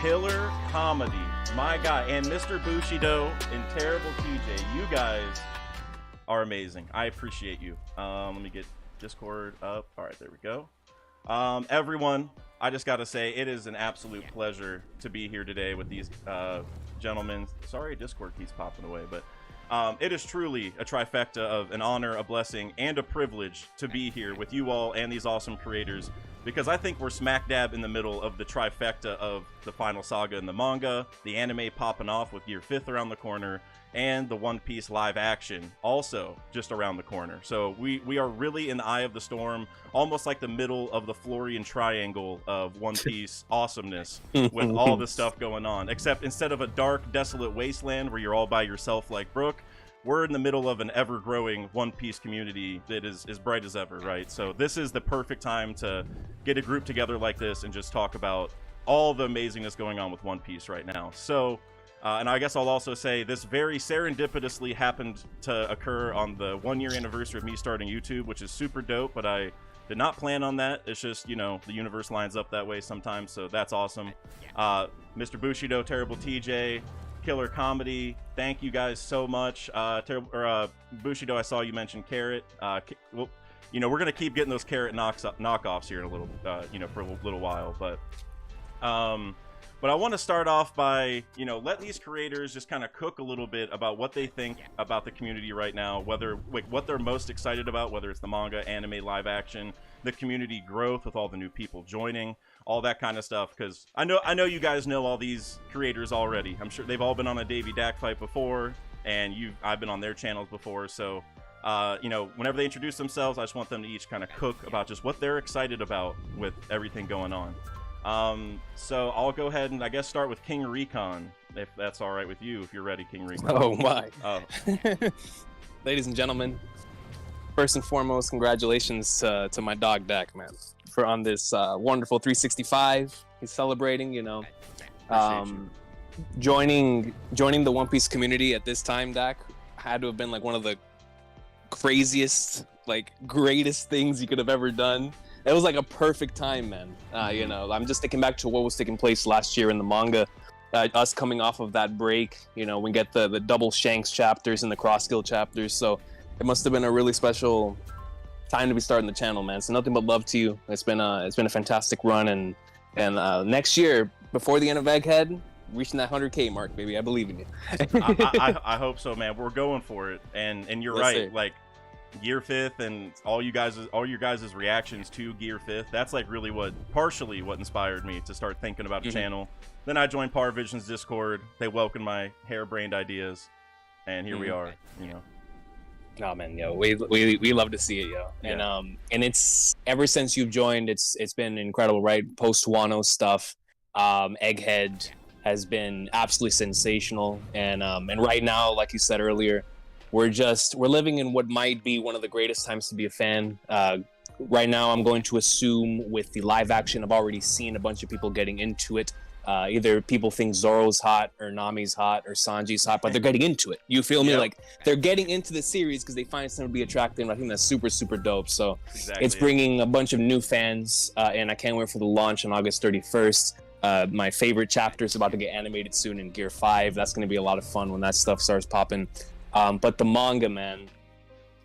killer comedy. My God. And Mr. Bushido and Terrible TJ, you guys are amazing. I appreciate you. Let me get Discord up. All right, there we go. Everyone, I just got to say, it is an absolute pleasure to be here today with these gentlemen. Sorry, Discord keeps popping away, but it is truly a trifecta of an honor, a blessing, and a privilege to be here with you all and these awesome creators, because I think we're smack dab in the middle of the trifecta of the final saga in the manga, the anime popping off with Year 5th around the corner, and the One Piece live action also just around the corner. So we are really in the eye of the storm, almost like the middle of the Florian triangle of One Piece awesomeness with all this stuff going on. Except instead of a dark, desolate wasteland where you're all by yourself like Brook, we're in the middle of an ever-growing One Piece community that is as bright as ever, right? So this is the perfect time to get a group together like this and just talk about all the amazingness going on with One Piece right now. So, and I guess I'll also say this very serendipitously happened to occur on the 1-year anniversary of me starting YouTube, which is super dope, but I did not plan on that. It's just, you know, the universe lines up that way sometimes, so that's awesome. Mr. Bushido, Terrible TJ, Killer Comedy, thank you guys so much. Bushido, I saw you mention Carrot. Well, you know, we're gonna keep getting those Carrot knockoffs here in a little, you know, for a little while. But I want to start off by, you know, let these creators just kind of cook a little bit about what they think about the community right now, whether like what they're most excited about, whether it's the manga, anime, live action, the community growth with all the new people joining, all that kind of stuff. Because I know you guys know all these creators already. I'm sure they've all been on a Davey Dak fight before, and I've been on their channels before. So, you know, whenever they introduce themselves, I just want them to each kind of cook about just what they're excited about with everything going on. So I'll go ahead and I guess start with King Recon, if that's all right with you, if you're ready, King Recon. Oh my. Oh. Ladies and gentlemen, first and foremost, congratulations to my dog Dak, man, for on this wonderful 365. He's celebrating, you know. Joining the One Piece community at this time, Dak, had to have been like one of the craziest, like greatest things you could have ever done. It was like a perfect time, man. You know, I'm just thinking back to what was taking place last year in the manga. Us coming off of that break, you know, we get the double Shanks chapters and the cross skill chapters. So it must have been a really special time to be starting the channel, man. So nothing but love to you. It's been a fantastic run, and next year, before the end of Egghead, reaching that 100K mark, baby. I believe in you. I hope so, man. We're going for it, and you're right. Sir. Like Gear 5th and all your guys' reactions to Gear 5th, that's like really partially what inspired me to start thinking about a channel. Then I joined Parvision's Discord. They welcomed my harebrained ideas, and here we are, you know. Oh man, yo, we love to see it, yo. Yeah. And it's ever since you've joined, it's been incredible, right? Post Wano stuff, Egghead has been absolutely sensational, and right now, like you said earlier, we're living in what might be one of the greatest times to be a fan. Right now, I'm going to assume with the live action, I've already seen a bunch of people getting into it. Either people think Zoro's hot, or Nami's hot, or Sanji's hot, but they're getting into it. You feel me? Yep. Like they're getting into the series because they find something to be attractive. And I think that's super, super dope. So exactly. It's bringing a bunch of new fans, and I can't wait for the launch on August 31st. My favorite chapter is about to get animated soon in Gear 5. That's going to be a lot of fun when that stuff starts popping. But the manga, man,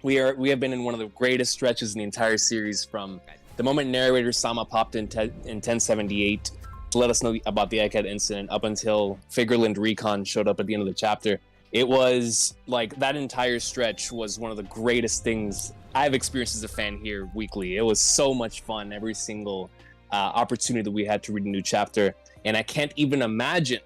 we have been in one of the greatest stretches in the entire series, from the moment narrator Sama popped in 1078 to let us know about the Egghead incident up until Figureland Recon showed up at the end of the chapter. It was like that entire stretch was one of the greatest things I've experienced as a fan here weekly. It was so much fun every single opportunity that we had to read a new chapter, and I can't even imagine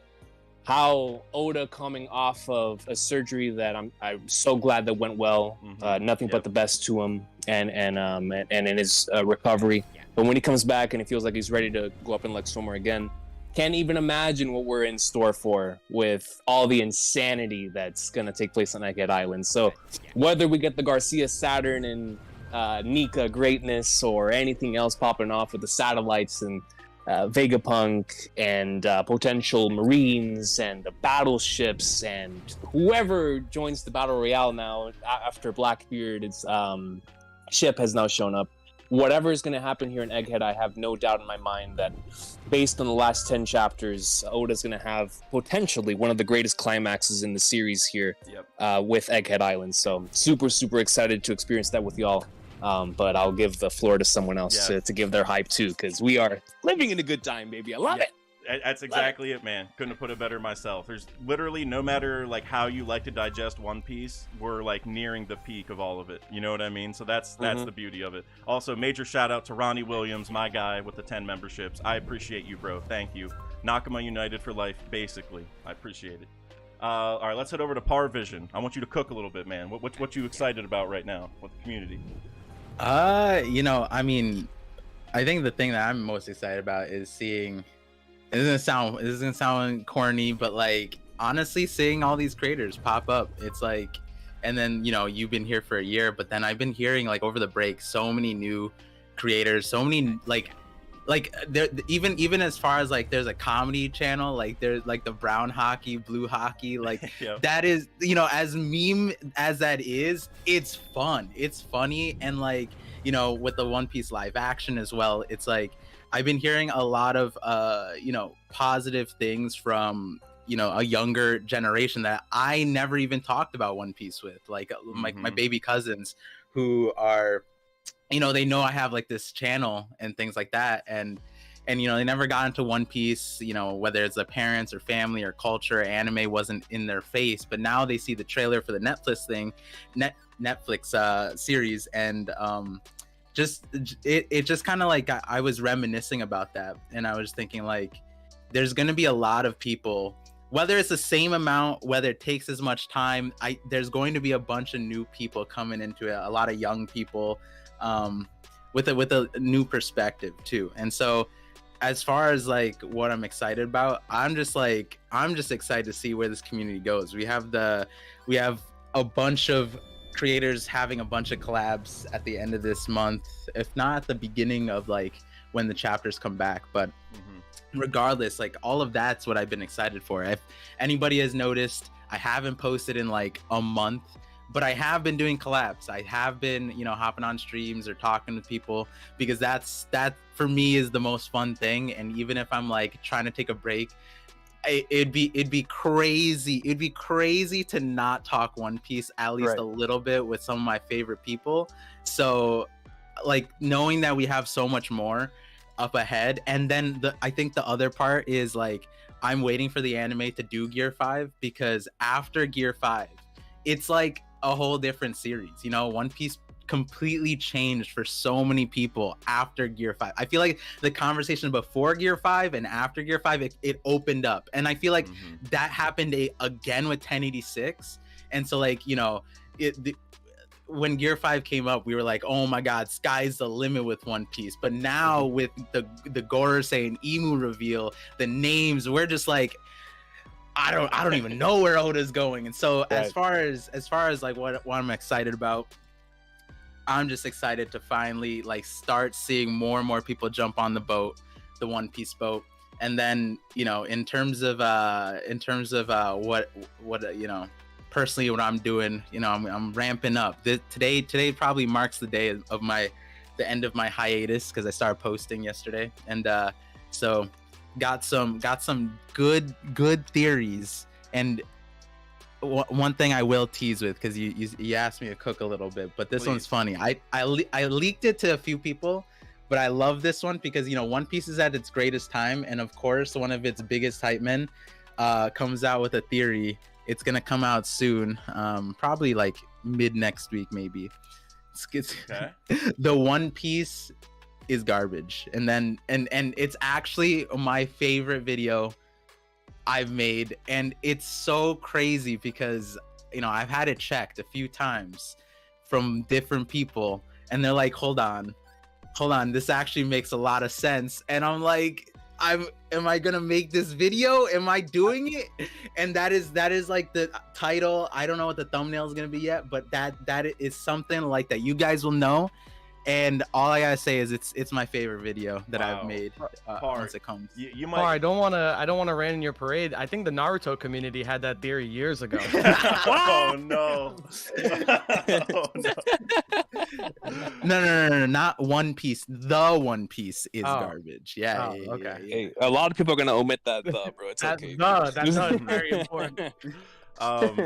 how Oda, coming off of a surgery that I'm so glad that went well, nothing but the best to him, and in his recovery. But when he comes back and he feels like he's ready to go up in like swimmer again, can't even imagine what we're in store for with all the insanity that's gonna take place on Egghead Island. So whether we get the Garcia Saturn and Nika greatness, or anything else popping off with the satellites and Vegapunk and potential Marines and the battleships and whoever joins the Battle Royale now after Blackbeard, its ship has now shown up. whatever is going to happen here in Egghead, I have no doubt in my mind that based on the last 10 chapters, Oda's going to have potentially one of the greatest climaxes in the series here with Egghead Island. So super, super excited to experience that with y'all. But I'll give the floor to someone else to give their hype too, because we are living in a good time, baby. I love it. That's exactly it, man. Couldn't have put it better myself. There's literally, no matter like how you like to digest One Piece, we're like nearing the peak of all of it. You know what I mean? So that's the beauty of it. Also, major shout out to Ronnie Williams, my guy with the 10 memberships. I appreciate you, bro. Thank you. Nakama United for life, basically. I appreciate it. All right, let's head over to Parvision. I want you to cook a little bit, man. What you excited about right now with the community? You know, I mean, I think the thing that I'm most excited about is seeing. It doesn't sound corny, but like honestly, seeing all these creators pop up, it's like, and then you know, you've been here for a year, but then I've been hearing like over the break, so many new creators, so many like there, even as far as like there's a comedy channel, like there's like the brown hockey, blue hockey, like that is, you know, as meme as that is, it's fun, it's funny, and like, you know, with the One Piece live action as well, it's like I've been hearing a lot of you know, positive things from, you know, a younger generation that I never even talked about One Piece with, like my baby cousins who are, you know, they know I have like this channel and things like that, and you know, they never got into One Piece, you know, whether it's their parents or family or culture, anime wasn't in their face, but now they see the trailer for the Netflix series, and it just kind of like I was reminiscing about that, and I was thinking like there's going to be a lot of people, whether it's the same amount, whether it takes as much time, there's going to be a bunch of new people coming into it, a lot of young people with a new perspective too. And so as far as like what I'm excited about, I'm just excited to see where this community goes. We have a bunch of creators having a bunch of collabs at the end of this month, if not at the beginning of like when the chapters come back, but regardless, like all of that's what I've been excited for. If anybody has noticed, I haven't posted in like a month, but I have been doing collabs. I have been, you know, hopping on streams or talking to people, because that for me is the most fun thing. And even if I'm like trying to take a break, it'd be crazy to not talk One Piece at least a little bit with some of my favorite people. So like knowing that we have so much more up ahead, and then I think the other part is like I'm waiting for the anime to do Gear 5, because after Gear 5 it's like a whole different series. You know, One Piece completely changed for so many people after Gear 5. I feel like the conversation before Gear 5 and after Gear 5, it opened up, and I feel like that happened again with 1086. And so like, you know, when Gear 5 came up, we were like, oh my god, sky's the limit with One Piece. But now with the Gorosei and Emu reveal, the names, we're just like, I don't even know where Oda's going. And so as far as like what I'm excited about, I'm just excited to finally like start seeing more and more people jump on the boat, the One Piece boat. And then, you know, in terms of what you know, personally what I'm doing, you know, I'm ramping up. Today probably marks the day of the end of my hiatus, because I started posting yesterday, and so got some good theories. And one thing I will tease with, because you asked me to cook a little bit, but this one's funny. I leaked it to a few people, but I love this one because, you know, One Piece is at its greatest time, and of course one of its biggest hype men comes out with a theory. It's gonna come out soon, probably like mid next week maybe. Okay. The One Piece is garbage, and then and it's actually my favorite video I've made, and it's so crazy because, you know, I've had it checked a few times from different people, and they're like, hold on, this actually makes a lot of sense. And I'm like, am I gonna make this video? Am I doing it? And that is like the title. I don't know what the thumbnail is gonna be yet, but that is something like that you guys will know. And all I gotta say is it's my favorite video that Wow. I've made once it comes. You Par, I might. don't want to rain in your parade. I think the Naruto community had that theory years ago. Oh no. Oh, no. No, not One Piece. The One Piece is Oh. garbage. Yeah, Oh, yeah, okay. yeah, yeah. Hey, a lot of people are gonna omit that, bro. It's That okay. that is very important.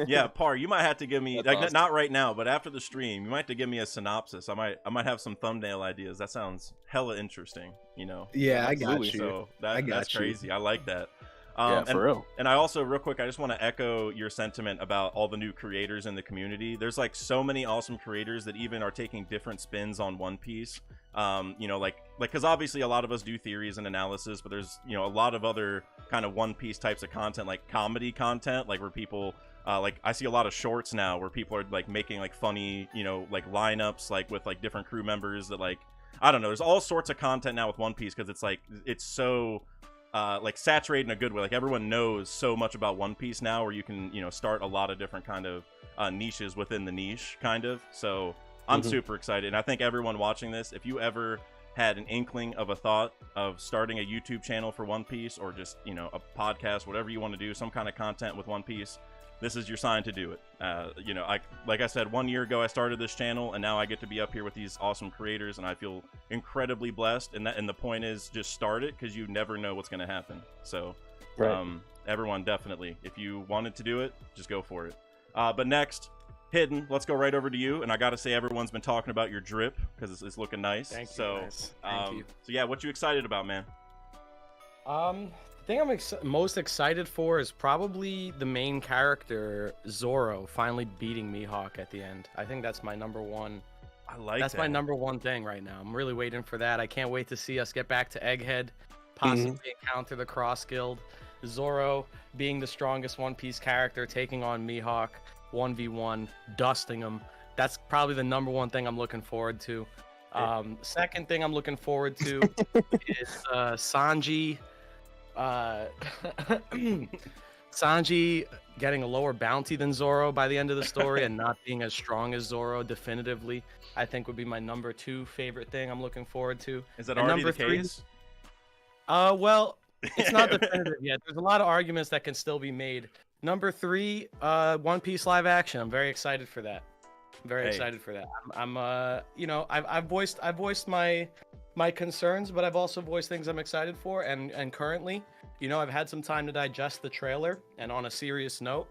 Yeah, Par, you might have to give me That's like awesome. not right now, but after the stream, you might have to give me a synopsis. I might have some thumbnail ideas. That sounds hella interesting, you know. Yeah, I got Absolutely. you. So I got that's you. crazy. I like that. Yeah, and, for real. and I also, real quick, I just want to echo your sentiment about all the new creators in the community. There's like so many awesome creators that even are taking different spins on One Piece. You know, like because obviously a lot of us do theories and analysis, but there's, you know, a lot of other kind of One Piece types of content, like comedy content, like where people like I see a lot of shorts now where people are like making like funny, you know, like lineups like with like different crew members that like I don't know. There's all sorts of content now with One Piece because it's like it's so like saturated in a good way. Like everyone knows so much about One Piece now, where you can, you know, start a lot of different kind of niches within the niche, kind of. So I'm super excited, and I think everyone watching this, if you ever had an inkling of a thought of starting a YouTube channel for One Piece, or just, you know, a podcast, whatever you want to do, some kind of content with One Piece, this is your sign to do it. You know, like I said, 1 year ago I started this channel, and now I get to be up here with these awesome creators, and I feel incredibly blessed. And the point is, just start it, because you never know what's going to happen. So, everyone, definitely, if you wanted to do it, just go for it. But next, Hidden, let's go right over to you. And I got to say, everyone's been talking about your drip because it's looking nice. Thank you, so, guys. Thank you. So yeah, what you excited about, man? The thing I'm most excited for is probably the main character, Zoro, finally beating Mihawk at the end. I think that's my number one. I like That's that. my number one thing right now. I'm really waiting for that. I can't wait to see us get back to Egghead, possibly encounter the Cross Guild, Zoro being the strongest One Piece character, taking on Mihawk 1v1, dusting him. That's probably the number one thing I'm looking forward to. Second thing I'm looking forward to is Sanji. Sanji getting a lower bounty than Zoro by the end of the story and not being as strong as Zoro definitively, I think would be my number 2 favorite thing I'm looking forward to. Is that And already number the 3 case? Well, it's not definitive yet. There's a lot of arguments that can still be made. Number 3, One Piece live action. I'm very excited for that. Very excited for that. I'm you know, I've voiced my concerns, but I've also voiced things I'm excited for. And currently, you know, I've had some time to digest the trailer. And on a serious note,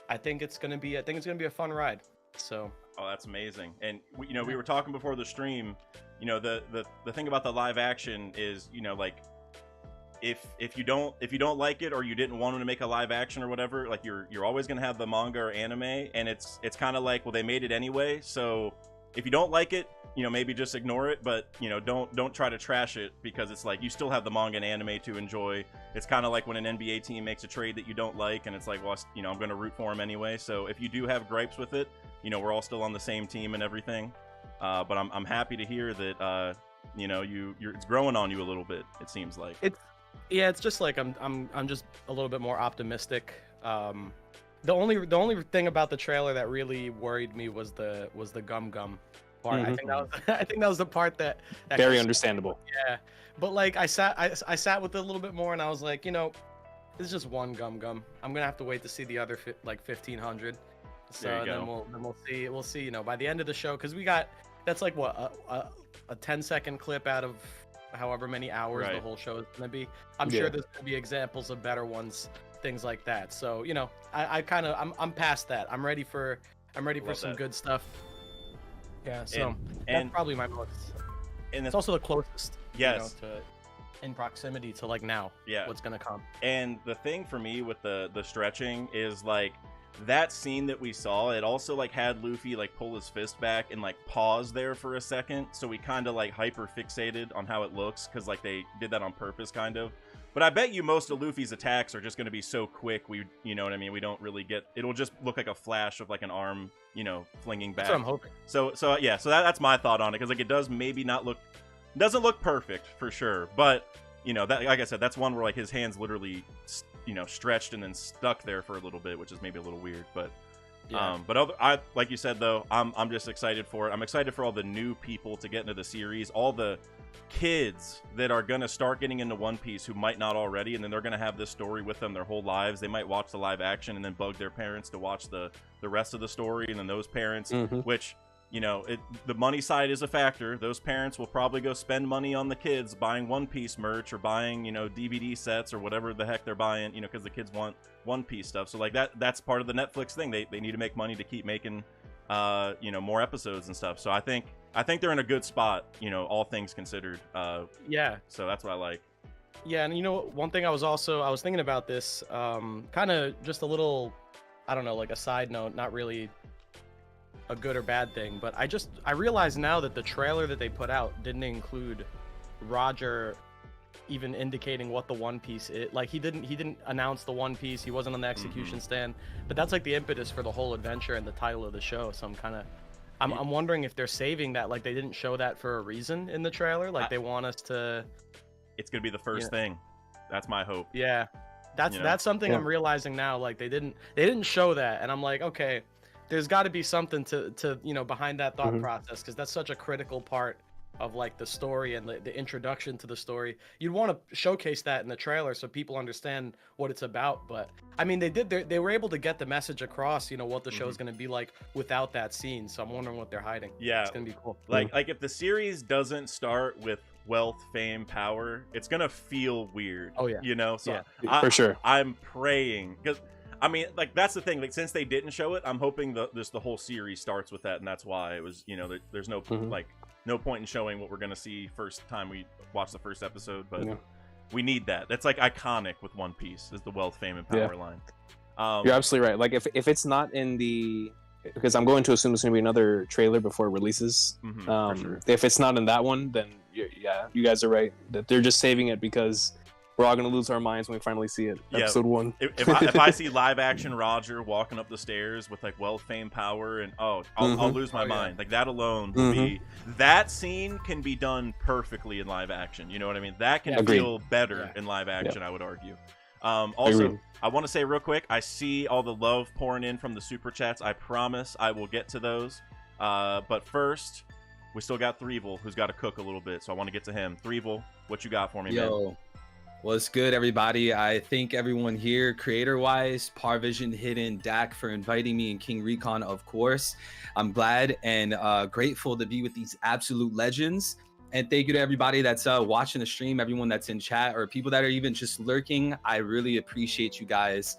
I think it's gonna be a fun ride. So. Oh, that's amazing. And you know, we were talking before the stream. You know, the thing about the live action is, you know, like if you don't like it, or you didn't want them to make a live action or whatever, like you're always gonna have the manga or anime, and it's kind of like, well, they made it anyway. So if you don't like it, you know, maybe just ignore it, but, you know, don't try to trash it, because it's like you still have the manga and anime to enjoy. It's kind of like when an NBA team makes a trade that you don't like, and it's like, well, you know, I'm going to root for them anyway. So if you do have gripes with it, you know, we're all still on the same team and everything. But I'm happy to hear that, you know, it's growing on you a little bit, it seems like. It's just like I'm just a little bit more optimistic. The only thing about the trailer that really worried me was the gum part. I think that was the part that Very just- understandable. Yeah, but like I sat with it a little bit more, and I was like, you know, this is just one gum. I'm gonna have to wait to see the other like 1,500. So There you then go. we'll see. You know, by the end of the show, because we got that's like what a 10-second clip out of however many hours the Right. whole show is gonna be. I'm Yeah. sure there's gonna be examples of better ones, things like that. So you know, I'm past that. I'm ready for Love some that. good stuff. Yeah, so And that's probably my most. and It's also the closest. Yes. You know, in proximity to like now. Yeah. What's gonna come? And the thing for me with the stretching is like that scene that we saw, it also like had Luffy like pull his fist back and like pause there for a second, so we kind of like hyper fixated on how it looks, because like they did that on purpose kind of. But I bet you most of Luffy's attacks are just going to be so quick, you know what I mean, we don't really get, it'll just look like a flash of like an arm, you know, flinging back. That's what I'm hoping. So yeah, so that's my thought on it, because like it doesn't look perfect for sure, but you know, that, like I said, that's one where like his hands literally, you know, stretched and then stuck there for a little bit, which is maybe a little weird, but Yeah. But I like you said though, I'm just excited for it. I'm excited for all the new people to get into the series, all the kids that are gonna start getting into One Piece who might not already, and then they're gonna have this story with them their whole lives. They might watch the live action and then bug their parents to watch the rest of the story, and then those parents, which the money side is a factor. Those parents will probably go spend money on the kids buying One Piece merch or buying DVD sets or whatever the heck they're buying, because the kids want One Piece stuff. So like that's part of the Netflix thing. They need to make money to keep making more episodes and stuff. So I think they're in a good spot, all things considered. Yeah. So that's what I like. Yeah, and one thing I was thinking about this, kind of just a little, I don't know, like a side note, not really a good or bad thing, but I realize now that the trailer that they put out didn't include Roger even indicating what the One Piece is. Like he didn't announce the One Piece. He wasn't on the execution stand, but that's like the impetus for the whole adventure and the title of the show. So I'm wondering if they're saving that, like they didn't show that for a reason in the trailer, like they want us to. It's gonna be the first thing. That's my hope. Yeah, that's something I'm realizing now. Like they didn't show that, and I'm like, okay, there's got to be something to behind that thought process, because that's such a critical part of like the story and the introduction to the story. You'd want to showcase that in the trailer so people understand what it's about. But I mean, they were able to get the message across, what the show is going to be like without that scene. So I'm wondering what they're hiding. Yeah, it's gonna be cool. Like if the series doesn't start with wealth, fame, power, it's gonna feel weird. Oh yeah, So yeah, for sure. I'm praying, because I mean, like that's the thing. Like since they didn't show it, I'm hoping the whole series starts with that, and that's why it was. There's no no point in showing what we're gonna see first time we watch the first episode, but we need that. That's like iconic with One Piece, is the wealth, fame, and power line. You're absolutely right. Like if it's not in the, because I'm going to assume there's gonna be another trailer before it releases. For sure. If it's not in that one, then you guys are right that they're just saving it because we're all gonna lose our minds when we finally see it. Episode 1. If I see live action Roger walking up the stairs with like wealth, fame, power, and I'll lose my mind. Like that alone would be, that scene can be done perfectly in live action. You know what I mean? That can feel better in live action. I would argue. Also, Agreed. I want to say real quick, I see all the love pouring in from the super chats. I promise I will get to those. But first, we still got Threevil, who's got to cook a little bit, so I want to get to him. Threevil, what you got for me, man? What's good, everybody? I thank everyone here, creator-wise, Parvision, Hidden, Dak, for inviting me, and King Recon, of course. I'm glad and grateful to be with these absolute legends. And thank you to everybody that's watching the stream, everyone that's in chat, or people that are even just lurking. I really appreciate you guys.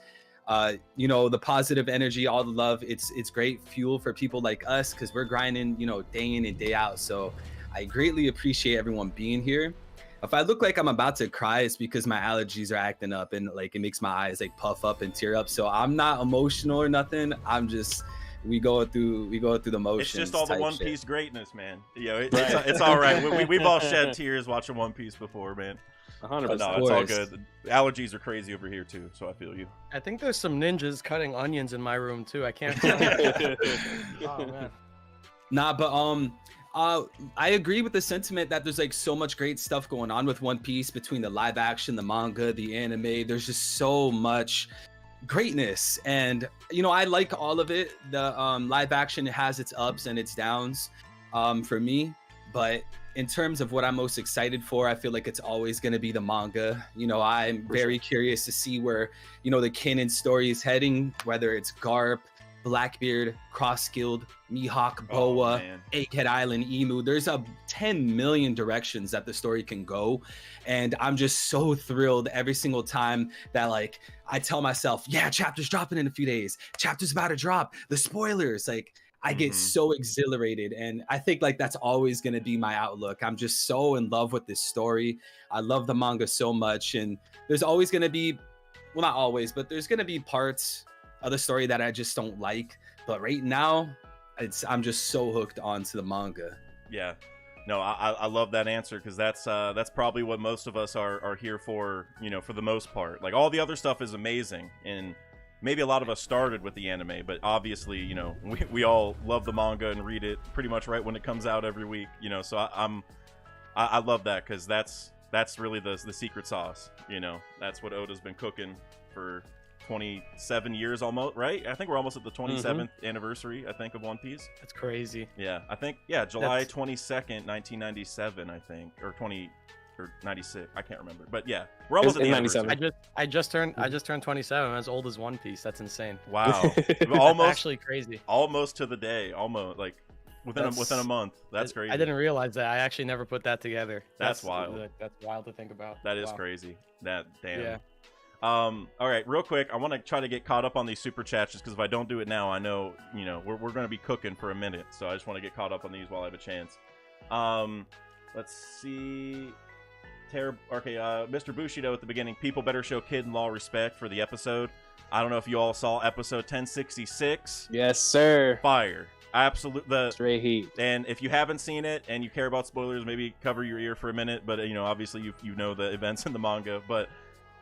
The positive energy, all the love, it's great fuel for people like us, because we're grinding, day in and day out. So I greatly appreciate everyone being here. If I look like I'm about to cry, it's because my allergies are acting up, and like it makes my eyes like puff up and tear up. So I'm not emotional or nothing. I'm just, we go through the motions. It's just all the One Piece greatness, man. It's all right. We've all shed tears watching One Piece before, man. 100%. No, it's all good. The allergies are crazy over here too, so I feel you. I think there's some ninjas cutting onions in my room too. I can't. Oh man. Nah, but I agree with the sentiment that there's like so much great stuff going on with One Piece, between the live action, the manga, the anime. There's just so much greatness, and I like all of it. The live action has its ups and its downs for me, but in terms of what I'm most excited for, I feel like it's always going to be the manga. I'm very curious to see where the canon story is heading, whether it's Garp, Blackbeard, Cross-Skilled, Mihawk, Boa, Egghead Island, Emu. There's 10 million directions that the story can go, and I'm just so thrilled every single time that like I tell myself, yeah, chapter's dropping in a few days, chapter's about to drop, the spoilers, like I get so exhilarated, and I think like that's always going to be my outlook. I'm just so in love with this story. I love the manga so much, and there's always going to be, well, not always, but there's going to be parts of the story that I just don't like. But right now, I'm just so hooked onto the manga. Yeah, no, I love that answer, because that's probably what most of us are here for. For the most part, like all the other stuff is amazing, and maybe a lot of us started with the anime, but obviously, we all love the manga and read it pretty much right when it comes out every week. So I love that, because that's really the secret sauce. That's what Oda's been cooking for 27 years almost, right? I think we're almost at the 27th anniversary, I think, of One Piece. That's crazy. Yeah, I think, yeah, July 22nd, 1997, I think, or 96. I can't remember, but yeah, we're almost at the 97. anniversary. I just turned 27. I'm as old as One Piece. That's insane. Wow, That's almost actually crazy. almost to the day, almost like within a month. That's crazy. I didn't realize that. I actually never put that together. That's wild. That's wild to think about. That is Wow. crazy. That damn. Yeah. All right, real quick, I want to try to get caught up on these super chats just because if I don't do it now, I know we're going to be cooking for a minute, so I just want to get caught up on these while I have a chance. Let's see. Okay, Mr. Bushido at the beginning. People better show Kid in Law respect for the episode. I don't know if you all saw episode 1066. Yes, sir. Fire. Absolute. Straight heat. And if you haven't seen it and you care about spoilers, maybe cover your ear for a minute. But obviously you know the events in the manga. But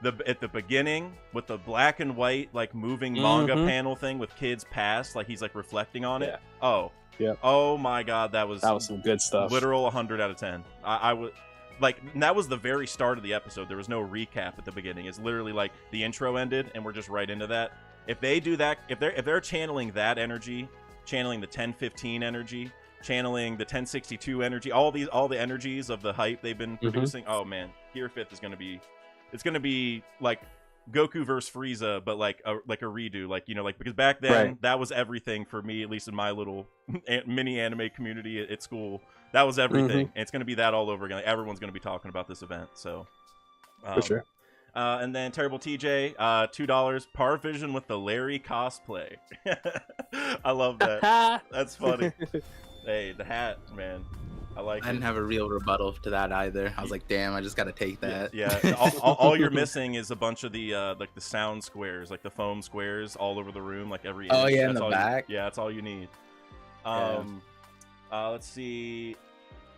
at the beginning with the black and white like moving manga panel thing with Kid's past, like he's like reflecting on it. Oh, yeah. Oh my God, that was some good stuff. Literal 100 out of 10. I would. Like, that was the very start of the episode. There was no recap at the beginning. It's literally like the intro ended and we're just right into that. If they do that, if they're channeling that energy, channeling the 1015 energy, channeling the 1062 energy, all the energies of the hype they've been producing, oh man, Gear 5th is it's gonna be like Goku versus Frieza, but like a redo, because back then that was everything for me, at least in my little mini anime community at school. That was everything. And it's going to be that all over again. Like, everyone's going to be talking about this event. So, for sure. And then Terrible TJ, $2. Parvision with the Larry cosplay. I love that. That's funny. Hey, the hat, man. I like it. I didn't have a real rebuttal to that either. I was like, damn, I just got to take that. Yeah. all you're missing is a bunch of the like the sound squares, like the foam squares all over the room, like every. Oh, inch. yeah, in That's the all back. That's all you need. Let's see.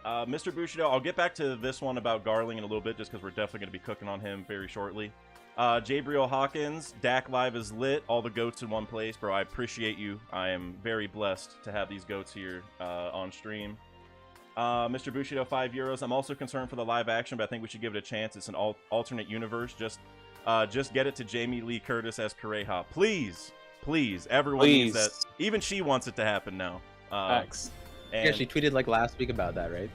Mr. Bushido, I'll get back to this one about Garling in a little bit, just because we're definitely going to be cooking on him very shortly. Jabriel Hawkins, Dak Live is lit. All the goats in one place. Bro, I appreciate you. I am very blessed to have these goats here on stream. Mr. Bushido, €5. I'm also concerned for the live action, but I think we should give it a chance. It's an alternate universe. Just get it to Jamie Lee Curtis as Kureha. Please. Everyone needs that. Even she wants it to happen now. Thanks. Yeah, she tweeted like last week about that, right?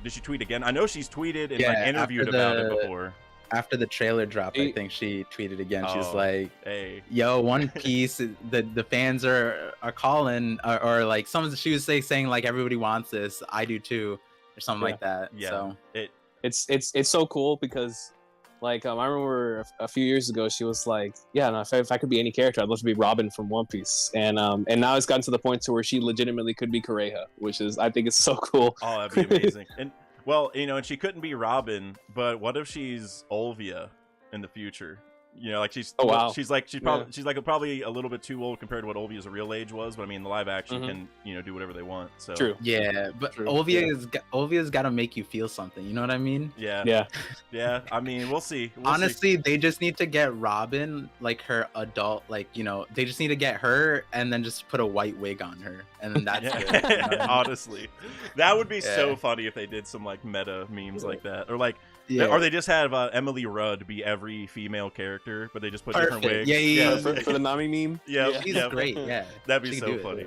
Did she tweet again? I know she's tweeted and like interviewed about it before. After the trailer dropped, I think she tweeted again. She's like, "Hey, yo, One Piece, the fans are calling, or like she was saying like everybody wants this. I do too, or something like that." Yeah, so it's so cool because like I remember a few years ago she was like, yeah, no, if I could be any character, I'd love to be Robin from One Piece, and now it's gotten to the point to where she legitimately could be Kureha, which is, I think it's so cool. Oh, that'd be amazing. And well, and she couldn't be Robin, but what if she's Olvia in the future? Like she's she's probably a little bit too old compared to what Olvia's real age was, but I mean the live action can do whatever they want. So true. Yeah, but Olvia's got to make you feel something. You know what I mean? Yeah. I mean, we'll see. Honestly, they just need to get Robin, like her adult, like they just need to get her and then just put a white wig on her, and then that's it. You know what I mean? Honestly, that would be so funny if they did some like meta memes like that, or like. Yeah. Or they just have Emily Rudd be every female character, but they just put different wigs. Yeah. For the Nami meme. Yeah, she's great. Yeah, that'd be so funny.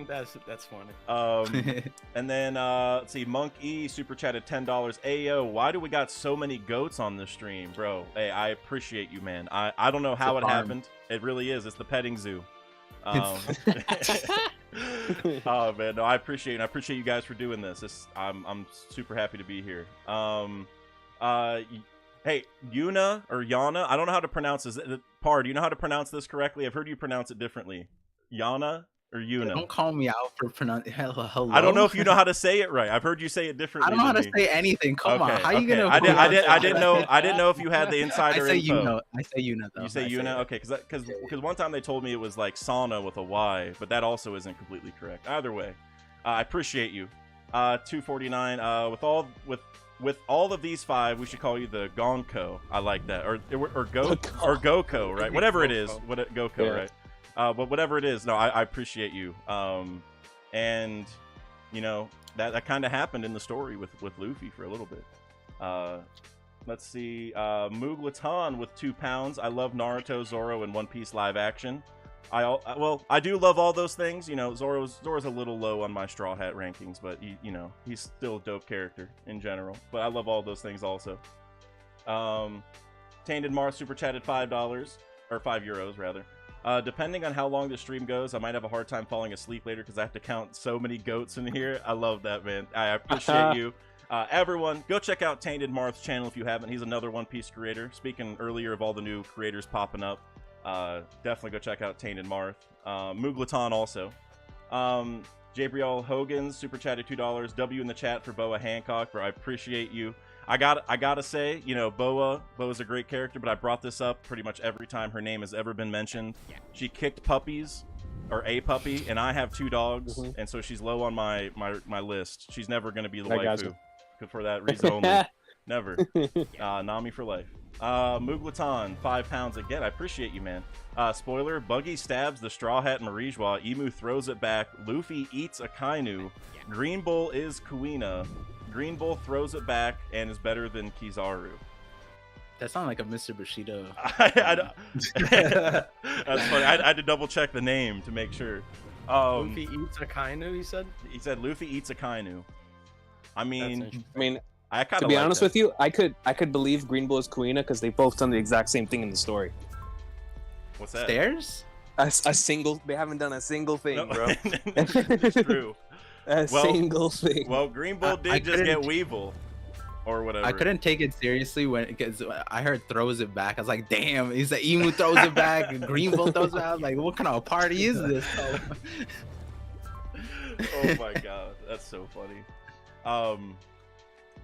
That's funny. And then let's see, Monk E super chatted $10. Ayo, why do we got so many goats on the stream, bro? Hey, I appreciate you, man. I don't know how it happened. It really is. It's the petting zoo. Oh man, no, I appreciate it. I appreciate you guys for doing this. I'm super happy to be here. Hey, Yuna or Yana, I don't know how to pronounce this. Par, do you know how to pronounce this correctly? I've heard you pronounce it differently. Yana or Yuna? Don't call me out for pronouncing. Hello. I don't know if you know how to say it right. I've heard you say it differently. I don't know how to say anything. Come on, how you gonna? I didn't know if you had the insider info. I say Yuna though. You say Yuna? Okay, because one time they told me it was like sauna with a Y, but that also isn't completely correct. Either way, I appreciate you. 249. With all of these 5, we should call you the Gonko. I like that. Or Goko, right? Whatever it is. Goko, right? But whatever it is, no, I appreciate you. And that kind of happened in the story with Luffy for a little bit. Let's see. Muglatan with 2 pounds. I love Naruto, Zoro, and One Piece live action. I do love all those things. You know, Zoro's a little low on my Straw Hat rankings, but you know, he's still a dope character in general. But I love all those things also. Tainted Mars super chatted $5 or €5 rather. Depending on how long the stream goes, I might have a hard time falling asleep later because I have to count so many goats in here. I love that, man. I appreciate you. Everyone, go check out Tainted Marth's channel if you haven't. He's another One Piece creator. Speaking earlier of all the new creators popping up, definitely go check out Tainted Marth. Muglatan also. Jabriel Hogan's super chatted $2. W in the chat for Boa Hancock, bro. I appreciate you. I gotta say, you know, Boa's a great character, but I brought this up pretty much every time her name has ever been mentioned. She kicked puppies, or a puppy, and I have 2 dogs, and so she's low on my list. She's never gonna be the waifu. For that reason only. Never. Nami for life. Muglatan, 5 pounds again. I appreciate you, man. Spoiler, Buggy stabs the Straw Hat Marijois. Emu throws it back. Luffy eats a Kainu. Green Bull is Kuina. Green Bull throws it back and is better than Kizaru. That sounds like a Mr. Bushido. That's funny. I had to double check the name to make sure. Luffy eats a Kainu, he said? He said Luffy eats a Kainu. I mean, I kind to of be like honest that. with you, I could believe Green Bull is Kuina because they both done the exact same thing in the story. What's that? Stairs? A single. They haven't done a single thing, No. bro. It's true. Single thing. Well, Green Bull did just get Weevil, or whatever. I couldn't take it seriously because I heard throws it back. I was like, damn, he's like Emu throws it back, and Green Bull throws it back. I was like, what kind of party is this? Oh my god, that's so funny.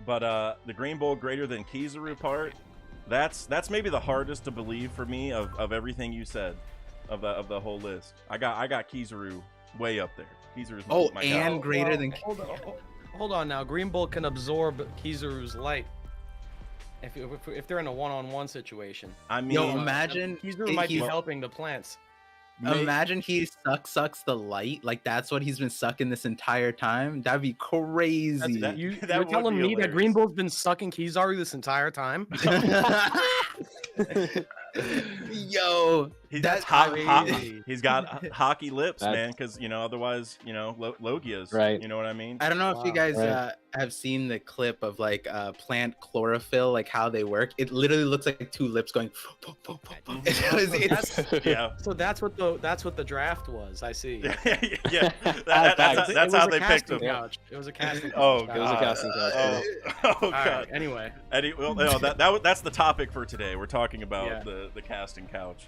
But the Green Bull greater than Kizaru part, that's maybe the hardest to believe for me of everything you said, of the whole list. I got Kizaru way up there. Kizaru's my and god. greater than Hold on now. Green Bull can absorb Kizaru's light if they're in a one-on-one situation. I mean, Yo, imagine Kizaru might be helping the plants. Imagine he sucks the light, like that's what he's been sucking this entire time. That'd be crazy. You're would telling be me that hilarious. Green Bull's been sucking Kizaru this entire time? Yo, he's that's crazy. he's got hockey lips, That's- man, because otherwise Logia's, Right. You know what I mean? I don't know if you guys Right. have seen the clip of like plant chlorophyll, like how they work. It literally looks like 2 lips going. It's- Yeah. So that's what the draft was. I see. Yeah. That's how they picked him. Couch. It was a casting couch. Oh, It was a God. casting couch. Oh All god. right, anyway. That's the topic for today. We're talking about the casting couch.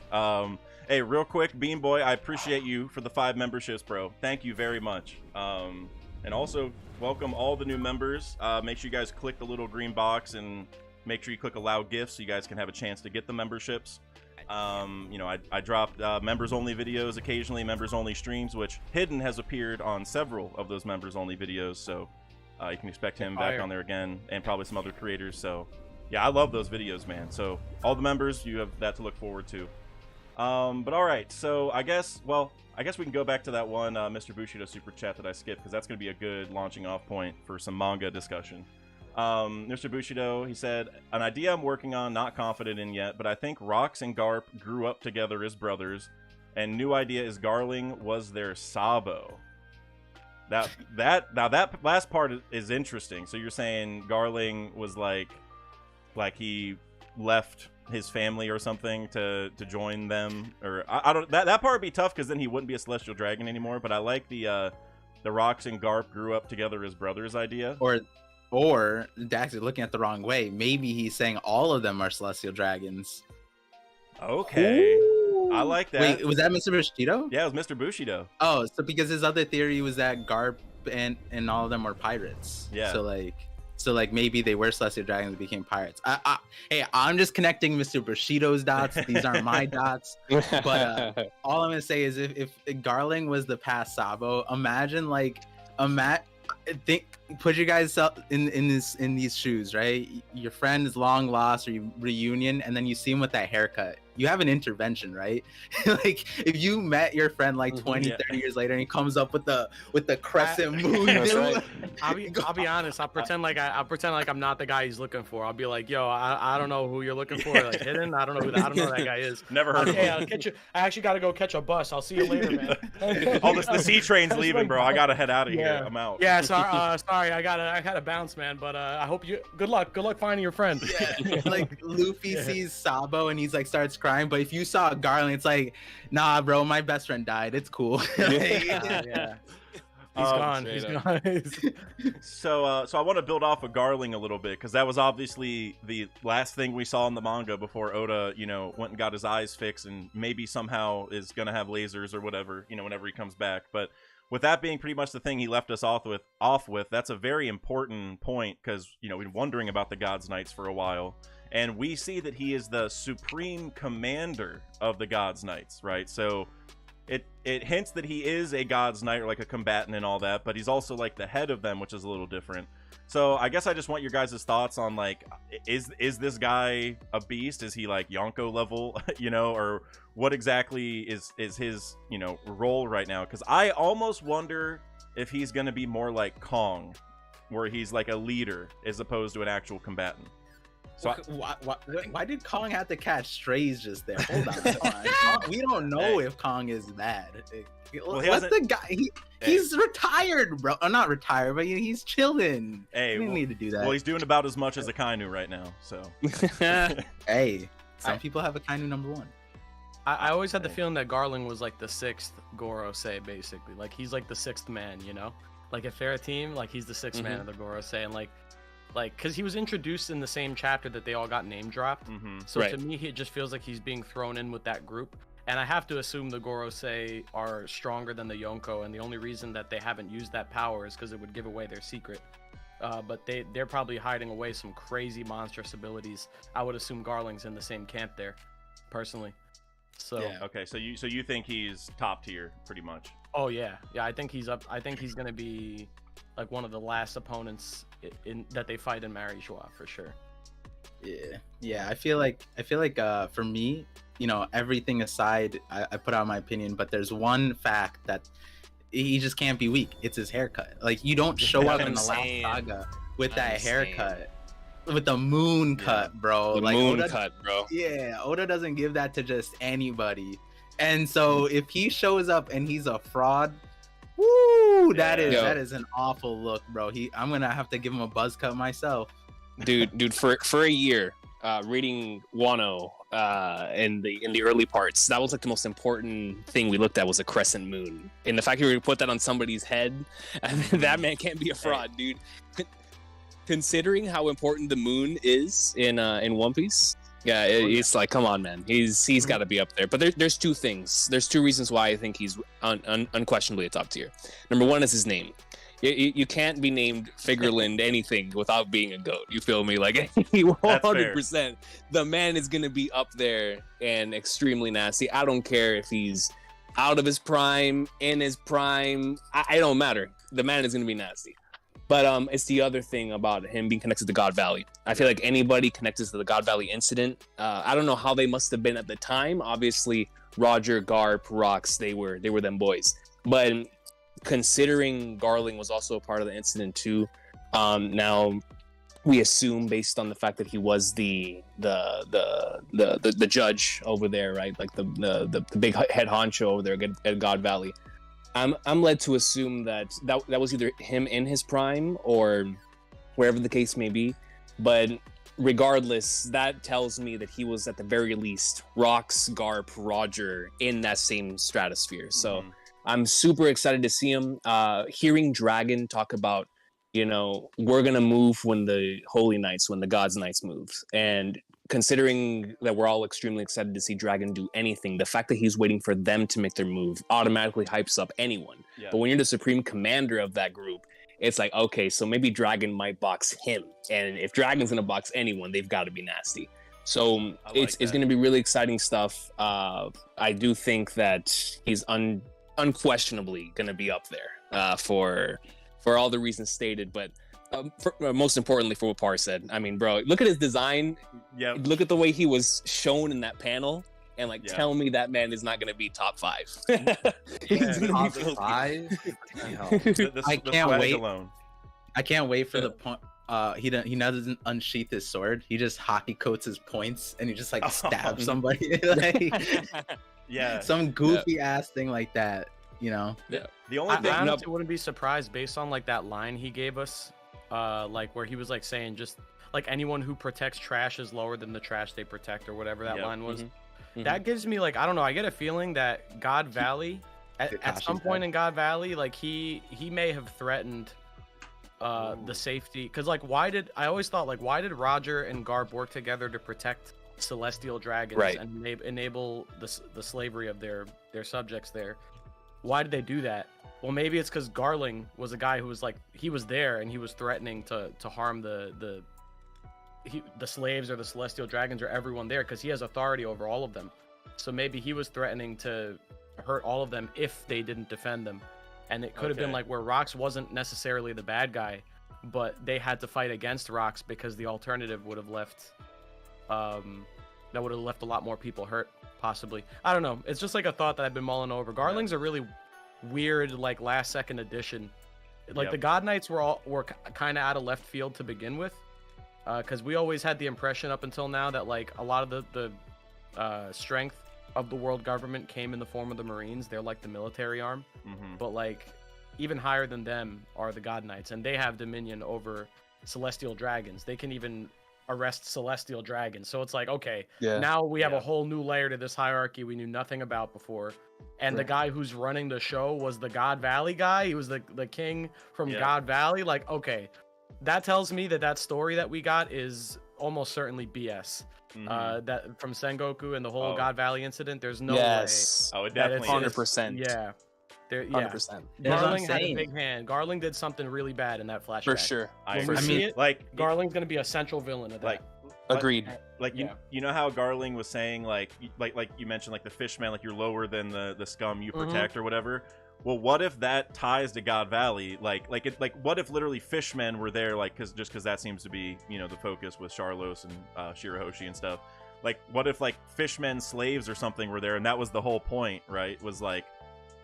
Hey, real quick, Bean Boy, I appreciate you for the 5 memberships, bro. Thank you very much. And also welcome all the new members. Make sure you guys click the little green box and make sure you click allow gifts so you guys can have a chance to get the memberships. I drop members only videos occasionally, members only streams, which Hidden has appeared on several of those members only videos, so you can expect him back on there again, and probably some other creators. So yeah, I love those videos, man. So all the members, you have that to look forward to. But all right, so I guess we can go back to that one Mr. Bushido super chat that I skipped, because that's going to be a good launching off point for some manga discussion. Mr. Bushido, he said, an idea I'm working on, not confident in yet, but I think Rocks and Garp grew up together as brothers, and new idea is Garling was their Sabo. Now that last part is interesting. So you're saying Garling was like he left his family or something to join them, or I don't. That part would be tough because then he wouldn't be a celestial dragon anymore. But I like the Rocks and Garp grew up together as brothers idea. Or Dax is looking at the wrong way. Maybe he's saying all of them are celestial dragons. Okay, I like that. Wait, was that Mr. Bushido? Yeah, it was Mr. Bushido. Oh, so because his other theory was that Garp and all of them were pirates. Yeah. So like maybe they were celestial dragons and became pirates. Hey, I'm just connecting Mr. Bushido's dots. These aren't my dots. But all I'm gonna say is if Garling was the past Sabo, imagine put you guys up in these shoes, right? Your friend is long lost, or you reunion, and then you see him with that haircut. You have an intervention, right? Like if you met your friend like 20, 30 years later, and he comes up with the crescent moon. That's right. I'll be honest. I'll pretend like I'm not the guy he's looking for. I'll be like, yo, I don't know who you're looking for. Like hidden. I don't know who that guy is. Never heard of Okay, him. I'll catch you. I actually got to go catch a bus. I'll see you later, man. Oh, the C train's leaving, bro. I gotta head out of here. Yeah. I'm out. Yeah, sorry, I gotta bounce, man. But I hope you good luck finding your friend. Yeah, like Luffy sees Sabo and he's like starts crying, but if you saw Garling, it's like, nah, bro, my best friend died. It's cool. Yeah. He's gone. He's gone. So I want to build off of Garling a little bit, because that was obviously the last thing we saw in the manga before Oda, went and got his eyes fixed and maybe somehow is gonna have lasers or whatever, whenever he comes back. But with that being pretty much the thing he left us off with, that's a very important point, because we've been wondering about the God's Knights for a while, and we see that he is the supreme commander of the God's Knights, right? So it hints that he is a God's Knight, or like a combatant and all that, but he's also like the head of them, which is a little different. So I guess I just want your guys' thoughts on, like, is this guy a beast? Is he like Yonko level, or what exactly is his role right now? Because I almost wonder if he's gonna be more like Kong, where he's like a leader as opposed to an actual combatant. So why did Kong have to catch strays just there? Hold on. We don't know if Kong is bad. Well, What's the guy? He's retired, bro. Not retired, but he's chilling. Hey, we didn't need to do that. Well, he's doing about as much as a Kainu right now. So hey, some people have a Kainu #1. I always had the feeling that Garling was like the 6th Gorosei, basically. Like he's like the 6th man, Like if they're a team, like he's the 6th man of the Gorosei, and like because he was introduced in the same chapter that they all got name dropped. So Right. to me, it just feels like he's being thrown in with that group. And I have to assume the Gorosei are stronger than the Yonko, and the only reason that they haven't used that power is because it would give away their secret. But they're probably hiding away some crazy monstrous abilities. I would assume Garling's in the same camp there, personally. So Yeah. okay, so you think he's top tier, pretty much? oh yeah, I think he's up. I think he's gonna be like one of the last opponents that they fight in Marie-Joie for sure. Yeah. I feel like for me, everything aside, I put out my opinion, but there's one fact that he just can't be weak. It's his haircut. Like you don't show up in the last saga with that haircut, with the moon cut, bro. The like moon Oda, cut, bro. Yeah, Oda doesn't give that to just anybody. And so if he shows up and he's a fraud, woo, that is an awful look, bro. I'm gonna have to give him a buzz cut myself. Dude, for a year, reading Wano in the early parts, that was like the most important thing we looked at, was a crescent moon, and the fact you were to put that on somebody's head, that man can't be a fraud, dude. Considering how important the moon is in One Piece, it's like, come on, man, he's got to be up there. But there's two things. There's two reasons why I think he's unquestionably a top tier. Number one is his name. You can't be named Figureland anything without being a goat. You feel me? Like 100%. The man is gonna be up there and extremely nasty. I don't care if he's out of his prime, in his prime. I don't matter. The man is gonna be nasty. But it's the other thing about him being connected to God Valley. I feel like anybody connected to the God Valley incident, I don't know how they must have been at the time. Obviously, Roger, Garp, Rocks, they were them boys. But considering Garling was also a part of the incident too, now we assume, based on the fact that he was the judge over there, right? Like the big head honcho over there at God Valley. I'm led to assume that was either him in his prime or wherever the case may be. But regardless, that tells me that he was at the very least Rocks, Garp, Roger in that same stratosphere. So I'm super excited to see him. Hearing Dragon talk about, we're gonna move when the Holy Knights, when the God's Knights move, and considering that we're all extremely excited to see Dragon do anything, the fact that he's waiting for them to make their move automatically hypes up anyone. Yeah. But when you're the supreme commander of that group, it's like, okay, so maybe Dragon might box him, and if Dragon's gonna box anyone, they've got to be nasty. So it's going to be really exciting stuff. I do think that he's unquestionably going to be up there for all the reasons stated, but Most importantly, for what Par said, I mean, bro, look at his design. Yeah. Look at the way he was shown in that panel, and like, Yeah. tell me that man is not going to be top 5. Yeah, He's gonna Top be filthy. 5. I can't swag wait. alone. I can't wait for the point. He doesn't unsheath his sword. He just hockey coats his points and he just like stabs somebody, like Yeah. some goofy ass thing like that. You know? The only I thing. honestly wouldn't be surprised based on like that line he gave us, like where he was like saying just like anyone who protects trash is lower than the trash they protect or whatever that Yep. line was. Mhm. That gives me like, I don't know, I get a feeling that God Valley at Kakashi's some point head. in God Valley, like he may have threatened the safety, because like I always thought like why did Roger and Garb work together to protect celestial dragons Right. and enable the slavery of their subjects there? Why did they do that? Well, maybe it's because Garling was a guy who was like, he was there and he was threatening to harm the slaves or the celestial dragons or everyone there, because he has authority over all of them. So maybe he was threatening to hurt all of them if they didn't defend them. And it could have been Okay. like where Rox wasn't necessarily the bad guy, but they had to fight against Rox because the alternative would have left that would have left a lot more people hurt, possibly. I don't know. It's just like a thought that I've been mulling over. Garling's a really weird, like last second addition. Like Yep. the God Knights were kind of out of left field to begin with, because we always had the impression up until now that like a lot of the strength of the world government came in the form of the Marines. They're like the military arm, Mhm. but like even higher than them are the God Knights, and they have dominion over celestial dragons. They can even arrest celestial dragons. So it's like, okay, now we have Yeah. a whole new layer to this hierarchy we knew nothing about before. And the guy who's running the show was the God Valley guy. He was the king from Yeah. God Valley. Like, okay, that tells me that story that we got is almost certainly BS. Mhm. That from Sengoku and the whole Oh. God Valley incident, there's no Yes. Oh, it that definitely it's- is. 100%. way. Yeah. There, yeah. 100%. That's what I'm Garling had a saying. big hand. Garling did something really bad in that flashback. For sure. I When we agree. see mean, it, like Garling's gonna be a central villain of that. like Agreed. like Yeah. you know how Garling was saying like you mentioned like the Fishman, like you're lower than the scum you Mhm. protect or whatever. Well, what if that ties to God Valley? Like what if literally Fishmen were there, like because that seems to be, you know, the focus with Charlos and Shirahoshi and stuff. Like what if like Fishmen slaves or something were there, and that was the whole point, right? Was like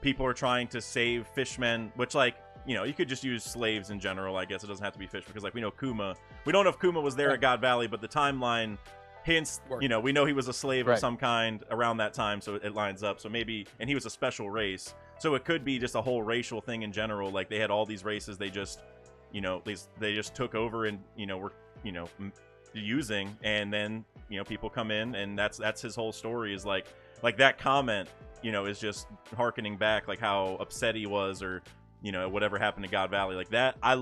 people are trying to save Fishmen, which like, you know, you could just use slaves in general, I guess. It doesn't have to be fish, because like we know Kuma. We don't know if Kuma was there at God Valley, but the timeline hints, you know, we know he was a slave of Right. some kind around that time, so it lines up. So maybe, and he was a special race, so it could be just a whole racial thing in general. Like they had all these races, they just, you know, they just took over and, you know, were, you know, using, and then, you know, people come in, and that's his whole story, is like that comment, you know, is just harkening back like how upset he was, or, you know, whatever happened to God Valley. Like that, I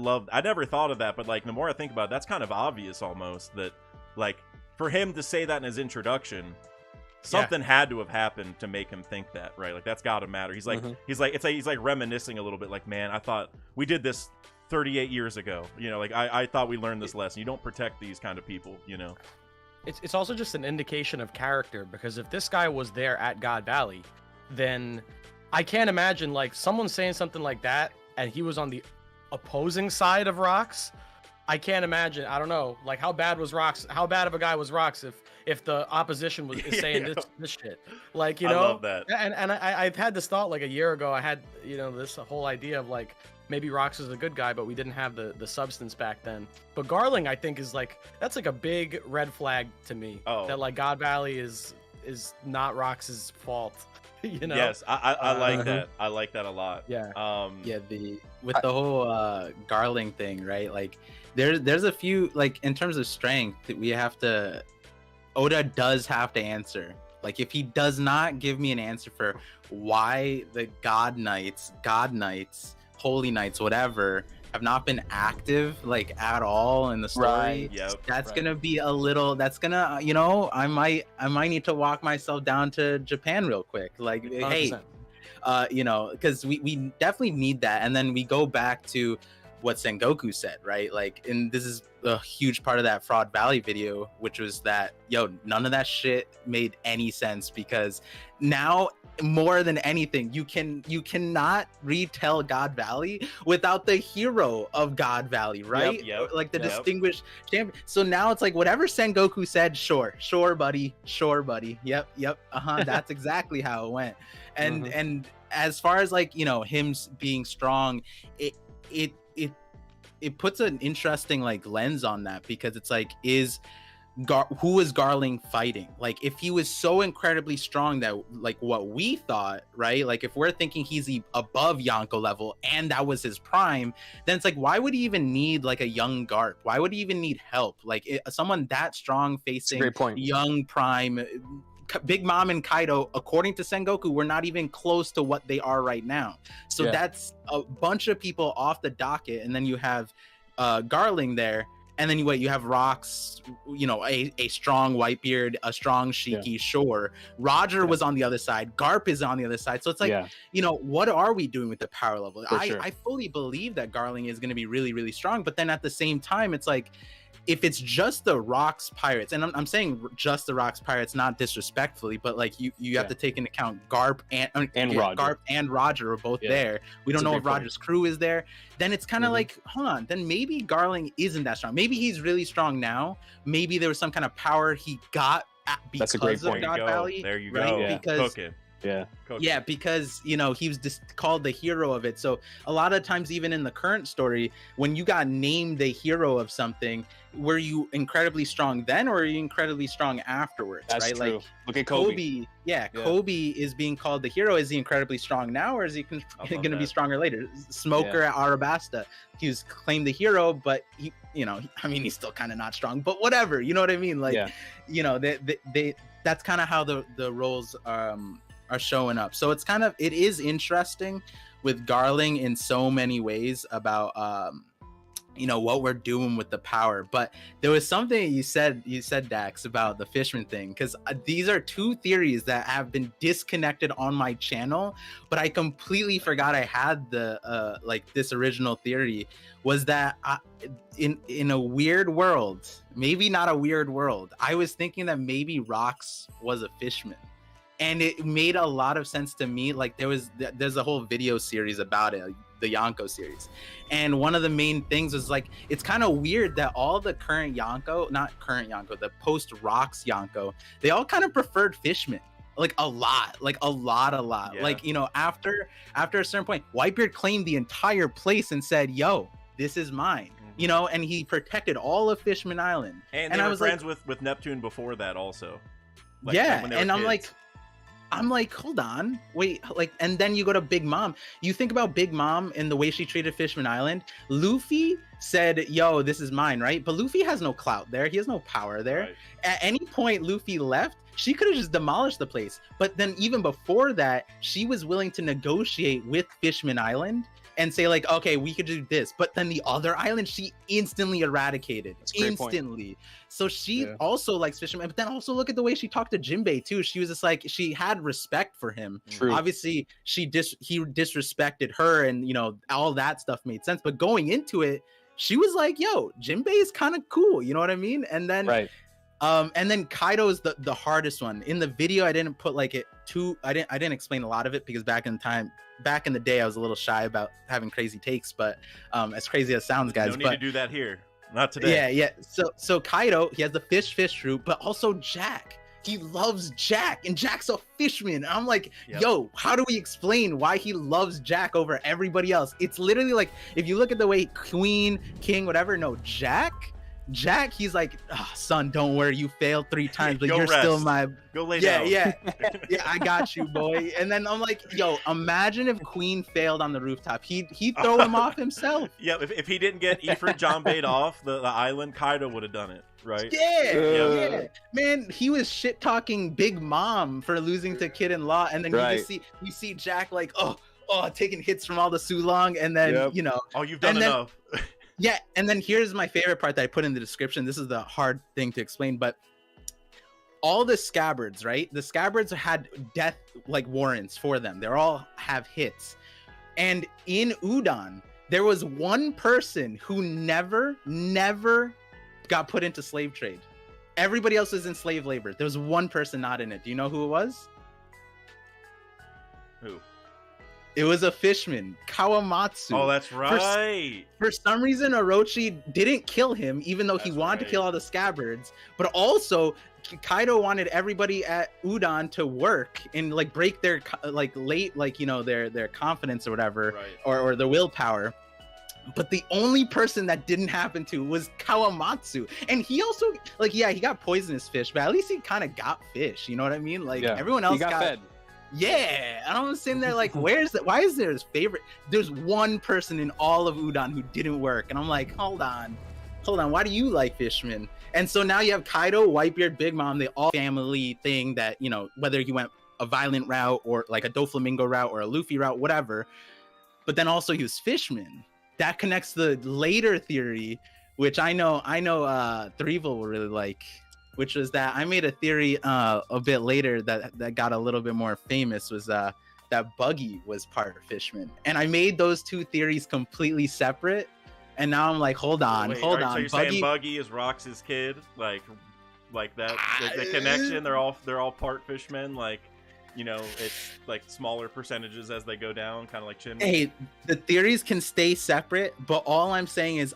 never thought of that, but like the more I think about it, that's kind of obvious almost, that like for him to say that in his introduction, something had to have happened to make him think that, right? Like that's gotta matter. He's like he's like reminiscing a little bit, like, man, I thought we did this 38 years ago, you know, like I thought we learned this lesson. You don't protect these kind of people, you know. It's also just an indication of character, because if this guy was there at God Valley, then I can't imagine like someone saying something like that and he was on the opposing side of Rox. I can't imagine. I don't know. Like how bad was Rox? How bad of a guy was Rox if the opposition was saying this shit? Like, you know, I love that. And I've had this thought like a year ago. I had, you know, this whole idea of like maybe Rox is a good guy, but we didn't have the substance back then. But Garling, I think, is like, that's like a big red flag to me. Oh. That like God Valley is not Rox's fault. You know? Yes, I like that. I like that a lot. Yeah. Yeah, with the whole Garling thing, right? Like there's a few, like in terms of strength, Oda does have to answer. Like if he does not give me an answer for why the God Knights, Holy Knights, whatever, have not been active like at all in the story. Right. Yep. That's gonna be a little. That's gonna, you know, I might need to walk myself down to Japan real quick. Like, hey, 100%. you know, because we definitely need that. And then we go back to what Sengoku said, right? Like, and this is a huge part of that Fraud Valley video, which was that, yo, none of that shit made any sense, because now more than anything, you cannot retell God Valley without the hero of God Valley, right? Yep. Like the Yep. distinguished champion. So now it's like whatever Sengoku said, sure buddy, yep, that's exactly how it went. And as far as like, you know, him being strong, it puts an interesting like lens on that, because it's like, who is Garling fighting? Like, if he was so incredibly strong that like what we thought, right? Like if we're thinking he's above Yonko level and that was his prime, then it's like, why would he even need like a young Garp? Why would he even need help? Like someone that strong facing Great point. young prime, Big Mom and Kaido, according to Sengoku, were not even close to what they are right now. So that's a bunch of people off the docket, and then you have Garling there. And then you have Rocks, you know, a strong Whitebeard, a strong Shiki, sure. Roger was on the other side. Garp is on the other side. So it's like, you know, what are we doing with the power level? I fully believe that Garling is going to be really, really strong. But then at the same time, it's like, if it's just the Rocks Pirates, and I'm saying just the Rocks Pirates, not disrespectfully, but like you have to take into account Garp and Roger. Garp and Roger are both there. We don't know if Roger's crew is there. Then it's kind of like, hold on, then maybe Garling isn't that strong. Maybe he's really strong now. Maybe there was some kind of power he got because That's a great of point. God Valley. There you right? go. Because Yeah. Because, you know, he was just called the hero of it. So a lot of times, even in the current story, when you got named the hero of something, were you incredibly strong then, or are you incredibly strong afterwards? That's right? true. Like Look at Kobe. Kobe is being called the hero. Is he incredibly strong now, or is he going to be stronger later? Smoker at Arabasta, he was claimed the hero, but he, you know, I mean, he's still kind of not strong, but whatever, you know what I mean? Like, you know, they that's kind of how the roles are showing up. So it is interesting with Garling in so many ways about you know, what we're doing with the power. But there was something you said Dax, about the Fishman thing, because these are two theories that have been disconnected on my channel, but I completely forgot I had the like this original theory, was that in a weird world, maybe not a weird world, I was thinking that maybe Rocks was a Fishman. And it made a lot of sense to me. Like there's a whole video series about it, the Yonko series. And one of the main things was like, it's kind of weird that all the current Yonko, not current Yonko, the post Rocks Yonko, they all kind of preferred Fishman. Like a lot. Yeah. Like, you know, after a certain point, Whitebeard claimed the entire place and said, yo, this is mine. You know, and he protected all of Fishman Island. And they were friends with Neptune before that also. Like, and I'm like, hold on, wait, like, and then you go to Big Mom. You think about Big Mom and the way she treated Fishman Island. Luffy said, yo, this is mine, right? But Luffy has no clout there. He has no power there. Right. At any point Luffy left, she could have just demolished the place. But then even before that, she was willing to negotiate with Fishman Island and say like, okay, we could do this. But then the other island, she instantly eradicated. Instantly. So she also likes Fisherman. But then also look at the way she talked to Jinbei too. She was just like, she had respect for him. True. Obviously, he disrespected her, and you know, all that stuff made sense. But going into it, she was like, yo, Jinbei is kind of cool. You know what I mean? And then and then Kaido is the hardest one. In the video, I didn't put like I didn't explain a lot of it, because back in the day, I was a little shy about having crazy takes, but as crazy as it sounds, guys. No need to do that here. Not today. Yeah. So Kaido, he has the fish route, but also Jack. He loves Jack, and Jack's a fishman. And I'm like, yo, how do we explain why he loves Jack over everybody else? It's literally like, if you look at the way Queen, King, whatever, no, Jack, he's like, oh, son, don't worry, you failed 3 times, but you're still my. Go lay down. Yeah, I got you, boy. And then I'm like, yo, imagine if Queen failed on the rooftop. He'd throw him off himself. Yeah, if he didn't get Ifrit Janbait off the island, Kaido would have done it, right? Yeah. Man, he was shit talking Big Mom for losing to Kid and Law, and then you see Jack like, oh, taking hits from all the Sulong, and then you know, oh, you've done enough. Yeah, and then here's my favorite part that I put in the description. This is the hard thing to explain, but all the scabbards, right? The scabbards had death like warrants for them. They all have hits. And in Udon, there was one person who never got put into slave trade. Everybody else is in slave labor. There was one person not in it. Do you know who it was? Who? It was a Fishman, Kawamatsu. Oh, that's right. For some reason, Orochi didn't kill him, even though he wanted to kill all the scabbards. But also, Kaido wanted everybody at Udon to work and like break their their confidence or whatever, Right. or their willpower. But the only person that didn't happen to was Kawamatsu, and he also he got poisonous fish, but at least he kind of got fish. You know what I mean? Like everyone else he got fed. Yeah, and I'm sitting there like, where's that? Why is there his favorite? There's one person in all of Udon who didn't work, and I'm like, hold on, why do you like Fishman? And so now you have Kaido, Whitebeard, Big Mom, they all family thing that, you know, whether you went a violent route or like a Doflamingo route or a Luffy route, whatever. But then also he was Fishman. That connects the later theory, which I know Threevil will really like, which was that I made a theory a bit later that got a little bit more famous, was that Buggy was part of Fishman. And I made those two theories completely separate. And now I'm like, hold on. So you're saying Buggy is Rox's kid? Like that, the connection, they're all part Fishmen, like, you know, it's like smaller percentages as they go down, kind of like Chin. Hey, the theories can stay separate, but all I'm saying is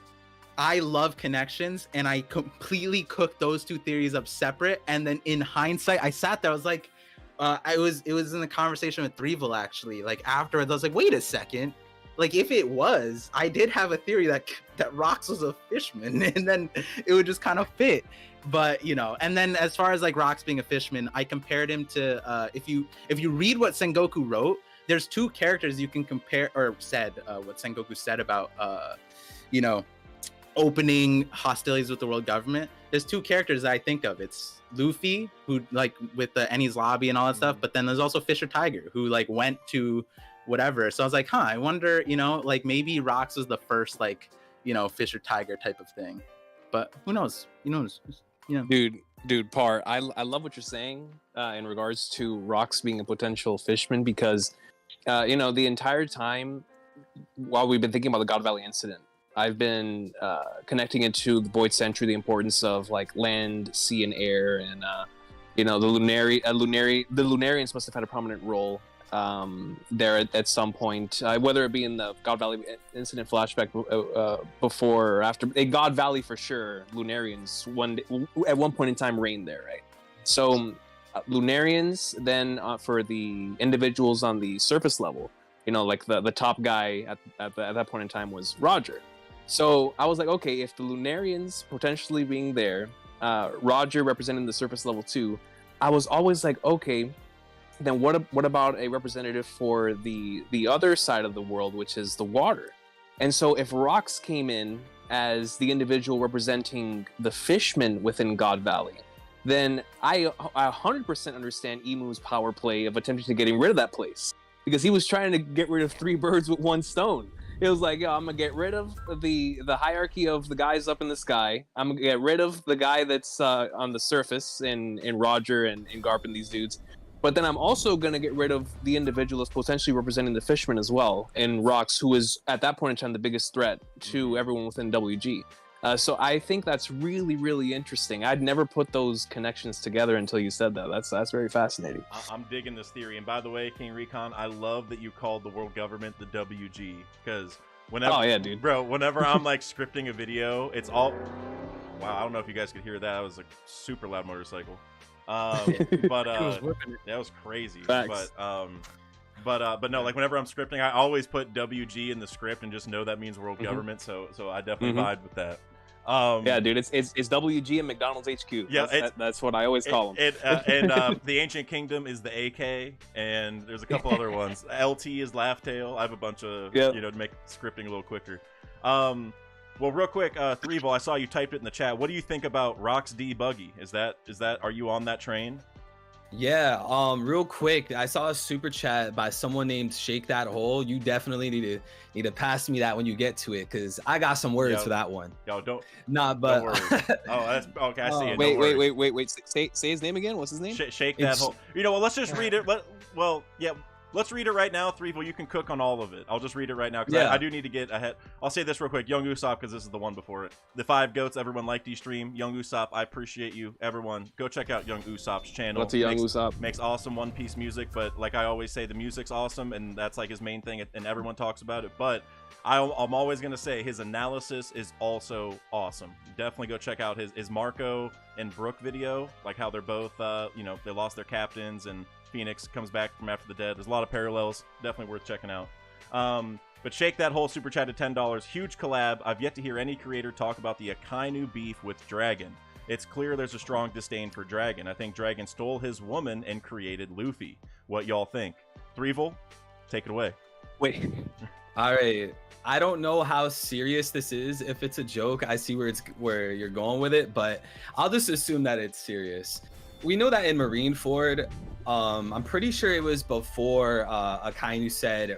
I love connections, and I completely cooked those two theories up separate. And then in hindsight, I sat there, I was like, it was in the conversation with Threevil actually. Like afterwards, I was like, wait a second. Like if it was, I did have a theory that Rox was a Fishman, and then it would just kind of fit. But you know, and then as far as like Rox being a Fishman, I compared him to if you read what Sengoku wrote, there's two characters you can compare, or said what Sengoku said about you know, opening hostilities with the world government. There's two characters that I think of. It's Luffy, who like with the Enies lobby and all that stuff, but then there's also Fisher Tiger, who like went to whatever. So I was like, I wonder, you know, like maybe Rox was the first, like, you know, Fisher Tiger type of thing. But who knows? You know. Dude, Par, I love what you're saying in regards to Rox being a potential Fishman, because you know, the entire time while we've been thinking about the God Valley incident, I've been connecting it to the Void Century, the importance of like land, sea, and air, and you know, the Lunarians must have had a prominent role there at some point, whether it be in the God Valley incident flashback before or after. In God Valley for sure, Lunarians at one point in time reigned there, right? So Lunarians, then for the individuals on the surface level, you know, like the top guy at that point in time was Roger. So I was like, okay, if the Lunarians potentially being there, Roger representing the surface level too, I was always like, okay, then what about a representative for the other side of the world, which is the water? And so if Rox came in as the individual representing the Fishmen within God Valley, then I 100% understand Emu's power play of attempting to getting rid of that place, because he was trying to get rid of three birds with one stone. It was like, yo, I'm gonna get rid of the hierarchy of the guys up in the sky. I'm gonna get rid of the guy that's on the surface in Roger and Garp and these dudes. But then I'm also going to get rid of the individual that's potentially representing the Fisherman as well, and Rox, who is at that point in time the biggest threat to everyone within WG. So I think that's really, really interesting. I'd never put those connections together until you said that. That's very fascinating. I'm digging this theory. And by the way, King Recon, I love that you called the world government the WG, because whenever, oh yeah, dude, bro, whenever I'm like scripting a video, it's all. Wow, I don't know if you guys could hear that. That was a super loud motorcycle. But that was crazy. Facts. But no, like whenever I'm scripting, I always put WG in the script and just know that means world government. So I definitely vibe with that. Yeah, dude, it's WG and McDonald's HQ. Yeah, that's what I always call them. And the Ancient Kingdom is the AK, and there's a couple other ones. LT is Laughtale. I have a bunch of you know, to make scripting a little quicker. Well, real quick, Threevil, I saw you typed it in the chat. What do you think about Rox D Buggy? Is that are you on that train? Yeah, real quick, I saw a super chat by someone named Shake That Hole. You definitely need to pass me that when you get to it, because I got some words for that one. Yo, don't. Nah, but don't worry. Oh, that's okay. I see it. Wait. Say his name again. What's his name? Shake That Hole. You know what? Let's just read it. Let's read it right now. Threeville, you can cook on all of it. I'll just read it right now because Yeah. I do need to get ahead. I'll say this real quick. Young Usopp, because this is the one before it. The 5 Goats, everyone liked the stream. Young Usopp, I appreciate you. Everyone, go check out Young Usopp's channel. What's a Young Usopp? Makes awesome One Piece music, but like I always say, the music's awesome, and that's like his main thing, and everyone talks about it. But I'm always going to say his analysis is also awesome. Definitely go check out his Marco and Brook video, like how they're both, they lost their captains, and Phoenix comes back from after the dead. There's a lot of parallels. Definitely worth checking out. But Shake That Hole super chat to $10. Huge collab. I've yet to hear any creator talk about the Akainu beef with Dragon. It's clear there's a strong disdain for Dragon. I think Dragon stole his woman and created Luffy. What y'all think? Threeville, take it away. Wait. All right. I don't know how serious this is. If it's a joke, I see where you're going with it, but I'll just assume that it's serious. We know that in Marineford, I'm pretty sure it was before Akainu said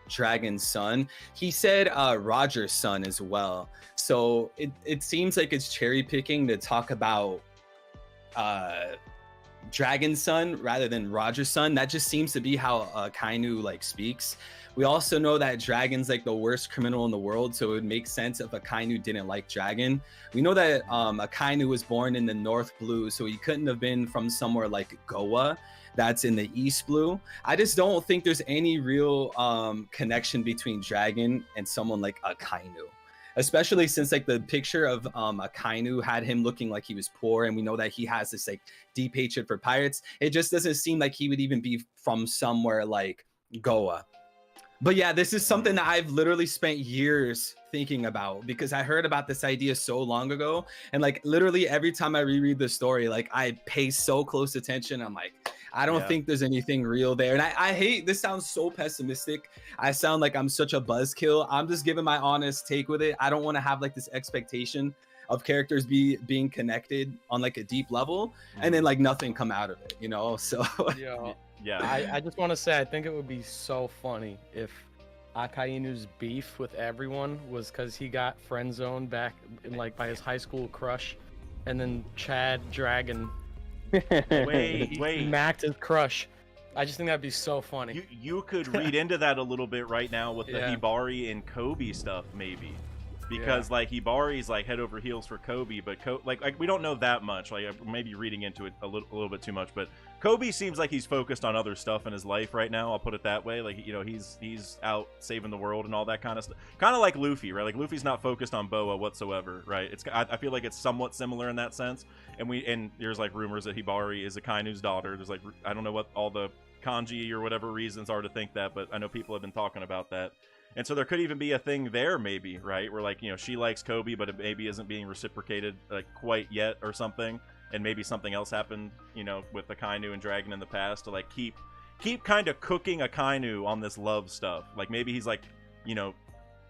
Dragon's son. He said Roger's son as well. So it seems like it's cherry picking to talk about Dragon's son rather than Roger's son. That just seems to be how Akainu like speaks. We also know that Dragon's like the worst criminal in the world, so it would make sense if Akainu didn't like Dragon. We know that Akainu was born in the North Blue, so he couldn't have been from somewhere like Goa, that's in the East Blue. I just don't think there's any real connection between Dragon and someone like Akainu, especially since like the picture of Akainu had him looking like he was poor, and we know that he has this like deep hatred for pirates. It just doesn't seem like he would even be from somewhere like Goa. But yeah, this is something that I've literally spent years thinking about, because I heard about this idea so long ago, and like literally every time I reread the story, like I pay so close attention. I'm like, I don't think there's anything real there. And I hate, this sounds so pessimistic. I sound like I'm such a buzzkill. I'm just giving my honest take with it. I don't want to have like this expectation of characters being connected on like a deep level and then like nothing come out of it, you know? So yeah. I just want to say, I think it would be so funny if Akainu's beef with everyone was because he got friend zoned back in, like, by his high school crush, and then Chad Dragon wait. smacked his crush. I just think that'd be so funny. You could read into that a little bit right now with the Hibari and Kobe stuff, maybe. Because like Hibari's like head over heels for Kobe, but like we don't know that much. Like maybe reading into it a little bit too much, but Kobe seems like he's focused on other stuff in his life right now. I'll put it that way. Like, you know, he's out saving the world and all that kind of stuff. Kind of like Luffy, right? Like Luffy's not focused on Boa whatsoever, right? I feel like it's somewhat similar in that sense. And there's like rumors that Hibari is Akainu's daughter. There's like, I don't know what all the kanji or whatever reasons are to think that, but I know people have been talking about that. And so there could even be a thing there, maybe, right? Where, like, you know, she likes Kobe, but it maybe isn't being reciprocated, like, quite yet or something. And maybe something else happened, you know, with Akainu and Dragon in the past to, like, keep kind of cooking Akainu on this love stuff. Like, maybe he's, like, you know,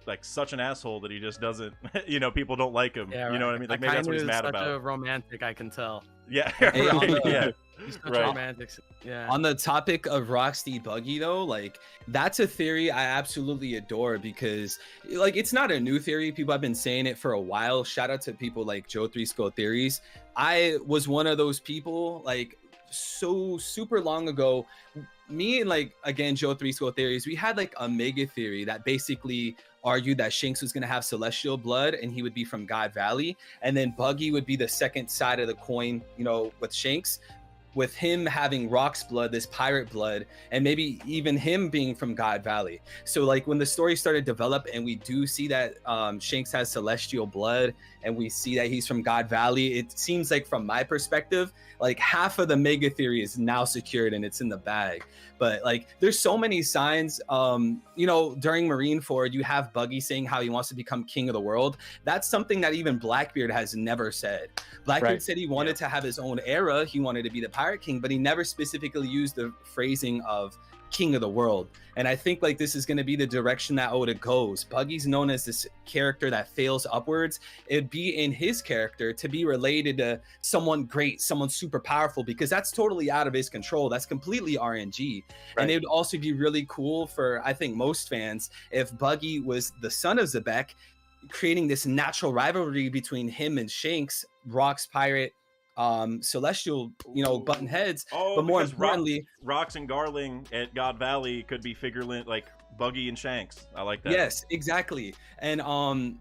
like, such an asshole that he just doesn't, you know, people don't like him. Yeah, you know what I mean? Like, maybe that's what he's mad such about. A romantic, I can tell. Yeah, Hey, right, yeah. He's such Right. a romantic. Yeah. On the topic of Rocksteady Buggy, though, like, that's a theory I absolutely adore, because, like, it's not a new theory. People have been saying it for a while. Shout out to people like Joe 3 Skull Theories. I was one of those people, like, so super long ago. Me and, like, again, Joe 3 Skull Theories, we had, like, a mega theory that basically argued that Shanks was going to have celestial blood and he would be from God Valley. And then Buggy would be the second side of the coin, you know, with Shanks, with him having Rock's blood, this pirate blood, and maybe even him being from God Valley. So, like, when the story started to develop and we do see that Shanks has celestial blood and we see that he's from God Valley, it seems like, from my perspective, like, half of the mega theory is now secured and it's in the bag. But, like, there's so many signs. You know, during Marineford, you have Buggy saying how he wants to become king of the world. That's something that even Blackbeard has never said. Blackbeard said he wanted to have his own era. He wanted to be the pirate king, but he never specifically used the phrasing of king of the world. And I think, like, this is going to be the direction that Oda goes. Buggy's known as this character that fails upwards. It'd be in his character to be related to someone great, someone super powerful, because that's totally out of his control. That's completely RNG. Right. And it would also be really cool for, I think, most fans if Buggy was the son of Zebek, creating this natural rivalry between him and Shanks, Rock's pirate, celestial, button heads. Oh, But more because importantly, Rocks and Garling at God Valley could be figurine like Buggy and Shanks. I like that. yes, exactly. And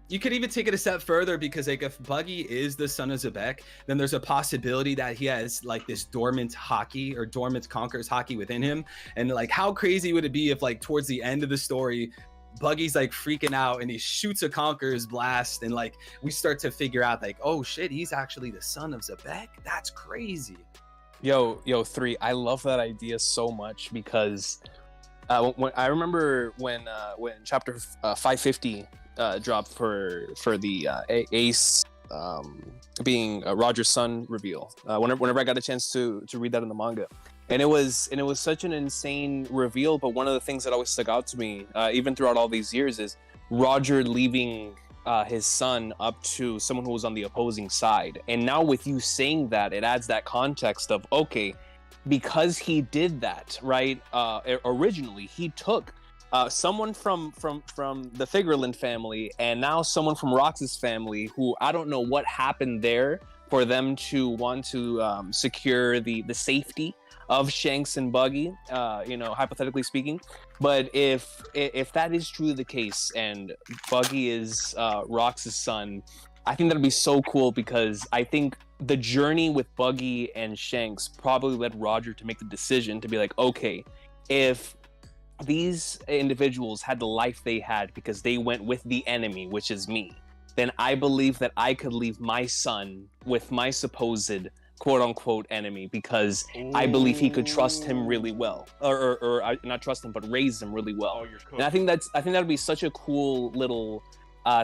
you could even take it a step further, because like if Buggy is the son of Zebek, then there's a possibility that he has like this dormant hockey or dormant Conqueror's hockey within him. And like, how crazy would it be if like towards the end of the story, Buggy's like freaking out and he shoots a Conqueror's blast, and like we start to figure out like, oh shit, he's actually the son of Zebek? That's crazy. Yo, 3, I love that idea so much, because when I remember when chapter 550 dropped for the Ace being Roger's son reveal. Whenever I got a chance to read that in the manga, and it was such an insane reveal. But one of the things that always stuck out to me, even throughout all these years, is Roger leaving his son up to someone who was on the opposing side. And now with you saying that, it adds that context of, okay, because he did that, right? Originally, he took someone from the Figureland family, and now someone from Rox's family, who I don't know what happened there for them to want to secure the safety of Shanks and Buggy, hypothetically speaking. But if that is truly the case, and Buggy is Rox's son, I think that'd be so cool, because I think the journey with Buggy and Shanks probably led Roger to make the decision to be like, okay, if these individuals had the life they had because they went with the enemy, which is me, then I believe that I could leave my son with my supposed quote-unquote enemy, because I believe he could trust him really well, or not trust him, but raise him really well. And I think that'd be such a cool little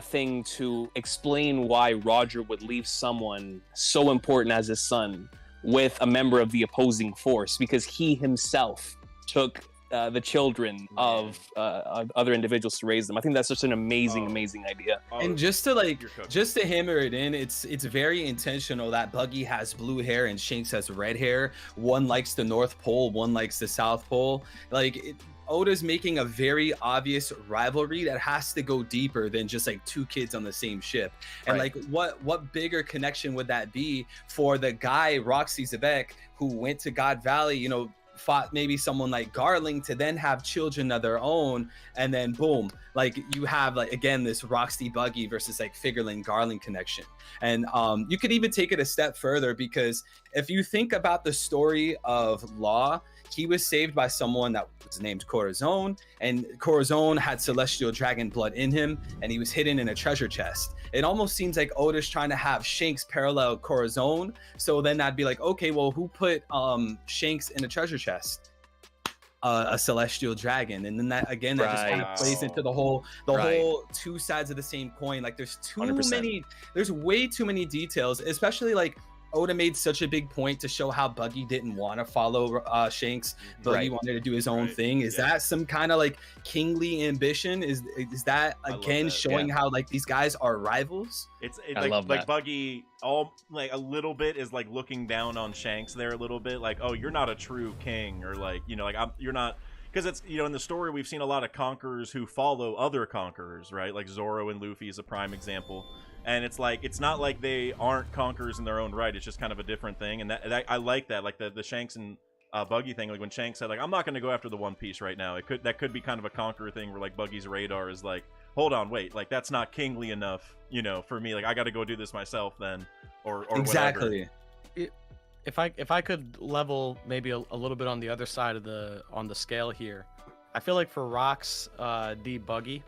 thing to explain why Roger would leave someone so important as his son with a member of the opposing force, because he himself took the children of other individuals to raise them. I think that's such an amazing idea. And just to hammer it in, it's very intentional that Buggy has blue hair and Shanks has red hair. One likes the North Pole, one likes the South Pole. Oda's making a very obvious rivalry that has to go deeper than just like two kids on the same ship. And Right. like what bigger connection would that be for the guy Roxy Zebek who went to God Valley, fought maybe someone like Garling to then have children of their own, and then boom, like you have like again this Roxy Buggy versus like Figureland Garling connection. And you could even take it a step further, because if you think about the story of Law, he was saved by someone that was named Corazon, and Corazon had celestial dragon blood in him, and he was hidden in a treasure chest. It almost seems like Oda's trying to have Shanks parallel Corazon, so then I'd be like, okay, well, who put Shanks in a treasure chest? A celestial dragon. And then that again, that just kind of plays into the whole two sides of the same coin. Like there's 100%. There's way too many details, especially like Oda made such a big point to show how Buggy didn't want to follow Shanks. Buggy wanted to do his own thing. Is that some kind of like kingly ambition? Is that again showing how like these guys are rivals? It's I love like that. Buggy all like a little bit is like looking down on Shanks there a little bit, like, oh, you're not a true king, or like, you're not, because it's, in the story we've seen a lot of conquerors who follow other conquerors, right? Like Zoro and Luffy is a prime example. And it's like, it's not like they aren't conquerors in their own right. It's just kind of a different thing. And that I like that, like the Shanks and Buggy thing. Like when Shanks said, like, I'm not going to go after the One Piece right now. That could be kind of a conqueror thing where like Buggy's radar is like, hold on, wait, like that's not kingly enough, for me. Like I got to go do this myself then, or exactly. Whatever. If I could level maybe a little bit on the other side of the scale here, I feel like for Rocks D Buggy,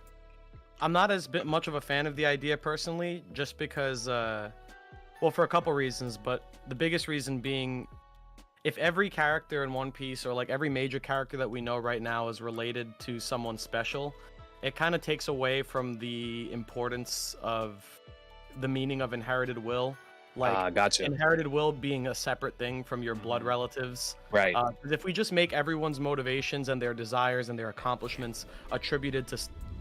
I'm not as much of a fan of the idea personally, just because, well, for a couple reasons, but the biggest reason being, if every character in One Piece, or like every major character that we know right now, is related to someone special, it kind of takes away from the importance of the meaning of inherited will. Like, gotcha. Inherited will being a separate thing from your blood relatives. Right. 'Cause if we just make everyone's motivations and their desires and their accomplishments attributed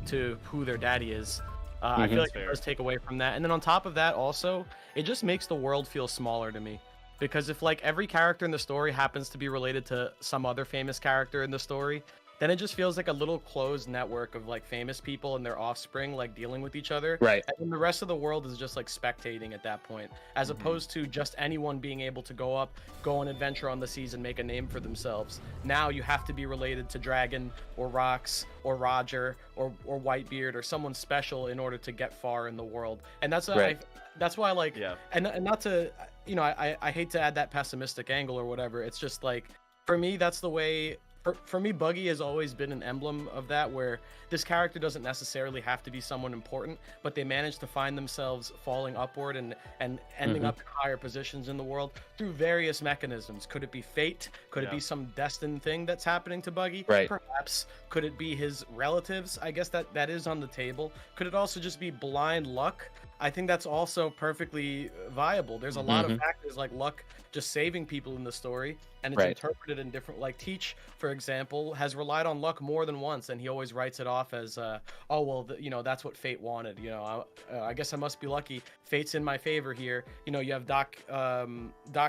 to who their daddy is, I feel like it does take away from that. And then on top of that, also, it just makes the world feel smaller to me. Because if like every character in the story happens to be related to some other famous character in the story, then it just feels like a little closed network of like famous people and their offspring like dealing with each other. Right. And then the rest of the world is just like spectating at that point, as opposed to just anyone being able to go on adventure on the seas and make a name for themselves. Now you have to be related to Dragon or Rocks or Roger or Whitebeard or someone special in order to get far in the world. And that's Right. that's why like Yeah. and not to, you know, I hate to add that pessimistic angle or whatever. It's just like, for me, that's the way. For me, Buggy has always been an emblem of that, where this character doesn't necessarily have to be someone important, but they manage to find themselves falling upward and ending up in higher positions in the world through various mechanisms. Could it be fate? Could it be some destined thing that's happening to Buggy? Right. Perhaps. Could it be his relatives? I guess that is on the table. Could it also just be blind luck? I think that's also perfectly viable. There's a lot of factors like luck just saving people in the story, and it's Right. interpreted in different, like Teach, for example, has relied on luck more than once, and he always writes it off as oh well, you know, that's what fate wanted, you know, I guess I must be lucky, fate's in my favor here. You know, you have Doc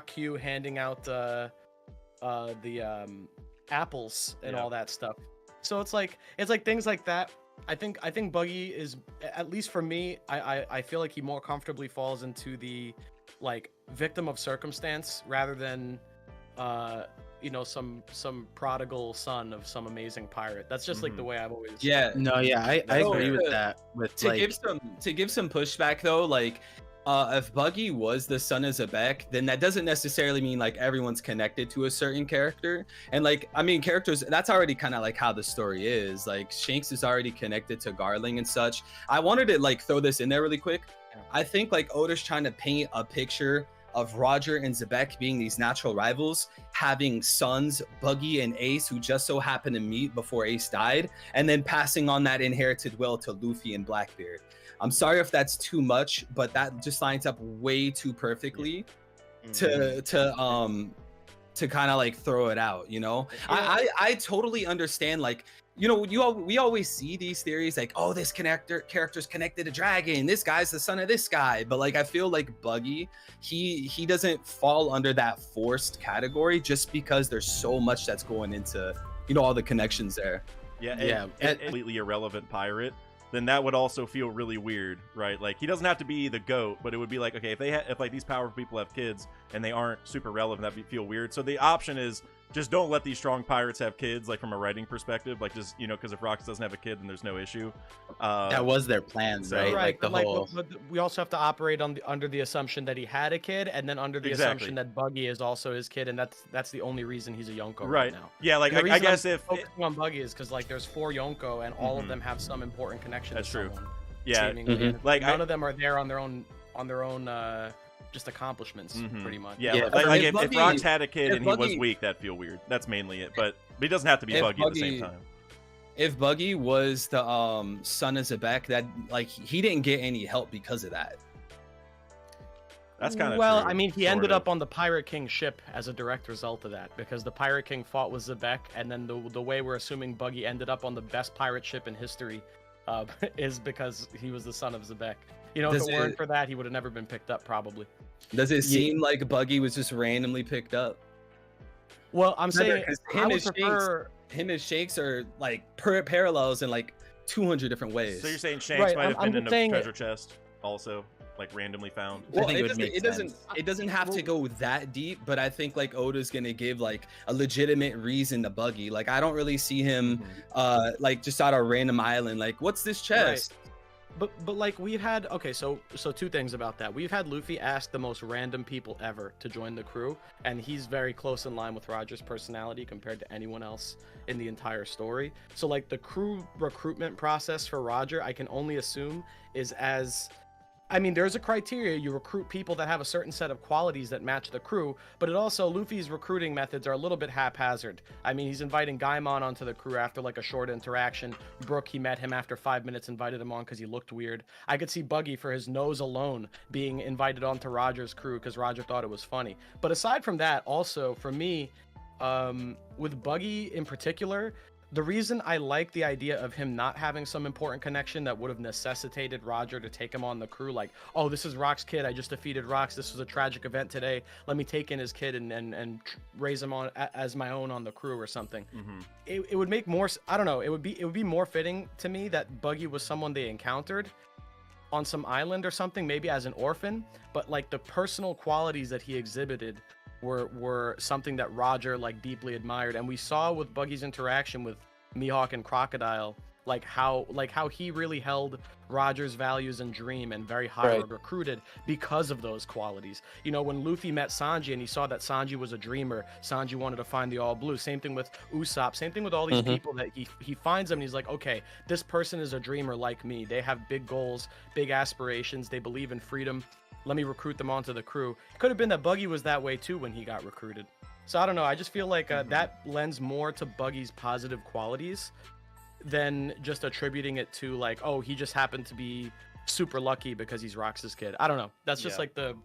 Q handing out the apples and all that stuff. So it's like things like that. I think Buggy is, at least for me, I feel like he more comfortably falls into the like victim of circumstance rather than you know, some prodigal son of some amazing pirate. That's just like the way I've always I agree with that. With To give some pushback though, like if Buggy was the son of Zebek, then that doesn't necessarily mean like everyone's connected to a certain character. And like, I mean, characters, that's already kind of like how the story is. Like Shanks is already connected to Garling and such. I wanted to like throw this in there really quick. I think like Oda's trying to paint a picture of Roger and Zebek being these natural rivals, having sons, Buggy and Ace, who just so happened to meet before Ace died, and then passing on that inherited will to Luffy and Blackbeard. I'm sorry if that's too much, but that just lines up way too perfectly to kind of like throw it out, you know? I totally understand, like, you know, we always see these theories like, oh, this character's connected to Dragon, this guy's the son of this guy, but like I feel like Buggy, he doesn't fall under that forced category just because there's so much that's going into, you know, all the connections there. And completely irrelevant pirate, then that would also feel really weird, right? Like, he doesn't have to be the GOAT, but it would be like, okay, if like these powerful people have kids and they aren't super relevant, that'd feel weird. So the option is just don't let these strong pirates have kids, like from a writing perspective, like just, you know, because if Rocks doesn't have a kid, then there's no issue. That was their plans, right? Like the whole. But we also have to operate under the assumption that he had a kid, and then under the assumption that Buggy is also his kid, and that's the only reason he's a Yonko right now. Yeah, like I guess if focusing on Buggy is because like there's 4 Yonko, and all of them have some important connection. That's to true. Someone, Yeah, like none of them are there on their own just accomplishments, pretty much. Yeah, like if Rocks had a kid and he was weak, that'd feel weird. That's mainly it. But he doesn't have to be Buggy at the same time. If Buggy was the son of Zebek, that like he didn't get any help because of that. That's kind of well, true, I mean, he ended up on the Pirate King ship as a direct result of that, because the Pirate King fought with Zebek, and then the way we're assuming Buggy ended up on the best pirate ship in history is because he was the son of Zebek. You know, if it weren't for that, he would have never been picked up, probably. Does it seem like Buggy was just randomly picked up? Well, I'm saying him and Shanks are like parallels in like 200 different ways. So you're saying Shanks might have been in a treasure chest also, like randomly found? Well, it doesn't have to go that deep, but I think like Oda's gonna give like a legitimate reason to Buggy. Like I don't really see him like just out on a random island like, what's this chest? Right. But like we've had, okay, so 2 things about that. We've had Luffy ask the most random people ever to join the crew, and he's very close in line with Roger's personality compared to anyone else in the entire story. So like the crew recruitment process for Roger, I can only assume is as, I mean, there's a criteria. You recruit people that have a certain set of qualities that match the crew, but it also, Luffy's recruiting methods are a little bit haphazard. I mean, he's inviting Gaimon onto the crew after like a short interaction. Brook, he met him after 5 minutes, invited him on because he looked weird. I could see Buggy, for his nose alone, being invited onto Roger's crew because Roger thought it was funny. But aside from that, also, for me, with Buggy in particular, the reason I like the idea of him not having some important connection that would have necessitated Roger to take him on the crew, like, oh, this is Rock's kid. I just defeated Rock's. This was a tragic event today. Let me take in his kid and raise him on as my own on the crew or something. It would make more. I don't know. It would be more fitting to me that Buggy was someone they encountered on some island or something, maybe as an orphan. But like the personal qualities that he exhibited were something that Roger like deeply admired, and we saw with Buggy's interaction with Mihawk and Crocodile, like how he really held Roger's values and dream and very high recruited because of those qualities. You know, when Luffy met Sanji and he saw that Sanji was a dreamer, Sanji wanted to find the All Blue. Same thing with Usopp. Same thing with all these people that he finds them and he's like, okay, this person is a dreamer like me. They have big goals, big aspirations. They believe in freedom. Let me recruit them onto the crew. It could have been that Buggy was that way too when he got recruited. So I don't know. I just feel like that lends more to Buggy's positive qualities than just attributing it to like, oh, he just happened to be super lucky because he's Rox's kid. I don't know. That's just like the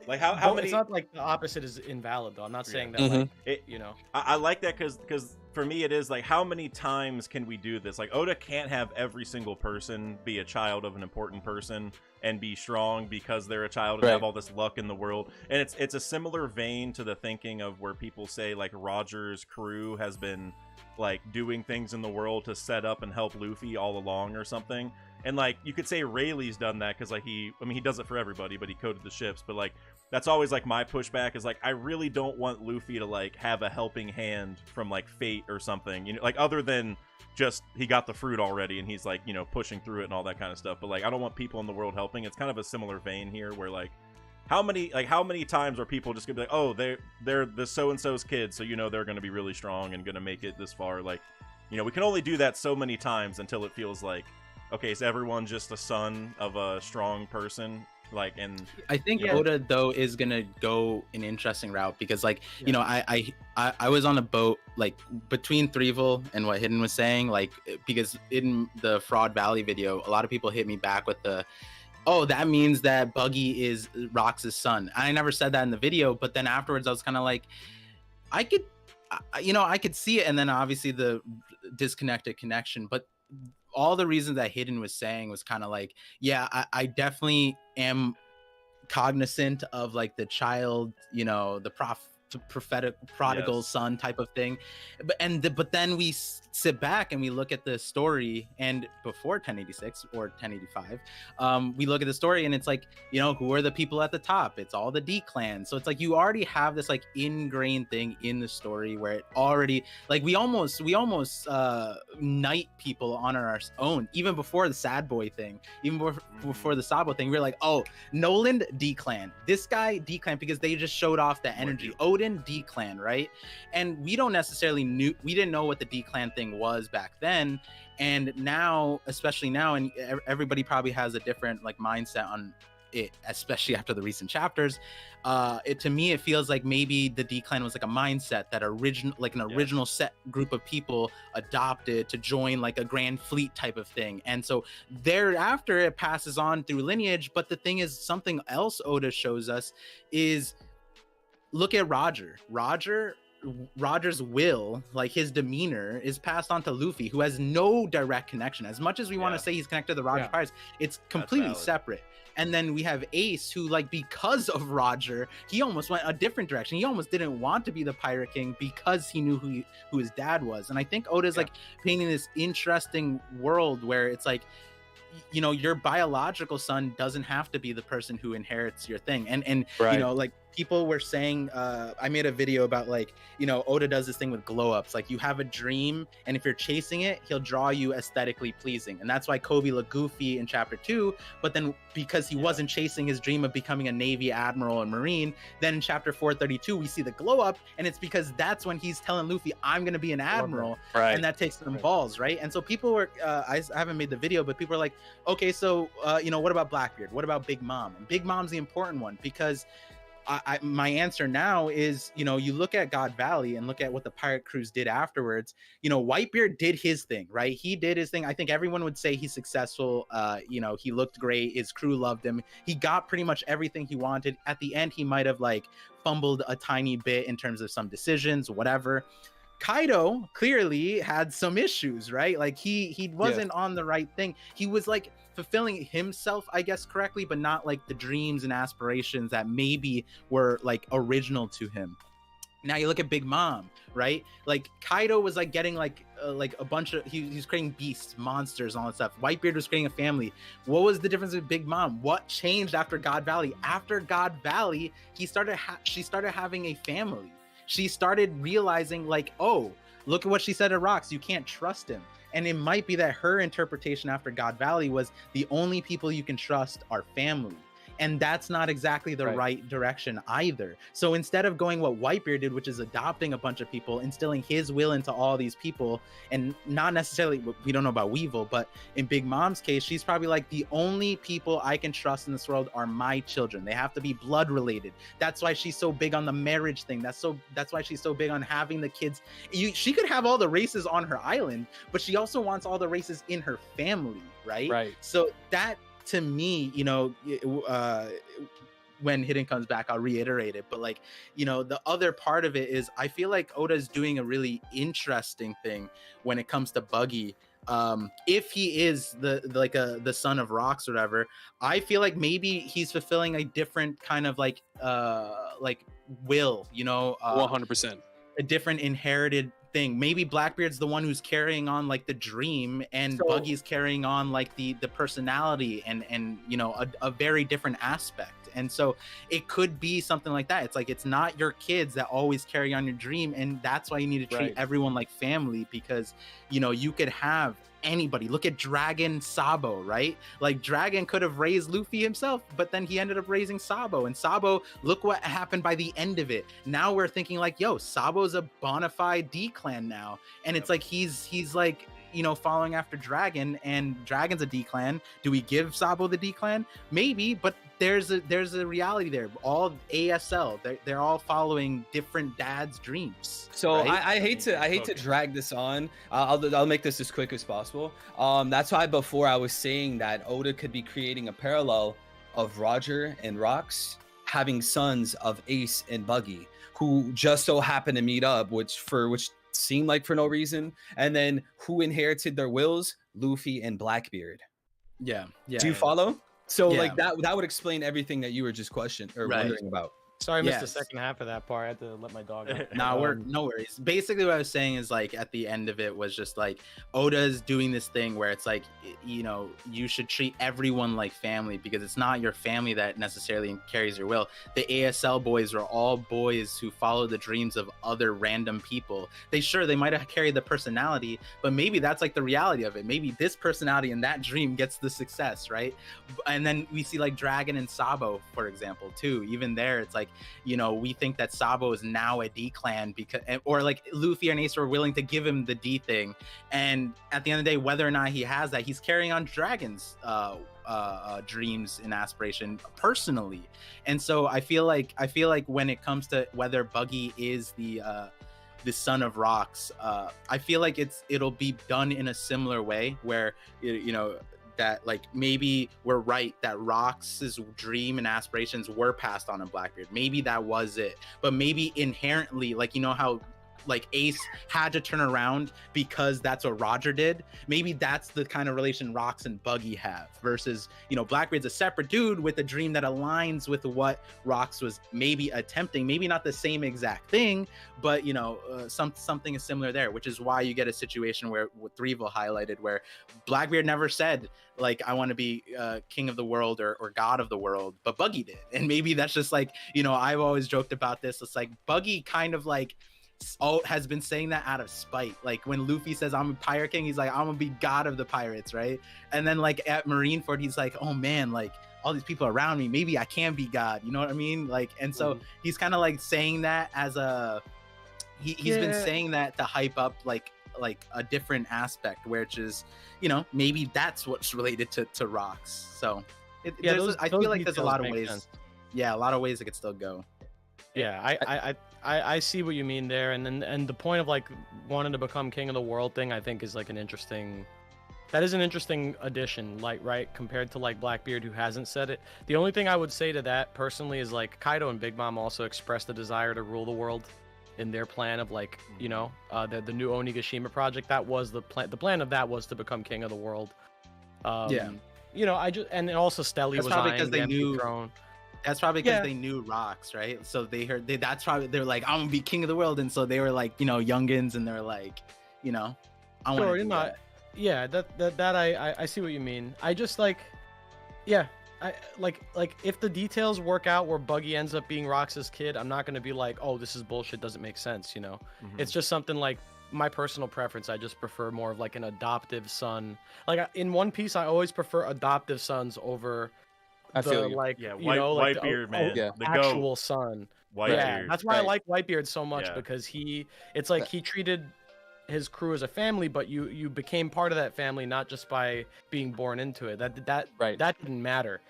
like how many. It's not like the opposite is invalid though. I'm not saying that like, you know. I like that because for me it is like, how many times can we do this? Like Oda can't have every single person be a child of an important person and be strong because they're a child and have all this luck in the world. And it's a similar vein to the thinking of where people say like Roger's crew has been like doing things in the world to set up and help Luffy all along or something. And like you could say Rayleigh's done that because like he does it for everybody, but he coded the ships. But like that's always like my pushback is like, I really don't want Luffy to like have a helping hand from like fate or something, you know, like other than just he got the fruit already and he's like, you know, pushing through it and all that kind of stuff. But like I don't want people in the world helping. It's kind of a similar vein here where like how many times are people just gonna be like, oh, they're the so-and-so's kids, so you know they're gonna be really strong and gonna make it this far. Like, you know, we can only do that so many times until it feels like, okay, is everyone just a son of a strong person? Like, and I think Oda though is gonna go an interesting route because like you know I was on a boat like between Threevil and what Hidden was saying, like because in the Fraud Valley video a lot of people hit me back with the, oh, that means that Buggy is Rox's son. I never said that in the video, but then afterwards I was kind of like, I could see it, and then obviously the disconnected connection, but all the reasons that Hidden was saying was kind of like, yeah, I definitely am cognizant of like the child, you know, the prophetic prodigal son type of thing, but then we sit back and we look at the story, and before 1086 or 1085 we look at the story and it's like, you know, who are the people at the top? It's all the D clans. So it's like you already have this like ingrained thing in the story where it already like we almost knight people on our own even before the sad boy thing, even before the Sabo thing. We're like, oh, Noland D clan, this guy D clan, because they just showed off the energy. Odin D clan, right? And we didn't know what the D clan thing was back then, and now, especially now, and everybody probably has a different like mindset on it, especially after the recent chapters. To me it feels like maybe the D clan was like a mindset that original set group of people adopted to join like a grand fleet type of thing, and so thereafter it passes on through lineage. But the thing is, something else Oda shows us is, look at Roger's will, like his demeanor, is passed on to Luffy, who has no direct connection. As much as we want to say he's connected to the Roger Pirates, it's completely separate. And then we have Ace, who like because of Roger, he almost went a different direction. He almost didn't want to be the Pirate King because he knew who his dad was. And I think Oda's like painting this interesting world where it's like, you know, your biological son doesn't have to be the person who inherits your thing. And you know, like people were saying, I made a video about like, you know, Oda does this thing with glow ups. Like you have a dream, and if you're chasing it, he'll draw you aesthetically pleasing. And that's why Kobe looked goofy in chapter 2. But then because he wasn't chasing his dream of becoming a Navy admiral or Marine, then in chapter 432, we see the glow up. And it's because that's when he's telling Luffy, I'm going to be an admiral. And that takes some balls, right? And so people were, I haven't made the video, but people are like, okay, so, you know, what about Blackbeard? What about Big Mom? And Big Mom's the important one, because my answer now is, you know, you look at God Valley and look at what the pirate crews did afterwards. You know, Whitebeard did his thing, right? He did his thing. I think everyone would say he's successful. You know, he looked great. His crew loved him. He got pretty much everything he wanted. At the end, he might have like fumbled a tiny bit in terms of some decisions, whatever. Kaido clearly had some issues, right? Like he wasn't on the right thing. He was like fulfilling himself, I guess, correctly, but not like the dreams and aspirations that maybe were like original to him. Now you look at Big Mom, right? Like Kaido was like getting like a bunch of he's creating beasts, monsters, and all that stuff. Whitebeard was creating a family. What was the difference with Big Mom? What changed after God Valley? After God Valley, she started having a family. She started realizing like, oh, look at what she said to Rocks. You can't trust him. And it might be that her interpretation after God Valley was the only people you can trust are family. And that's not exactly the right direction either. So instead of going what Whitebeard did, which is adopting a bunch of people, instilling his will into all these people, and not necessarily, we don't know about Weevil, but in Big Mom's case, she's probably like, the only people I can trust in this world are my children. They have to be blood related. That's why she's so big on the marriage thing. That's why she's so big on having the kids. She could have all the races on her island, but she also wants all the races in her family, right? Right. So that, to me, you know, when Hidden comes back, I'll reiterate it, but like, you know, the other part of it is I feel like Oda's doing a really interesting thing when it comes to Buggy. If he is the son of Rocks or whatever, I feel like maybe he's fulfilling a different kind of like will, you know, 100%. a different inherited thing. Maybe Blackbeard's the one who's carrying on like the dream, and Buggy's carrying on like the personality and you know, a very different aspect. And so it could be something like that. It's like, it's not your kids that always carry on your dream, and that's why you need to treat everyone like family, because you know, you could have anybody. Look at Dragon Sabo, right? Like Dragon could have raised Luffy himself, but then he ended up raising Sabo, and Sabo, look what happened by the end of it. Now we're thinking like, yo, Sabo's a bona fide D-clan now, and it's like he's like, you know, following after Dragon, and Dragon's a D-clan. Do we give Sabo the D-clan? Maybe, but there's a reality there. All ASL, they're all following different dads' dreams. So right? I hate to drag this on. I'll make this as quick as possible. That's why before I was saying that Oda could be creating a parallel of Roger and Rocks having sons of Ace and Buggy, who just so happen to meet up, which seemed like for no reason, and then who inherited their wills? Luffy and Blackbeard. Yeah. Do you follow? So like that would explain everything that you were just wondering about. Sorry, I missed the second half of that part. I had to let my dog out. No worries. Basically, what I was saying is like at the end of it was just like Oda's doing this thing where it's like, you know, you should treat everyone like family, because it's not your family that necessarily carries your will. The ASL boys are all boys who follow the dreams of other random people. They might have carried the personality, but maybe that's like the reality of it. Maybe this personality and that dream gets the success, right? And then we see like Dragon and Sabo, for example, too. Even there, it's like, you know, we think that Sabo is now a D-clan because, or like Luffy and Ace are willing to give him the D thing, and at the end of the day, whether or not he has that, he's carrying on Dragon's dreams and aspiration personally. And so I feel like when it comes to whether Buggy is the son of Rocks, I feel like it'll be done in a similar way where, you know, that like maybe we're right that Rox's dream and aspirations were passed on to Blackbeard. Maybe that was it, but maybe inherently, like, you know how like Ace had to turn around because that's what Roger did. Maybe that's the kind of relation Rocks and Buggy have, versus, you know, Blackbeard's a separate dude with a dream that aligns with what Rocks was maybe attempting. Maybe not the same exact thing, but you know, something is similar there, which is why you get a situation where what Threevil highlighted, where Blackbeard never said like, I want to be king of the world or god of the world, but Buggy did. And maybe that's just like, you know, I've always joked about this. It's like Buggy kind of like has been saying that out of spite. Like when Luffy says I'm a pirate king, he's like, I'm gonna be god of the pirates, right? And then like at Marineford, he's like, oh man, like all these people around me, maybe I can be god, you know what I mean? Like, and so he's kind of like saying that as a he's been saying that to hype up like a different aspect, which is, you know, maybe that's what's related to Rocks. So I feel like there's a lot of ways sense. Yeah, a lot of ways it could still go. Yeah, I see what you mean there, and the point of like wanting to become king of the world thing, I think is like an interesting addition, like, right, compared to like Blackbeard, who hasn't said it. The only thing I would say to that personally is like Kaido and Big Mom also expressed the desire to rule the world, in their plan of like, you know, the new Onigashima project. That was the plan. The plan of that was to become king of the world. Yeah. You know, and also Stelly That's was probably eyeing because the they empty knew. throne. That's probably because Yeah. they knew Rocks, right? So that's probably they're like, I'm gonna be king of the world, and so they were like, you know, youngins, and they're like, you know, I want Sure, to do that. Yeah, that I see what you mean. I just like, yeah, I like if the details work out where Buggy ends up being Rox's kid, I'm not gonna be like, oh, this is bullshit, doesn't make sense, you know. It's just something like my personal preference. I just prefer more of like an adoptive son. Like in One Piece, I always prefer adoptive sons over I feel you. like Yeah, you know, like Whitebeard, man. Yeah. The actual goat. son. Whitebeard. Yeah, that's why I Right. like Whitebeard so much Yeah. because it's like he treated his crew as a family, but you became part of that family not just by being born into it. That Right. that didn't matter,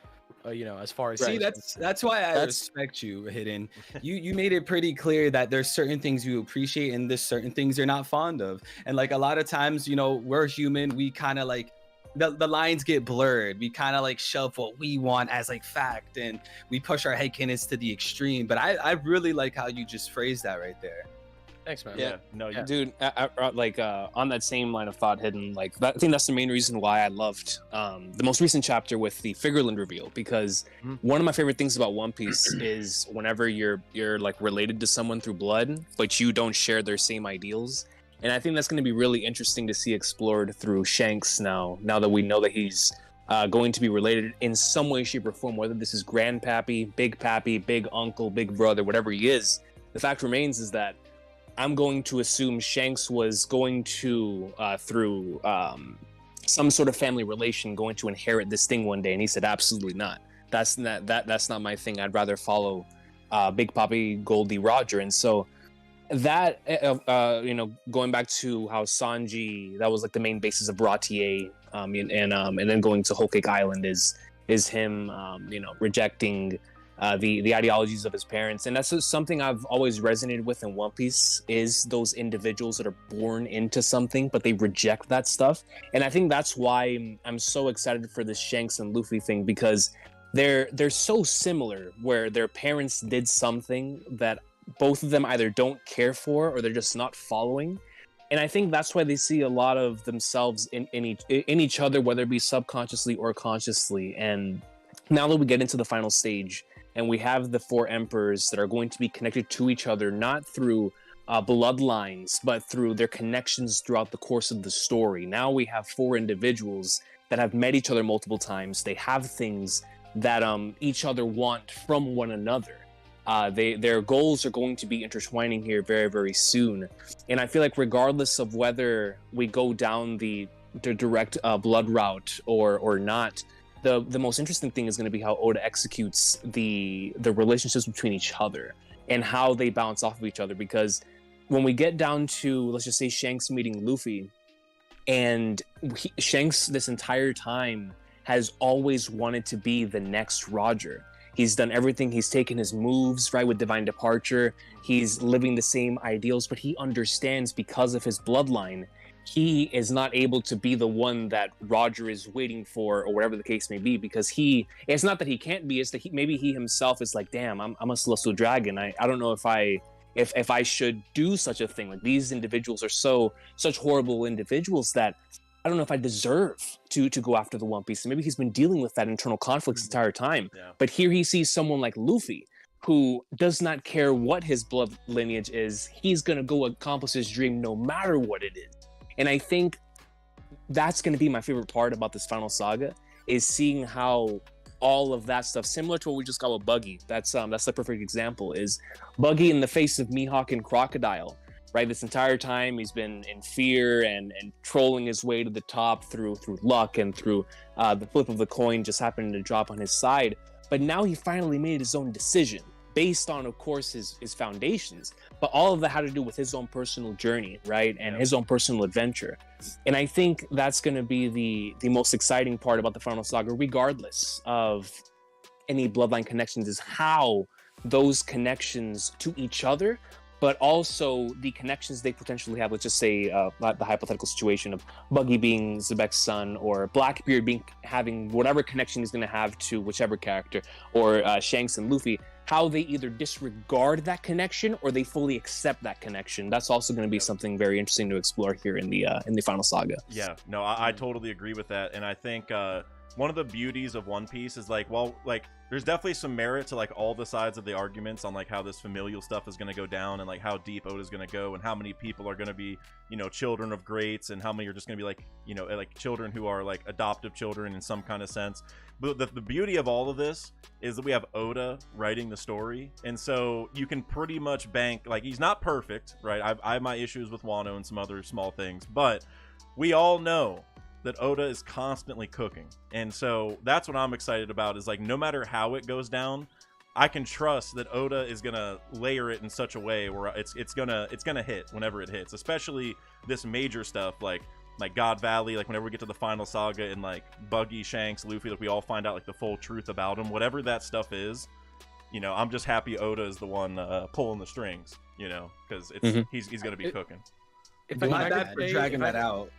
you know, as far as See, Right. that's why I That's- respect you, Hidden. You made it pretty clear that there's certain things you appreciate and there's certain things you're not fond of. And like a lot of times, you know, we're human. We kind of like the lines get blurred. We kind of like shove what we want as like fact, and we push our headcanons to the extreme. But I really like how you just phrased that right there. Thanks, man. Yeah. No, you Yeah. Dude, like on that same line of thought, Hidden, like I think that's the main reason why I loved the most recent chapter with the Figureland reveal, because one of my favorite things about One Piece is whenever you're like related to someone through blood, but you don't share their same ideals. And I think that's going to be really interesting to see explored through Shanks now that we know that he's going to be related in some way, shape, or form, whether this is grandpappy, big uncle, big brother, whatever he is. The fact remains is that I'm going to assume Shanks was going to, through some sort of family relation, going to inherit this thing one day, and he said, absolutely not. That's not my thing. I'd rather follow Big Papi Goldie Roger. And so that, you know, going back to how Sanji, that was like the main basis of Bratier, and then going to Whole Cake Island is him, you know, rejecting the ideologies of his parents. And that's just something I've always resonated with in One Piece, is those individuals that are born into something but they reject that stuff. And I think that's why I'm so excited for this Shanks and Luffy thing, because they're so similar, where their parents did something that both of them either don't care for or they're just not following. And I think that's why they see a lot of themselves in each other, whether it be subconsciously or consciously. And now that we get into the final stage, and we have the four emperors that are going to be connected to each other, not through bloodlines, but through their connections throughout the course of the story. Now we have four individuals that have met each other multiple times. They have things that each other want from one another. Their goals are going to be intertwining here very, very soon. And I feel like regardless of whether we go down the direct blood route or not, the most interesting thing is going to be how Oda executes the relationships between each other and how they bounce off of each other. Because when we get down to, let's just say, Shanks meeting Luffy, and Shanks this entire time has always wanted to be the next Roger. He's done everything. He's taken his moves, right, with Divine Departure. He's living the same ideals, but he understands, because of his bloodline, he is not able to be the one that Roger is waiting for, or whatever the case may be, because it's not that he can't be, it's that maybe he himself is like, damn, I'm a celestial dragon. I don't know if I should do such a thing. Like, these individuals are such horrible individuals that I don't know if I deserve to go after the One Piece. And maybe he's been dealing with that internal conflict this entire time. Yeah. But here he sees someone like Luffy, who does not care what his blood lineage is. He's going to go accomplish his dream no matter what it is. And I think that's going to be my favorite part about this final saga, is seeing how all of that stuff, similar to what we just got with Buggy. That's the perfect example, is Buggy in the face of Mihawk and Crocodile. Right, this entire time he's been in fear and trolling his way to the top through luck and through the flip of the coin just happening to drop on his side. But now he finally made his own decision based on, of course, his foundations. But all of that had to do with his own personal journey, right, and his own personal adventure. And I think that's going to be the most exciting part about the final saga, regardless of any bloodline connections, is how those connections to each other, but also the connections they potentially have. Let's just say the hypothetical situation of Buggy being Zebek's son, or Blackbeard having whatever connection he's going to have to whichever character, or Shanks and Luffy, how they either disregard that connection or they fully accept that connection. That's also going to be something very interesting to explore here in the final saga. Yeah, no, I totally agree with that, and I think one of the beauties of One Piece is like, well, like there's definitely some merit to like all the sides of the arguments on like how this familial stuff is going to go down and like how deep Oda's going to go and how many people are going to be, you know, children of greats and how many are just going to be like, you know, like children who are like adoptive children in some kind of sense. But the beauty of all of this is that we have Oda writing the story, and so you can pretty much bank, like, he's not perfect, right? I have my issues with Wano and some other small things, but we all know that Oda is constantly cooking, and so that's what I'm excited about, is like no matter how it goes down, I can trust that Oda is gonna layer it in such a way where it's gonna hit whenever it hits, especially this major stuff like God Valley, like whenever we get to the final saga and like Buggy, Shanks, Luffy, like we all find out like the full truth about him, whatever that stuff is, you know, I'm just happy Oda is the one pulling the strings, you know, because it's he's gonna be cooking. If My I bad could for dragging that out.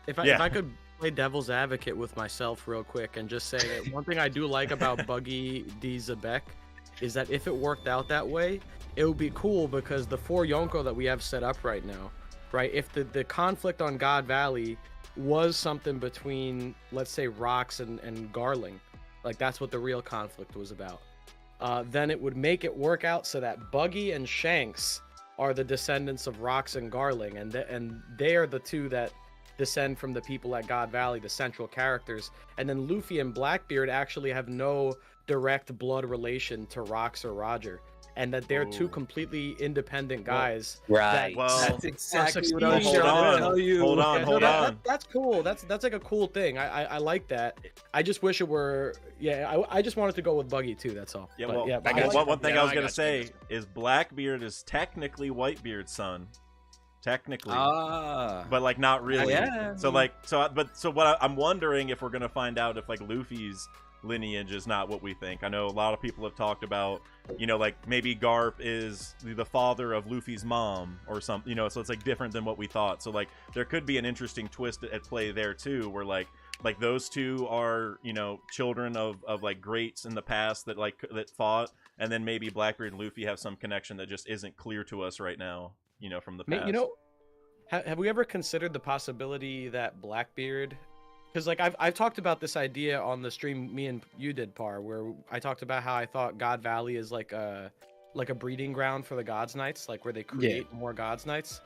If I could play devil's advocate with myself real quick and just say that one thing I do like about Buggy D. Zabek is that if it worked out that way, it would be cool, because the 4 Yonko that we have set up right now, right? If the conflict on God Valley was something between, let's say, Rocks and Garling, like that's what the real conflict was about, then it would make it work out so that Buggy and Shanks are the descendants of Rocks and Garling, and they are the two that descend from the people at God Valley, the central characters, and then Luffy and Blackbeard actually have no direct blood relation to Rocks or Roger, and that they're two completely independent guys. Right. Well, That's exactly what I was hold trying to on, tell you. hold on. That's cool. That's like a cool thing. I like that. I just wish it were. Yeah, I just wanted to go with Buggy too. That's all. Yeah, But, well, yeah, I I guess like one thing I was I gonna got you. say is Blackbeard is technically Whitebeard's son, technically, but like not really. Yeah. So what I'm wondering if we're gonna find out if like Luffy's lineage is not what we think. I know a lot of people have talked about, you know, like maybe Garp is the father of Luffy's mom or something, you know, so it's like different than what we thought. So like there could be an interesting twist at play there too, where like those two are, you know, children of like greats in the past that fought, and then maybe Blackbeard and Luffy have some connection that just isn't clear to us right now, you know, from the past. You know, have we ever considered the possibility that Blackbeard, because like I've talked about this idea on the stream me and you did, Par, where I talked about how I thought God Valley is like a breeding ground for the Gods Knights, like where they create more Gods Knights.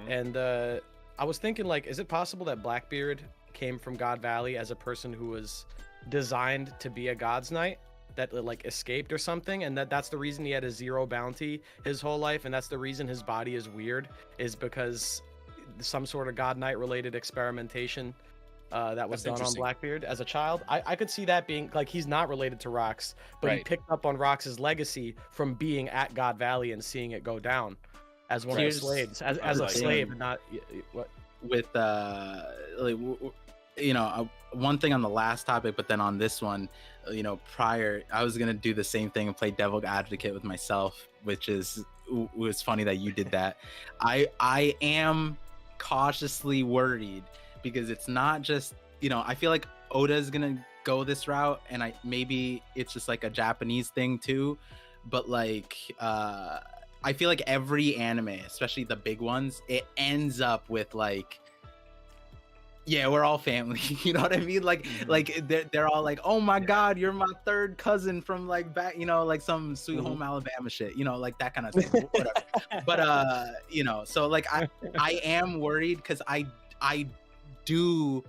And I was thinking, like, is it possible that Blackbeard came from God Valley as a person who was designed to be a Gods Knight that like escaped or something, and that's the reason he had a 0 bounty his whole life, and that's the reason his body is weird, is because some sort of God Knight related experimentation that was done on Blackbeard as a child. I could see that being like, he's not related to Rocks, but he picked up on Rocks' legacy from being at God Valley and seeing it go down as one of the slaves, as a slave, not what. With you know, one thing on the last topic, but then on this one, you know, prior, I was gonna do the same thing and play devil advocate with myself, which is, it was funny that you did that. I am cautiously worried, because it's not just, you know, I feel like Oda is gonna go this route, and maybe it's just like a Japanese thing too, but like I feel like every anime, especially the big ones, it ends up with like, yeah, we're all family. You know what I mean? Like, like they're all like, oh my God, you're my third cousin from like back, you know, like some Sweet Home Alabama shit, you know, like that kind of thing. Whatever. But you know, so like I am worried, because I do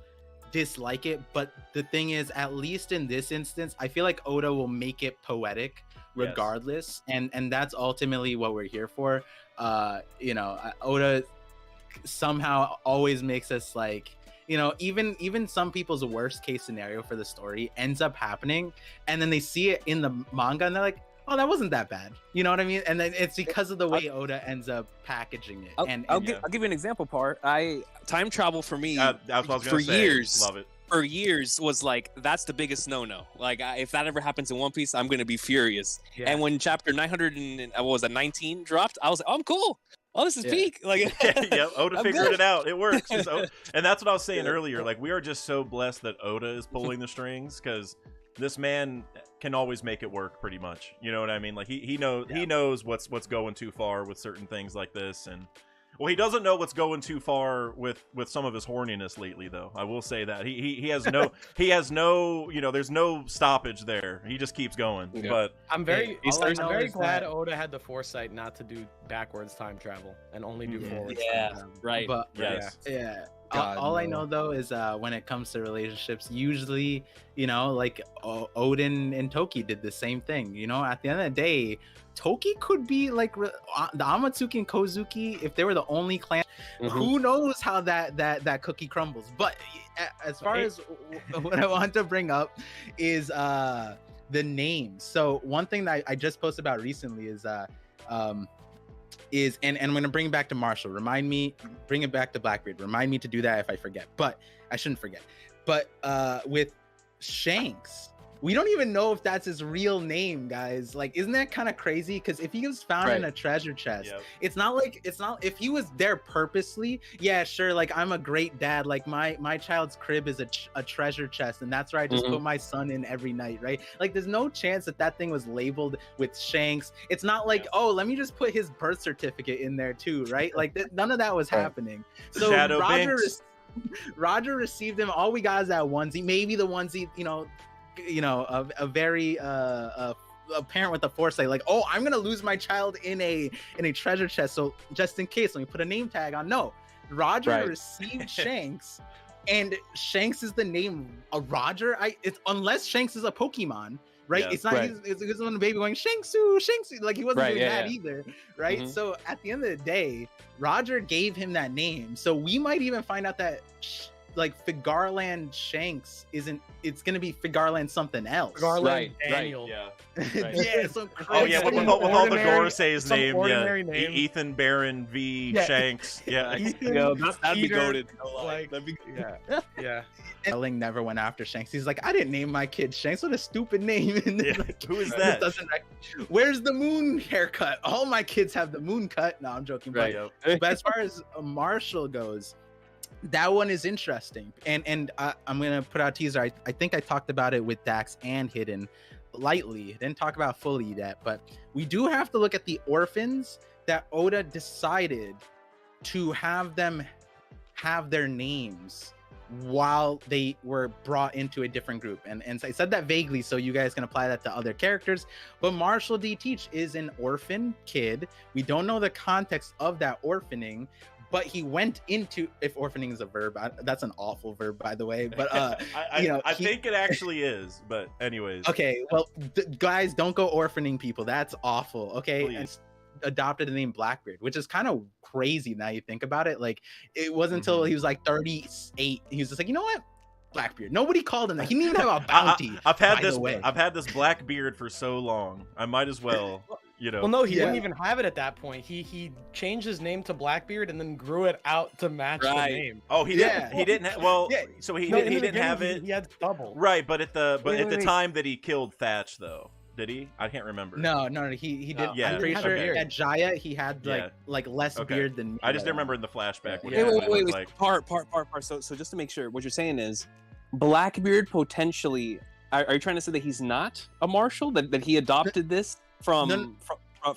dislike it, but the thing is, at least in this instance, I feel like Oda will make it poetic regardless, and that's ultimately what we're here for. You know, Oda somehow always makes us like, you know, even some people's worst case scenario for the story ends up happening, and then they see it in the manga and they're like, oh, that wasn't that bad, you know what I mean? And then it's because of the way Oda ends up packaging it. I'll give you an example, Part. Time travel for me, that's what I was gonna say. years, Love it. For years was like, that's the biggest no-no. Like, if that ever happens in One Piece, I'm gonna be furious. Yeah. And when chapter 19 dropped, I was like, oh, I'm cool. Oh, this is peak. Like, yeah, Oda I'm figured good. it out. It works. And that's what I was saying earlier. Like, we are just so blessed that Oda is pulling the strings, because this man can always make it work pretty much. You know what I mean? Like he knows what's going too far with certain things like this, and well, he doesn't know what's going too far with some of his horniness lately, though. I will say that he has no there's no stoppage there. He just keeps going. Yeah. But I'm very glad Oda had the foresight not to do backwards time travel and only do forwards. Yeah, right. But yes. yeah. God, all I know though is when it comes to relationships, usually, like Odin and Toki did the same thing. At the end of the day, Toki could be like the Amatsuki and Kozuki if they were the only clan. Who knows how that cookie crumbles? But as far as what I want to bring up is the names. So one thing that I just posted about recently is and I'm going to bring it back to Marshall. Bring it back to Blackbeard. Remind me to do that if I forget, but I shouldn't forget. But with Shanks, we don't even know if that's his real name, guys. Like, isn't that kind of crazy? Because if he was found in a treasure chest, it's not if he was there purposely. Yeah, sure. Like, I'm a great dad. Like my child's crib is a treasure chest, and that's where I just put my son in every night, right? Like, there's no chance that thing was labeled with Shanks. It's not like, oh, let me just put his birth certificate in there too, right? Like, none of that was happening. So Roger received him. All we got is that onesie, maybe the onesie, a very a parent with a foresight, like, oh, I'm gonna lose my child in a treasure chest, so just in case, let me put a name tag on. No, Roger received Shanks, and Shanks is the name Roger. It's unless Shanks is a Pokemon, right? It's not he's on the baby going Shanksu, like he wasn't doing that either, right? So at the end of the day, Roger gave him that name, so we might even find out that like Figarland Shanks it's gonna be Figarland something else. Figarland Daniel. Yeah, so crazy. Oh yeah, with all the Gorsei's name, name. Ethan Barron v Shanks. Yeah, that'd be goated. Yeah. Garling never went after Shanks. He's like, I didn't name my kid Shanks. What a stupid name. And then, like, who is that? Where's the moon haircut? All my kids have the moon cut. No, I'm joking. But as far as Marshall goes, that one is interesting, and I'm gonna put out a teaser. I think I talked about it with Dax and Hidden lightly. Didn't talk about fully yet, but we do have to look at the orphans that Oda decided to have them have their names while they were brought into a different group. And I said that vaguely so you guys can apply that to other characters, but Marshall D. Teach is an orphan kid. We don't know the context of that orphaning, but he went into, if orphaning is a verb, that's an awful verb, by the way. But I think it actually is. But anyways, okay. Well, guys, don't go orphaning people. That's awful. Okay, please. And adopted the name Blackbeard, which is kind of crazy now you think about it. Like, it wasn't until he was like 38, he was just like, you know what, Blackbeard. Nobody called him that. He didn't even have a bounty. I've had this Blackbeard for so long. I might as well. Well, no, he didn't even have it at that point. He changed his name to Blackbeard and then grew it out to match the name. Oh, he didn't. He didn't. So he didn't have it. He had double. Right, but at the time that he killed Thatch, though, did he? I can't remember. No, he did. Yeah, I'm pretty sure at Jaya he had like less beard than me. I just didn't remember in the flashback. Wait. Part. So just to make sure, what you're saying is Blackbeard potentially. Are you trying to say that he's not a marshal? That he adopted this from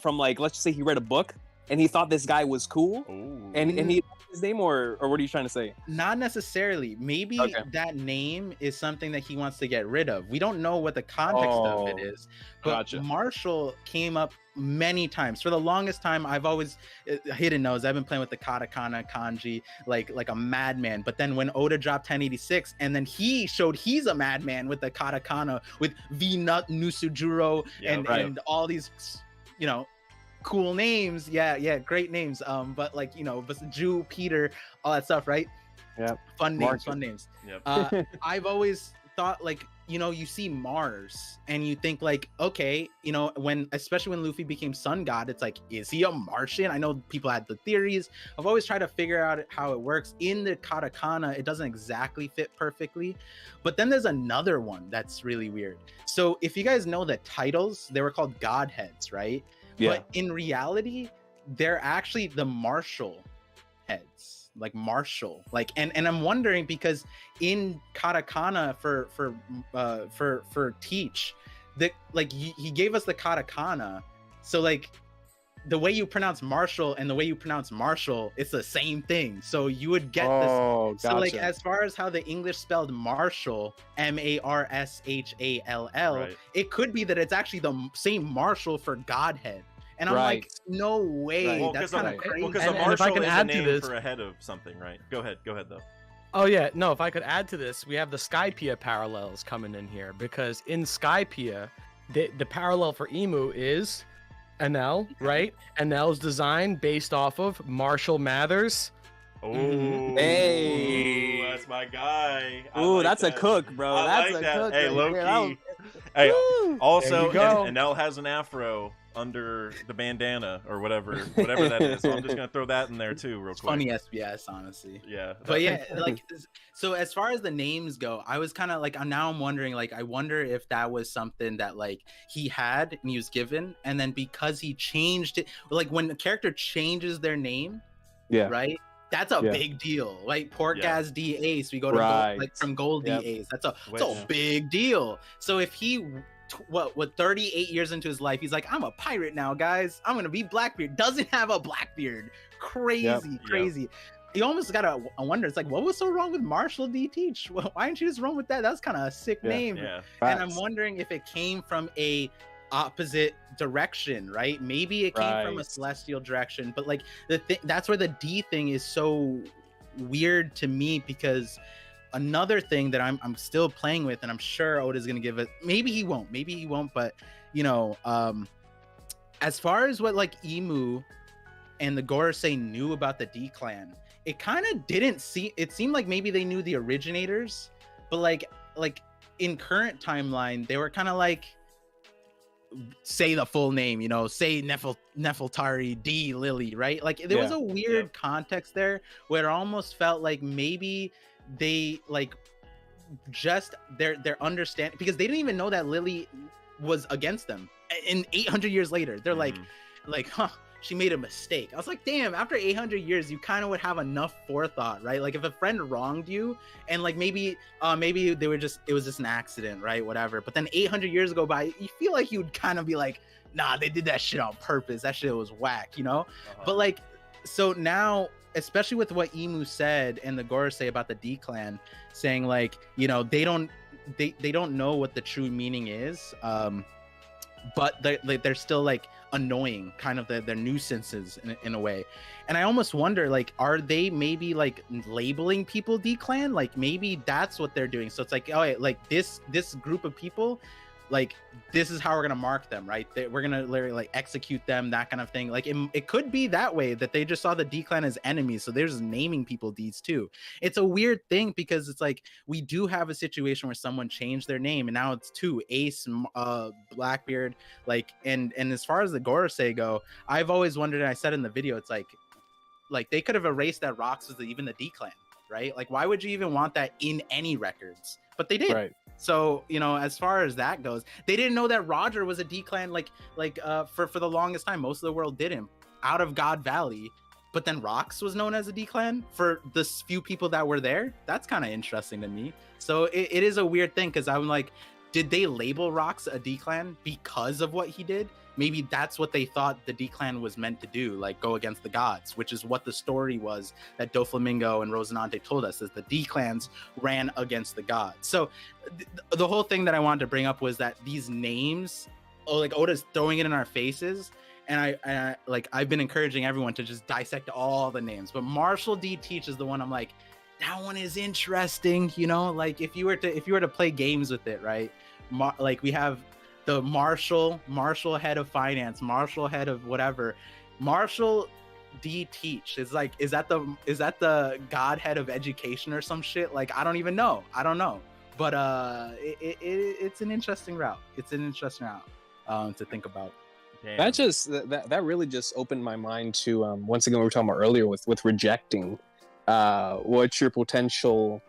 like, let's just say he read a book and he thought this guy was cool. Ooh. and he his name, or what are you trying to say? Not necessarily. Maybe that name is something that he wants to get rid of. We don't know what the context of it is, but Marshall came up many times. For the longest time, I've always Hidden knows I've been playing with the katakana kanji like a madman. But then when Oda dropped 1086 and then he showed he's a madman with the katakana with V-Nut Nusujuro and all these cool names, great names, but like but Jew, Peter, all that stuff, right? Fun names. I've always thought, like, you see Mars and you think like, okay, especially when Luffy became Sun God, it's like, is he a Martian? I know people had the theories. I've always tried to figure out how it works. In the katakana, it doesn't exactly fit perfectly, but then there's another one that's really weird. So if you guys know the titles, they were called Godheads, right? But in reality, they're actually the martial heads, like martial, like, and I'm wondering because in katakana for Teach, he gave us the katakana, so like the way you pronounce Marshall and the way you pronounce Marshall, it's the same thing. So you would get this. Gotcha. So like as far as how the English spelled Marshall, Marshall, Right. it could be that it's actually the same Marshall for Godhead. And I'm like, no way. Right. Well, That's because kind of crazy. the And if I Marshall can is a add to name this- for ahead of something, right? Go ahead though. Oh yeah, no, if I could add to this, we have the Skypea parallels coming in here, because in Skypea, the parallel for Emu is Enel, right? Enel's design based off of Marshall Mathers. Oh, Hey. that's my guy. I Ooh, like that's that. a cook, bro. I That's like a that. cook. Hey, right low there. That key. was- Hey, Woo! also, There you go. Enel has an afro under the bandana or whatever that is. So I'm just gonna throw that in there too, real It's quick. funny SBS, honestly. Yeah. But yeah, like, so as far as the names go, I was kind of like, I'm wondering, like, I wonder if that was something that like he had and he was given, and then because he changed it, like when a character changes their name, Yeah. right? That's a Yeah. big deal. Like Pork Yeah. as D Ace, we go to Right. gold, like from Gold Yep. D Ace. That's a Which- big deal. So if he what 38 years into his life, he's like, I'm a pirate now, guys. I'm gonna be Blackbeard. Doesn't have a Blackbeard. Crazy, crazy. You almost gotta wonder. It's like, what was so wrong with Marshall D. Teach? Well, why didn't you just run with that? That's kind of a sick Yeah. name. Yeah. And I'm wondering if it came from a opposite direction, right? Maybe it came from a Right. celestial direction, but like that's where the D thing is so weird to me, because another thing that I'm still playing with, and I'm sure Oda's gonna give it. Maybe he won't, but you know, as far as what like Emu and the Gorosei knew about the D clan, it kind of didn't see. It seemed like maybe they knew the originators, but like in current timeline, they were kind of like, say the full name, you know, say Nefeltari D Lily, right? Like there was a weird context there where it almost felt like maybe they like just their understanding, because they didn't even know that Lily was against them. In 800 years later, they're like, huh, she made a mistake. I was like, damn, after 800 years, you kind of would have enough forethought, right? Like if a friend wronged you and like maybe they were just, it was just an accident, right? Whatever. But then 800 years go by, you feel like you'd kind of be like, nah, they did that shit on purpose. That shit was whack, you know? But like, so now, especially with what Emu said and the Gorosei about the D clan, saying like, you know, they don't know what the true meaning is. But they're still like annoying, kind of their nuisances in a way. And I almost wonder, like, are they maybe like labeling people D-Clan? Like maybe that's what they're doing. So it's like, oh, like this group of people, like this is how we're gonna mark them, right? We're gonna literally like execute them, that kind of thing. Like it could be that way, that they just saw the D-Clan as enemies, so they're just naming people D's too. It's a weird thing, because it's like we do have a situation where someone changed their name and now it's two, Ace, Blackbeard, like and as far as the Gorosei go, I've always wondered, and I said in the video, it's like they could have erased that Rocks was even the D-Clan, right? Like why would you even want that in any records? But they did. Right. So, you know, as far as that goes, they didn't know that Roger was a D-Clan for the longest time. Most of the world didn't, out of God Valley. But then Rocks was known as a D-Clan for the few people that were there. That's kind of interesting to me. So it is a weird thing, because I'm like, did they label Rocks a D-Clan because of what he did? Maybe that's what they thought the D-Clan was meant to do, like go against the gods, which is what the story was that Doflamingo and Rosinante told us, is the D-Clans ran against the gods. So the whole thing that I wanted to bring up was that these names, like Oda's throwing it in our faces, and I like I've been encouraging everyone to just dissect all the names, but Marshall D. Teach is the one I'm like, that one is interesting, you know, like if you were to play games with it, right? Like we have the Marshall head of finance, Marshall head of whatever, Marshall D. Teach is like, is that the godhead of education or some shit? Like I don't know, but it's an interesting route. To think about. Damn. That really just opened my mind to once again what we were talking about earlier with rejecting what your potential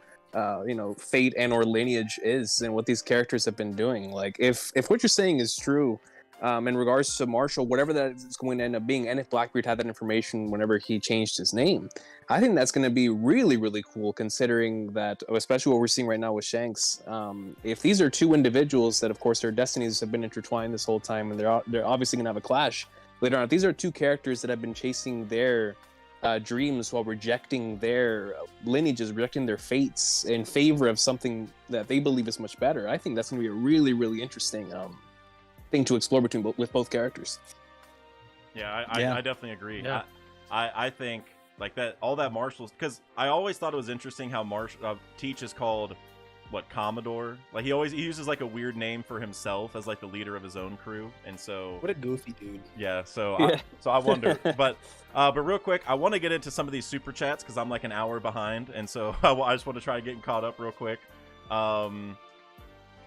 fate and or lineage is, and what these characters have been doing. Like if what you're saying is true, in regards to Marshall, whatever that is going to end up being, and if Blackbeard had that information whenever he changed his name, I think that's going to be really, really cool, considering that, especially what we're seeing right now with Shanks. If these are two individuals that, of course, their destinies have been intertwined this whole time, and they're obviously going to have a clash later on. If these are two characters that have been chasing their dreams while rejecting their lineages, rejecting their fates in favor of something that they believe is much better, I think that's going to be a really, really interesting thing to explore with both characters. Yeah, I definitely agree. Yeah. I think like that, all that Marshall's, because I always thought it was interesting how Teach is called Commodore. Like he uses like a weird name for himself as like the leader of his own crew, and so What a goofy dude. yeah. So I wonder, but real quick, I want to get into some of these super chats because I'm like an hour behind, and so I just want to try getting caught up real quick.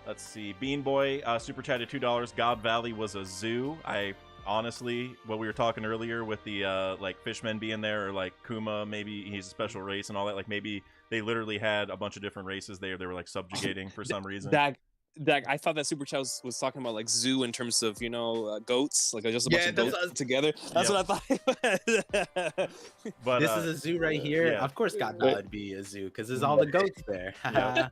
Let's see. Bean Boy super chatted $2. God Valley was a zoo. I honestly, what we were talking earlier with the like Fishmen being there, or like Kuma, maybe he's a special race and all that. Like maybe they literally had a bunch of different races there. They were like subjugating for some reason. That I thought that super chat was talking about like zoo in terms of goats, like just a bunch of goats together. That's what I thought. But this is a zoo right here. yeah. Of course, God would be a zoo because there's all the goats there. Yeah.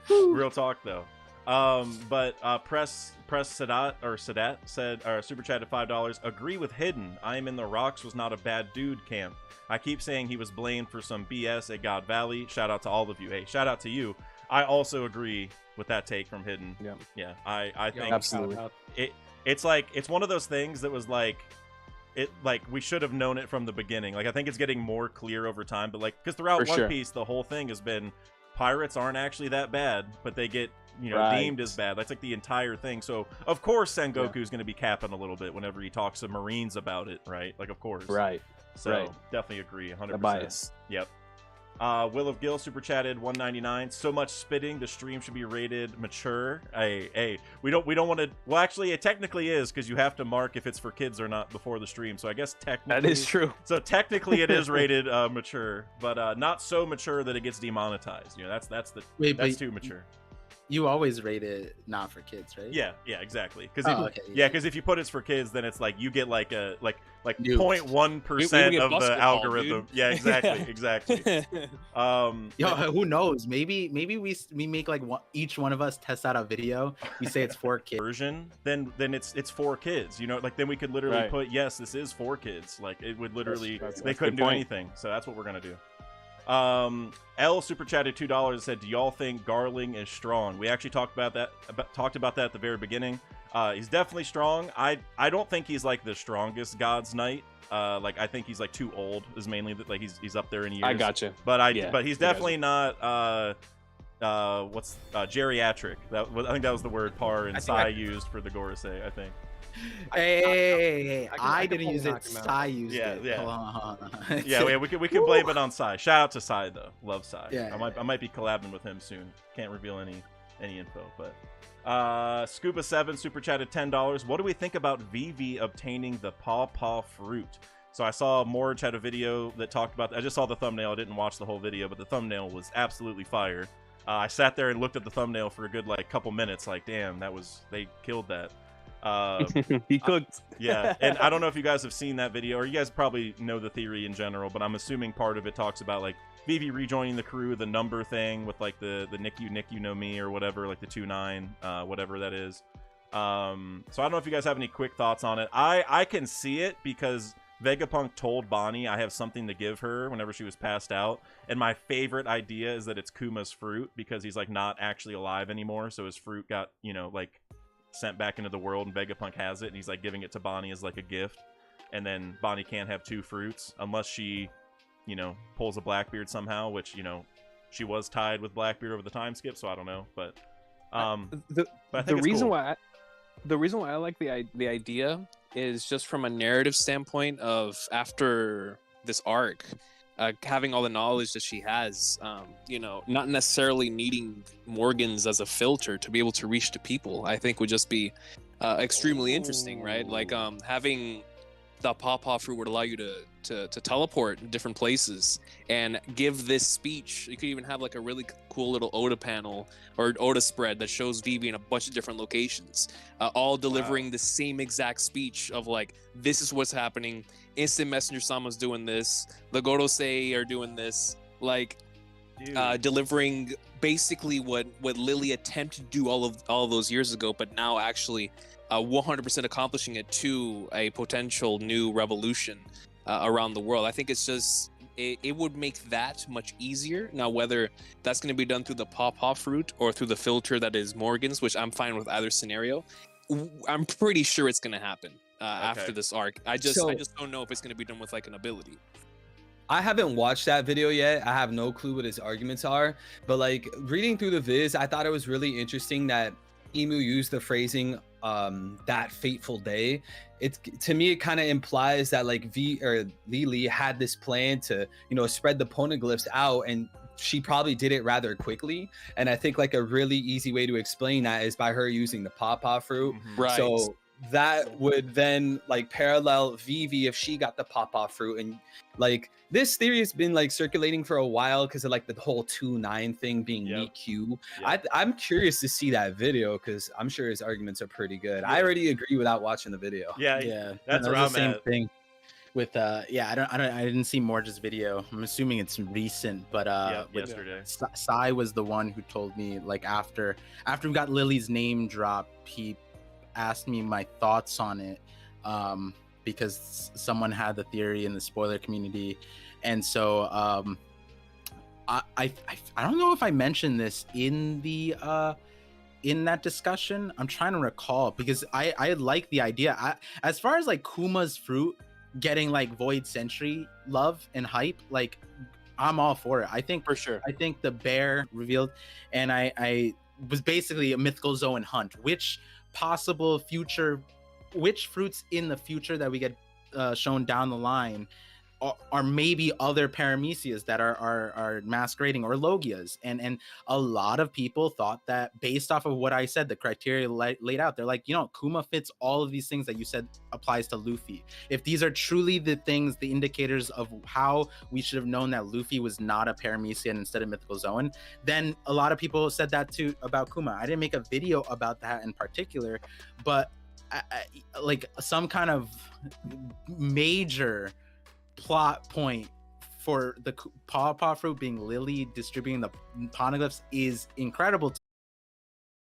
Real talk though. But Press Sadat said, super chat at $5. Agree with Hidden. I am in the Rocks was not a bad dude camp. I keep saying he was blamed for some BS at God Valley. Shout out to all of you. Hey, shout out to you. I also agree with that take from Hidden. Yeah. I think absolutely. It's like, it's one of those things that was like, we should have known it from the beginning. Like I think it's getting more clear over time, but like, because throughout One Piece, the whole thing has been pirates aren't actually that bad, but they get deemed as bad. That's like the entire thing. So of course Sengoku is going to be capping a little bit whenever he talks to Marines about it, right? Like of course, right? So definitely agree, 100%. The bias. Yep. Will of Gil super chatted $1.99. So much spitting. The stream should be rated mature. Hey, we don't want to. Well, actually, it technically is because you have to mark if it's for kids or not before the stream. So I guess technically that is true. So technically, it is rated mature, but not so mature that it gets demonetized. That's too mature. You always rate it not for kids, right? Yeah, exactly. Because if you put it's for kids, then it's like you get like a 0.1% of the algorithm. Dude. Yeah, exactly. Who knows? Maybe we make like each one of us test out a video. We say it's for kids. Version, then it's for kids. Like then we could literally put yes, this is for kids. Like it would literally they couldn't do anything. So that's what we're gonna do. L super chatted $2 said, do y'all think Garling is strong? We actually talked about that at the very beginning. He's definitely strong. I don't think he's like the strongest God's Knight. Like I think he's like too old is mainly like he's up there in years. I gotcha. But he's definitely not geriatric. I think that was the word Par and Sai used for the Gorosei, I think. Hey, I didn't use it. Sai used it. Yeah, we can blame it on Sai. Shout out to Sai though. Love Sai. Yeah, I might be collabing with him soon. Can't reveal any info, but Scuba 7 super chatted $10. What do we think about Vivi obtaining the paw fruit? So I saw Morge had a video that talked about. I just saw the thumbnail. I didn't watch the whole video, but the thumbnail was absolutely fire. I sat there and looked at the thumbnail for a good couple minutes. Like, damn, they killed that. He cooked. Yeah, and I don't know if you guys have seen that video, or you guys probably know the theory in general, but I'm assuming part of it talks about like Vivi rejoining the crew, the number thing with like the Nick you know me or whatever, like the 2-9, whatever that is. So I don't know if you guys have any quick thoughts on it. I can see it because Vegapunk told Bonnie I have something to give her whenever she was passed out, and my favorite idea is that it's Kuma's fruit because he's like not actually alive anymore, so his fruit got sent back into the world, and Vegapunk has it, and he's like giving it to Bonnie as like a gift, and then Bonnie can't have two fruits unless she pulls a Blackbeard somehow, which she was tied with Blackbeard over the time skip, so I don't know, but the reason why I like the idea is just from a narrative standpoint of after this arc, having all the knowledge that she has, not necessarily needing Morgans as a filter to be able to reach to people, I think would just be extremely interesting, right? Like having the pawpaw fruit would allow you to teleport in different places and give this speech. You could even have like a really cool little Oda panel or Oda spread that shows Vivi in a bunch of different locations, all delivering the same exact speech of like, this is what's happening. Instant Messenger Sama's doing this. The Gorosei are doing this. Like, delivering basically what Lily attempted to do all of those years ago, but now actually 100% accomplishing it to a potential new revolution around the world. I think it's just it would make that much easier. Now, whether that's going to be done through the pawpaw fruit or through the filter that is Morgan's, which I'm fine with either scenario, I'm pretty sure it's going to happen after this arc. I just don't know if it's going to be done with like an ability. I haven't watched that video yet. I have no clue what his arguments are, but like reading through the viz, I thought it was really interesting that Emu used the phrasing that fateful day. To me it kind of implies that like Lily had this plan to, you know, spread the poneglyphs out, and she probably did it rather quickly. And I think like a really easy way to explain that is by her using the pawpaw fruit. Right. So that would then like parallel Vivi if she got the pawpaw fruit. And like this theory has been like circulating for a while because of like the whole 2-9 thing being meet Q. I'm curious to see that video because I'm sure his arguments are pretty good. I already agree without watching the video. That's where I'm the same at. thing with I didn't see Morge's video. I'm assuming it's recent, but yesterday Sai was the one who told me, like, after we got Lily's name drop, he asked me my thoughts on it, because someone had the theory in the spoiler community. And so I don't know if I mentioned this in the in that discussion. I'm trying to recall because I like the idea. As far as like Kuma's fruit getting like Void Sentry love and hype, like I'm all for it. I think for sure. I think the bear revealed, and I was basically a mythical zone hunt. Which fruits in the future that we get shown down the line are maybe other paramecias that are masquerading, or logias, and a lot of people thought that, based off of what I said, the criteria laid out, they're like, you know, Kuma fits all of these things that you said applies to Luffy. If these are truly the things, the indicators of how we should have known that Luffy was not a paramecia and instead of mythical zone, then a lot of people said that too about Kuma. I didn't make a video about that in particular, but like some kind of major plot point for the pawpaw fruit being Lily distributing the poneglyphs is incredible.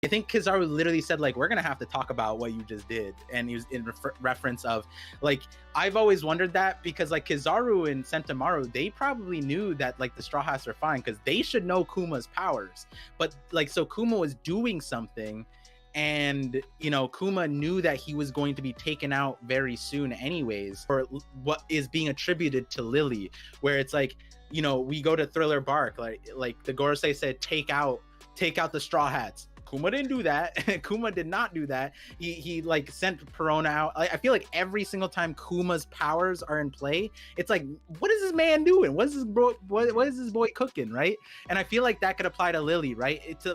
I think Kizaru literally said, like, we're gonna have to talk about what you just did, and he was in reference of, like, I've always wondered that, because like Kizaru and Sentomaru, they probably knew that like the Straw Hats are fine because they should know Kuma's powers, but like, so Kuma was doing something, and you know, Kuma knew that he was going to be taken out very soon anyways, for what is being attributed to Lily, where it's like, you know, we go to Thriller Bark, like the Gorosei said, take out the Straw Hats. Kuma didn't do that. Kuma did not do that. He like sent Perona out. I feel like every single time Kuma's powers are in play, it's like, what is this man doing? What is this bro? What is this boy cooking, right? And I feel like that could apply to Lily, right? It's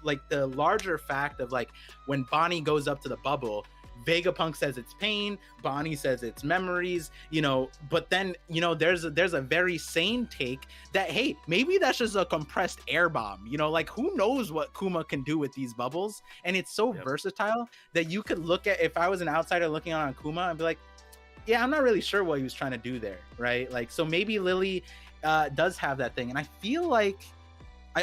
like the larger fact of like when Bonnie goes up to the bubble, Vegapunk says it's pain, Bonnie says it's memories, you know, but then, you know, there's a very sane take that, hey, maybe that's just a compressed air bomb, you know, like who knows what Kuma can do with these bubbles. And it's so versatile that you could look at, if I was an outsider looking on Kuma, and be like, yeah, I'm not really sure what he was trying to do there, right? Like, so maybe Lily does have that thing. And I feel like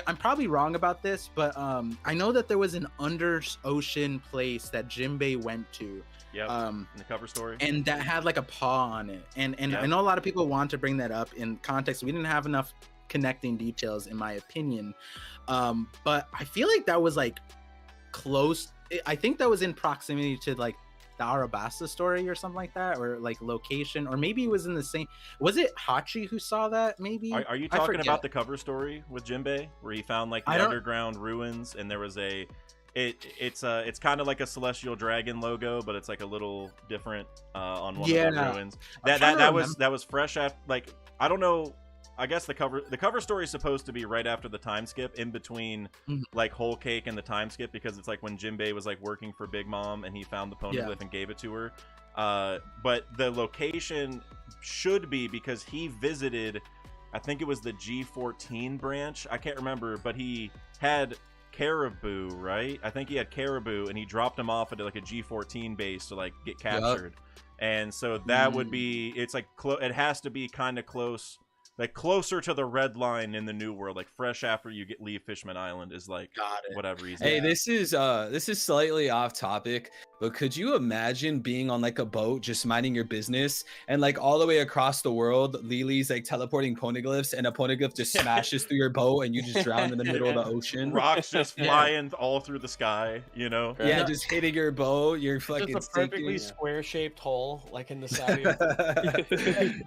I'm probably wrong about this, but I know that there was an under ocean place that Jinbei went to. Yeah, in the cover story. And that had like a paw on it. And I know a lot of people want to bring that up in context. We didn't have enough connecting details, in my opinion. But I feel like that was like close. I think that was in proximity to like the Arabasta story or something like that, or like location, or maybe it was in the same. Was it Hachi who saw that? Maybe. Are you talking about the cover story with Jinbei, where he found like the underground ruins, and there was it's kind of like a celestial dragon logo, but it's like a little different on one of the ruins. That was fresh after, like, I don't know I guess the cover story is supposed to be right after the time skip, in between like Whole Cake and the time skip, because it's like when Jinbei was like working for Big Mom and he found the poneglyph and gave it to her. But the location should be because he visited, I think it was the G14 branch. I can't remember, but he had Caribou, right? I think he had Caribou, and he dropped him off at like a G14 base to like get captured. And so that would be, it's like it has to be kind of close, like closer to the red line in the New World, like fresh after you leave Fishman Island is like whatever reason. Hey, this is slightly off topic, but could you imagine being on like a boat just minding your business, and like all the way across the world Lily's like teleporting poneglyphs, and a poneglyph just smashes through your boat and you just drown in the middle of the ocean, rocks just flying all through the sky, you know? Yeah, just hitting your boat, you're fucking just a perfectly square shaped hole like in the side of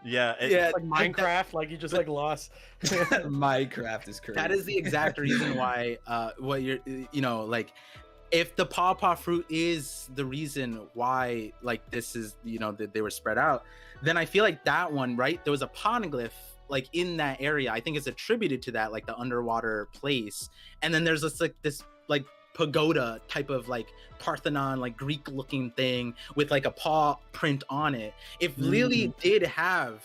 yeah, like Minecraft, like you just like lost. Minecraft is crazy. That is the exact reason why what you're, you know, like if the pawpaw fruit is the reason why like this is, you know, that they were spread out, then I feel like that one, right, there was a poneglyph like in that area. I think it's attributed to that, like the underwater place, and then there's this pagoda type of like Parthenon, like Greek looking thing with like a paw print on it. If Lily did have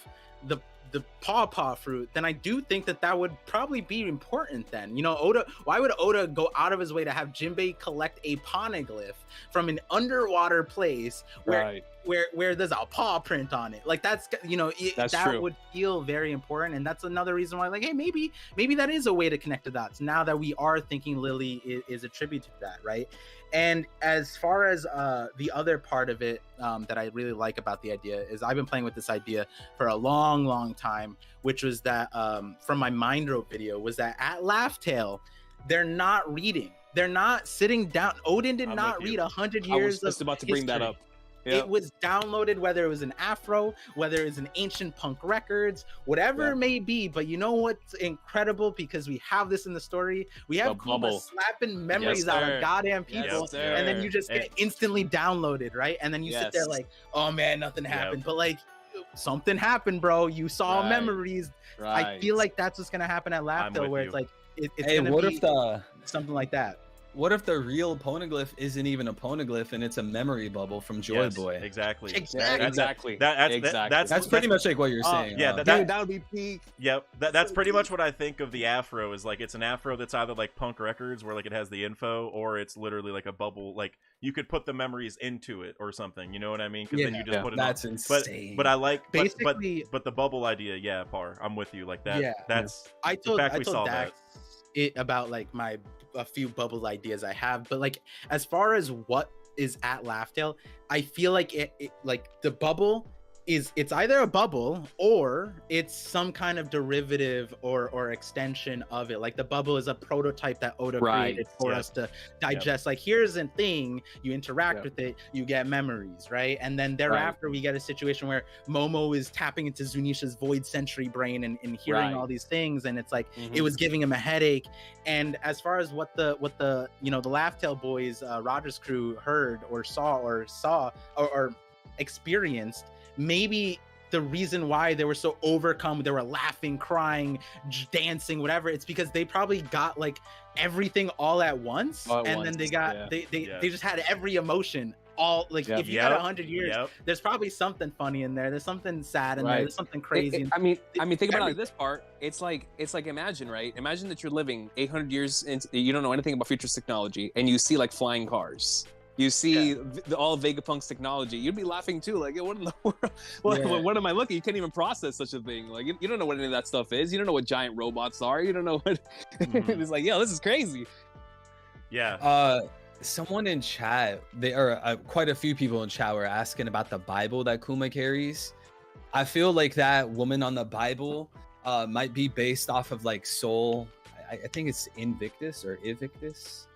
the pawpaw fruit, then I do think that would probably be important then. You know, why would Oda go out of his way to have Jinbei collect a poneglyph from an underwater place where there's a paw print on it? Like that's, you know, that would feel very important. And that's another reason why, like, hey, maybe that is a way to connect the dots now that we are thinking Lily is attributed to that, right? And as far as the other part of it that I really like about the idea is I've been playing with this idea for a long time, which was that from my Mindro video, was that at Laughtale, they're not reading. They're not sitting down. Odin did not read 100 years. I was just about to bring that up. Yep. It was downloaded, whether it was an Afro, whether it was an ancient punk records, whatever it may be. But you know what's incredible? Because we have this in the story. We have Kuma slapping memories out of goddamn people, and then you just get instantly downloaded, right? And then you sit there like, oh man, nothing happened. But like, something happened, bro. You saw memories. I feel like that's what's gonna happen at Laughtale, where it's like, it's gonna be something like that. What if the real poneglyph isn't even a poneglyph and it's a memory bubble from Joy Boy? Exactly. That's pretty much like what you're saying. Yeah, that would be peak. Yep, that's pretty much what I think of the Afro, is like it's an Afro that's either like Punk Records where like it has the info, or it's literally like a bubble, like you could put the memories into it or something. You know what I mean? Because then you just put it. That's insane. But I like basically, but the bubble idea, yeah, Par, I'm with you. Like that. Yeah, that's I told Dax it about like a few bubble ideas I have, but like as far as what is at Laughtale, I feel like it like the bubble it's either a bubble or it's some kind of derivative or extension of it. Like the bubble is a prototype that Oda created for us to digest. Like here's a thing, you interact with it, you get memories, right? And then thereafter we get a situation where Momo is tapping into Zunisha's Void Sentry brain and hearing all these things, and it's like it was giving him a headache. And as far as what the you know, the Laughtale boys, Rogers crew heard or saw or experienced, maybe the reason why they were so overcome, they were laughing, crying, dancing, whatever, it's because they probably got like everything all at once, then they got they just had every emotion all like if you got 100 years, there's probably something funny in there, there's something sad in there, there's something crazy. I mean think about it like this part. It's like imagine that you're living 800 years into, you don't know anything about futurist technology, and you see like flying cars. You see all Vegapunk's technology, you'd be laughing too. Like, what in the world? What am I looking? You can't even process such a thing. Like, you don't know what any of that stuff is. You don't know what giant robots are. You don't know what. It's like, this is crazy. Yeah. Someone in chat, quite a few people in chat were asking about the Bible that Kuma carries. I feel like that woman on the Bible might be based off of like Soul. I think it's Invictus or Ivictus.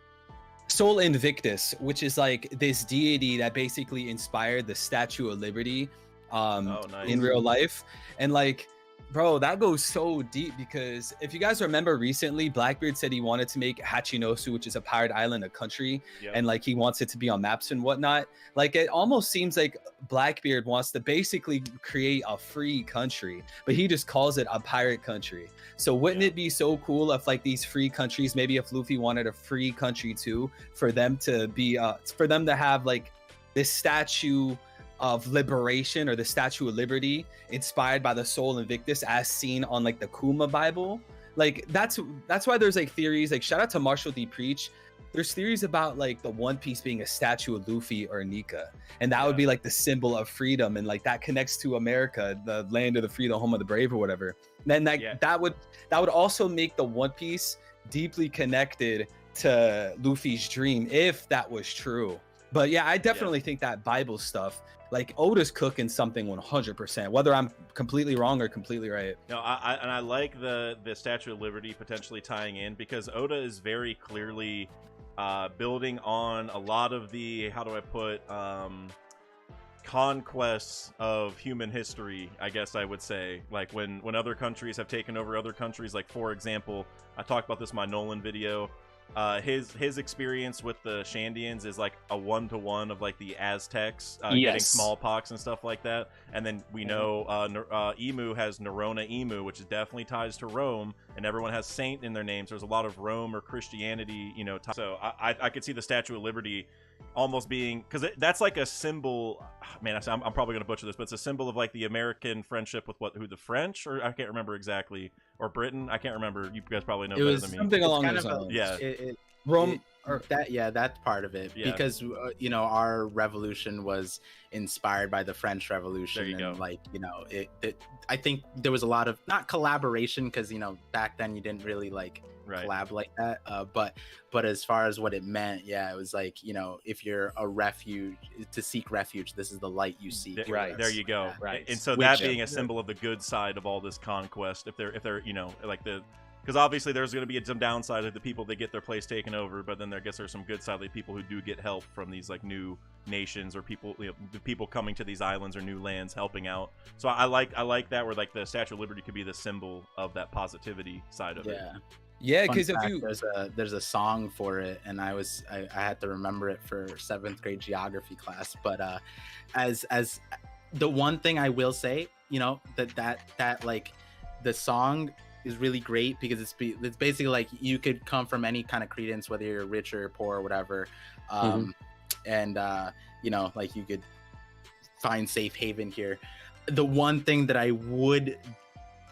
Soul Invictus, which is like this deity that basically inspired the Statue of Liberty in real life. And like Bro, that goes so deep because if you guys remember recently, Blackbeard said he wanted to make Hachinosu, which is a pirate island, a country, Yep. and like he wants it to be on maps and whatnot. Like it almost seems like Blackbeard wants to basically create a free country, but he just calls it a pirate country. So wouldn't it be so cool if like these free countries, maybe if Luffy wanted a free country too, for them to be for them to have like this statue of liberation or the Statue of Liberty inspired by the Soul Invictus as seen on like the Kuma Bible. Like that's why there's like theories, like shout out to Marshall D. Preach. There's theories about like the One Piece being a statue of Luffy or Nika, and that would be like the symbol of freedom, and like that connects to America, the land of the free, the home of the brave, or whatever. And then that would also make the One Piece deeply connected to Luffy's dream if that was true. But yeah, I definitely think that Bible stuff, like Oda's cooking something 100%, whether I'm completely wrong or completely right. No, I like the Statue of Liberty potentially tying in, because Oda is very clearly building on a lot of the, how do I put, conquests of human history, I guess I would say. Like when other countries have taken over other countries, like for example, I talked about this in my Nolan video. His experience with the Shandians is like a 1-to-1 of like the Aztecs getting smallpox and stuff like that. And then we know Emu has Nerona Emu, which is definitely ties to Rome, and everyone has saint in their names. There's a lot of Rome or Christianity, you know. So I could see the Statue of Liberty almost being, because that's like a symbol. Man, I'm probably gonna butcher this, but it's a symbol of like the American friendship with who the French, or I can't remember exactly, or Britain. I can't remember. You guys probably know better than me. Something along those lines. Yeah. Rome, that's part of it, because you know, our revolution was inspired by the French Revolution. There you go. Like, you know, I think there was a lot of, not collaboration, because you know, back then you didn't really like collab like that, but as far as what it meant, it was like, you know, if you're a refuge, to seek refuge, this is the light you seek. Right, there you go. Right. And so that being a symbol of the good side of all this conquest, if they're you know, like because obviously there's going to be some downside of the people that get their place taken over, but then I guess there's some good side of the people who do get help from these like new nations, or people, you know, the people coming to these islands or new lands helping out. So I like that, where like the Statue of Liberty could be the symbol of that positivity side of it. Yeah, because if there's a song for it, and I had to remember it for 7th grade geography class. But as the one thing I will say, you know, that like the song is really great, because it's basically like you could come from any kind of credence, whether you're rich or poor or whatever, and you know, like you could find safe haven here. The one thing that I would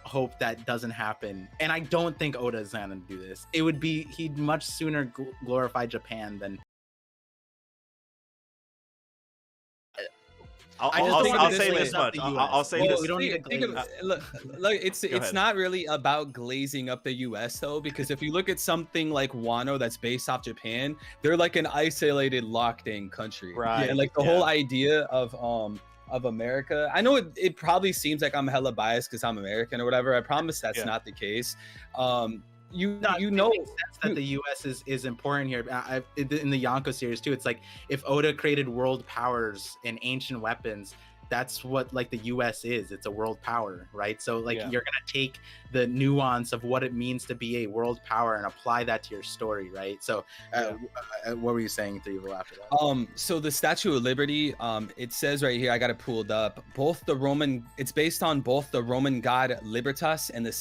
hope that doesn't happen, and I don't think Oda is gonna do this, it would be, he'd much sooner glorify Japan than I'll say this much. I'll say this. We don't need to look, it's not really about glazing up the U.S. though, because if you look at something like Wano that's based off Japan, they're like an isolated, locked-in country, right? And like the whole idea of America, I know it probably seems like I'm hella biased because I'm American or whatever. I promise that's not the case. You know, it makes sense that the U.S. is important here. In the Yonko series too, it's like if Oda created world powers and ancient weapons, that's what like the U.S. is. It's a world power, right? So like you're gonna take the nuance of what it means to be a world power and apply that to your story, right? So what were you saying, Threevil, after that? So the Statue of Liberty, it says right here, I got it pulled up, it's based on both the Roman god Libertas and the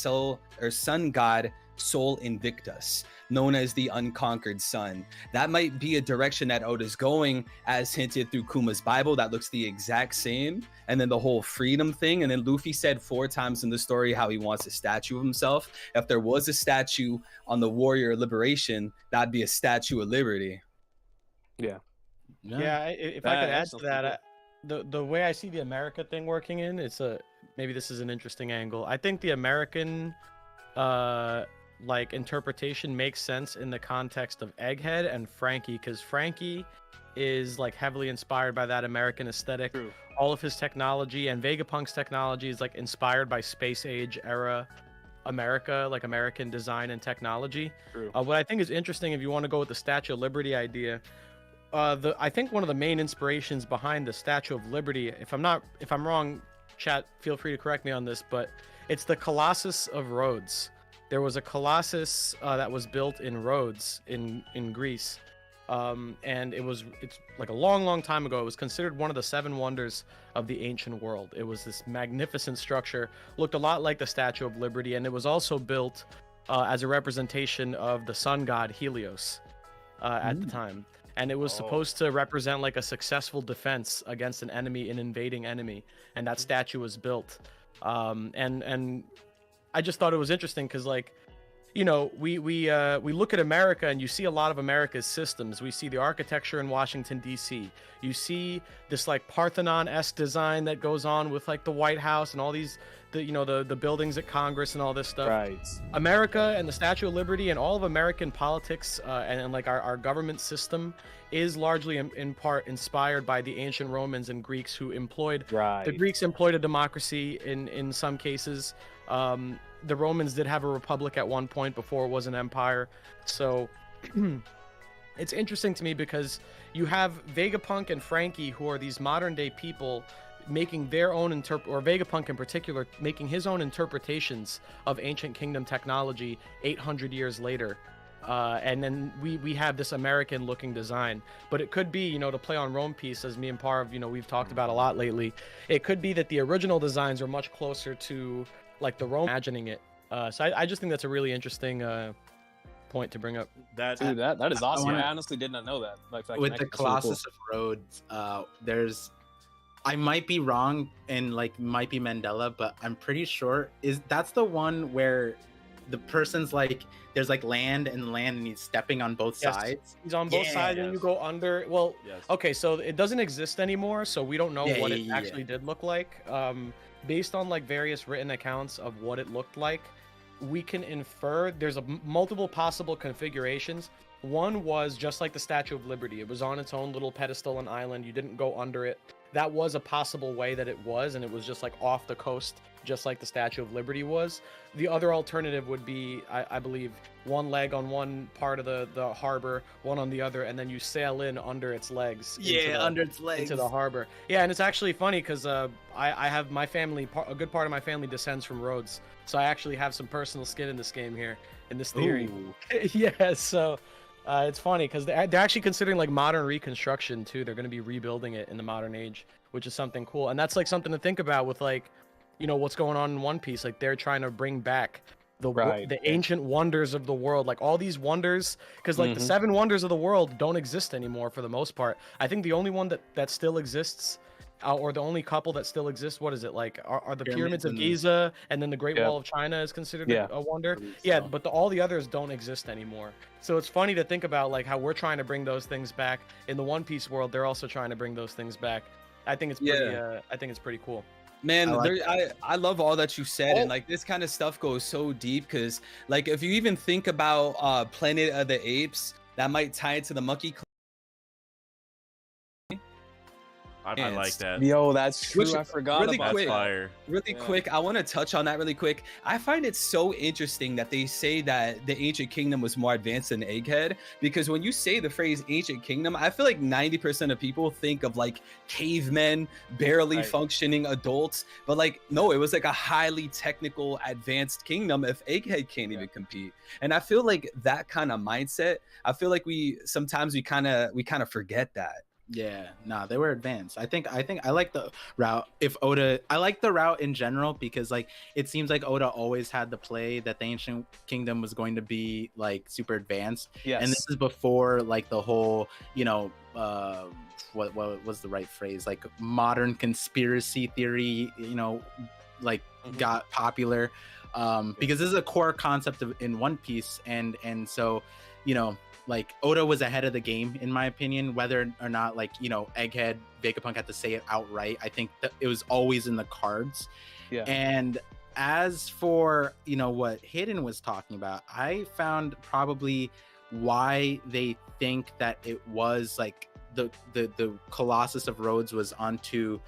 sun god Sol Invictus, known as the Unconquered Sun. That might be a direction that Oda's going, as hinted through Kuma's Bible. That looks the exact same. And then the whole freedom thing. And then Luffy said 4 times in the story how he wants a statue of himself. If there was a statue on the Warrior Liberation, that'd be a Statue of Liberty. Yeah. If I could add to that, the way I see the America thing working in, maybe this is an interesting angle. I think the American like interpretation makes sense in the context of Egghead and Frankie, because Frankie is like heavily inspired by that American aesthetic. True. All of his technology, and Vegapunk's technology, is like inspired by space age era America, like American design and technology. True. What I think is interesting, if you want to go with the Statue of Liberty idea, I think one of the main inspirations behind the Statue of Liberty, if I'm wrong, chat, feel free to correct me on this, but it's the Colossus of Rhodes. There was a Colossus that was built in Rhodes in Greece, and it's like a long time ago. It was considered one of the 7 wonders of the ancient world. It was this magnificent structure, looked a lot like the Statue of Liberty, and it was also built as a representation of the sun god Helios at the time. And it was supposed to represent like a successful defense against an invading enemy, and that statue was built. And I just thought it was interesting because, like, you know, we look at America and you see a lot of America's systems. We see the architecture in Washington D.C. You see this like Parthenon-esque design that goes on with like the White House and all these, the buildings at Congress and all this stuff. Right. America and the Statue of Liberty and all of American politics and like our government system is largely in part inspired by the ancient Romans and Greeks who employed. Right. The Greeks employed a democracy in some cases. The Romans did have a republic at one point before it was an empire. So it's interesting to me because you have Vegapunk and Frankie, who are these modern day people making their own or Vegapunk in particular, making his own interpretations of ancient kingdom technology 800 years later. And then we have this American looking design, but it could be, to play on Rome piece, as me and Parv, we've talked about a lot lately. It could be that the original designs are much closer to like the Rome imagining it. So I just think that's a really interesting point to bring up. That is awesome. I honestly did not know that. Like with the Colossus of Rhodes, I might be wrong and like might be Mandela, but I'm pretty sure that's the one where the person's like there's like land and he's stepping on both sides. He's on both sides and you go under. Well, okay, so it doesn't exist anymore, so we don't know what it actually did look like. Based on like various written accounts of what it looked like, we can infer there's multiple possible configurations. One was just like the Statue of Liberty. It was on its own little pedestal and island. You didn't go under it. That was a possible way that it was, and it was just like off the coast, just like the Statue of Liberty was. The other alternative would be, I believe, one leg on one part of the harbor, one on the other, and then you sail in under its legs. Under its legs. Into the harbor. Yeah, and it's actually funny because I have my family, a good part of my family descends from Rhodes. So I actually have some personal skin in this game here, in this theory. Yeah, so it's funny because they're actually considering like modern reconstruction too. They're going to be rebuilding it in the modern age, which is something cool. And that's like something to think about with like, what's going on in One Piece. Like they're trying to bring back the ancient wonders of the world, like all these wonders, because like the 7 wonders of the world don't exist anymore for the most part. I think the only one that still exists, or the only couple that still exist, what is it, like are the pyramids of Giza, and then the Great Wall of China is considered a wonder. But all the others don't exist anymore. So it's funny to think about like how we're trying to bring those things back in the One Piece world. They're also trying to bring those things back. I think it's pretty cool. Man, I love all that you said, and like this kind of stuff goes so deep because like if you even think about Planet of the Apes, that might tie into the monkey. I like that. Yo, that's true. I forgot really about quick, fire. Really quick, I want to touch on that really quick. I find it so interesting that they say that the ancient kingdom was more advanced than Egghead, because when you say the phrase ancient kingdom, I feel like 90% of people think of like cavemen, barely functioning adults, but like no, it was like a highly technical advanced kingdom if Egghead can't even compete. And I feel like that kind of mindset, I feel like we kind of forget that. Yeah, no, they were advanced. I think I like the route. I like the route in general because like it seems like Oda always had the play that the ancient kingdom was going to be like super advanced. Yes. And this is before like the whole, what was the right phrase? Like modern conspiracy theory, like got popular. Because this is a core concept in One Piece, and so, like Oda was ahead of the game in my opinion, whether or not like Egghead, Vegapunk had to say it outright. I think that it was always in the cards. Yeah. And as for what Hidden was talking about, I found probably why they think that it was like the Colossus of Rhodes was onto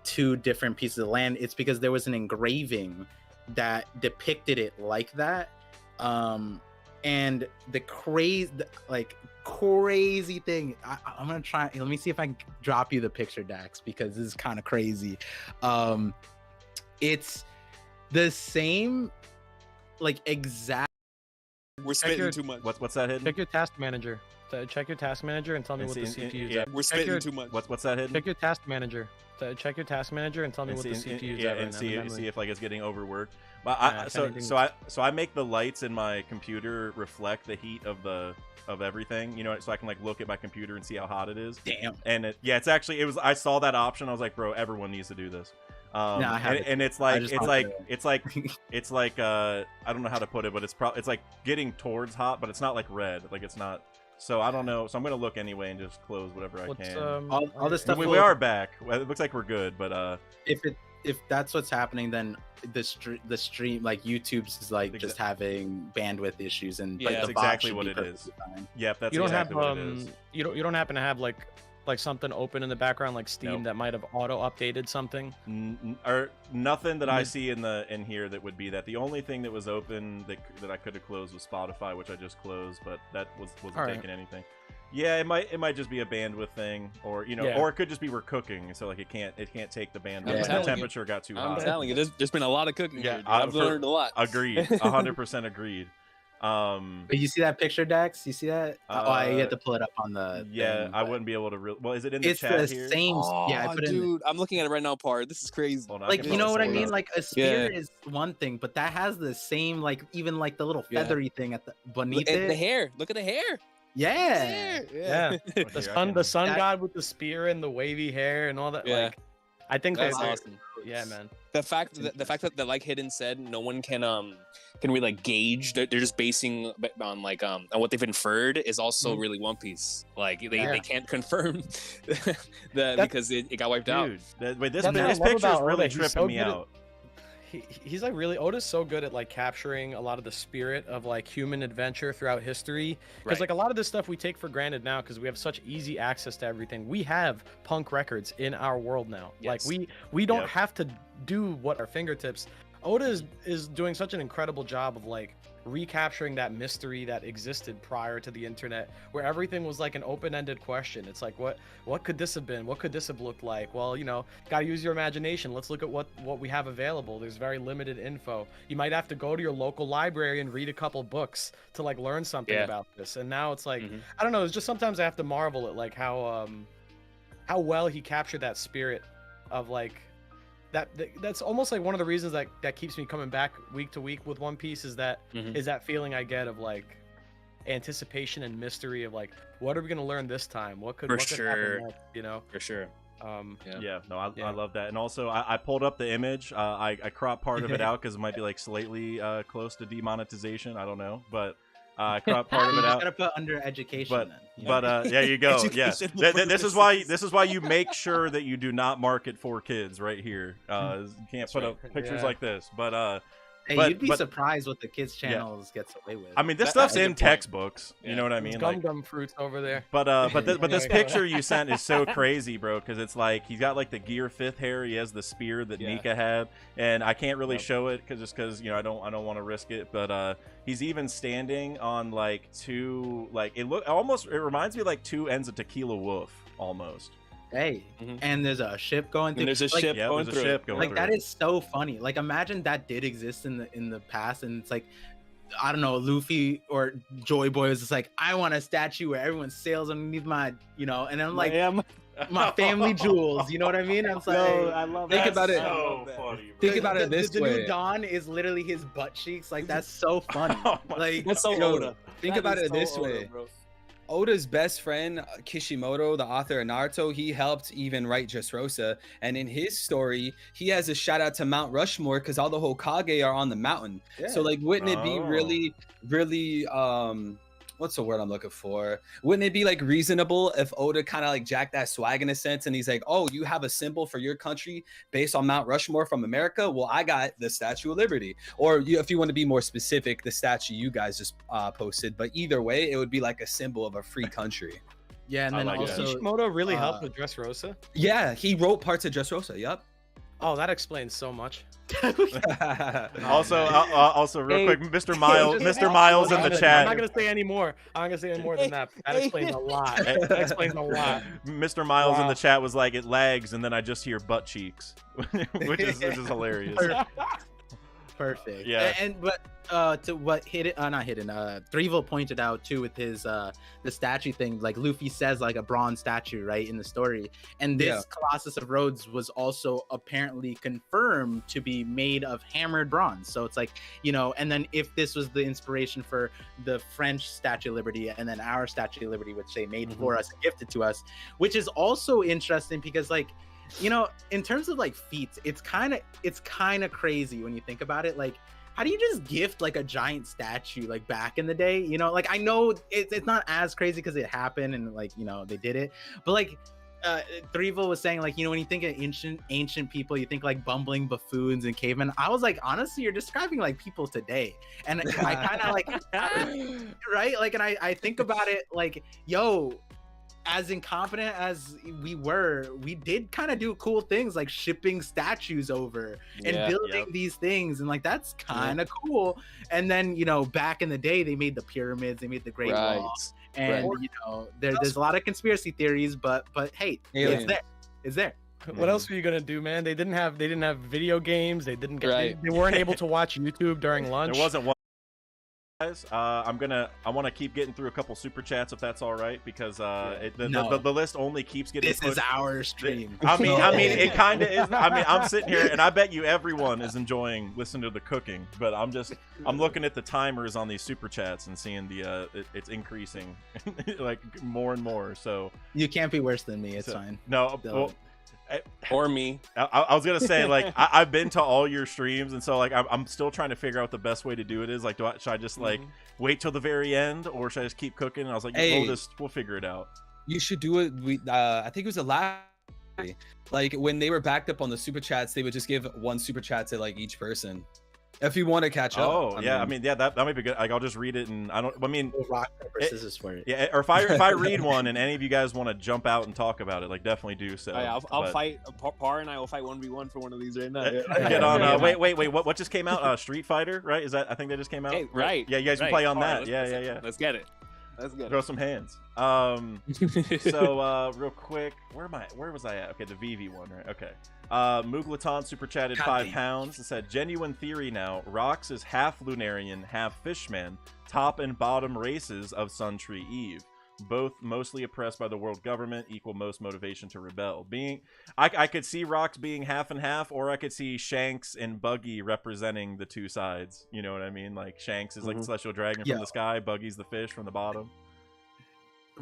2 different pieces of land. It's because there was an engraving that depicted it like that. And the crazy thing, I'm gonna try. Let me see if I can drop you the picture, Dax, because this is kind of crazy. it's the same, like exact. We're spitting too much. What's that hidden? Check your task manager. Check your task manager and tell me And what the see- CPU is yeah, at. We're spitting too much. What's that hidden? Check your task manager. Check your task manager and tell me And what see, the CPU is yeah, at. and see if like it's getting overworked. But Yeah, I, if so anything- so I make the lights in my computer reflect the heat of everything, you know, so I can like look at my computer and see how hot it is. Damn. And it's actually I saw that option. I was like, bro, everyone needs to do this. No, I haven't. and it's I like just it's thought like that- it's like I don't know how to put it, but it's like getting towards hot, but it's not like red. Like it's not. So I don't know. So I'm gonna look anyway and just close whatever I can. All this stuff. we will- are back. Well, it looks like we're good, but if that's what's happening, then the stream, like YouTube's is like just having bandwidth issues, and Yeah, like that's the bot exactly should what be it is. perfectly fine. yep, that's you don't exactly have what it is. you don't happen to have like something open in the background like Steam Nope. that might have auto updated something. Or nothing that I see in here that would be that. The only thing that was open that I could have closed was Spotify, which I just closed, but that wasn't Alright. taking anything. Yeah, it might just be a bandwidth thing, or Yeah. or it could just be we're cooking, so like it can't take the bandwidth. I'm The telling you. temperature got too I'm hot. telling you, there's been a lot of cooking. Yeah, here, dude. I've learned a lot. Agreed, 100% agreed. But you see that picture, Dax? You see that? You have to pull it up on the. Yeah, thing, I but wouldn't be able to. Well, is it in the It's chat the here? same. Yeah, I Oh, put it in. dude, I'm looking at it right now, Par. This is crazy. Hold on, I Like, can you know pull what I it mean? up. Like a spear Yeah. is one thing, but that has the same, like even like the little Yeah. feathery thing at the beneath And the it. hair. Look at the hair. Yeah. Yeah. Here, I The sun That- god with the spear and the wavy hair and all that. Yeah. Like, I think That's they're awesome. yeah, man. The fact that like Hidden said, no one can really like gauge. They're just basing on like on what they've inferred is also really One Piece. Like they can't confirm because it got wiped out. Dude, wait, this That's what I this love picture is about really Oda. He's tripping so me good at- out. He's like really Oda's so good at like capturing a lot of the spirit of like human adventure throughout history, because Right. like a lot of this stuff we take for granted now because we have such easy access to everything. We have punk records in our world now. Yes. Like we don't Yep. have to do what our fingertips. Oda is doing such an incredible job of like recapturing that mystery that existed prior to the internet, where everything was like an open-ended question. It's like what could this have been? What could this have looked like? Well, gotta use your imagination. Let's look at what we have available. There's very limited info. You might have to go to your local library and read a couple books to like learn something about this. And now it's like I don't know, it's just sometimes I have to marvel at like how well he captured that spirit of like that's almost like one of the reasons that keeps me coming back week to week with One Piece is that feeling I get of like anticipation and mystery of like what are we gonna learn this time? What could happen next, For sure. Yeah, no, I love that. And also, I pulled up the image. I cropped part of it out because it might be like slightly close to demonetization. I don't know, but I cropped part of You it just out. gotta put under education. But then, there you go. Yeah, Education this is why you make sure that you do not market for kids right here. You can't put up pictures like this. But hey, you'd be but- surprised what the kids channels gets away with. I mean, this That- stuff's that's a in good point. textbooks. You know what I mean? Like, gum fruits over there. but this Yeah. picture you sent is so crazy, bro, because it's like he's got like the Gear 5th hair. He has the spear that Yeah. Nika had, and I can't really Yep. show it because I don't want to risk it. But he's even standing on like two it reminds me of like two ends of Tequila Wolf almost. hey, Mhm. and there's a ship going through. And there's a like, ship Yeah, going there's a through. ship going like through. that is so funny. Like imagine that did exist in the past, and it's like I don't know, Luffy or Joy Boy was just like, I want a statue where everyone sails underneath my, and I'm like, my family jewels. You know what I mean? I'm like, I love Think that. about it. So funny, bro. Think about it this the way. new Dawn is literally his butt cheeks. Like that's so funny. Oh my like That's so yo, Oda. Think That about is it so this Oda, way. bro. Oda's best friend Kishimoto, the author of Naruto, he helped even write Dressrosa, and in his story, he has a shout out to Mount Rushmore because all the Hokage are on the mountain. Yeah. So like, wouldn't it be Oh. really, what's the word I'm looking for? Wouldn't it be like reasonable if Oda kind of like jacked that swag in a sense, and he's like, oh, you have a symbol for your country based on Mount Rushmore from America? Well, I got the Statue of Liberty, or if you want to be more specific, the statue you guys just posted. But either way, it would be like a symbol of a free country. yeah, and I then like that. also Kishimoto really helped uh, with Dressrosa. Yeah, he wrote parts of Dressrosa. Yep. Oh, that explains so much. Also, real quick, Mr. Miles, Mr. Miles in the I'm chat. not gonna say any more. I'm not gonna say any more than that. That explains a lot. That explains a lot. Mr. Miles in Wow. the chat was like, it lags, and then I just hear butt cheeks, which is hilarious. Perfect. Yeah. But to what Threevil pointed out too with his the statue thing, like Luffy says like a bronze statue, right, in the story. And this Colossus of Rhodes was also apparently confirmed to be made of hammered bronze. So it's like, you know, and then if this was the inspiration for the French Statue of Liberty and then our Statue of Liberty, which they made for us and gifted to us, which is also interesting because like, you know, in terms of like feats, it's kind of crazy when you think about it. Like, how do you just gift like a giant statue like back in the day? You know, like I know it's not as crazy because it happened and like, you know, they did it, but like Threevil was saying, like, you know, when you think of ancient people, you think like bumbling buffoons and cavemen. I was like, honestly, you're describing like people today, and I kind of like right, like, and I think about it like, yo, as incompetent as we were, we did kind of do cool things like shipping statues over and building these things, and like that's kind of cool. And then, you know, back in the day, they made the pyramids, they made the Great Wall, and you know, there's a lot of conspiracy theories, but hey, it's there. What else were you gonna do, man? They didn't have video games. They didn't get they weren't able to watch YouTube during lunch. There wasn't one. Guys, I want to keep getting through a couple super chats if that's all right, because the list only keeps getting pushed. This is our stream. I mean it kind of is. I mean, I'm sitting here and I bet you everyone is enjoying listening to the cooking, but I'm looking at the timers on these super chats and seeing it's increasing like more and more. So you can't be worse than me. It's fine. No. So. Well, or me. I was gonna say, like, I've been to all your streams, and so like I'm still trying to figure out the best way to do it is. Like, should I just like wait till the very end, or should I just keep cooking? And I was like, we'll figure it out. You should do it. I think it was the last, like when they were backed up on the super chats, they would just give one super chat to like each person. If you want to catch up. Oh, I mean, that might be good. Like, I'll just read it, and rock paper scissors for it. Yeah, or if I read one, and any of you guys want to jump out and talk about it, like, definitely do so. I'll fight. Par and I will fight 1v1 for one of these right now. Get on. Wait. What just came out? Street Fighter, right? Is that? I think that just came out. Hey, right. Yeah, you guys can play on that. Yeah. Let's get it. That's good. Throw some hands. So real quick, where was I at? Okay, the VV one, right? Okay. Muglaton super chatted 5 pounds. It said, genuine theory now. Rocks is half Lunarian, half Fishman. Top and bottom races of Sun Tree Eve. Both mostly oppressed by the world government, equal most motivation to rebel. I could see Rocks being half and half, or I could see Shanks and Buggy representing the two sides. You know what I mean? Like, Shanks is like the celestial dragon from the sky, Buggy's the fish from the bottom.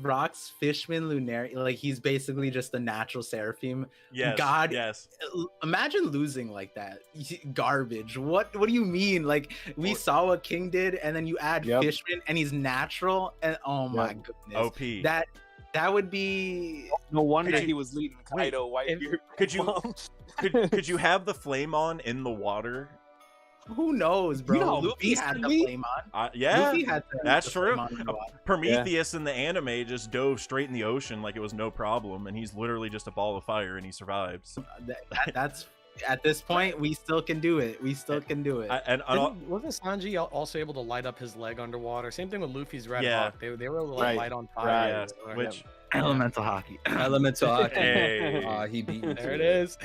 Rocks, Fishman, Lunarian, like he's basically just the natural seraphim. Yes. God, yes. Imagine losing like that. Garbage. What do you mean? Like, we saw what King did, and then you add Fishman, and he's natural, and oh my goodness, OP. That would be. No wonder he was leading Kaido. Could you have the flame on in the water? Who knows, bro? You know, Luffy had the flame on. Yeah, Luffy had that's true. Prometheus Yeah. in the anime just dove straight in the ocean like it was no problem, and he's literally just a ball of fire, and he survives. That's at this point, we still can do it. Wasn't Sanji also able to light up his leg underwater? Same thing with Luffy's Red Hawk. They were able to like, light on fire. Yeah. Which elemental hockey. Elemental hockey. Hey. He beat me. There it is.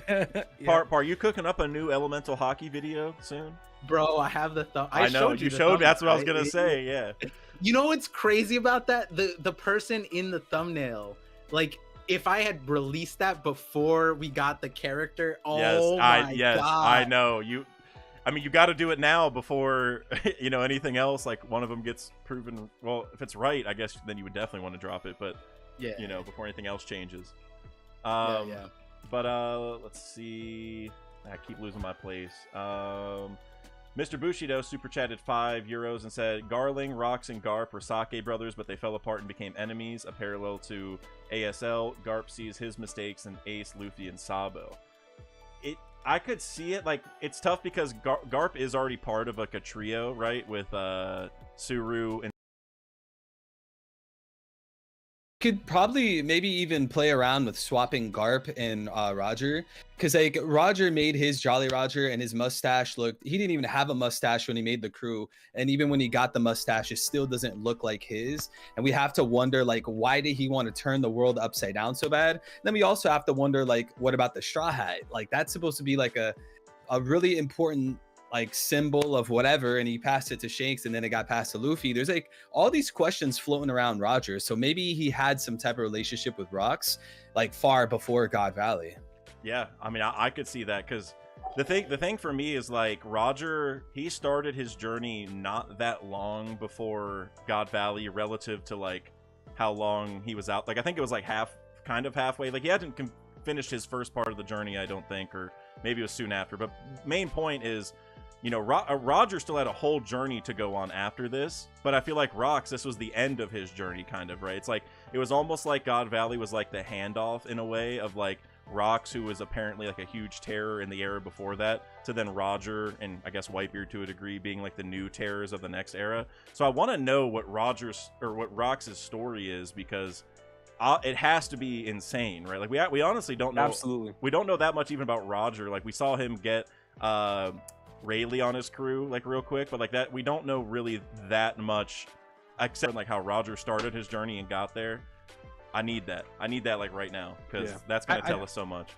Par, you cooking up a new elemental hockey video soon? Bro, I have the thumb. I know you showed me. That's what I was gonna say. Yeah. You know what's crazy about that? The person in the thumbnail, like, if I had released that before we got the character, my God. I know you. I mean, you got to do it now before you know anything else. Like, one of them gets proven. Well, if it's right, I guess then you would definitely want to drop it. But you know, before anything else changes. But let's see. I keep losing my place. Mr. Bushido super chatted €5 and said, Garling, Rocks, and Garp are Sake brothers, but they fell apart and became enemies. A parallel to ASL. Garp sees his mistakes in Ace, Luffy, and Sabo. I could see it. Like, it's tough because Garp is already part of like a trio, right? With Suru and could probably maybe even play around with swapping Garp and Roger, because like Roger made his Jolly Roger and his mustache looked, he didn't even have a mustache when he made the crew, and even when he got the mustache, it still doesn't look like his. And we have to wonder, like, why did he want to turn the world upside down so bad? Then we also have to wonder, like, what about the Straw Hat? Like, that's supposed to be like a really important like symbol of whatever, and he passed it to Shanks, and then it got passed to Luffy. There's like all these questions floating around Roger, so maybe he had some type of relationship with Rocks like far before God Valley. Yeah, I mean, I could see that, because the thing for me is, like, Roger, he started his journey not that long before God Valley relative to like how long he was out. Like, I think it was like halfway. Like, he hadn't finished his first part of the journey, I don't think, or maybe it was soon after. But main point is, you know, Roger still had a whole journey to go on after this, but I feel like Rocks, this was the end of his journey, kind of, right? It's like, it was almost like God Valley was like the handoff in a way of like Rocks, who was apparently like a huge terror in the era before that, to then Roger and I guess Whitebeard to a degree being like the new terrors of the next era. So I want to know what Rocks' story is, because it has to be insane, right? Like, we honestly don't know. Absolutely. We don't know that much even about Roger. Like, we saw him get Rayleigh on his crew, like, real quick, but like that, we don't know really that much, except like how Roger started his journey and got there. I need that like right now, because that's gonna tell us so much.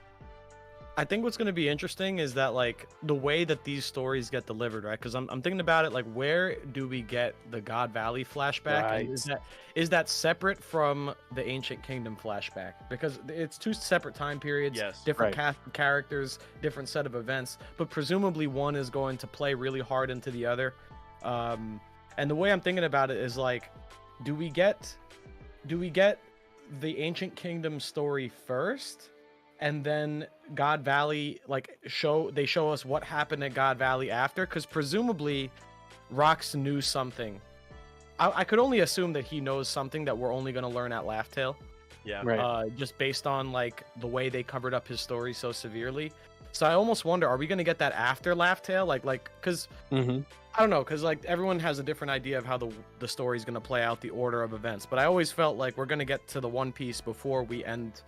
I think what's going to be interesting is that, like, the way that these stories get delivered, right? Because I'm thinking about it, like, where do we get the God Valley flashback? Right. And is that separate from the Ancient Kingdom flashback? Because it's two separate time periods, Yes. different characters, different set of events, but presumably one is going to play really hard into the other. And the way I'm thinking about it is, like, do we get the Ancient Kingdom story first, and then God Valley, like, show us what happened at God Valley after? Because presumably Rocks knew something. I could only assume that he knows something that we're only going to learn at Laughtale. Yeah. Right. Just based on, like, the way they covered up his story so severely. So I almost wonder, are we going to get that after Laughtale? Like, because I don't know, because, like, everyone has a different idea of how the story's going to play out, the order of events. But I always felt like we're going to get to the One Piece before we end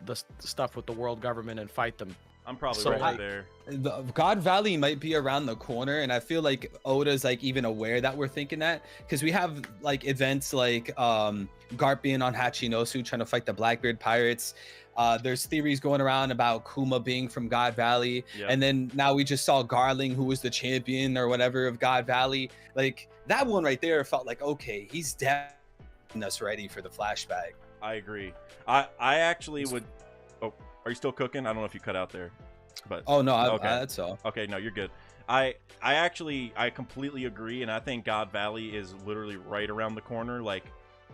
the stuff with the world government and fight them. I'm probably So right there. The God Valley might be around the corner, and I feel like Oda's like even aware that we're thinking that, because we have like events like Garp being on Hachinosu trying to fight the Blackbeard pirates. There's theories going around about Kuma being from God Valley, and then now we just saw Garling, who was the champion or whatever of God Valley. Like, that one right there felt like, okay, he's definitely us ready for the flashback. I agree. I actually would. Oh, are you still cooking? I don't know if you cut out there, but Oh no, Okay. that's all. okay, no, you're good. I completely agree, and I think God Valley is literally right around the corner. Like,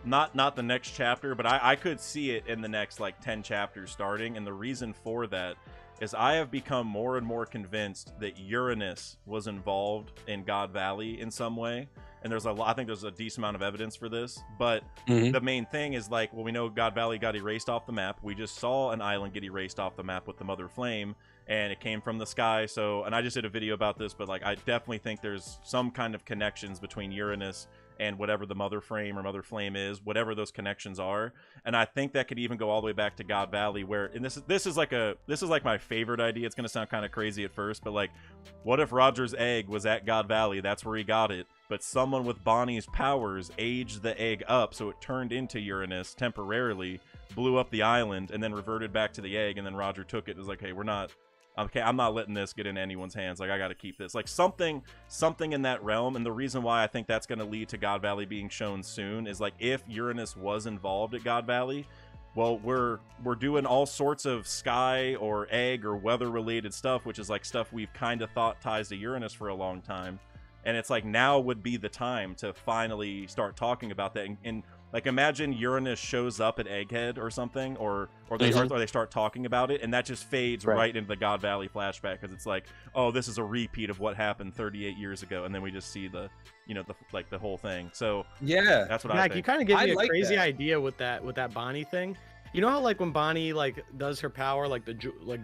not the next chapter, but I could see it in the next like 10 chapters starting. And the reason for that is I have become more and more convinced that Uranus was involved in God Valley in some way. And I think there's a decent amount of evidence for this. But the main thing is, like, well, we know God Valley got erased off the map. We just saw an island get erased off the map with the Mother Flame, and it came from the sky. So, and I just did a video about this, but like, I definitely think there's some kind of connections between Uranus and whatever the Mother Frame or Mother Flame is, whatever those connections are. And I think that could even go all the way back to God Valley, where, and this is like my favorite idea. It's gonna sound kind of crazy at first, but like, what if Roger's egg was at God Valley? That's where he got it. But someone with Bonnie's powers aged the egg up, so it turned into Uranus temporarily, blew up the island, and then reverted back to the egg. And then Roger took it. It was like, hey, I'm not letting this get into anyone's hands. Like, I got to keep this. Like, something in that realm. And the reason why I think that's going to lead to God Valley being shown soon is, like, if Uranus was involved at God Valley, well, we're doing all sorts of sky or egg or weather related stuff, which is like stuff we've kind of thought ties to Uranus for a long time. And it's like, now would be the time to finally start talking about that. And like, imagine Uranus shows up at Egghead or something, or they start talking about it, and that just fades right into the God Valley flashback, because it's like, oh, this is a repeat of what happened 38 years ago, and then we just see the whole thing. So Yeah, that's what I Mac, think. you kind of gave me I a like crazy that. idea with that Bonnie thing. You know how like when Bonnie like does her power, like the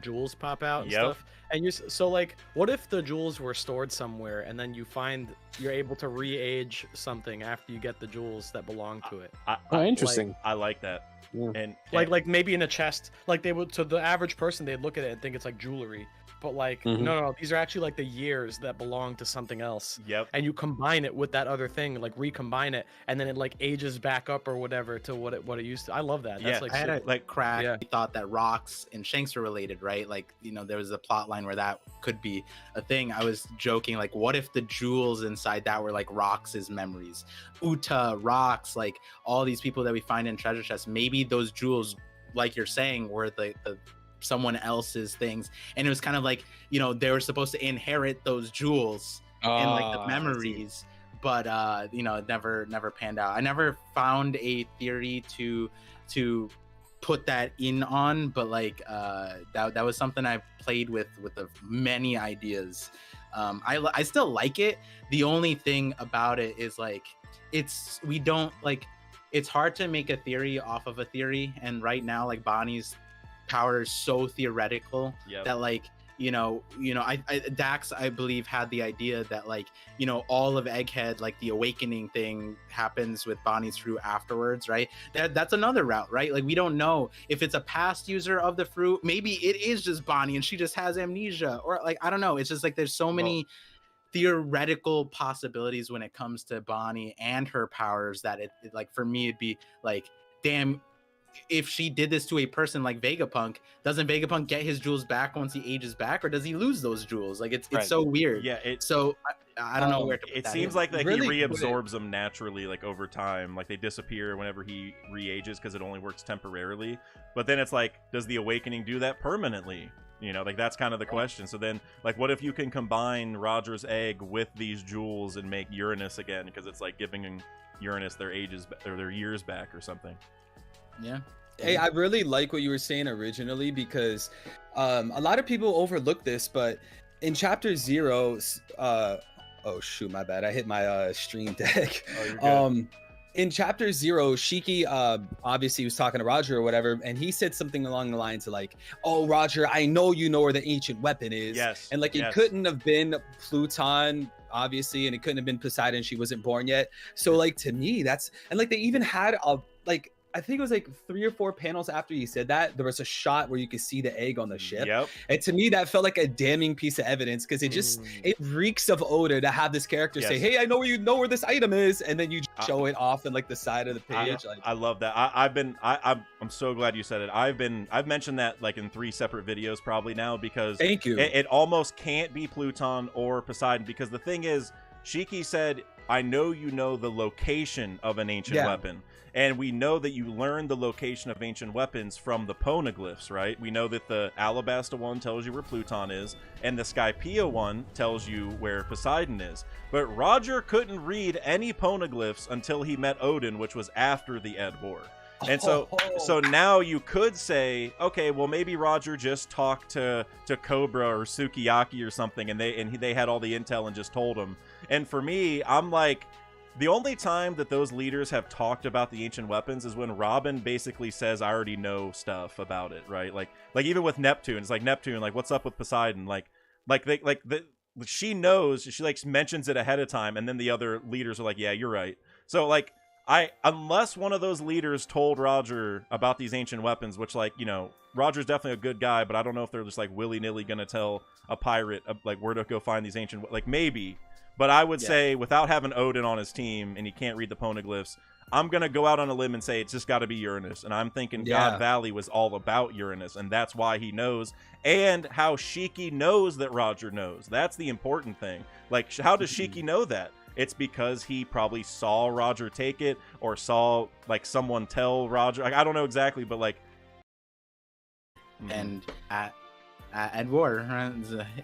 jewels pop out and Yep. stuff, and so like, what if the jewels were stored somewhere and then you're able to re-age something after you get the jewels that belong to it? Oh, interesting. I like that. Yeah. And Like maybe in a chest, like they would, to the average person, they'd look at it and think it's like jewelry, but like no, these are actually like the years that belong to something else. Yep. And you combine it with that other thing, like recombine it, and then it like ages back up or whatever to what it used to. I love that. That's Yeah, like I had super- a like crack. Yeah. We thought that rocks and Shanks were related, right? Like, you know, there was a plot line where that could be a thing. I was joking, like, what if the jewels inside that were like Rox's memories? Uta, Rocks, like all these people that we find in treasure chests. Maybe those jewels, like you're saying, were the someone else's things, and it was kind of like, you know, they were supposed to inherit those jewels and like the memories, but you know, it never panned out. I never found a theory to put that in on, but like that was something I played with many ideas. I still like it. The only thing about it is like it's hard to make a theory off of a theory, and right now like Bonnie's power is so theoretical that like, you know, I Dax, I believe, had the idea that like, you know, all of Egghead, like the awakening thing happens with Bonnie's fruit afterwards, right? That's another route, right? Like we don't know if it's a past user of the fruit. Maybe it is just Bonnie and she just has amnesia, or like, I don't know. It's just like there's so many theoretical possibilities when it comes to Bonnie and her powers that it like, for me, it'd be like, damn, if she did this to a person like Vegapunk, doesn't Vegapunk get his jewels back once he ages back, or does he lose those jewels? Like it's Right. so weird. Yeah, So I don't know where to put it that seems in. like that Really he quick. reabsorbs them naturally, like over time, like they disappear whenever he re-ages because it only works temporarily. But then it's like, does the awakening do that permanently? You know, like that's kind of the question. So then, like, what if you can combine Roger's egg with these jewels and make Uranus again? Because it's like giving Uranus their ages or their years back or something. Yeah. Hey, I really like what you were saying originally, because a lot of people overlook this, but in chapter 0, oh shoot, my bad, I hit my stream deck. Oh, you're good. In chapter 0, Shiki obviously was talking to Roger or whatever, and he said something along the lines of like, oh Roger, I know you know where the ancient weapon is. Yes. And like, it yes. couldn't have been Pluton, obviously, and it couldn't have been Poseidon, she wasn't born yet. So like, to me, that's, and like they even had a like, I think it was like 3 or 4 panels after he said that, there was a shot where you could see the egg on the ship. Yep. And to me, that felt like a damning piece of evidence, because it just, it reeks of Oda to have this character say, Yes. hey, I know where this item is, and then you show it off in like the side of the page. I love that. I'm so glad you said it. I've mentioned that like in 3 separate videos probably now, because Thank you. It almost can't be Pluton or Poseidon, because the thing is, Shiki said, I know you know the location of an ancient weapon. And we know that you learn the location of ancient weapons from the poneglyphs, right? We know that the Alabasta one tells you where Pluton is, and the Skypea one tells you where Poseidon is. But Roger couldn't read any poneglyphs until he met Odin, which was after the Ed War. And so now you could say, okay, well maybe Roger just talked to Cobra or Sukiyaki or something, and they had all the intel and just told him. And for me, I'm like, the only time that those leaders have talked about the ancient weapons is when Robin basically says, I already know stuff about it, right? Like even with Neptune, it's like, Neptune, like, what's up with Poseidon? She knows, she like mentions it ahead of time, and then the other leaders are like, yeah, you're right. So like, unless one of those leaders told Roger about these ancient weapons, which, like, you know, Roger's definitely a good guy, but I don't know if they're just like willy-nilly gonna tell a pirate like where to go find these ancient, like, maybe. But I would say, without having Odin on his team and he can't read the poneglyphs, I'm going to go out on a limb and say it's just got to be Uranus. And I'm thinking God Valley was all about Uranus, and that's why he knows. And how Shiki knows that Roger knows. That's the important thing. Like, how does Shiki know that? It's because he probably saw Roger take it, or saw, like, someone tell Roger. Like, I don't know exactly, but, like... And at war, right?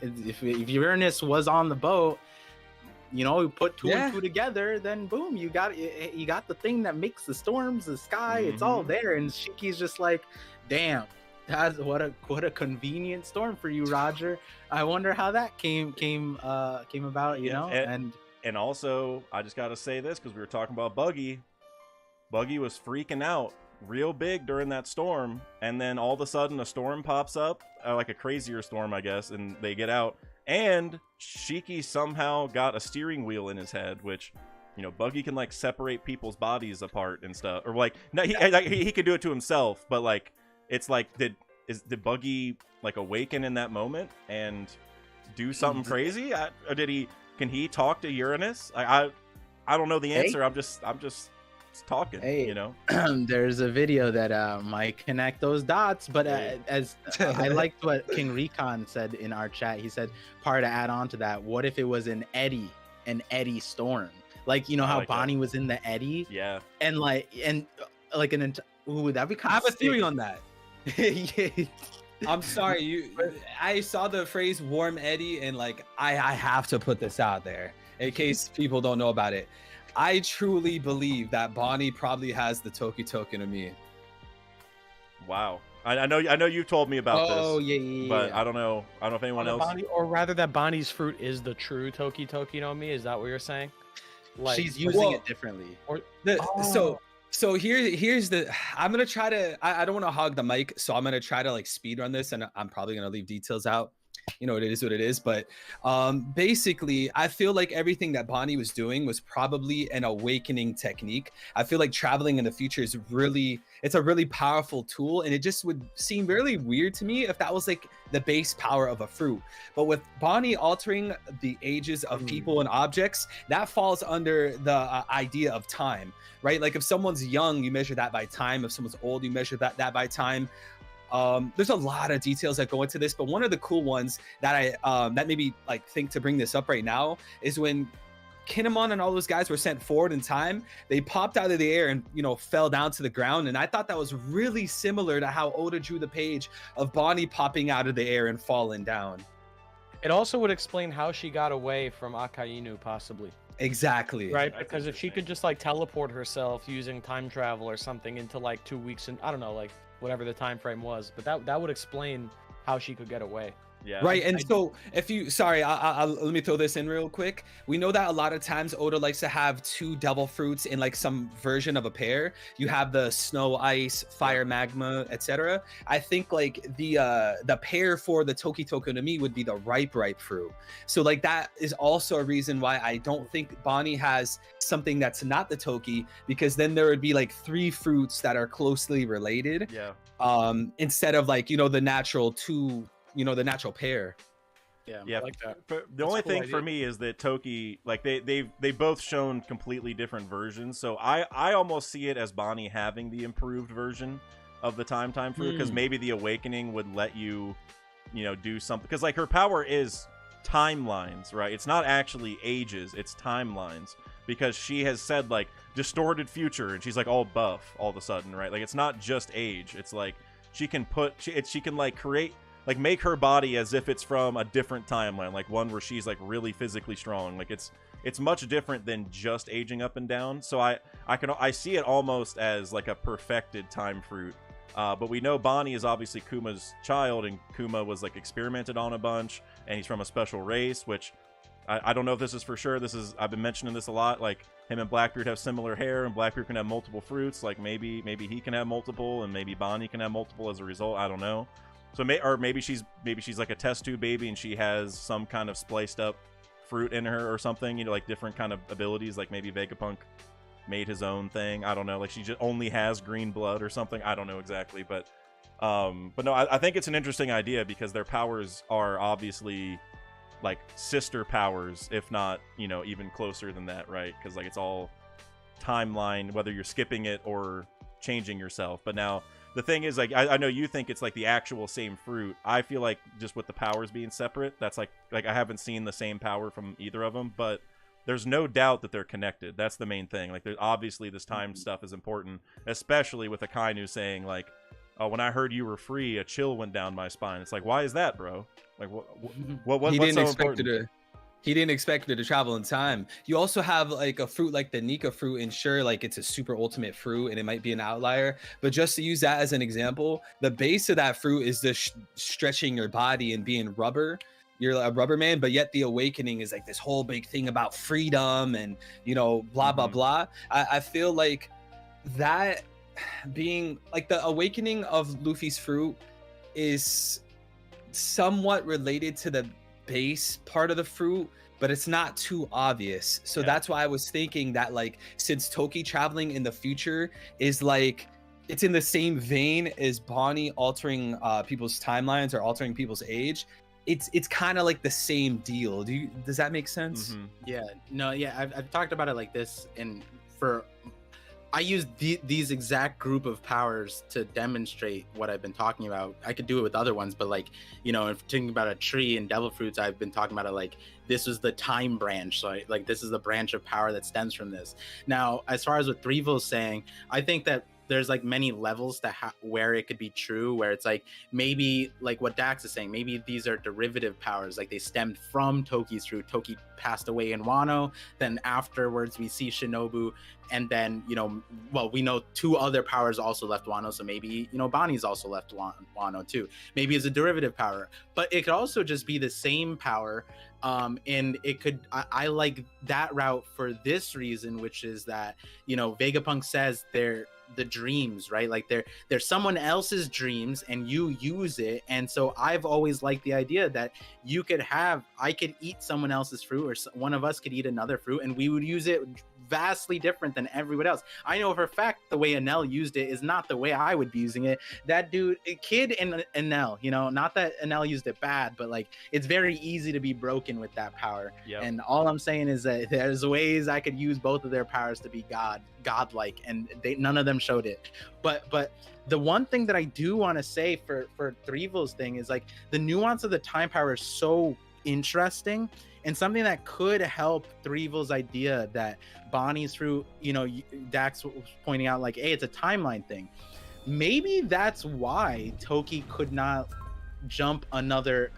If Uranus was on the boat, you know, you put 2 and 2 together, then boom, you got the thing that makes the storms, the sky, it's all there. And Shiki's just like, damn, that's what a convenient storm for you, Roger. I wonder how that came about, you know. And also, I just got to say this, because we were talking about Buggy. Buggy was freaking out real big during that storm, and then all of a sudden a storm pops up, like a crazier storm, I guess, and they get out, and Shiki somehow got a steering wheel in his head, which, you know, Buggy can like separate people's bodies apart and stuff, or like, no, he could do it to himself, but like, it's like, did Buggy like awaken in that moment and do something crazy? Or can he talk to Uranus? I don't know the answer. I'm just talking, you know. There's a video that might connect those dots, but as I liked what King Recon said in our chat. He said, part to add on to that, what if it was an eddy storm, like, you know, how like Bonnie was in the eddy, and like an ooh, that'd be kind of I have a theory on that. I'm sorry, I saw the phrase warm eddy, and like I have to put this out there in case people don't know about it. I truly believe that Bonnie probably has the Toki token of me. Wow. I know you've told me about this. Oh yeah. But I don't know if anyone else. Bonnie, or rather that Bonnie's fruit is the true Toki no Mi. Is that what you're saying? Like, she's using it differently. So here's the. I'm gonna try to. I don't want to hog the mic, so I'm gonna try to like speed run this, and I'm probably gonna leave details out. You know, it is what it is, but basically I feel like everything that Bonnie was doing was probably an awakening technique. I feel like traveling in the future is it's a really powerful tool, and it just would seem really weird to me if that was like the base power of a fruit. But with Bonnie altering the ages of people and objects, that falls under the idea of time, right? Like if someone's young, you measure that by time. If someone's old, you measure that by time. There's a lot of details that go into this, but one of the cool ones that I that maybe like think to bring this up right now is when Kinemon and all those guys were sent forward in time, they popped out of the air and, you know, fell down to the ground, and I thought that was really similar to how Oda drew the page of Bonnie popping out of the air and falling down. It also would explain how she got away from Akainu, possibly. Exactly. Right, because if she could just like teleport herself using time travel or something into like 2 weeks, and I don't know, like whatever the time frame was, but that would explain how she could get away. Yeah. Right. And so if you, sorry, let me throw this in real quick. We know that a lot of times Oda likes to have two devil fruits in like some version of a pair. You have the snow, ice, fire, magma, etc. I think like the pair for the Toki no Mi would be the ripe fruit. So like that is also a reason why I don't think Bonnie has something that's not the Toki, because then there would be like three fruits that are closely related. Yeah. Instead of like, you know, the natural the natural pair. Yeah, I like that. The only thing for me is that Toki, like they both shown completely different versions, so I almost see it as Bonnie having the improved version of the time fruit, because maybe the awakening would let you know, do something, because like her power is timelines, right? It's not actually ages, it's timelines, because she has said like distorted future, and she's like all buff all of a sudden, right? Like it's not just age, it's like she can like create, like make her body as if it's from a different timeline, like one where she's like really physically strong. Like it's much different than just aging up and down. So I see it almost as like a perfected time fruit. But we know Bonnie is obviously Kuma's child, and Kuma was like experimented on a bunch, and he's from a special race, which I don't know if this is for sure. I've been mentioning this a lot. Like him and Blackbeard have similar hair, and Blackbeard can have multiple fruits. Like maybe he can have multiple, and maybe Bonnie can have multiple as a result. I don't know. So maybe she's like a test tube baby, and she has some kind of spliced up fruit in her or something, you know, like different kind of abilities, like maybe Vegapunk made his own thing. I don't know, like she just only has green blood or something. I don't know exactly, but no, I think it's an interesting idea, because their powers are obviously like sister powers, if not, you know, even closer than that, right? Because like it's all timeline, whether you're skipping it or changing yourself. But now the thing is, like, I know you think it's like the actual same fruit. I feel like just with the powers being separate, that's like I haven't seen the same power from either of them, but there's no doubt that they're connected. That's the main thing. Like, there's obviously this time stuff is important, especially with Akainu saying like, "Oh, when I heard you were free, a chill went down my spine." It's like, why is that, bro? Like, what's so important? He didn't expect her to travel in time. You also have like a fruit like the Nika fruit, and sure, like it's a super ultimate fruit and it might be an outlier, but just to use that as an example, the base of that fruit is the stretching your body and being rubber. You're a rubber man, but yet the awakening is like this whole big thing about freedom and, you know, blah, blah, blah. I feel like that being like the awakening of Luffy's fruit is somewhat related to the base part of the fruit, but it's not too obvious. So that's why I was thinking that, like, since Toki traveling in the future is like, it's in the same vein as Bonnie altering people's timelines or altering people's age. It's kind of like the same deal. Does that make sense? I've talked about it like this, and I use these exact group of powers to demonstrate what I've been talking about. I could do it with other ones, but like, you know, if thinking about a tree and devil fruits, I've been talking about it like this was the time branch. So like this is the branch of power that stems from this. Now, as far as what Threeville's saying, I think that there's like many levels to where it could be true, where it's like maybe like what Dax is saying, maybe these are derivative powers, like they stemmed from Toki's fruit. Toki passed away in Wano, then afterwards we see Shinobu, and then, you know, well, we know 2 other powers also left Wano, so maybe, you know, Bonnie's also left Wano too. Maybe it's a derivative power, but it could also just be the same power. And it could, I like that route for this reason, which is that, you know, Vegapunk says they're the dreams, right? Like they're someone else's dreams and you use it. And so I've always liked the idea that I could eat someone else's fruit, or one of us could eat another fruit, and we would use it vastly different than everyone else. I know for a fact the way Enel used it is not the way I would be using it. That dude, Kid and Enel, you know, not that Enel used it bad, but like it's very easy to be broken with that power. Yep. And all I'm saying is that there's ways I could use both of their powers to be godlike, and none of them showed it. But the one thing that I do want to say for Threeville's thing is like the nuance of the time power is so interesting, and something that could help Threeville's idea that Bonnie's fruit, you know, Dax was pointing out like, hey, it's a timeline thing. Maybe that's why Toki could not jump into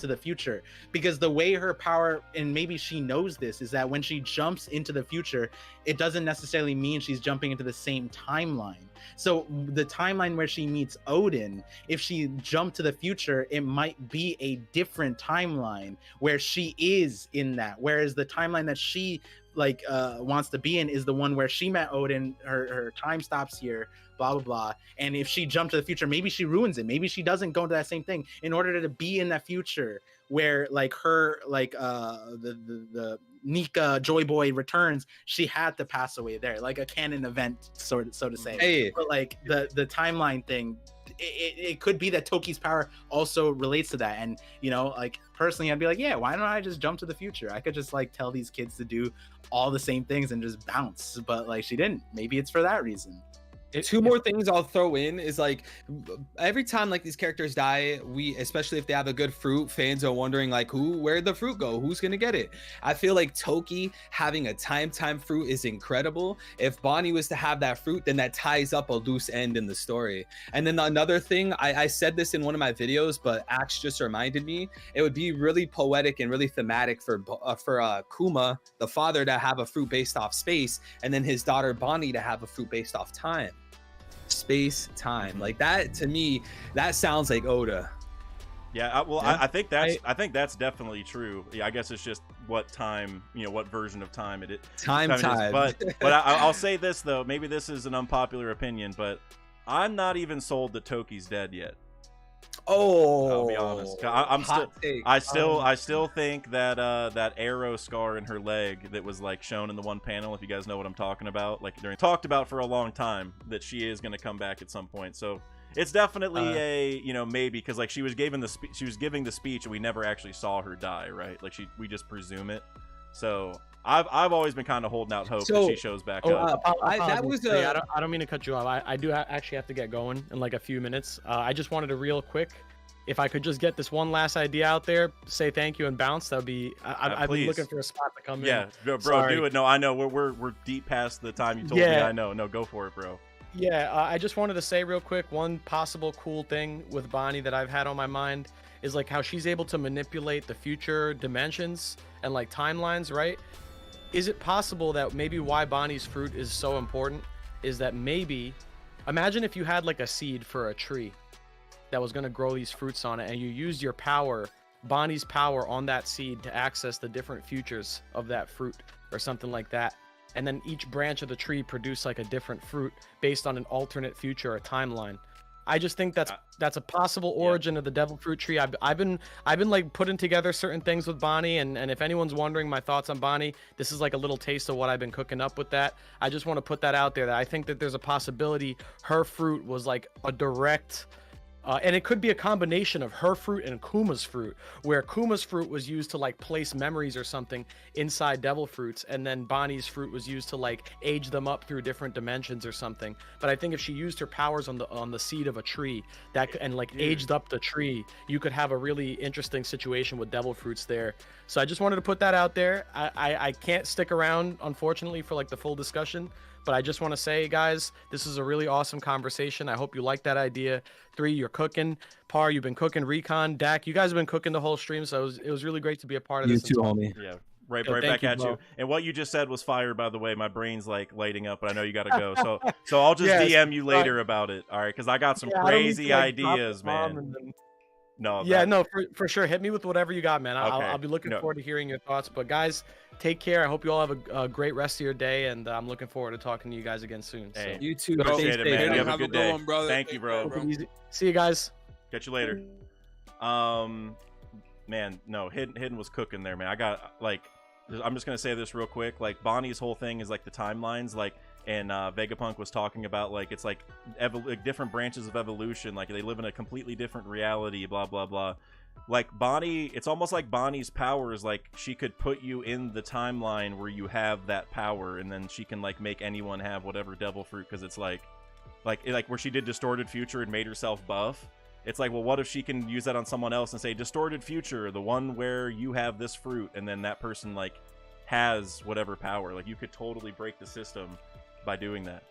the future, because the way her power, and maybe she knows this, is that when she jumps into the future, it doesn't necessarily mean she's jumping into the same timeline. So the timeline where she meets Odin, if she jumped to the future, it might be a different timeline where she is in that, whereas the timeline that she wants to be in is the one where she met Odin. Her time stops here, blah blah blah. And if she jumped to the future, maybe she ruins it. Maybe she doesn't go into that same thing. In order to be in that future where like her the Nika Joy Boy returns, she had to pass away there, like a canon event, so to say. Hey. But like the timeline thing, it could be that Toki's power also relates to that. And, you know, like personally, I'd be like, yeah, why don't I just jump to the future? I could just like tell these kids to do all the same things and just bounce. But like she didn't. Maybe it's for that reason. Two more things I'll throw in is like every time like these characters die, especially if they have a good fruit, fans are wondering like where'd the fruit go? Who's gonna get it? I feel like Toki having a time fruit is incredible. If Bonnie was to have that fruit, then that ties up a loose end in the story. And then another thing, I said this in one of my videos, but Axe just reminded me, it would be really poetic and really thematic for Kuma, the father, to have a fruit based off space, and then his daughter Bonnie to have a fruit based off time. Space time, like that, to me that sounds like Oda. I think that's definitely true. I guess it's just what time, you know, what version of time it is. Time. But I'll say this though, maybe this is an unpopular opinion, but I'm not even sold that Toki's dead yet. I'll be honest. I still think that that arrow scar in her leg that was like shown in the one panel, if you guys know what I'm talking about, like talked about for a long time, that she is going to come back at some point. So it's definitely a, you know, maybe, because like she was giving the speech and we never actually saw her die, right? Like we just presume it. So I've always been kind of holding out hope that she shows back up. I don't mean to cut you off. I do actually have to get going in like a few minutes. I just wanted to real quick, if I could just get this one last idea out there, say thank you and bounce. That would be. I've been looking for a spot to come in. Yeah, bro, sorry. Do it. No, I know we're deep past the time you told me. I know. No, go for it, bro. Yeah, I just wanted to say real quick, one possible cool thing with Bonnie that I've had on my mind is like how she's able to manipulate the future dimensions and like timelines, right? Is it possible that maybe why Bonnie's fruit is so important is that maybe, imagine if you had like a seed for a tree that was going to grow these fruits on it, and you used your power, Bonnie's power on that seed, to access the different futures of that fruit or something like that. and then each branch of the tree produced like a different fruit based on an alternate future or timeline. I just think that's a possible origin of the devil fruit tree. I've been like putting together certain things with Bonnie, and if anyone's wondering my thoughts on Bonnie, this is like a little taste of what I've been cooking up with that. I just want to put that out there, that I think that there's a possibility her fruit was like a direct and it could be a combination of her fruit and Kuma's fruit, where Kuma's fruit was used to like place memories or something inside devil fruits, and then Bonnie's fruit was used to like age them up through different dimensions or something. But I think if she used her powers on the seed of a tree and like aged up the tree, you could have a really interesting situation with devil fruits there. So I just wanted to put that out there. I can't stick around, unfortunately, for like the full discussion. But I just want to say, guys, this is a really awesome conversation. I hope you like that idea. 3, you're cooking. Par, you've been cooking. Recon, Dak, you guys have been cooking the whole stream, so it was really great to be a part of this. You too, homie. Yeah, right back at you. And what you just said was fire, by the way. My brain's like lighting up, but I know you got to go. So I'll just DM you later about it, all right? Because I got some crazy ideas, man. No. For sure. Hit me with whatever you got, man. I'll be looking forward to hearing your thoughts. But guys, take care. I hope you all have a great rest of your day, and I'm looking forward to talking to you guys again soon. Hey, you too, bro. Appreciate it, man. You have a good day. One, brother. Thank you, bro. See you guys. Catch you later. Man, no, Hidden was cooking there, man. I got I'm just gonna say this real quick. Like Bonnie's whole thing is like the timelines, like. And Vegapunk was talking about like it's like different branches of evolution, like they live in a completely different reality, blah blah blah. Like Bonnie, it's almost like Bonnie's powers, like she could put you in the timeline where you have that power, and then she can like make anyone have whatever devil fruit, because it's like where she did Distorted Future and made herself buff. It's like, well, what if she can use that on someone else and say Distorted Future, the one where you have this fruit, and then that person like has whatever power. Like you could totally break the system by doing that.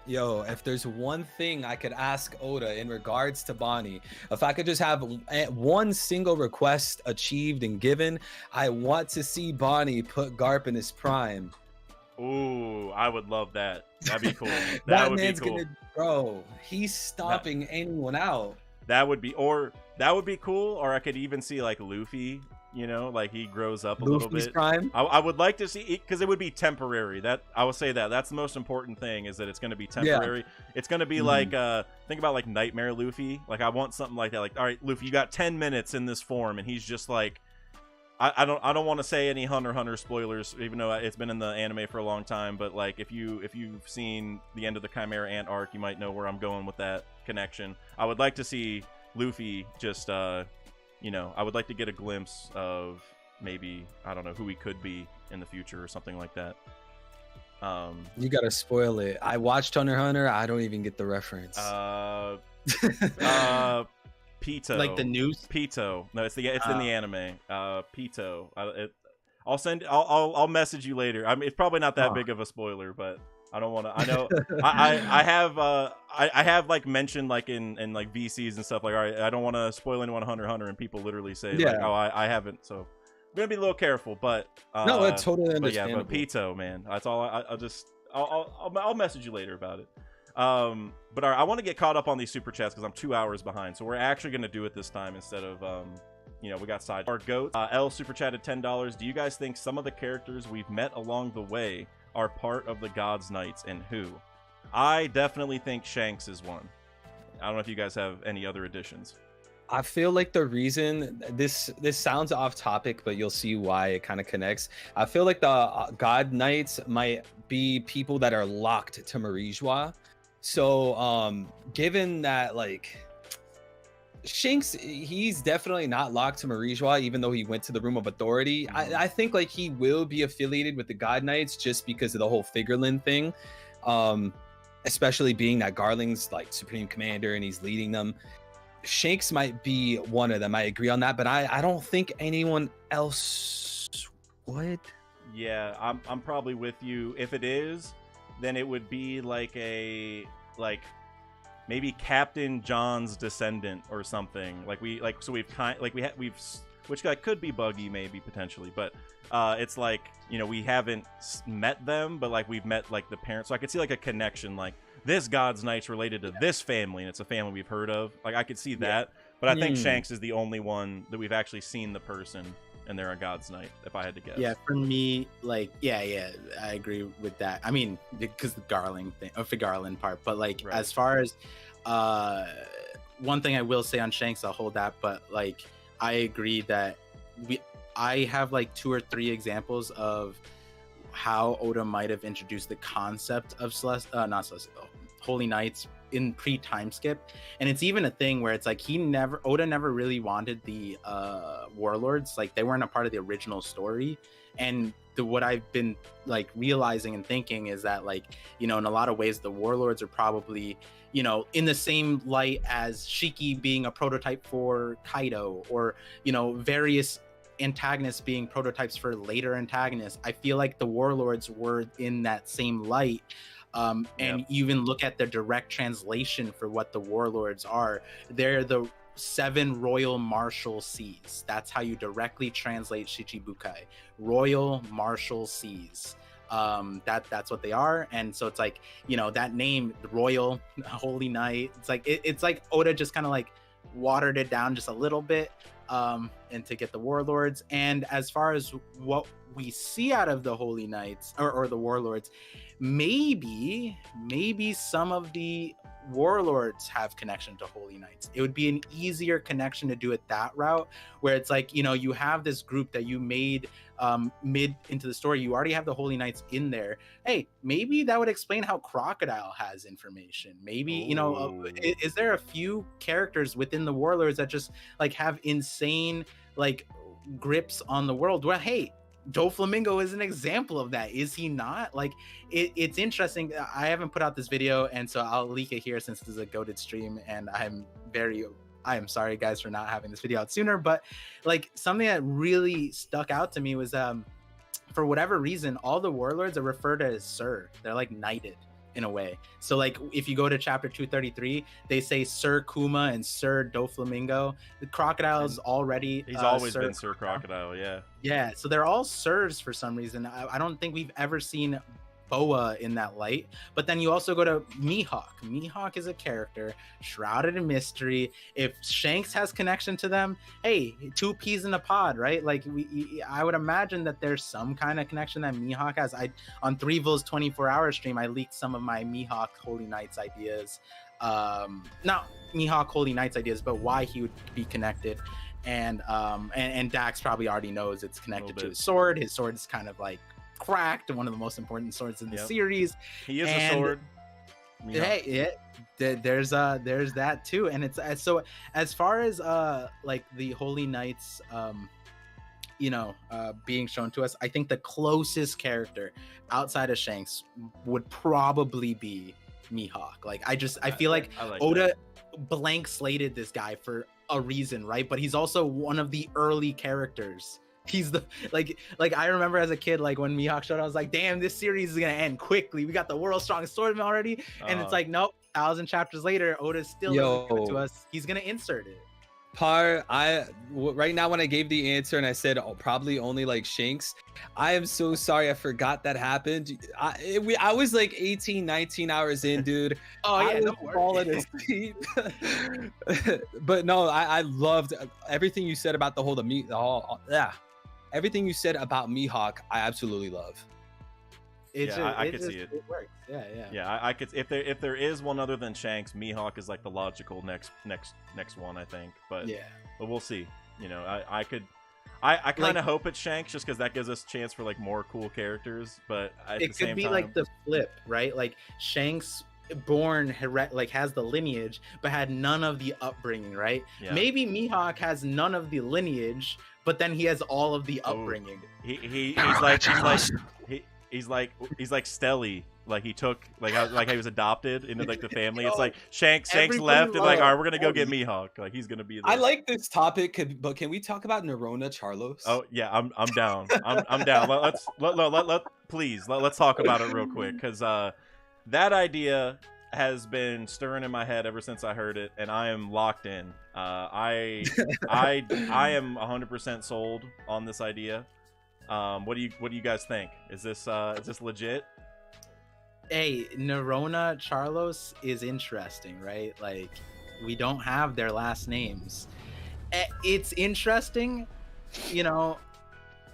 Yo, if there's one thing I could ask Oda in regards to Bonnie, if I could just have one single request achieved and given, I want to see Bonnie put Garp in his prime. Ooh, I would love that. That'd be cool. That would man's be cool. Bro, he's stomping anyone out. That would be cool. Or I could even see like Luffy, you know, like he grows up a little bit. Prime. I would like to see it, because it would be temporary. That I would say that's the most important thing, is that it's going to be temporary. Yeah. It's going to be like think about like Nightmare Luffy. Like I want something like that. Like, all right, Luffy, you got 10 minutes in this form, and he's just like, I don't want to say any Hunter x Hunter spoilers, even though it's been in the anime for a long time. But like if you've seen the end of the Chimera Ant arc, you might know where I'm going with that connection. I would like to see Luffy just you know, I would like to get a glimpse of maybe, I don't know, who he could be in the future or something like that. You gotta spoil it. I watched Hunter x Hunter. I don't even get the reference. Pito. Like the news? Pito. No, it's in the anime. Pito. I'll message you later. I mean, it's probably not that big of a spoiler, but I don't want to. I know. I have like mentioned like in like VCs and stuff, like, all right, I don't want to spoil anyone Hunter x Hunter, and people literally say like, oh, I haven't. So I'm gonna be a little careful, but no, it's totally understandable. But Pito, man, that's all. I'll message you later about it. But all right, I want to get caught up on these super chats because I'm 2 hours behind. So we're actually gonna do it this time instead of you know, we got side. Our goat L super chatted $10. Do you guys think some of the characters we've met along the way are part of the God's Knights, and who? I definitely think Shanks is one. I don't know if you guys have any other additions. I feel like the reason this sounds off topic, but you'll see why it kind of connects. I feel like the God Knights might be people that are locked to Marijois. So given that like Shanks, he's definitely not locked to Marijois, even though he went to the Room of Authority. I think like he will be affiliated with the God Knights just because of the whole Figurlin thing, especially being that Garling's like Supreme Commander and he's leading them. Shanks might be one of them. I agree on that, but I don't think anyone else would. Yeah, I'm probably with you. If it is, then it would be like maybe Captain John's descendant or something. We've which guy could be Buggy maybe potentially, but it's like, you know, we haven't met them, but like we've met like the parents. So I could see like a connection, like this God's Knight's related to this family, and it's a family we've heard of. Like I could see that, but I think Shanks is the only one that we've actually seen the person and they're a God's Knight, if I had to guess. Yeah, for me, like, yeah, I agree with that. I mean, because the Garling thing, or the Garland part, but like, Right. as far as, one thing I will say on Shanks, I'll hold that, but like, I agree that I have like 2 or 3 examples of how Oda might have introduced the concept of Holy Knights in pre-time skip, and it's even a thing where it's like Oda never really wanted the warlords, like they weren't a part of the original story. And what I've been like realizing and thinking is that, like, you know, in a lot of ways the warlords are probably, you know, in the same light as Shiki being a prototype for Kaido, or, you know, various antagonists being prototypes for later antagonists. I feel like the warlords were in that same light. And even look at the direct translation for what the warlords are. They're the 7 royal martial seas. That's how you directly translate Shichibukai. Royal martial seas. That's what they are. And so it's like, you know, that name, the Royal Holy Knight, it's like it's like Oda just kind of like watered it down just a little bit, and to get the warlords. And as far as what we see out of the Holy Knights or the warlords, maybe some of the warlords have connection to Holy Knights. It would be an easier connection to do it that route, where it's like, you know, you have this group that you made mid into the story, you already have the Holy Knights in there. Hey, maybe that would explain how Crocodile has information. Maybe, you know, is there a few characters within the warlords that just like have insane like grips on the world? Well, hey, Doflamingo is an example of that, is he not? Like, it's interesting. I haven't put out this video, and so I'll leak it here since this is a goated stream, and I am sorry guys for not having this video out sooner. But like, something that really stuck out to me was for whatever reason, all the warlords are referred to as Sir. They're like knighted in a way. So like, if you go to chapter 233, they say Sir Kuma and Sir Doflamingo. The Crocodile is already he's always been Sir Crocodile. Yeah, so they're all Sirs for some reason. I don't think we've ever seen Boa in that light. But then you also go to Mihawk. Mihawk is a character shrouded in mystery. If Shanks has connection to them, hey, 2 peas in a pod, right? Like, I would imagine that there's some kind of connection that Mihawk has. On 3vil's 24-hour stream, I leaked some of my Mihawk Holy Knights ideas. Not Mihawk Holy Knights ideas, but why he would be connected. And Dax probably already knows it's connected to his sword. His sword is kind of like cracked, one of the most important swords in the series. He is a sword. Hey, there's that too. And it's so, as far as like the Holy Knights being shown to us, I think the closest character outside of Shanks would probably be Mihawk. Like, I feel like Oda blank slated this guy for a reason, right? But he's also one of the early characters. He's the like I remember as a kid, like when Mihawk showed up, I was like, damn, this series is gonna end quickly. We got the world's strongest swordsman already. And it's like, nope, 1,000 chapters later, Oda still doesn't give it to us. He's gonna insert it. Right now, when I gave the answer and I said probably only like Shanks, I am so sorry, I forgot that happened. I was like 18, 19 hours in, dude. I was falling asleep. But no, I loved everything you said about everything you said about Mihawk. I absolutely love. I could see it. It works. Yeah. I could. If there is one other than Shanks, Mihawk is like the logical next one, I think. But we'll see. You know, I kind of hope it's Shanks, just because that gives us a chance for like more cool characters. But it could be like the flip, right? Like Shanks born has the lineage, but had none of the upbringing, right? Yeah. Maybe Mihawk has none of the lineage, but then he has all of the upbringing. He's like Stelly. Like he took like he was adopted into like the family. It's like Shanks left and like, all right, we're gonna go get Mihawk. Like he's gonna be there. I like this topic, but can we talk about Nerona Charlos? Oh yeah, I'm down. I'm down. Let's talk about it real quick, because that idea has been stirring in my head ever since I heard it, and I am locked in. I am 100% sold on this idea. What do you guys think? Is this legit? Hey, Nerona Charlos is interesting, right? Like, we don't have their last names. It's interesting, you know.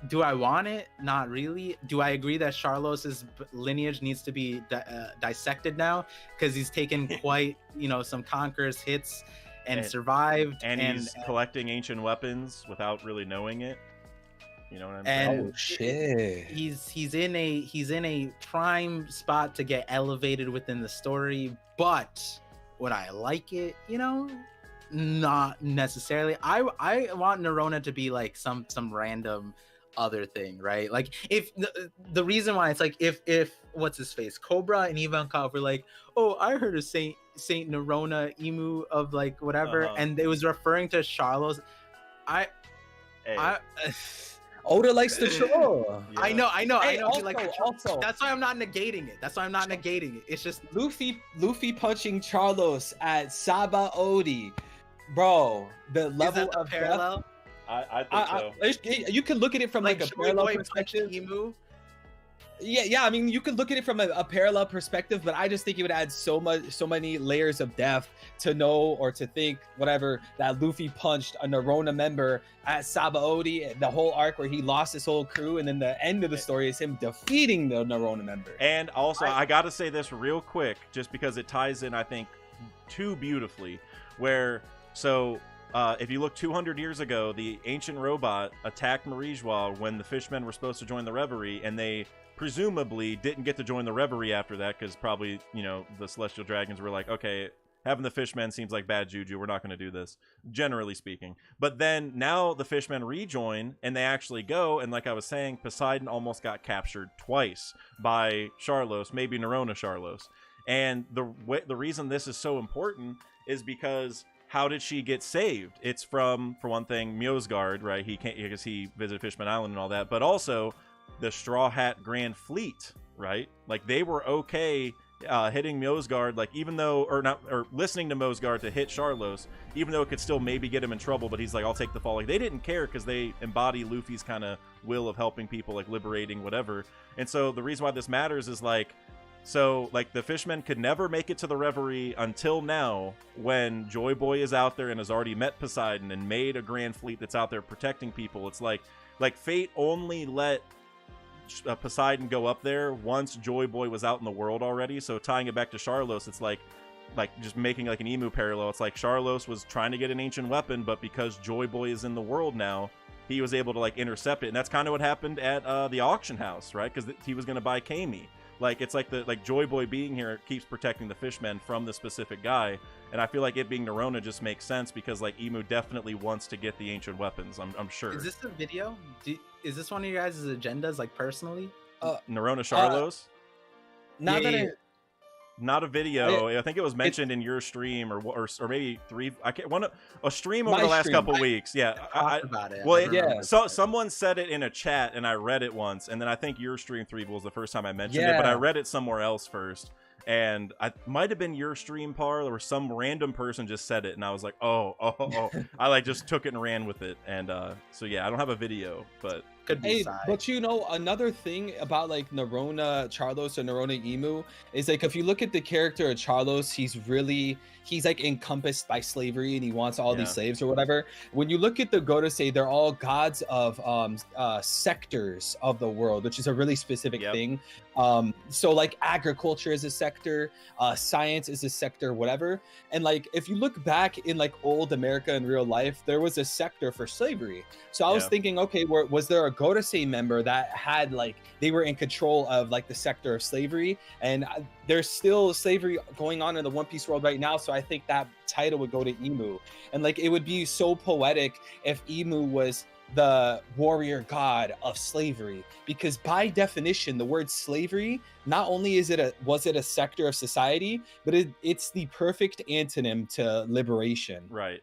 Do I want it? Not really. Do I agree that Charlos's lineage needs to be dissected now because he's taken quite, some conquerors hits and survived, and he's collecting ancient weapons without really knowing it. You know what I'm saying? And shit. He's in a prime spot to get elevated within the story, but would I like it? Not necessarily. I want Nerona to be like some random other thing, right? Like if the reason why it's like if what's his face, Cobra and Ivankov were like, oh, I heard of Saint Nerona Emu of like whatever, and it was referring to Charlos. Oda likes to troll. Yeah. I know. Hey, also, that's why I'm not negating it. It's just Luffy punching Charlos at Sabaody, bro. The level of parallel. Death, I think so. You can look at it from like a parallel perspective. Yeah. I mean, you could look at it from a parallel perspective, but I just think it would add so many layers of depth to know or to think whatever that Luffy punched a Nerona member at Sabaody, the whole arc where he lost his whole crew, and then the end of the story is him defeating the Nerona member. And also, I got to say this real quick, just because it ties in, I think, too beautifully. If you look 200 years ago, the ancient robot attacked Marijois when the fishmen were supposed to join the Reverie, and they presumably didn't get to join the Reverie after that because probably, the Celestial Dragons were like, okay, having the fishmen seems like bad juju. We're not going to do this, generally speaking. But then now the fishmen rejoin and they actually go. And like I was saying, Poseidon almost got captured twice by Charlos, maybe Nerona Charlos. And the reason this is so important is because how did she get saved? It's from, for one thing, Mjosgard, right? He can't because he visited Fishman Island and all that, but also the Straw Hat Grand Fleet, right? Like they were okay hitting Mjosgard, like even though, or listening to Mjosgard to hit Charlos, even though it could still maybe get him in trouble, but he's like, I'll take the fall. Like they didn't care because they embody Luffy's kind of will of helping people, like liberating whatever. And so the reason why this matters is like, the fishmen could never make it to the Reverie until now, when Joy Boy is out there and has already met Poseidon and made a grand fleet that's out there protecting people. It's like Fate only let Poseidon go up there once Joy Boy was out in the world already. So tying it back to Charlos, it's like just making like an Emu parallel. It's like Charlos was trying to get an ancient weapon, but because Joy Boy is in the world now, he was able to like intercept it. And that's kind of what happened at the auction house, right? Because he was going to buy Kami. Like it's like Joy Boy being here keeps protecting the fishmen from the specific guy, and I feel like it being Nerona just makes sense because like Emu definitely wants to get the ancient weapons. I'm sure. Is this a video? Is this one of your guys' agendas, like personally? Nerona Charlos? Not a video. I think it was mentioned in your stream or maybe a stream over the last couple weeks. Yeah, I about it. Well, so someone said it in a chat and I read it once, and then I think your stream 3 was the first time I mentioned it, but I read it somewhere else first. And I might have been your stream, Par, or some random person just said it, and I was like, oh. I like just took it and ran with it, and so yeah, I don't have a video, but could be but another thing about like Nerona Charlos or Nerona Emu is like if you look at the character of Charlos, he's like encompassed by slavery and he wants all these slaves or whatever. When you look at the Godosei, they're all gods of sectors of the world, which is a really specific thing. So like agriculture is a sector, science is a sector, whatever. And like if you look back in like old America in real life, there was a sector for slavery. So I was thinking, okay, was there a Godosei member that had like they were in control of like the sector of slavery? And there's still slavery going on in the One Piece world right now, so I think that title would go to Emu. And like it would be so poetic if Emu was the warrior god of slavery, because by definition the word slavery, not only was it a sector of society, but it's the perfect antonym to liberation. Right.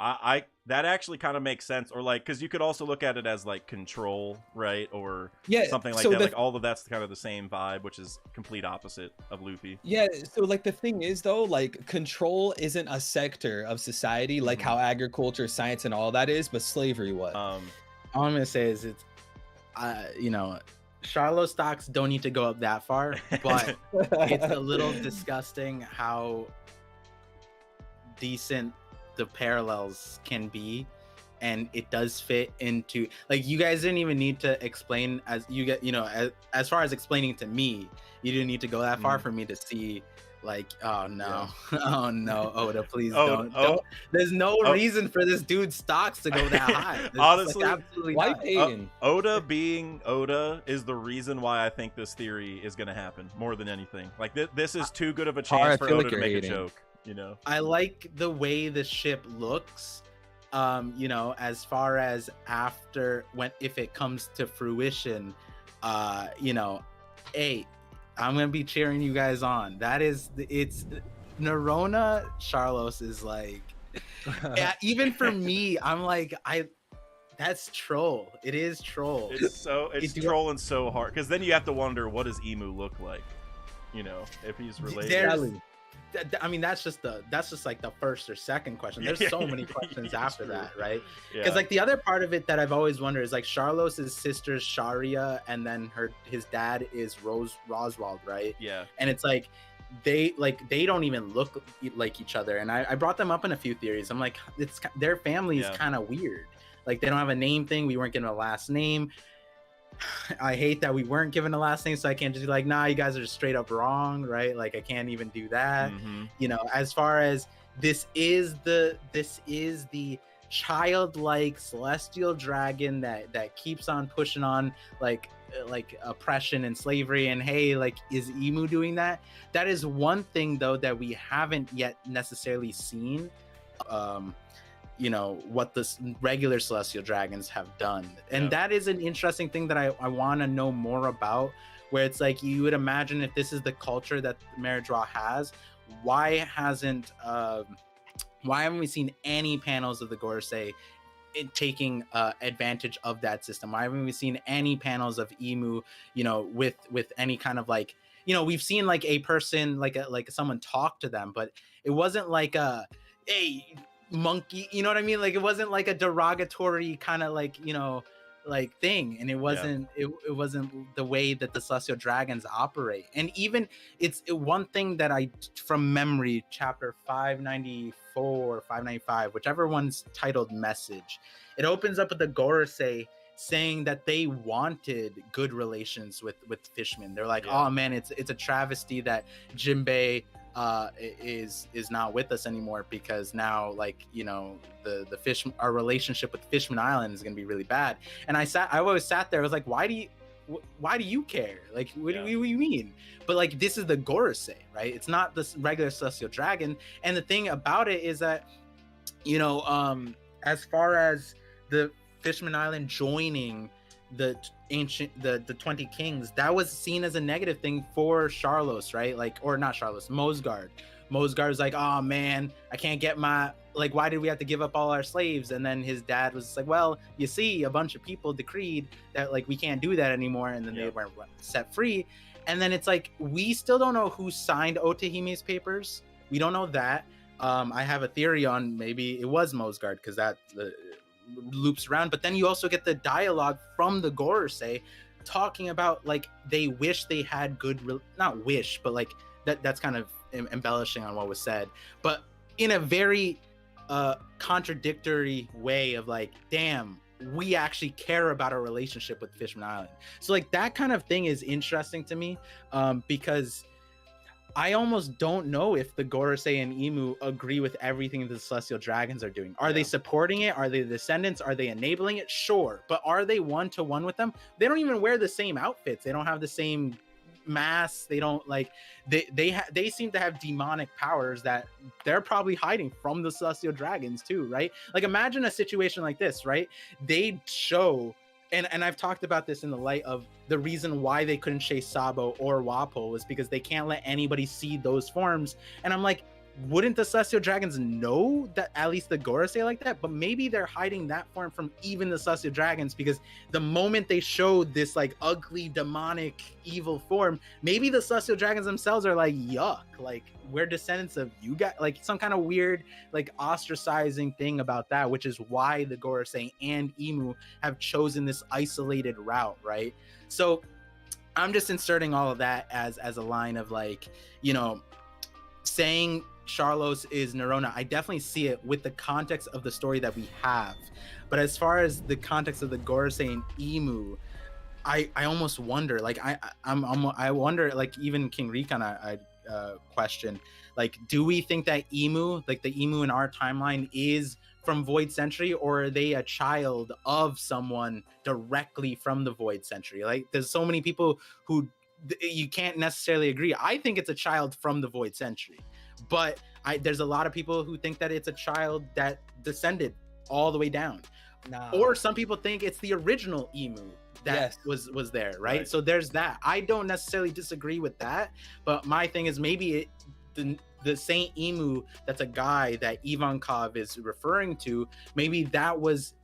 I that actually kind of makes sense, or like because you could also look at it as like control, right, or something like that. Like all of that's kind of the same vibe, which is complete opposite of Luffy. Yeah, so like the thing is though, like control isn't a sector of society like how agriculture, science, and all that is, but slavery was. All I'm gonna say is it's, Charlos stocks don't need to go up that far, but it's a little disgusting how decent the parallels can be and it does fit into, like, you guys didn't even need to explain, as you get, you know, as far as explaining to me, you didn't need to go that far for me to see, like, oh no, oh no, Oda, please don't. There's no reason for this dude's stocks to go that high. Honestly, like, absolutely Why not. Pagan? Oda being Oda is the reason why I think this theory is going to happen more than anything. Like, this is too good of a chance I for feel Oda like to you're make hating. a joke, you know? I like the way the ship looks. You know, as far as after, when, if it comes to fruition, you know, hey, I'm gonna be cheering you guys on. That is, it's Nerona Charlos is like, yeah, even for me, I'm like, that's troll. It is troll. It's trolling so hard, because then you have to wonder, what does Emu look like, you know, if he's related. I mean, that's just like the first or second question. There's so many questions after that, right? Because like the other part of it that I've always wondered is like Charlos's sister's Sharia, and then his dad is Roswald, right? Yeah. And it's like they don't even look like each other. And I brought them up in a few theories. I'm like, their family is kind of weird. Like, they don't have a name thing. We weren't given a last name. I hate that we weren't given a last name, so I can't just be like, nah, you guys are just straight up wrong, right? Like, I can't even do that. You know, as far as this is the childlike celestial dragon that keeps on pushing on like oppression and slavery, and hey, like, is Emu doing that? That is one thing though that we haven't yet necessarily seen. You know, what the regular celestial dragons have done, and that is an interesting thing that I want to know more about, where it's like, you would imagine if this is the culture that Meridra has, why haven't we seen any panels of the Gorosei taking advantage of that system? Why haven't we seen any panels of Emu, you know, with any kind of, like, you know, we've seen like a person, like someone talk to them, but it wasn't like hey, monkey, you know what I mean? Like, it wasn't like a derogatory kind of, like, you know, like thing, and it wasn't it wasn't the way that the celestial dragons operate. And even it's one thing that I, from memory, chapter 594 or 595, whichever one's titled Message, it opens up with the Gorosei saying that they wanted good relations with Fishman. They're like, oh man, it's a travesty that Jinbei is not with us anymore, because now, like, you know, our relationship with Fishman Island is going to be really bad. And I always sat there, I was like, why do you care? Like, what do you mean? But like, this is the Gorosei, right? It's not this regular celestial dragon. And the thing about it is that, you know, as far as the Fishman Island joining the 20 kings, that was seen as a negative thing for Charlos, right? Like, or not Charlos, Mosgard's like, oh man, I can't get my, like, why did we have to give up all our slaves? And then his dad was like, well, you see, a bunch of people decreed that, like, we can't do that anymore, and then they were set free. And then it's like, we still don't know who signed Otahime's papers. We don't know that. I have a theory on maybe it was Mosgard, because that loops around. But then you also get the dialogue from the Gorosei talking about, like, they wish they had not wish, but like that's kind of embellishing on what was said, but in a very contradictory way of like, damn, we actually care about our relationship with Fishman Island. So like, that kind of thing is interesting to me, because I almost don't know if the Gorosei and Emu agree with everything the Celestial Dragons are doing. Are they supporting it? Are they the descendants? Are they enabling it? Sure. But are they one-to-one with them? They don't even wear the same outfits. They don't have the same masks. They don't, like, they seem to have demonic powers that they're probably hiding from the Celestial Dragons too, right? Like, imagine a situation like this, right? They'd show, and I've talked about this in the light of the reason why they couldn't chase Sabo or Wapo was because they can't let anybody see those forms. And I'm like, wouldn't the Celestial Dragons know that, at least the Gorosei, like that? But maybe they're hiding that form from even the Celestial Dragons, because the moment they showed this like ugly, demonic, evil form, maybe the Celestial Dragons themselves are like, yuck, like, we're descendants of you guys, like some kind of weird, like, ostracizing thing about that, which is why the Gorosei and Emu have chosen this isolated route, right? So I'm just inserting all of that as a line of, like, you know, saying Charlos is Nerona. I definitely see it with the context of the story that we have. But as far as the context of the Gorosei and Emu, I almost wonder, like I wonder, like even King Recon I question, like, do we think that Emu, like the Emu in our timeline, is from Void Century, or are they a child of someone directly from the Void Century? Like, there's so many people who you can't necessarily agree. I think it's a child from the Void Century, but there's a lot of people who think that it's a child that descended all the way down. Nah. Or some people think it's the original Emu that was there, right? So there's that. I don't necessarily disagree with that, but my thing is maybe the Saint Emu that's a guy that Ivankov is referring to, maybe that was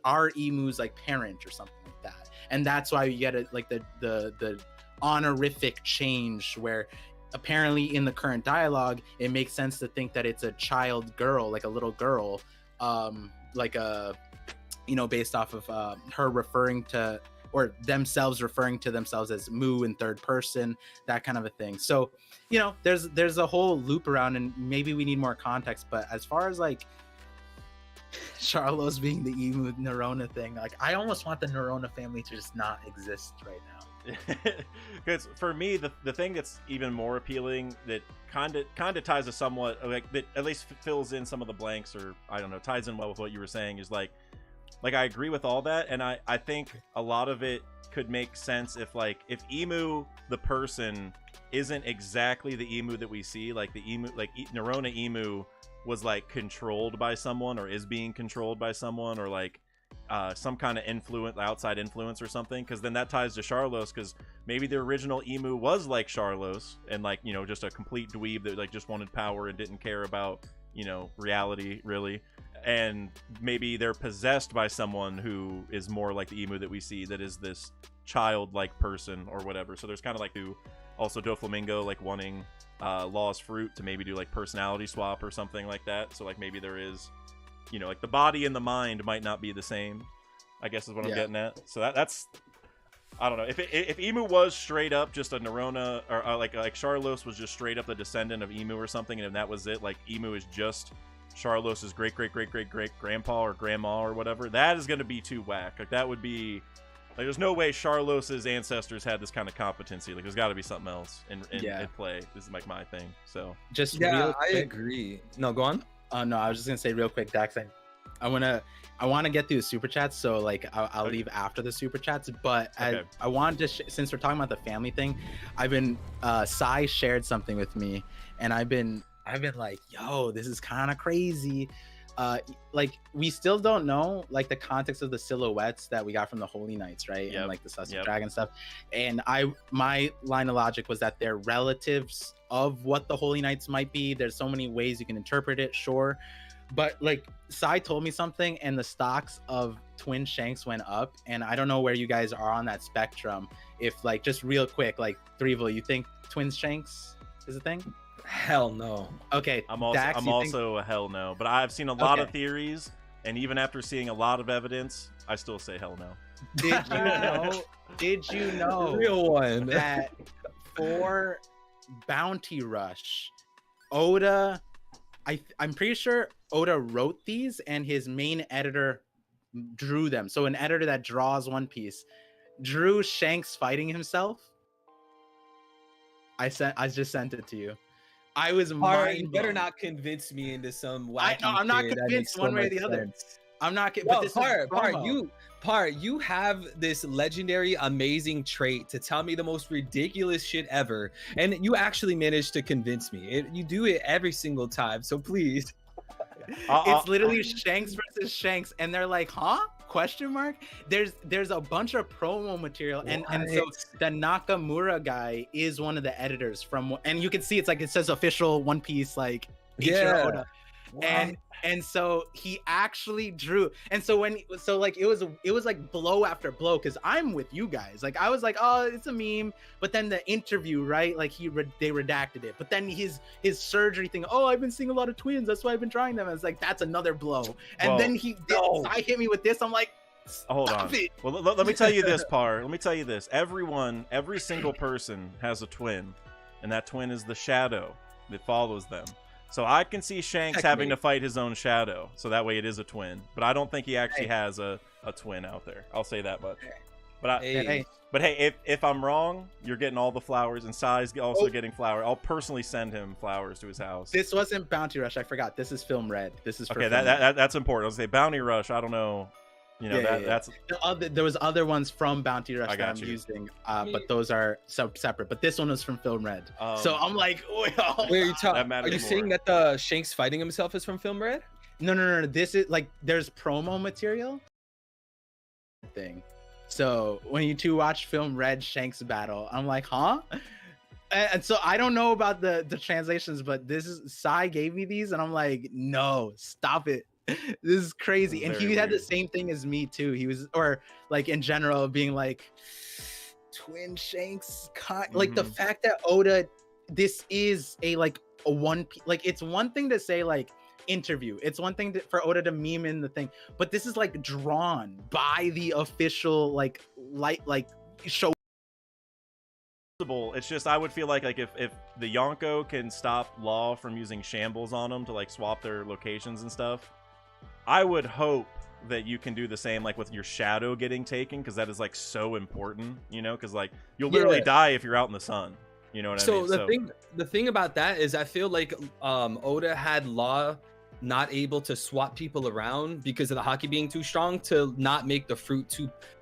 our Emu's like parent or something like that, and that's why you get it like the honorific change where apparently in the current dialogue it makes sense to think that it's a child girl, like a little girl, like a, you know, based off of her referring to, or themselves referring to themselves as Mu in third person, that kind of a thing. So, you know, there's a whole loop around, and maybe we need more context. But as far as like Charlos being the Emu Nerona thing, like I almost want the Nerona family to just not exist right now. Because for me, the thing that's even more appealing, that kind of ties to somewhat, like that at least fills in some of the blanks, or I don't know, ties in well with what you were saying, is like I agree with all that, and I think a lot of it could make sense if Emu the person isn't exactly the Emu that we see, like the Emu, like Nerona Emu was like controlled by someone, or is being controlled by someone, or like some kind of outside influence or something, because then that ties to Charlos, because maybe the original Emu was like Charlos, and like, you know, just a complete dweeb that like just wanted power and didn't care about, you know, reality really, and maybe they're possessed by someone who is more like the Emu that we see, that is this childlike person or whatever. So there's kind of like also Doflamingo like wanting Law's fruit to maybe do like personality swap or something like that. So like maybe there is, you know, like the body and the mind might not be the same, I guess is what I'm getting at. So that's, I don't know, if Emu was straight up just a Nerona, or like Charlos was just straight up the descendant of Emu or something, and that was it, like Emu is just Charlos's great grandpa or grandma or whatever, that is going to be too whack. Like that would be like, there's no way Charlos's ancestors had this kind of competency. Like there's got to be something else in play. This is like my thing. So just I agree. No, go on. No, I was just gonna say real quick, Dax, I want to get through the super chats, so like I'll leave after the super chats, but I wanted to since we're talking about the family thing, I've been Sai shared something with me, and I've been like, yo, this is kind of crazy. Like we still don't know like the context of the silhouettes that we got from the Holy Knights, right? And like the Sussex Dragon stuff, and my line of logic was that they're relatives of what the Holy Knights might be. There's so many ways you can interpret it, sure, but like Sai told me something, and the stocks of Twin Shanks went up, and I don't know where you guys are on that spectrum. If like, just real quick, like Threevil, you think Twin Shanks is a thing? Hell no. Okay, I'm also a hell no, but I've seen a lot of theories, and even after seeing a lot of evidence, I still say hell no. Did you know real one that for Bounty Rush, Oda, I'm pretty sure Oda wrote these and his main editor drew them. So an editor that draws One Piece drew Shanks fighting himself. I just sent it to you. I was mind. You better not convince me into some wacky. I'm not convinced one way or the other. I'm not. No, you have this legendary, amazing trait to tell me the most ridiculous shit ever, and you actually managed to convince me. You do it every single time, so please. It's literally Shanks versus Shanks, and they're like, huh? Question mark. There's a bunch of promo material, and so the Nakamura guy is one of the editors from, and you can see it's like it says official One Piece, like Oda. And so he actually drew, and so like it was like blow after blow, because I'm with you guys, like I was like, oh, it's a meme, but then the interview, right, like they redacted it, but then his surgery thing, oh, I've been seeing a lot of twins, that's why I've been drawing them, and it's like, that's another blow. And then I hit me with this, I'm like, hold on. Well, let me tell you this, Par. Let me tell you this. Every single person has a twin, and that twin is the shadow that follows them. So I can see Shanks having to fight his own shadow, so that way it is a twin. But I don't think he actually has a twin out there. I'll say that much. But hey, if I'm wrong, you're getting all the flowers, and Sai's also getting flowers. I'll personally send him flowers to his house. This wasn't Bounty Rush. I forgot. This is Film Red. This is for okay. That's important. I was gonna say Bounty Rush. I don't know. You know that's there was other ones from Bounty Rush that I'm using, but those are separate. But this one was from Film Red. So I'm like, wait, are you saying that the Shanks fighting himself is from Film Red? No. This is like there's promo material thing. So when you two watch Film Red Shanks battle, I'm like, huh? And so I don't know about the translations, but this is Sai gave me these, and I'm like, no, stop it. This is crazy. And he had the same thing as me too. He was, or like in general, being like twin Shanks, like the fact that Oda, this is a one, like it's one thing to say like interview, it's one thing for Oda to meme in the thing, but this is like drawn by the official like show. It's just I would feel like if the Yonko can stop Law from using shambles on them to like swap their locations and stuff, I would hope that you can do the same like with your shadow getting taken, because that is like so important, you know, because like you'll literally die if you're out in the sun, you know what I mean? The thing about that is I feel like Oda had Law not able to swap people around because of the hockey being too strong, to not make the fruit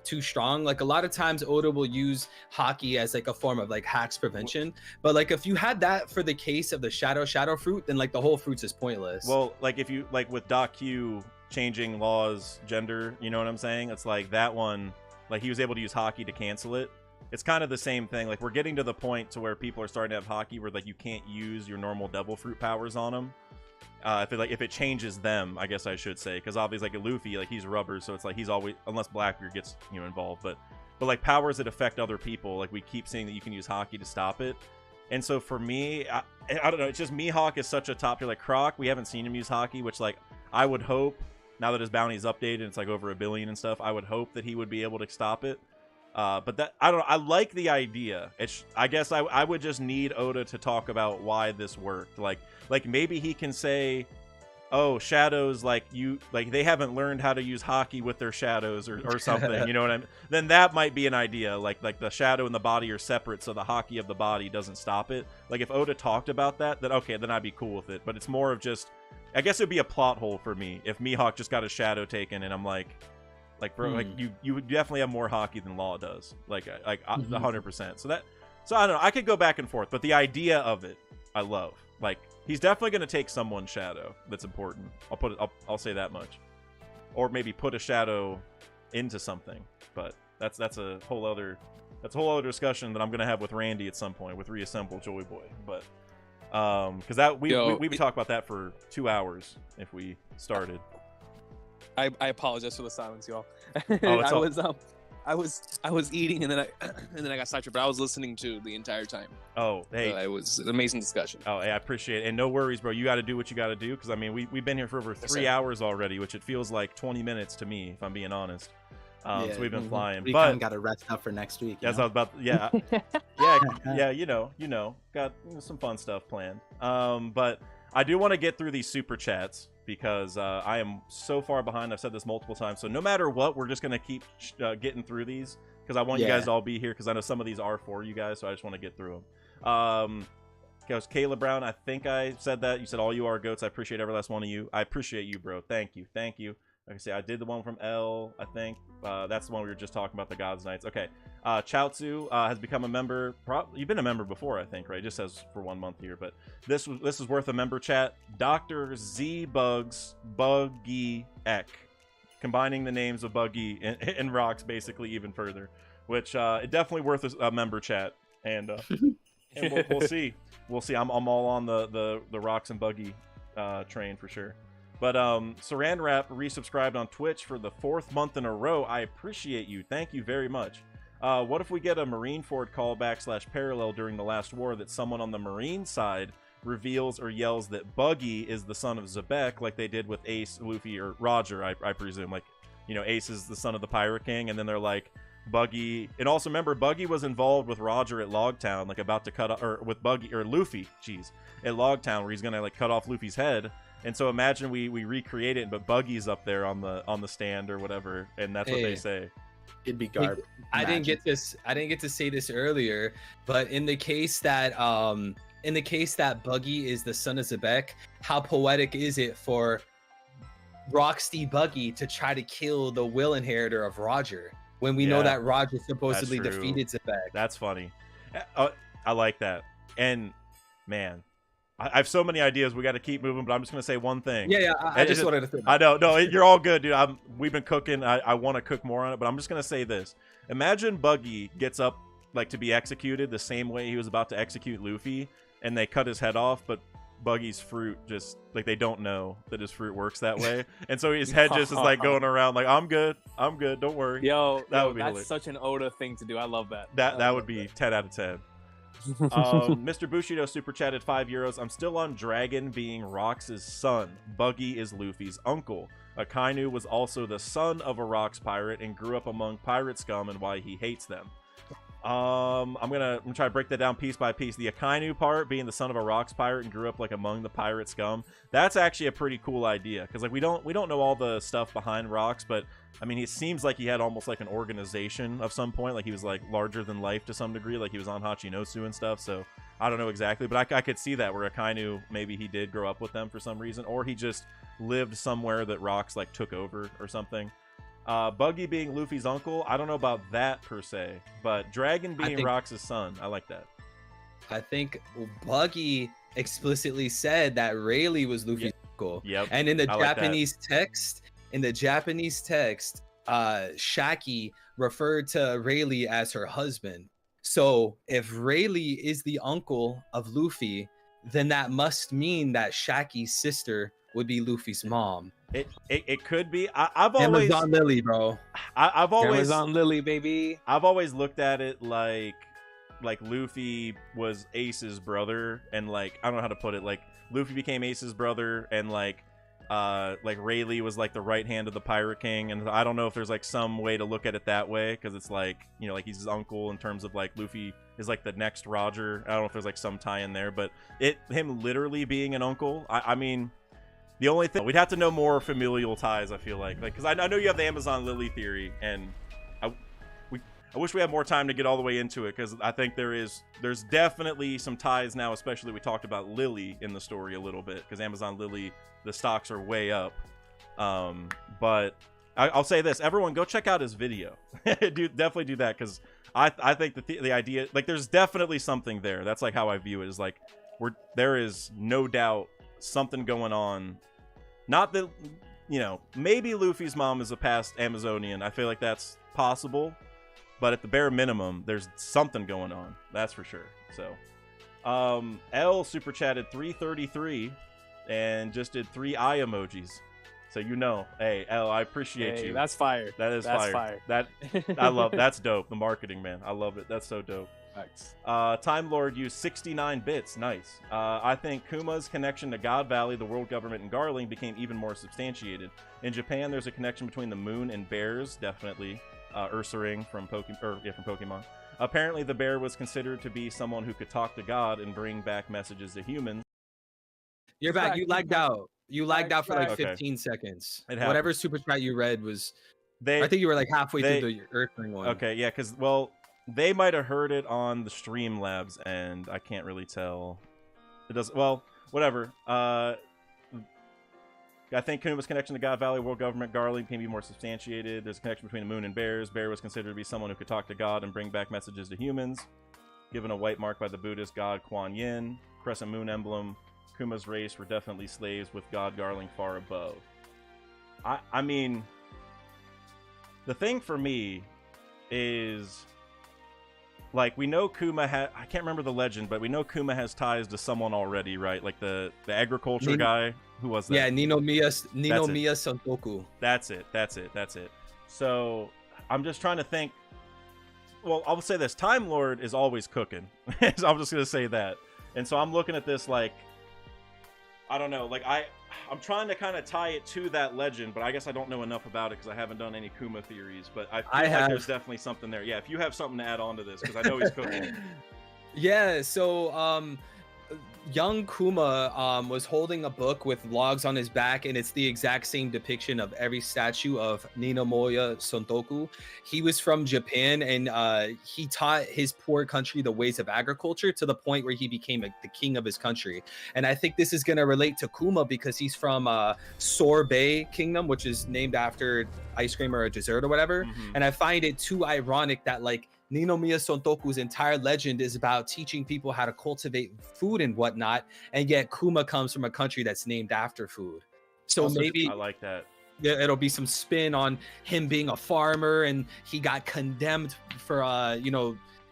too strong. Like a lot of times Oda will use hockey as like a form of like hacks prevention, but like if you had that for the case of the shadow fruit, then like the whole fruits is pointless. Well, like if you like with Doc Q changing Law's gender, you know what I'm saying? It's like that one, like he was able to use hockey to cancel it. It's kind of the same thing. Like we're getting to the point to where people are starting to have hockey where like you can't use your normal devil fruit powers on them. If it changes them, I guess I should say, because obviously like a Luffy, like he's rubber, so it's like he's always, unless Blackbeard gets involved, but like powers that affect other people, like we keep saying that you can use hockey to stop it. And so for me, I don't know, it's just Mihawk is such a top tier. Like Croc, we haven't seen him use hockey, which like I would hope now that his bounty's updated, it's like over 1 billion and stuff, I would hope that he would be able to stop it. But that, I don't know, I like the idea. I guess I would just need Oda to talk about why this worked. Like maybe he can say, oh, shadows, like they haven't learned how to use hockey with their shadows or something, you know what I mean? Then that might be an idea. Like the shadow and the body are separate, so the hockey of the body doesn't stop it. Like if Oda talked about that, then okay, then I'd be cool with it. But it's more of just, I guess it'd be a plot hole for me if Mihawk just got a shadow taken and I'm like bro, like you definitely have more hockey than Law does, like 100%. So I don't know, I could go back and forth, but the idea of it I love. Like he's definitely going to take someone's shadow that's important. I'll say that much. Or maybe put a shadow into something. But that's a whole other discussion that I'm going to have with Randy at some point with Reassemble Joy Boy. But because that we would talk about that for 2 hours if we started. I apologize for the silence, y'all. Oh, I was eating and then I got sidetracked, but I was listening to the entire time. Oh, hey, it was an amazing discussion. Oh, hey, I appreciate it, and no worries, bro. You got to do what you got to do, because I mean, we've been here for over 3 hours already, which it feels like 20 minutes to me, if I'm being honest. So we've been flying. Recon got to rest up for next week. That's what I was about. Yeah, you know, got some fun stuff planned. But I do want to get through these super chats, because I am so far behind. I've said this multiple times. So no matter what, we're just going to keep getting through these, because I want you guys to all be here, because I know some of these are for you guys, so I just want to get through them. Goes Caleb Brown. I think I said that. You said all you are goats. I appreciate every last one of you. I appreciate you, bro. Thank you. Like I say, I did the one from L, I think. That's the one we were just talking about, the God's Knights. Okay. Chaozu has become a member. You've been a member before, I think, right? It just says for 1 month here, but this is worth a member chat. Dr. Z Bugs Buggy Eck, combining the names of Buggy and Rocks basically even further, which it definitely worth a member chat. And we'll see. I'm all on the Rocks and Buggy train for sure. But Saran Wrap resubscribed on Twitch for the 4th month in a row. I appreciate you. Thank you very much. What if we get a Marineford callback / parallel during the last war that someone on the Marine side reveals or yells that Buggy is the son of Zebek, like they did with Ace, Luffy, or Roger, I presume. Like, Ace is the son of the Pirate King, and then they're like, Buggy, and also remember Buggy was involved with Roger at Logtown, like about to cut off, or with Buggy or Luffy, jeez, at Logtown where he's gonna like cut off Luffy's head. And so imagine we recreate it, but Buggy's up there on the stand or whatever, and that's what they say. It'd be garbage. I didn't get to say this earlier, but in the case that Buggy is the son of Zebek, how poetic is it for Rocksteady Buggy to try to kill the will inheritor of Roger when we know that Roger supposedly defeated Zebek? That's funny. I like that. And man, I have so many ideas. We got to keep moving, but I'm just gonna say one thing. Yeah, I just wanted to. I know, no, you're all good, dude. We've been cooking. I want to cook more on it, but I'm just gonna say this. Imagine Buggy gets up like to be executed the same way he was about to execute Luffy, and they cut his head off, but Buggy's fruit just like they don't know that his fruit works that way, and so his head just is like going around like I'm good, don't worry. Yo, that would be that's hilarious. such an Oda thing to do. I love that. That would be 10 out of 10. Mr. Bushido super chatted €5. I'm still on Dragon being Rox's son. Buggy is Luffy's uncle. Akainu was also the son of a Rocks pirate and grew up among pirate scum and why he hates them. I'm gonna try to break that down piece by piece. The Akainu part, being the son of a Rocks pirate and grew up like among the pirate scum, that's actually a pretty cool idea, because like we don't know all the stuff behind Rocks, but I mean, it seems like he had almost like an organization of some point, like he was like larger than life to some degree, like he was on Hachinosu and stuff. So I don't know exactly, but I could see that where Akainu, maybe he did grow up with them for some reason, or he just lived somewhere that Rocks like took over or something. Buggy being Luffy's uncle, I don't know about that per se, but Dragon being Rocks' son, I like that. I think Buggy explicitly said that Rayleigh was Luffy's uncle. Yep. And in the Japanese text, Shaki referred to Rayleigh as her husband. So if Rayleigh is the uncle of Luffy, then that must mean that Shaki's sister would be Luffy's mom. It could be. I've always Amazon Lily, bro. I've always Amazon Lily, baby. I've always looked at it like Luffy was Ace's brother, and like I don't know how to put it. Like Luffy became Ace's brother, and like Rayleigh was like the right hand of the Pirate King, and I don't know if there's like some way to look at it that way, because it's like, you know, like he's his uncle in terms of like Luffy is like the next Roger. I don't know if there's like some tie in there, but him literally being an uncle, I mean. The only thing, we'd have to know more familial ties, I feel like because I know you have the Amazon Lily theory, and I wish we had more time to get all the way into it, because I think there's definitely some ties now, especially we talked about Lily in the story a little bit, because Amazon Lily, the stocks are way up. But I'll say this, everyone go check out his video. Definitely do that, because I think the idea, like there's definitely something there. That's like how I view it, is like there is no doubt something going on. Not that, you know, maybe Luffy's mom is a past Amazonian. I feel like that's possible, but at the bare minimum, there's something going on. That's for sure. So, L super chatted 333 and just did 3 eye emojis. So you know, hey L, I appreciate you. That's fire. That's fire. That I love. That's dope. The marketing, man. I love it. That's so dope. Time Lord used 69 bits. Nice. I think Kuma's connection to God Valley, the world government, and Garling became even more substantiated. In Japan, there's a connection between the moon and bears, definitely. Ursaring from Pokemon. Apparently, the bear was considered to be someone who could talk to God and bring back messages to humans. You're back. You lagged out. You lagged out for like 15 seconds. Whatever super chat you read was. I think you were like halfway through the Ursaring one. Okay, yeah, because they might have heard it on the Streamlabs, and I can't really tell. It does well, whatever. I think Kuma's connection to God Valley, world government, Garling can be more substantiated. There's a connection between the moon and bears. Bear was considered to be someone who could talk to God and bring back messages to humans. Given a white mark by the Buddhist god Kuan Yin, crescent moon emblem. Kuma's race were definitely slaves, with God Garling far above. I mean, the thing for me is, like, we know Kuma I can't remember the legend, but we know Kuma has ties to someone already, right? Like the agriculture guy. Who was that? Yeah, Ninomiya Santoku. That's it. So I'm just trying to think. Well, I'll say this. Time Lord is always cooking. So I'm just going to say that. And so I'm looking at this like, I don't know. Like I'm trying to kind of tie it to that legend, but I guess I don't know enough about it because I haven't done any Kuma theories. But I feel like there's definitely something there. Yeah, if you have something to add on to this, because I know he's cooking. Yeah, so young Kuma was holding a book with logs on his back, and it's the exact same depiction of every statue of Ninomoya Sontoku. He was from Japan, and he taught his poor country the ways of agriculture to the point where he became the king of his country. And I think this is going to relate to Kuma because he's from Sorbet Kingdom, which is named after ice cream or a dessert or whatever. Mhm. And I find it too ironic that like Ninomiya Sontoku's entire legend is about teaching people how to cultivate food and whatnot, and yet Kuma comes from a country that's named after food. So Also, maybe I like that. it'll be some spin on him being a farmer and he got condemned for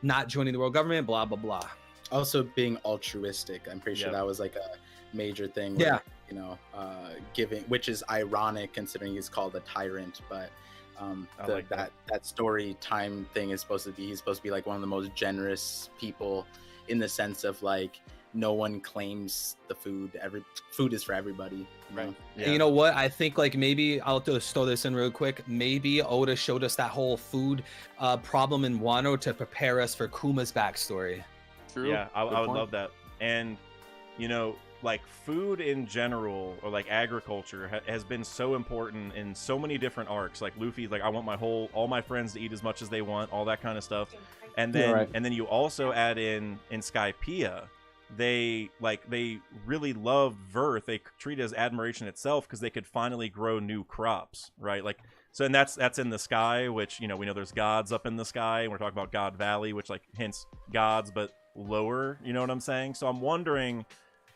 not joining the world government, blah blah blah. Also being altruistic. I'm pretty sure Yeah. that was like a major thing. Yeah. Giving, which is ironic considering he's called a tyrant, but like that story time thing is supposed to be, he's supposed to be like one of the most generous people in the sense of like no one claims the food. Food is for everybody. You know? And you know what? I think like maybe I'll just throw this in real quick. Maybe Oda showed us that whole food problem in Wano to prepare us for Kuma's backstory. True. Yeah, I would point. love that. And like food in general, or like agriculture, has been so important in so many different arcs. Like Luffy's like, I want all my friends to eat as much as they want, all that kind of stuff. And then and then you also add in Skypiea, they really loved Verth. They treat it as admiration itself because they could finally grow new crops, right? Like, so, and that's in the sky, which we know there's gods up in the sky, and we're talking about God Valley, which like hints gods but lower, you know what I'm saying? So I'm wondering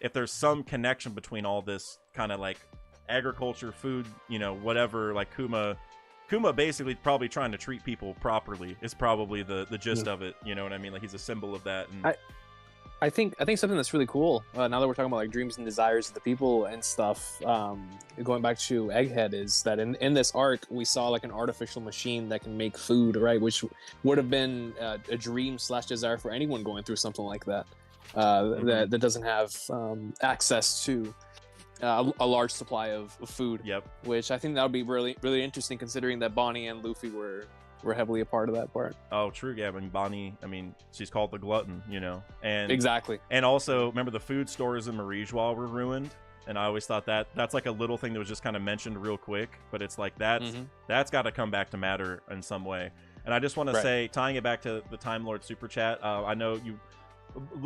if there's some connection between all this kind of like agriculture, food, whatever. Like Kuma basically probably trying to treat people properly is probably the gist of it, you know what I mean? Like he's a symbol of that. And I think something that's really cool, now that we're talking about like dreams and desires of the people and stuff, going back to Egghead, is that in this arc we saw like an artificial machine that can make food, right? Which would have been a dream / desire for anyone going through something like that, that doesn't have access to a large supply of food. Yep. Which I think that would be really, really interesting, considering that Bonnie and Luffy were heavily a part of that part. Oh, true. Yeah, Bonnie, she's called the glutton, and Exactly. And also, remember the food stores in Marijois were ruined, and I always thought that's like a little thing that was just kind of mentioned real quick, but it's like that's got to come back to matter in some way. And I just want to say, tying it back to the Time Lord super chat, I know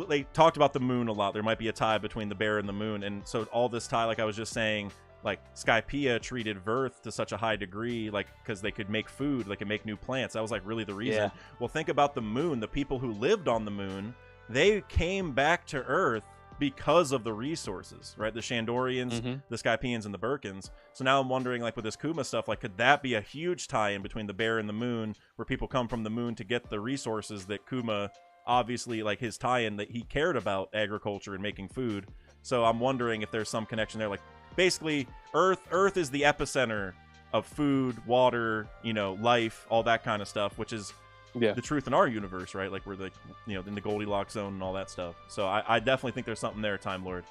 they talked about the moon a lot. There might be a tie between the bear and the moon, and so all this tie, like I was just saying, like Skypiea treated Verth to such a high degree, like because they could make food, they could make new plants. That was like really the reason. Well, think about the moon. The people who lived on the moon, they came back to Earth because of the resources, right? The Shandorians, the Skypians, and the Birkins. So now I'm wondering, like with this Kuma stuff, like could that be a huge tie-in between the bear and the moon, where people come from the moon to get the resources that Kuma, obviously, like his tie-in, that he cared about agriculture and making food. So I'm wondering if there's some connection there, like basically Earth is the epicenter of food, water, life, all that kind of stuff, which is the truth in our universe, right? Like we're like, in the Goldilocks zone and all that stuff. So I definitely think there's something there, Time Lord.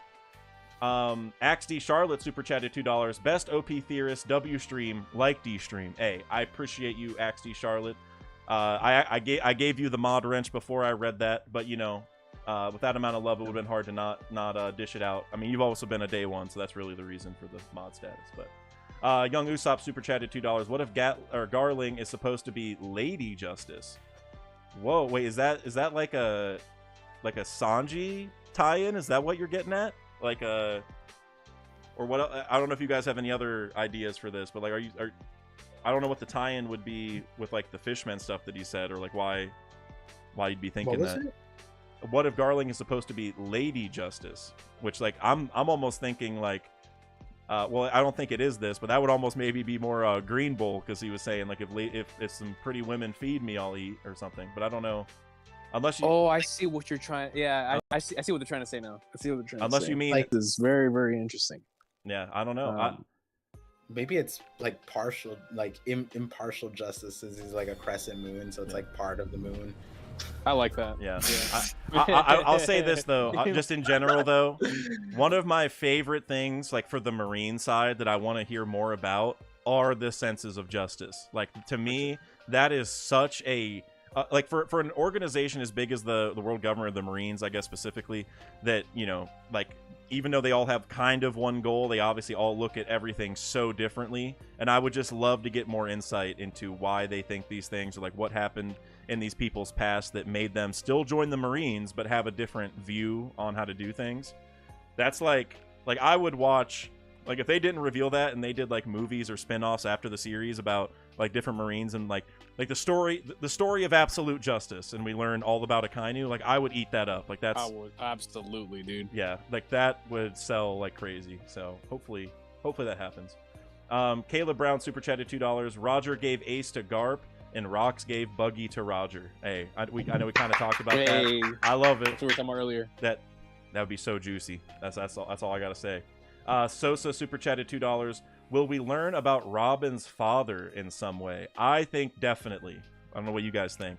Axe D Charlotte super chatted $2. Best OP theorist, W stream, like D stream. Hey, I appreciate you, Axe D Charlotte. I gave you the mod wrench before I read that, but with that amount of love, it would have been hard to not dish it out. You've also been a day one, so that's really the reason for the mod status. But Young Usopp super chatted $2. What if Garling is supposed to be Lady Justice? Whoa, wait, is that like a Sanji tie-in? Is that what you're getting at? Like or what? I don't know if you guys have any other ideas for this, but like, I don't know what the tie-in would be with like the Fishman stuff that he said, or like why you'd be thinking that. What if Garling is supposed to be Lady Justice? Which, like, I'm almost thinking, like, well, I don't think it is this, but that would almost maybe be more Green Bull, because he was saying, like, if some pretty women feed me, I'll eat, or something. But I don't know. Unless you... Oh, I see what you're trying... Yeah, I see what they're trying to say now. I see what they're trying to say. Unless you mean... Like, this is very, very interesting. Yeah, I don't know. Maybe it's, like, partial, like, impartial justice, since he's, like, a crescent moon, so it's, like, part of the moon. I like that. Yeah. I'll say this though, just in general though, one of my favorite things, like for the Marine side, that I want to hear more about are the senses of justice. Like to me, that is such a like for an organization as big as the world government of the Marines, I guess specifically, that like even though they all have kind of one goal, they obviously all look at everything so differently. And I would just love to get more insight into why they think these things, or like what happened in these people's past that made them still join the Marines but have a different view on how to do things. That's like I would watch, like if they didn't reveal that and they did like movies or spin-offs after the series about like different Marines and like the story of absolute justice, and we learned all about Akainu, like I would eat that up. Like that's I would absolutely, dude. Yeah, like that would sell like crazy. So hopefully that happens. Caleb Brown super chatted $2. Roger gave Ace to Garp, and Rocks gave Buggy to Roger. Hey, I know we kind of talked about that. I love it. That's what we were talking about earlier. That would be so juicy. That's all I gotta say. Sosa super chatted $2. Will we learn about Robin's father in some way? I think definitely. I don't know what you guys think.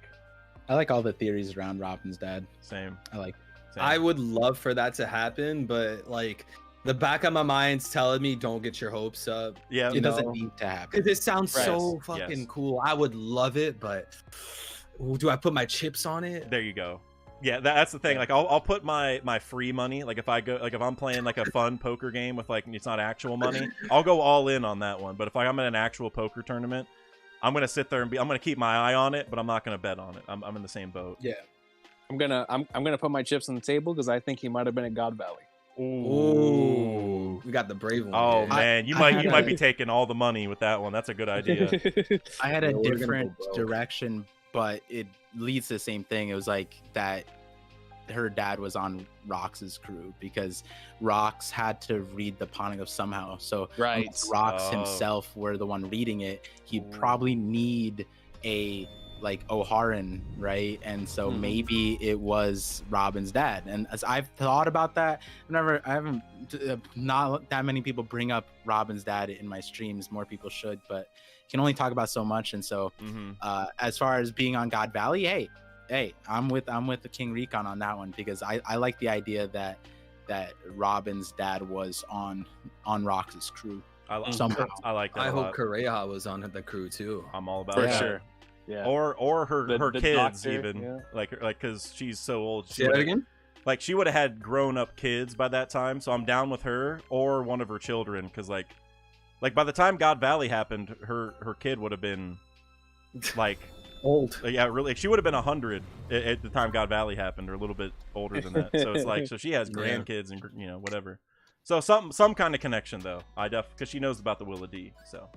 I like all the theories around Robin's dad. Same. Same. I would love for that to happen, but like the back of my mind's telling me don't get your hopes up. Yeah, it doesn't need to happen. Because it sounds so fucking cool. I would love it, but do I put my chips on it? There you go. Yeah, that's the thing. Like, I'll put my free money. Like, if I'm playing like a fun poker game with like it's not actual money, I'll go all in on that one. But if I'm in an actual poker tournament, I'm gonna sit there and I'm gonna keep my eye on it, but I'm not gonna bet on it. I'm in the same boat. Yeah, I'm gonna put my chips on the table because I think he might have been at God Valley. Ooh, we got the brave one. Oh man, you might be taking all the money with that one. That's a good idea. I had a different direction, but it leads to the same thing. It was like that her dad was on Rox's crew because Rox had to read the Poneglyph somehow. So unless Rox himself were the one reading it, he'd probably need a like O'Haran, right? And so maybe it was Robin's dad. And as I've thought about that, not that many people bring up Robin's dad in my streams. More people should, but can only talk about so much. And so as far as being on God Valley, hey, I'm with the King Recon on that one, because I like the idea that Robin's dad was on Rox's crew. I like that. I hope Correa was on the crew too. I'm all about for that. sure. Yeah. Or her the kids doctor, even. Yeah. Like because she's so old. Say that again? Like she would have had grown up kids by that time, so I'm down with her or one of her children, because like by the time God Valley happened, her kid would have been like old. Yeah, really. She would have been 100 at the time God Valley happened, or a little bit older than that. So it's like, so she has grandkids and whatever. So some kind of connection though. Because she knows about the Willa D. So.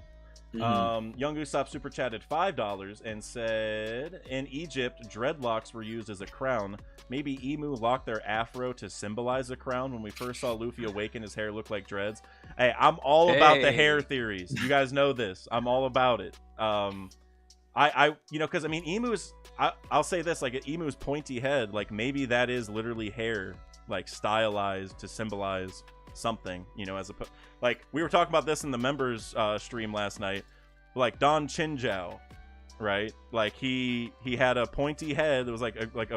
Young Usopp super chatted $5 and said, in Egypt, dreadlocks were used as a crown. Maybe Emu locked their afro to symbolize a crown. When we first saw Luffy awaken, his hair looked like dreads. Hey, I'm all about the hair theories. You guys know this. I'm all about it. Because I mean, emu's, I'll say this, like emu's pointy head, like maybe that is literally hair, like stylized to symbolize something, as a, like we were talking about this in the members stream last night, like Don Chinjao, right? Like he had a pointy head that was like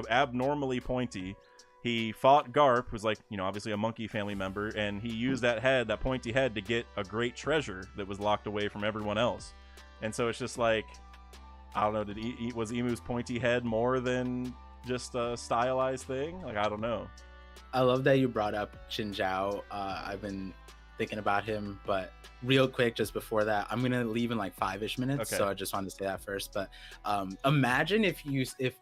abnormally pointy. He fought Garp, who's like, obviously a monkey family member, and he used that pointy head to get a great treasure that was locked away from everyone else. And so it's just like, I don't know, was Emu's pointy head more than just a stylized thing? Like, I don't know. I love that you brought up Chin Zhao. I've been thinking about him, but real quick, just before that, I'm gonna leave in like 5-ish minutes. Okay. So I just wanted to say that first. But imagine if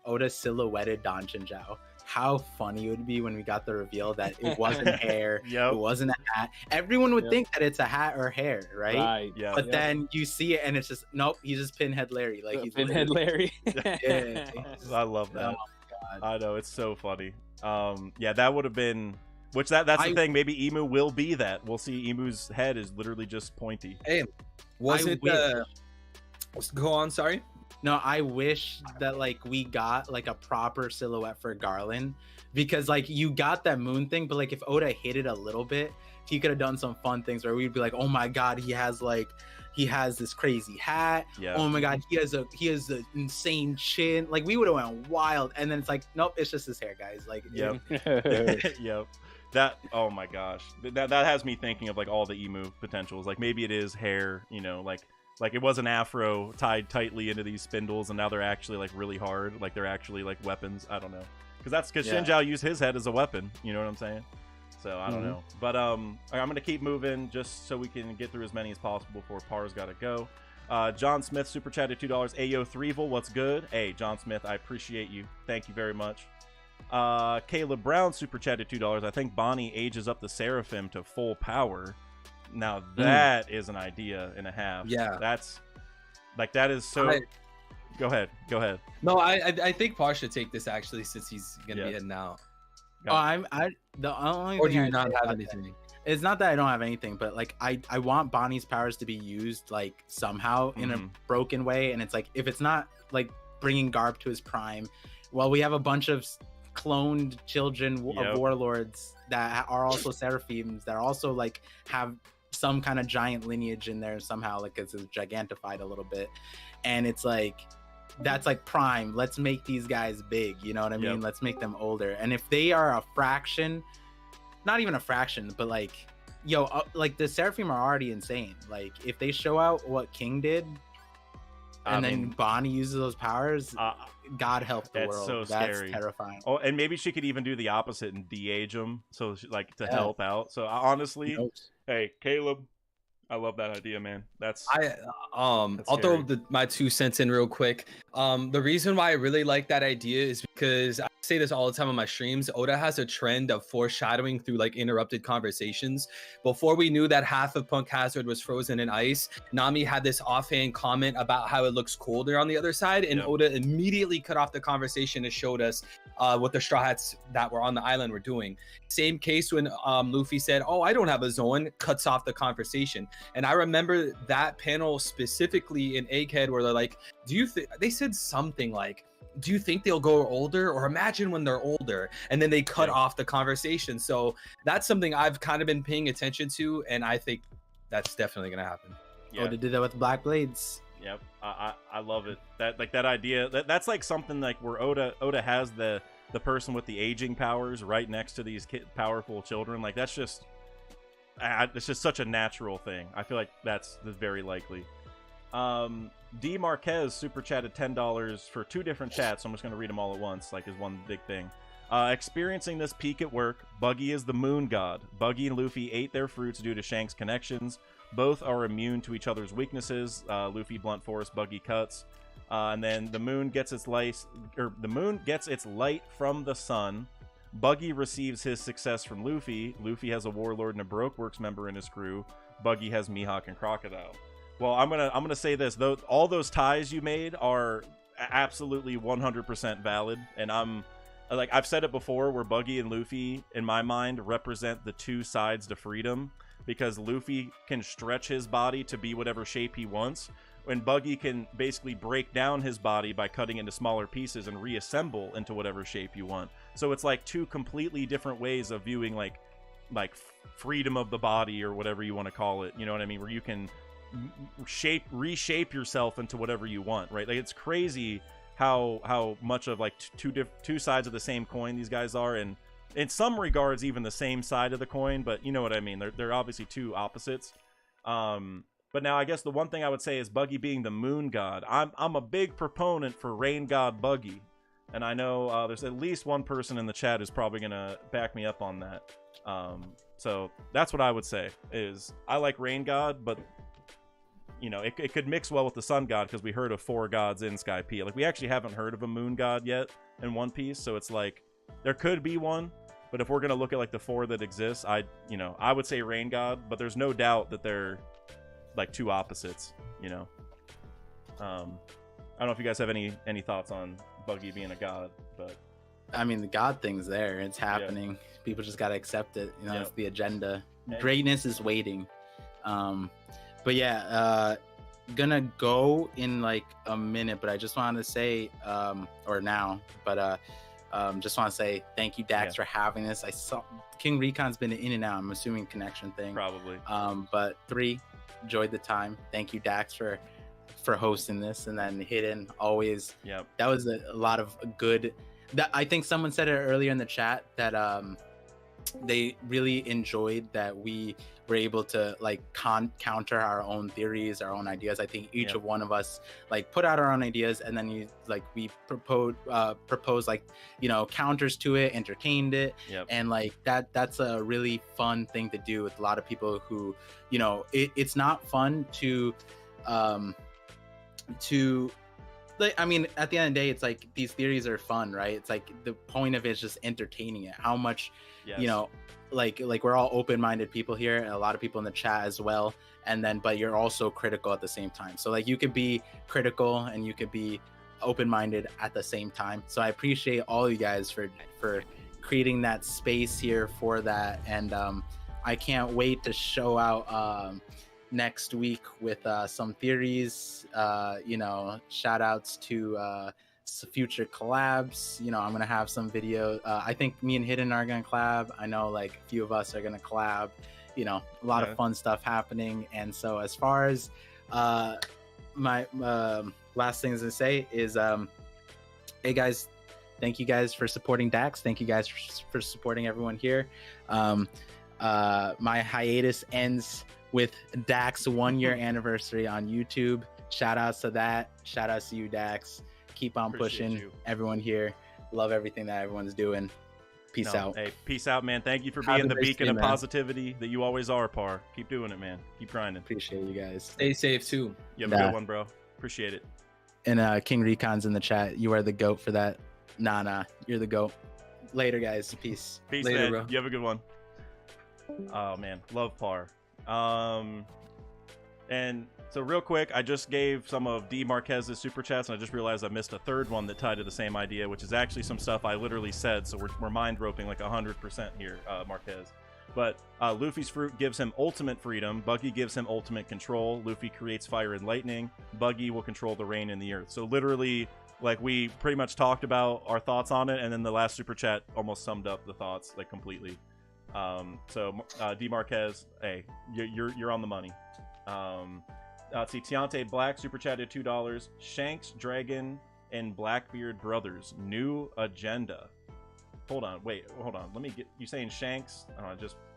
Oda silhouetted Don Chin Zhao. How funny it would be when we got the reveal that it wasn't hair, it wasn't a hat. Everyone would think that it's a hat or hair, right? Right. Yeah. But then you see it and it's just nope. He's just Pinhead Larry. Like he's Pinhead Larry. Yeah. I love that. Oh my God. I know, it's so funny. Yeah, that would have been. Which that's the thing. Maybe Emu will be that. We'll see. Emu's head is literally just pointy. Hey, was it? Go on. Sorry. No, I wish that like we got like a proper silhouette for Garland, because like you got that moon thing, but like if Oda hit it a little bit, he could have done some fun things where we'd be like, oh my god, he has this crazy hat. Yeah. Oh my god, he has an insane chin. Like we would have went wild, and then it's like, nope, it's just his hair, guys. Like, Yep. Yep. That, oh my gosh, that has me thinking of like all the emu potentials. Like maybe it is hair, you know, like it was an afro tied tightly into these spindles, and now they're actually like really hard, like they're actually like weapons. I don't know, because Shinjao used his head as a weapon. You know what I'm saying? So I don't know, but I'm gonna keep moving just so we can get through as many as possible before Par's gotta go. John Smith super chatted $2. Ayo Threevil, what's good? Hey, John Smith, I appreciate you. Thank you very much. Caleb Brown super chatted $2. I think Bonnie ages up the Seraphim to full power. Now that is an idea and a half. Yeah, that's like, that is so. Go ahead. No, I think Par should take this actually, since he's gonna be heading out. Oh, the only Or do thing you not have anything? It's not that I don't have anything, but like I want Bonnie's powers to be used like somehow in a broken way, and it's like if it's not like bringing Garb to his prime, well, we have a bunch of cloned children of warlords that are also seraphims that also like have some kind of giant lineage in there somehow, like it's gigantified a little bit, and it's like that's like prime. Let's make these guys big, you know what I mean? Let's make them older, and if they are a fraction, not even a fraction, but like like the Seraphim are already insane. Like if they show out what King did, and then Bonnie uses those powers, God help the world. So that's scary. Terrifying. Oh, and maybe she could even do the opposite and de-age them, so like to help out. So honestly, hey Caleb, I love that idea, man. I'll throw my 2 cents in real quick. The reason why I really like that idea is because I say this all the time on my streams. Oda has a trend of foreshadowing through like interrupted conversations. Before we knew that half of Punk Hazard was frozen in ice, Nami had this offhand comment about how it looks colder on the other side, and Oda immediately cut off the conversation and showed us what the Straw Hats that were on the island were doing. Same case when Luffy said, "Oh, I don't have a Zoan," cuts off the conversation. And I remember that panel specifically in Egghead where they're like, do you think, they said something like, do you think they'll go older, or imagine when they're older? And then they cut off the conversation. So that's something I've kind of been paying attention to, and I think that's definitely going to happen. Oda did that with Black Blades. Yep, I love it. That like that idea. That's like something like where Oda has the person with the aging powers right next to these powerful children. Like that's just. It's just such a natural thing. I feel like that's very likely. D Marquez super chatted $10 for 2 different chats, so I'm just going to read them all at once, like is one big thing. Experiencing this peak at work, Buggy is the moon god. Buggy and Luffy ate their fruits due to Shank's connections. Both are immune to each other's weaknesses. Luffy blunt force, Buggy cuts. And then the moon gets its light, from the sun. Buggy receives his success from Luffy. Luffy has a warlord and a Baroque Works member in his crew. Buggy has Mihawk and Crocodile. Well, I'm gonna say this though. All those ties you made are absolutely 100% valid, and I've said it before, where Buggy and Luffy, in my mind, represent the 2 sides to freedom, because Luffy can stretch his body to be whatever shape he wants, when Buggy can basically break down his body by cutting into smaller pieces and reassemble into whatever shape you want. So it's like 2 completely different ways of viewing like freedom of the body, or whatever you want to call it. You know what I mean? Where you can reshape yourself into whatever you want, right? Like it's crazy how much of like two sides of the same coin these guys are, and in some regards even the same side of the coin, but you know what I mean. They're obviously 2 opposites. But now I guess the one thing I would say is Buggy being the moon god. I'm a big proponent for rain god Buggy, and I know there's at least one person in the chat who's probably gonna back me up on that. So that's what I would say is I like rain god, but you know, it could mix well with the sun god, because we heard of 4 gods in Skypiea. Like we actually haven't heard of a moon god yet in One Piece, so it's like there could be one, but if we're gonna look at like the 4 that exist, I would say rain god, but there's no doubt that they're like 2 opposites, you know. I don't know if you guys have any thoughts on Buggy being a god, but I mean the god thing's there, it's happening. People just gotta accept it, you know. It's the agenda. Greatness is waiting. But yeah, gonna go in like a minute, but I just wanted to say, or now, but just want to say thank you, Dax, for having this. I saw King Recon's been in and out. I'm assuming connection thing. Probably. But 3, enjoyed the time. Thank you, Dax, for hosting this. And then Hidden, always. Yep. That was a lot of good. That I think someone said it earlier in the chat that they really enjoyed that we were able to like counter our own theories, our own ideas. I think each of one of us like put out our own ideas, and then we propose like, you know, counters to it, entertained it. And like that's a really fun thing to do with a lot of people who, you know, it's not fun to like, I mean, at the end of the day, it's like these theories are fun, right? It's like the point of it is just entertaining it. How much, you know, like we're all open-minded people here, and a lot of people in the chat as well. And then, but you're also critical at the same time. So like you could be critical and you could be open-minded at the same time. So I appreciate all you guys for creating that space here for that. And I can't wait to show out next week with some theories. You know, shout outs to future collabs. You know, I'm gonna have some video. I think me and Hidden are gonna collab. I know like a few of us are gonna collab. You know, a lot of fun stuff happening. And so as far as my last things to say is hey guys, thank you guys for supporting Dax. Thank you guys for supporting everyone here. My hiatus ends with Dax 1-year anniversary on YouTube. Shout outs to that. Shout outs to you, Dax. Keep on pushing. Everyone here. Love everything that everyone's doing. Peace out. Hey, peace out, man. Thank you for being the beacon of positivity that you always are, Par. Keep doing it, man. Keep grinding. Appreciate you guys. Stay safe too. You have a good one, bro. Appreciate it. And King Recon's in the chat. You are the GOAT for that. Nah, you're the GOAT. Later, guys. Peace. Peace, Later, man. bro. You have a good one. Oh man, love Par. And so real quick, I just gave some of D Marquez's super chats, and I just realized I missed a third one that tied to the same idea, which is actually some stuff I literally said. So we're mind roping like 100% here, Marquez. But Luffy's fruit gives him ultimate freedom. Buggy gives him ultimate control. Luffy creates fire and lightning. Buggy will control the rain and the earth. So literally, like, we pretty much talked about our thoughts on it, and then the last super chat almost summed up the thoughts like completely. So D Marquez, hey, you're on the money. Let's see, Tiante Black super chatted $2. Shanks, Dragon, and Blackbeard brothers, new agenda. Hold on, let me get you saying Shanks. Oh,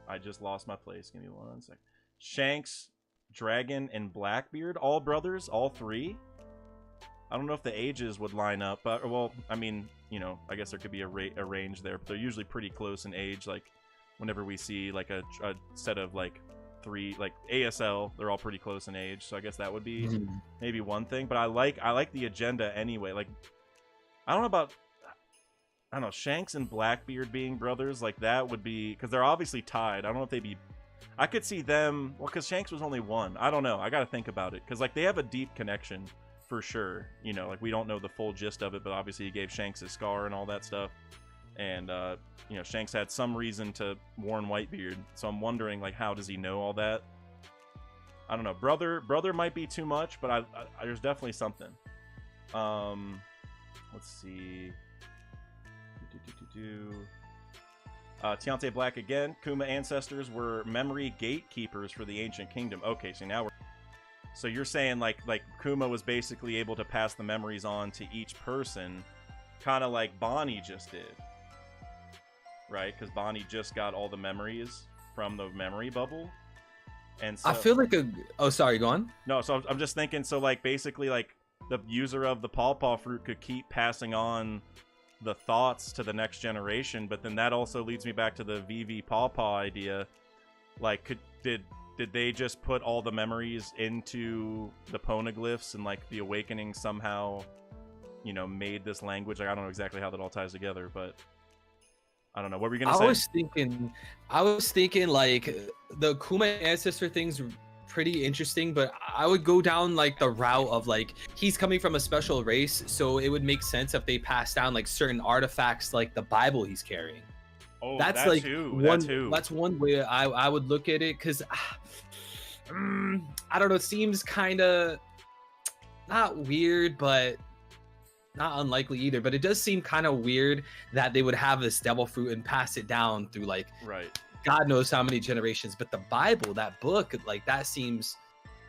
I just lost my place. Give me 1 sec. Shanks, Dragon, and Blackbeard, all brothers, all 3. I don't know if the ages would line up, but well, I mean, you know, I guess there could be a range there, but they're usually pretty close in age. Like whenever we see like a set of like 3, like ASL, they're all pretty close in age, so I guess that would be maybe one thing. But I like the agenda anyway. Like I don't know, Shanks and Blackbeard being brothers, like that would be, because they're obviously tied. I don't know if they'd be, I could see them, well, because Shanks was only 1. I don't know, I gotta think about it, because like they have a deep connection for sure, you know, like we don't know the full gist of it, but obviously he gave Shanks his scar and all that stuff. And you know, Shanks had some reason to warn Whitebeard, so I'm wondering like how does he know all that? I don't know. Brother might be too much, but I there's definitely something. Let's see. Tiante Black again. Kuma ancestors were memory gatekeepers for the ancient kingdom. Okay, so you're saying like Kuma was basically able to pass the memories on to each person, kind of like Bonnie just did. Right, because Bonnie just got all the memories from the memory bubble, and so, I feel like sorry, go on. No, so I'm just thinking, so like basically like the user of the pawpaw fruit could keep passing on the thoughts to the next generation, but then that also leads me back to the VV pawpaw idea. Like, did they just put all the memories into the poneglyphs, and like the awakening somehow, you know, made this language? Like, I don't know exactly how that all ties together, but I don't know. What were you gonna say? I was thinking like the Kuma ancestor thing's pretty interesting, but I would go down like the route of like he's coming from a special race, so it would make sense if they pass down like certain artifacts like the Bible he's carrying. Oh, that's that like too. That's one way I would look at it, because I don't know, it seems kind of not weird, but not unlikely either. But it does seem kind of weird that they would have this devil fruit and pass it down through like God knows how many generations. But the Bible, that book, like that seems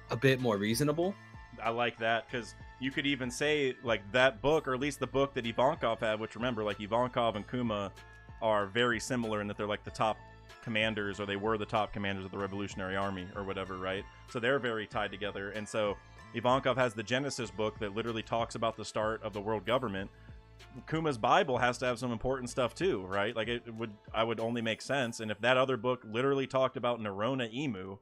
a bit more reasonable. I like that, because you could even say like that book, or at least the book that Ivankov had, which remember, like Ivankov and Kuma are very similar in that they're like the top commanders, or they were the top commanders of the Revolutionary Army or whatever, right? So they're very tied together. And so Ivankov has the Genesis book that literally talks about the start of the world government. Kuma's Bible has to have some important stuff too, right? Like I would only make sense. And if that other book literally talked about Nerona Emu,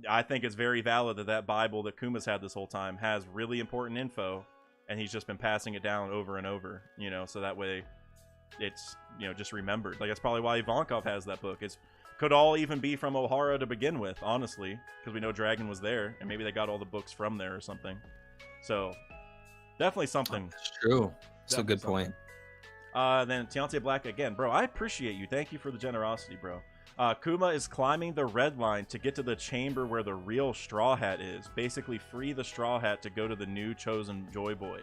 I think it's very valid that that Bible that Kuma's had this whole time has really important info, and he's just been passing it down over and over, you know, so that way it's, you know, just remembered. Like, that's probably why Ivankov has that book. It's could all even be from Ohara to begin with, honestly, because we know Dragon was there, and maybe they got all the books from there or something. So definitely something. That's true. That's a good point. Then Tiante Black again, bro. I appreciate you. Thank you for the generosity, bro. Kuma is climbing the red line to get to the chamber where the real Straw Hat is. Basically, free the Straw Hat to go to the new chosen Joy Boy.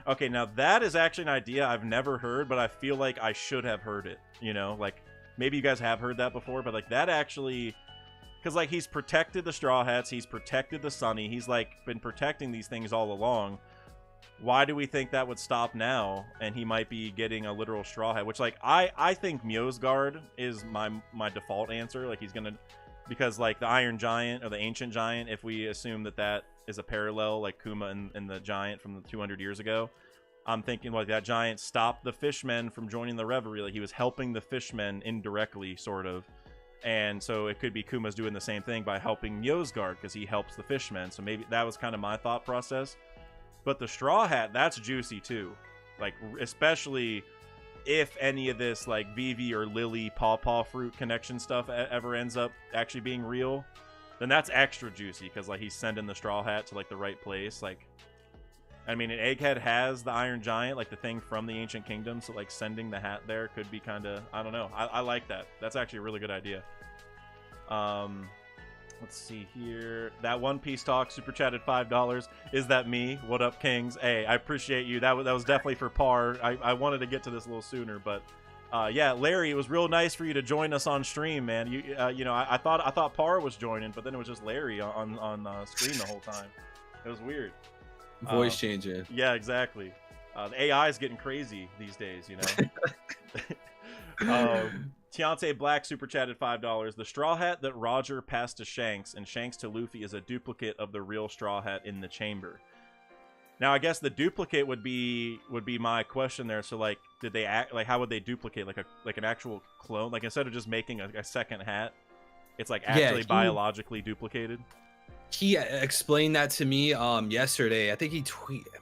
Okay, now that is actually an idea I've never heard, but I feel like I should have heard it. You know, like maybe you guys have heard that before, but like that actually, because like he's protected the Straw Hats, he's protected the Sunny, he's like been protecting these things all along. Why do we think that would stop now? And he might be getting a literal Straw Hat, which like I think Mjosgard is my default answer. Like he's gonna, because like the Iron Giant or the Ancient Giant, if we assume that that is a parallel, like Kuma and the Giant from the 200 years ago, I'm thinking like that Giant stopped the Fishmen from joining the Reverie. Like he was helping the Fishmen indirectly, sort of. And so it could be Kuma's doing the same thing by helping Mjosgard because he helps the Fishmen. So maybe that was kind of my thought process. But the Straw Hat, that's juicy too. Like, especially if any of this, like, Vivi or Lily Pawpaw Fruit connection stuff ever ends up actually being real, then that's extra juicy, because, like, he's sending the Straw Hat to, like, the right place. Like, I mean, an Egghead has the Iron Giant, like, the thing from the Ancient Kingdom, so, like, sending the hat there could be kind of, I don't know. I like that. That's actually a really good idea. Let's see here. That One Piece Talk super chatted $5. Is that me? What up, Kings? Hey, I appreciate you. That was definitely for Par. I wanted to get to this a little sooner, but yeah, Larry, it was real nice for you to join us on stream, man. You know, I thought Par was joining, but then it was just Larry on screen the whole time. It was weird. Voice changer. Yeah, exactly. The AI is getting crazy these days, you know. Tiante Black super chatted $5. The Straw Hat that Roger passed to Shanks and Shanks to Luffy is a duplicate of the real Straw Hat in the chamber. Now, I guess the duplicate would be my question there. So, like, did they act like, how would they duplicate like an actual clone? Like, instead of just making a second hat, it's like actually biologically duplicated. He explained that to me yesterday. I think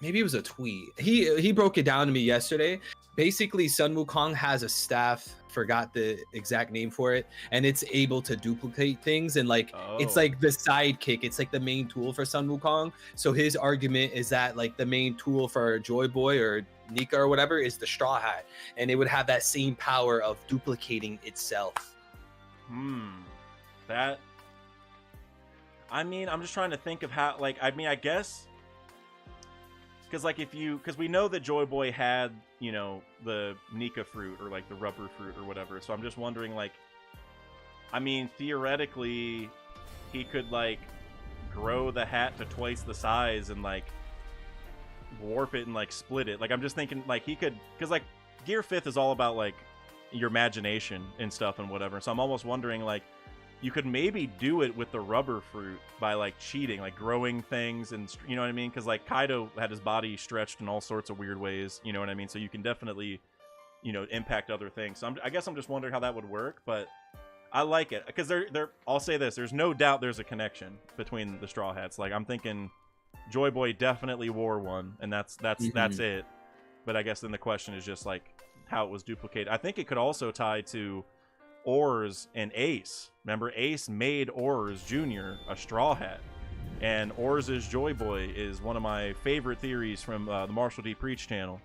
maybe it was a tweet. He broke it down to me yesterday. Basically, Sun Wukong has a staff, forgot the exact name for it, and it's able to duplicate things, and like it's like the sidekick, it's like the main tool for Sun Wukong. So his argument is that like the main tool for Joy Boy or Nika or whatever is the Straw Hat, and it would have that same power of duplicating itself. That, I mean, I'm just trying to think of how, like, I mean, I guess because like because we know that Joy Boy had, you know, the Nika fruit or like the rubber fruit or whatever, so I'm just wondering, like, I mean, theoretically he could like grow the hat to twice the size and like warp it and like split it. Like, I'm just thinking like he could, because like Gear 5th is all about like your imagination and stuff and whatever, so I'm almost wondering like you could maybe do it with the rubber fruit by like cheating, like growing things, and you know what I mean? Because like Kaido had his body stretched in all sorts of weird ways, you know what I mean? So you can definitely, you know, impact other things. So I guess I'm just wondering how that would work, but I like it because I'll say this: there's no doubt there's a connection between the Straw Hats. Like, I'm thinking Joy Boy definitely wore one, and that's it. But I guess then the question is just like how it was duplicated. I think it could also tie to Oars and Ace. Remember, Ace made Oars Jr. a Straw Hat, and Oars' Joy Boy is one of my favorite theories from the Marshall D. Preach channel.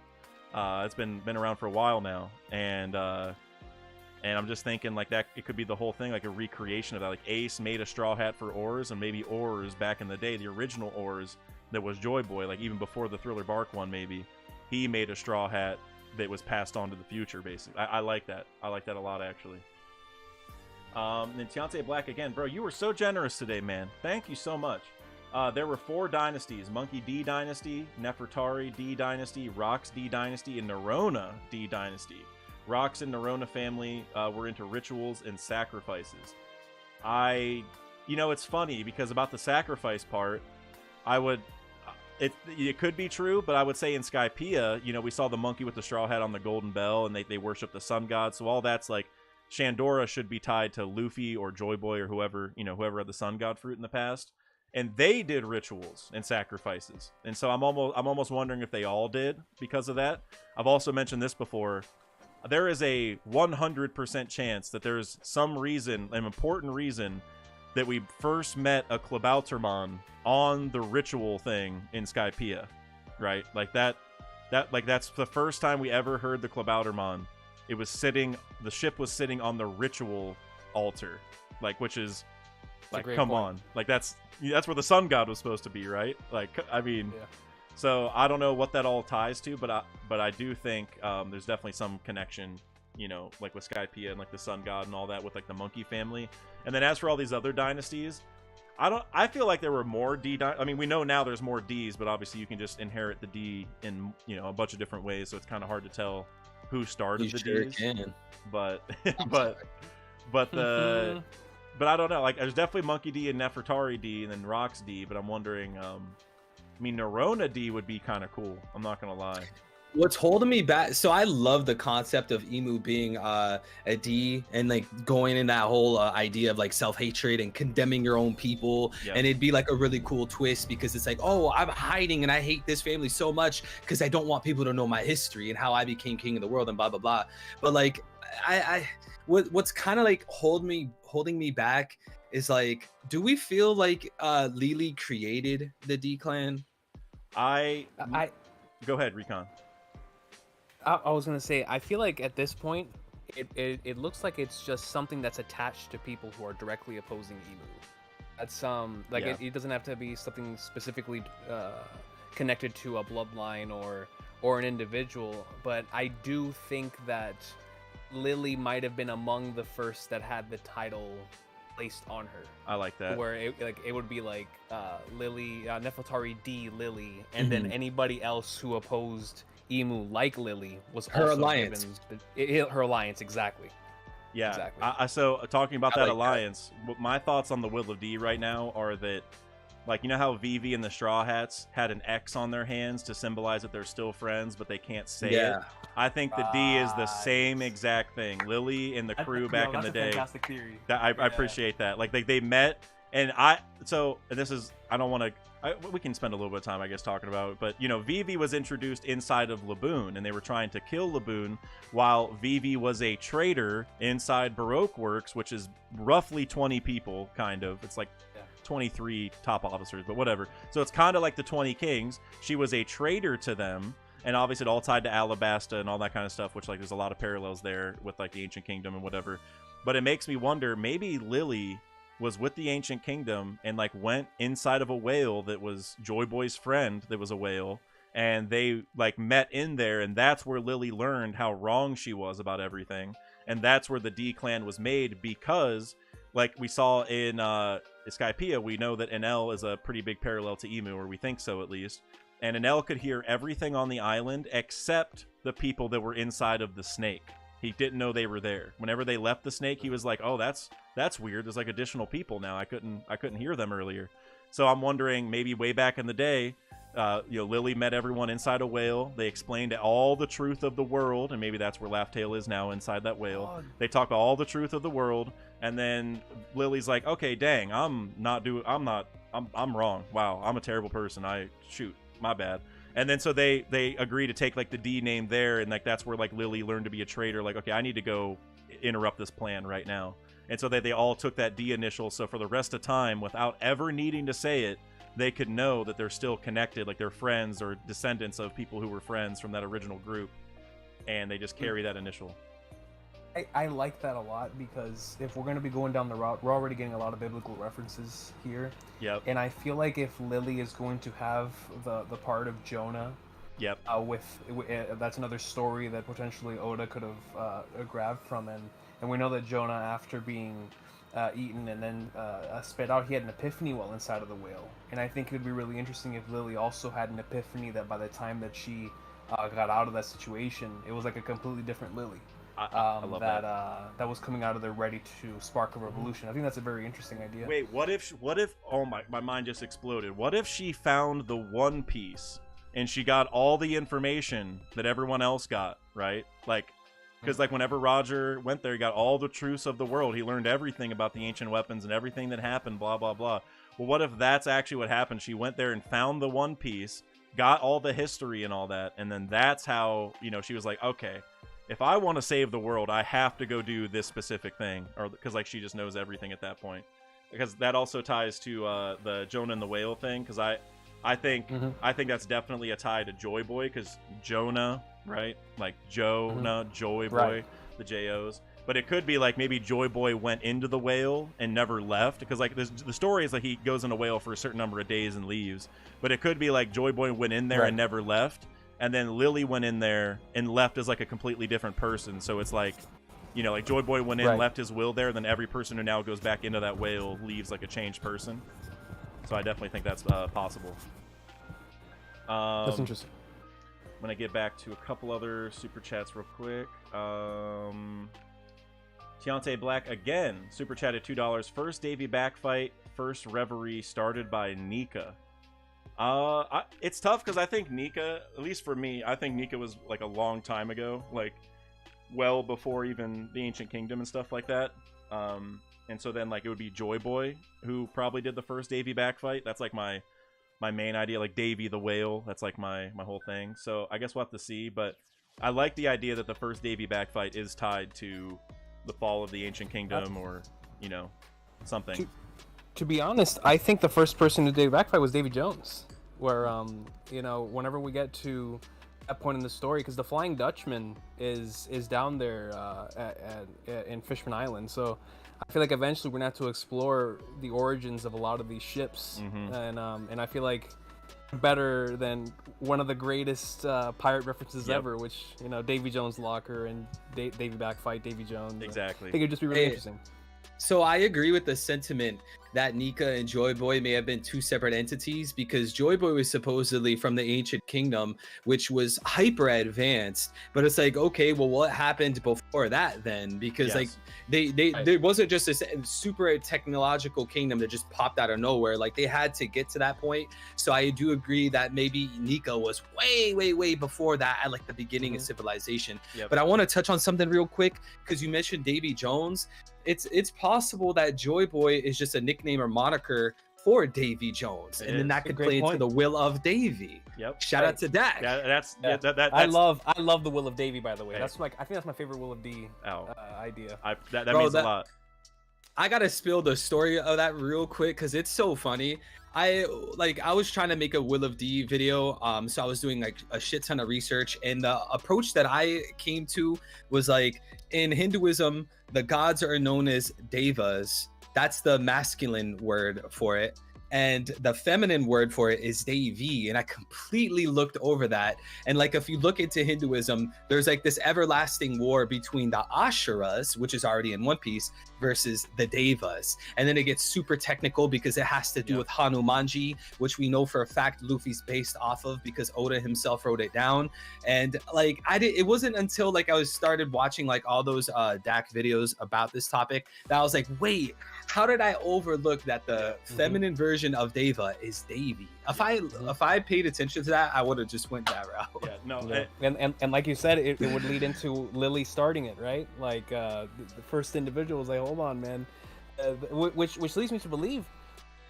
It's been around for a while now, and I'm just thinking like that it could be the whole thing, like a recreation of that. Like Ace made a Straw Hat for Oars, and maybe Oars back in the day, the original Oars, that was Joy Boy, like even before the Thriller Bark one, maybe he made a straw hat that was passed on to the future. Basically, I like that. I like that a lot, actually. Then Tiante Black again, bro. You were so generous today, man. Thank you so much. There were 4 dynasties: Monkey D Dynasty, Nefertari D Dynasty, Rocks D Dynasty, and Nerona D Dynasty. Rocks and Nerona family were into rituals and sacrifices. You know, it's funny because about the sacrifice part, it could be true, but I would say in Skypiea, you know, we saw the monkey with the straw hat on the golden bell, and they worship the sun god. So all that's like, Shandora should be tied to Luffy or Joy Boy or whoever had the sun god fruit in the past, and they did rituals and sacrifices. And so I'm almost wondering if they all did because of that. I've also mentioned this before. There is a 100% chance that there's some reason, an important reason, that we first met a Klabautermon on the ritual thing in Skypiea, right? Like that's the first time we ever heard the Klabautermon. The ship was sitting on the ritual altar, like, which is like, come on, like that's where the sun god was supposed to be, right? Like, I mean, yeah. So I don't know what that all ties to, but I do think there's definitely some connection, you know, like with Skypiea and like the sun god and all that with like the monkey family. And then as for all these other dynasties, I feel like there were more I mean, we know now there's more Ds, but obviously you can just inherit the D in, you know, a bunch of different ways, so it's kind of hard to tell who started the Ds. Can. But but I don't know. Like, there's definitely Monkey D and Nefertari D and then Rocks D, but I'm wondering, I mean, Nerona D would be kind of cool. I'm not gonna lie. What's holding me back? So I love the concept of Emu being a D and like going in that whole idea of like self-hatred and condemning your own people. Yep. And it'd be like a really cool twist because it's like, oh, I'm hiding and I hate this family so much because I don't want people to know my history and how I became king of the world and blah blah blah. But like, what's kind of like holding me back is like, do we feel like Lily created the D clan? Go ahead, Recon. I was gonna say, I feel like at this point, it looks like it's just something that's attached to people who are directly opposing Emu. That's like yeah. It doesn't have to be something specifically connected to a bloodline or an individual, but I do think that Lily might have been among the first that had the title placed on her. I like that. Where it would be like Lily, Nefertari D Lily, and then anybody else who opposed Emu like Lily was her also alliance. Her alliance, exactly. Yeah. Exactly. So talking about that alliance, my thoughts on the Will of D right now are that, like, you know how Vivi and the Straw Hats had an X on their hands to symbolize that they're still friends, but they can't say it? I think the D is the same exact thing. Lily and the crew back in the day. Fantastic theory. I appreciate that. Like, they met, and this is, I don't want to, we can spend a little bit of time, I guess, talking about it, but, you know, Vivi was introduced inside of Laboon, and they were trying to kill Laboon, while Vivi was a traitor inside Baroque Works, which is roughly 20 people, kind of. It's like 23 top officers, but whatever. So it's kind of like the 20 Kings. She was a traitor to them, and obviously it all tied to Alabasta and all that kind of stuff, which, like, there's a lot of parallels there with, like, the Ancient Kingdom and whatever. But it makes me wonder, maybe Lily was with the Ancient Kingdom and, like, went inside of a whale that was Joy Boy's friend that was a whale, and they, like, met in there, and that's where Lily learned how wrong she was about everything, and that's where the D clan was made, because, like we saw in Skypiea, we know that Enel is a pretty big parallel to Emu, or we think so at least, and Enel could hear everything on the island except the people that were inside of the snake. He didn't know they were there. Whenever they left the snake, he was like, "Oh, that's weird. There's like additional people now. I couldn't hear them earlier." So I'm wondering, maybe way back in the day, Lily met everyone inside a whale. They explained all the truth of the world, and maybe that's where Laughtale is now, inside that whale. They talked all the truth of the world, and then Lily's like, "Okay, dang, I'm wrong. Wow, I'm a terrible person. My bad." And then so they agree to take, like, the D name there, and, like, that's where, like, Lily learned to be a traitor. Like, okay, I need to go interrupt this plan right now. And so they all took that D initial, so for the rest of time, without ever needing to say it, they could know that they're still connected, like they're friends or descendants of people who were friends from that original group, and they just carry that initial. I like that a lot, because if we're going to be going down the route, we're already getting a lot of biblical references here. Yep. And I feel like if Lily is going to have the part of Jonah, Yep. That's another story that potentially Oda could have grabbed from, and we know that Jonah, after being eaten and then spit out, he had an epiphany while inside of the whale. And I think it would be really interesting if Lily also had an epiphany, that by the time that she got out of that situation, it was like a completely different Lily. I love that. That was coming out of there ready to spark a revolution. I think that's a very interesting idea. Wait, what if? Oh my mind just exploded. What if she found the One Piece and she got all the information that everyone else got, right? Like, because like whenever Roger went there, he got all the truths of the world. He learned everything about the ancient weapons and everything that happened. Blah blah blah. Well, what if that's actually what happened? She went there and found the One Piece, got all the history and all that, and then that's how, you know, she was like, okay, if I want to save the world, I have to go do this specific thing, or because like she just knows everything at that point. Because that also ties to the Jonah and the whale thing. Because I think that's definitely a tie to Joy Boy, because Jonah, right? Like Jonah, Joy Boy, Right. the J-O's. But it could be like maybe Joy Boy went into the whale and never left, because like the story is like he goes in a whale for a certain number of days and leaves. But it could be like Joy Boy went in there and never left. And then Lily went in there and left as like a completely different person. So it's like, you know, like Joy Boy went in, left his will there, then every person who now goes back into that whale leaves like a changed person. So I definitely think that's possible. That's interesting. I'm gonna get back to a couple other super chats real quick. Tiante Black again super chatted $2. First Davy backfight, first reverie started by Nika. It's tough because I think Nika, at least for me, I think Nika was like a long time ago, like well before even the Ancient Kingdom and stuff like that. And so then like it would be Joy Boy who probably did the first Davy backfight. That's like my main idea, like Davy the whale. That's like my whole thing. So I guess we'll have to see, but I like the idea that the first Davy backfight is tied to the fall of the Ancient Kingdom, or, you know, something. To be honest, I think the first person to do backfight was Davy Jones, where you know, whenever we get to that point in the story, because the Flying Dutchman is down there in Fishman Island, so I feel like eventually we're gonna have to explore the origins of a lot of these ships, and I feel like better than one of the greatest pirate references ever, which, you know, Davy Jones locker and Davy backfight, Davy Jones. Exactly. I think it'd just be really interesting. So I agree with the sentiment that Nika and Joy Boy may have been two separate entities, because Joy Boy was supposedly from the Ancient Kingdom, which was hyper advanced. But it's like, okay, well, what happened before that then? Because like there wasn't just this super technological kingdom that just popped out of nowhere. Like they had to get to that point. So I do agree that maybe Nika was way before that, at like the beginning of civilization. But I want to touch on something real quick, because you mentioned Davy Jones. It's possible that Joy Boy is just a nickname or moniker for Davy Jones, and then that could play into the will of Davy. Shout out to Dak. That's I love the will of Davy, by the way. That's like, I think that's my favorite will of D idea. That means a lot. I gotta spill the story of that real quick because it's so funny. I was trying to make a Will of D video, so I was doing like a shit ton of research, and the approach that I came to was like, in Hinduism, the gods are known as devas. That's the masculine word for it, and the feminine word for it is Devi. And I completely looked over that, and like, if you look into Hinduism, there's like this everlasting war between the Ashuras, which is already in One Piece, versus the Devas. And then it gets super technical because it has to do with Hanumanji, which we know for a fact Luffy's based off of because Oda himself wrote it down. And like, it wasn't until like I started watching like all those Dak videos about this topic that I was like, wait, how did I overlook that the feminine version of Deva is Davy? If I paid attention to that, I would have just went that route. And like you said, it would lead into Lily starting it, right? Like the first individual was like, hold on, man, which leads me to believe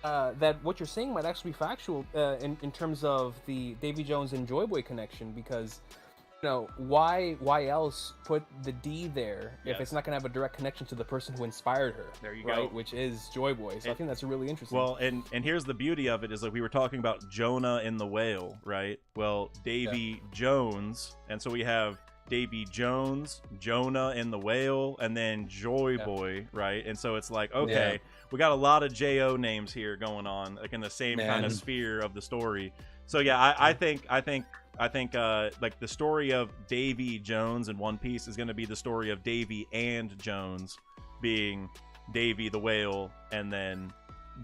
that what you're saying might actually be factual in terms of the Davy Jones and Joy Boy connection, because, you know, why else put the D there if it's not going to have a direct connection to the person who inspired her? There you go. Which is Joy Boy. So I think that's really interesting. Well, and here's the beauty of it is, like, we were talking about Jonah and the whale, right? Well, Davy Jones, and so we have Davy Jones, Jonah and the Whale, and then Joy Boy, right? And so it's like, okay, we got a lot of Jo names here going on, like in the same kind of sphere of the story. So yeah, I think like the story of Davy Jones in One Piece is going to be the story of Davy and Jones being Davy the Whale, and then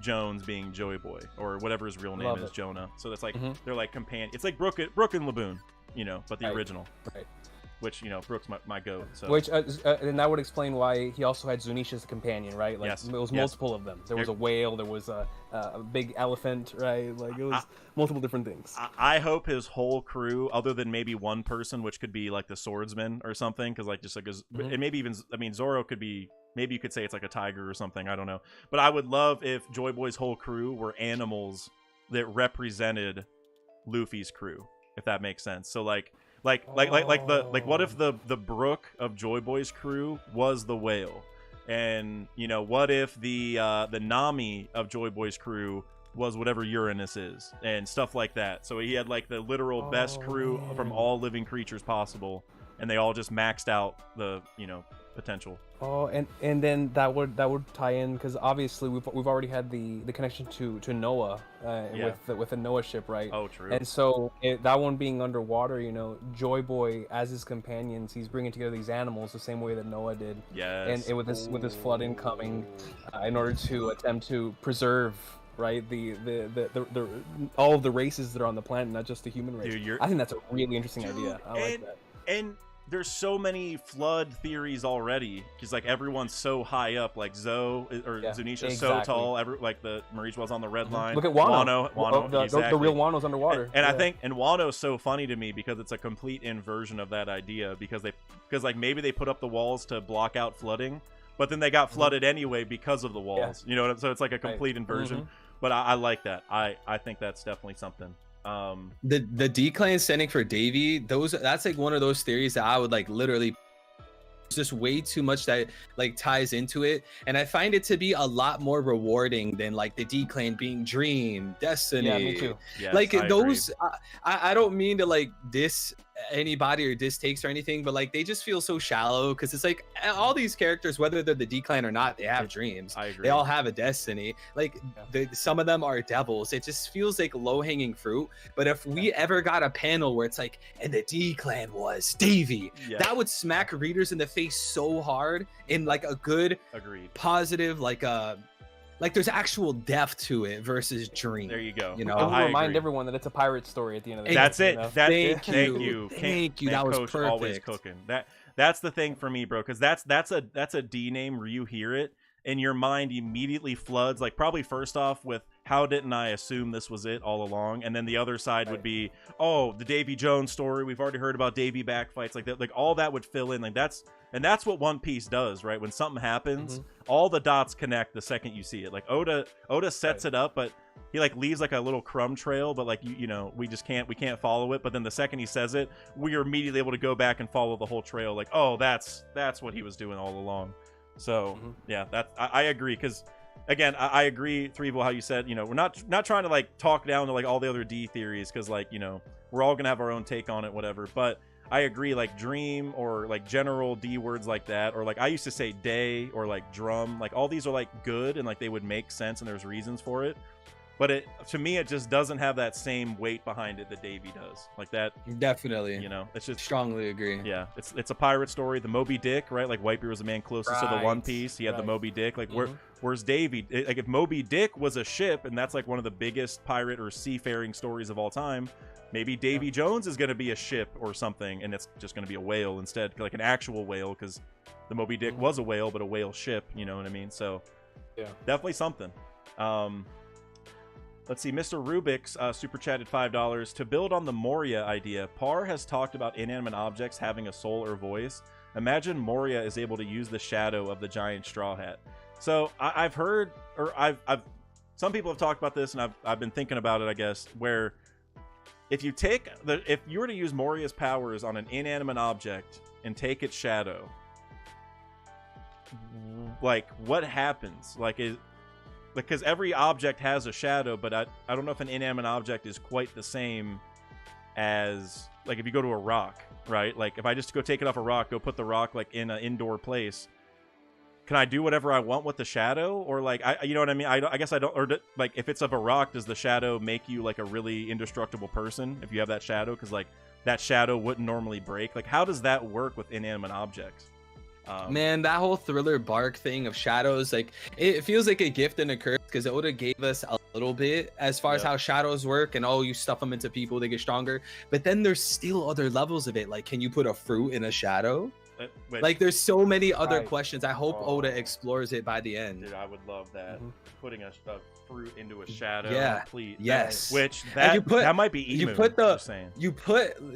Jones being Joey Boy, or whatever his real name is, Jonah. So that's like they're like companion. It's like Brook and Laboon, you know, but the original. Right. Which, you know, Brook's my goat. So. Which and that would explain why he also had Zunisha as a companion, right? Like it was multiple of them. There was a whale, there was a big elephant, right? Like it was multiple different things. I hope his whole crew, other than maybe one person, which could be like the swordsman or something, because like just like and maybe even, I mean, Zoro could be. Maybe you could say it's like a tiger or something. I don't know. But I would love if Joy Boy's whole crew were animals that represented Luffy's crew, if that makes sense. So like what if the Brook of Joy Boy's crew was the whale, and you know, what if the Nami of Joy Boy's crew was whatever Uranus is, and stuff like that. So he had like the literal best crew from all living creatures possible, and they all just maxed out the, you know, potential. Oh, and then that would tie in, because obviously we've already had the connection to Noah with the Noah ship, right? Oh, true. And so that one being underwater, you know, Joy Boy as his companions, he's bringing together these animals the same way that Noah did. Yes. And with this flood incoming, in order to attempt to preserve, right, the all of the races that are on the planet, not just the human race. Dude, I think that's a really interesting idea. I like that. And there's so many flood theories already, because like everyone's so high up, like Zunisha's so tall, like the Marijua's on the red line. Look at Wano. Exactly. The real Wano's underwater. And I think Wano's so funny to me because it's a complete inversion of that idea, because like maybe they put up the walls to block out flooding, but then they got flooded anyway because of the walls. You know what I'm, so it's like a complete inversion. But I like that. I think that's definitely something. The D-clan standing for Davy, that's like one of those theories that I would like literally, just way too much that like ties into it, and I find it to be a lot more rewarding than like the D-clan being Dream, Destiny. Yeah, me too. Yes, like I those I don't mean to like diss anybody or diss takes or anything, but like they just feel so shallow, because it's like all these characters, whether they're the D-clan or not, they have dreams. I agree. They all have a destiny. Like some of them are devils. It just feels like low-hanging fruit. But if we ever got a panel where it's like, and the D-clan was Davy, that would smack readers in the face so hard in like a good, positive, like there's actual depth to it versus Dream. There you go. You know, I'll remind everyone that it's a pirate story at the end of the day. That's it. You know? Thank you. That was Coach perfect. Always cooking. That's the thing for me, bro. Because that's a D name where you hear it and your mind immediately floods. Like probably first off with, how didn't I assume this was it all along? And then the other side would be, oh, the Davy Jones story. We've already heard about Davy backfights, like that. Like all that would fill in. Like that's what One Piece does, right? When something happens, all the dots connect the second you see it. Like Oda sets it up, but he like leaves like a little crumb trail, but like you know, we can't follow it. But then the second he says it, we are immediately able to go back and follow the whole trail. Like, oh, that's what he was doing all along. So yeah, I agree, because again, I agree, Threevil, how you said, you know, we're not trying to like talk down to like all the other D theories, because like, you know, we're all gonna have our own take on it, whatever. But I agree, like Dream or like general D words like that, or like I used to say day or like drum, like all these are like good and like they would make sense and there's reasons for it. But to me, it just doesn't have that same weight behind it that Davy does. Like that. Definitely. You know, it's just strongly agree. Yeah, it's a pirate story. The Moby Dick, right? Like Whitebeard was the man closest to the One Piece. He had the Moby Dick. Like where's Davy? Like if Moby Dick was a ship, and that's like one of the biggest pirate or seafaring stories of all time, maybe Davy Jones is going to be a ship or something, and it's just going to be a whale instead, like an actual whale, because the Moby Dick was a whale, but a whale ship. You know what I mean? So yeah, definitely something. Let's see, Mr. Rubik's super chatted $5. To build on the Moria idea, Parr has talked about inanimate objects having a soul or voice. Imagine Moria is able to use the shadow of the giant straw hat. So I've heard, or I've some people have talked about this, and I've been thinking about it, I guess, where if you were to use Moria's powers on an inanimate object and take its shadow, like what happens? Like because every object has a shadow, but I don't know if an inanimate object is quite the same as like if you go to a rock, right? Like if I just go take it off a rock, go put the rock like in an indoor place, can I do whatever I want with the shadow? Or like you know what I mean? I guess I don't. Or like if it's of a rock, does the shadow make you like a really indestructible person if you have that shadow? Because like that shadow wouldn't normally break. Like how does that work with inanimate objects? Man, that whole Thriller Bark thing of shadows, like it feels like a gift and a curse because Oda gave us a little bit as far as how shadows work, and you stuff them into people, they get stronger. But then there's still other levels of it. Like, can you put a fruit in a shadow? Like, there's so many other questions. I hope Oda explores it by the end. Dude, I would love that. Putting a fruit into a shadow. Yeah. Complete. Yes. That might be emu.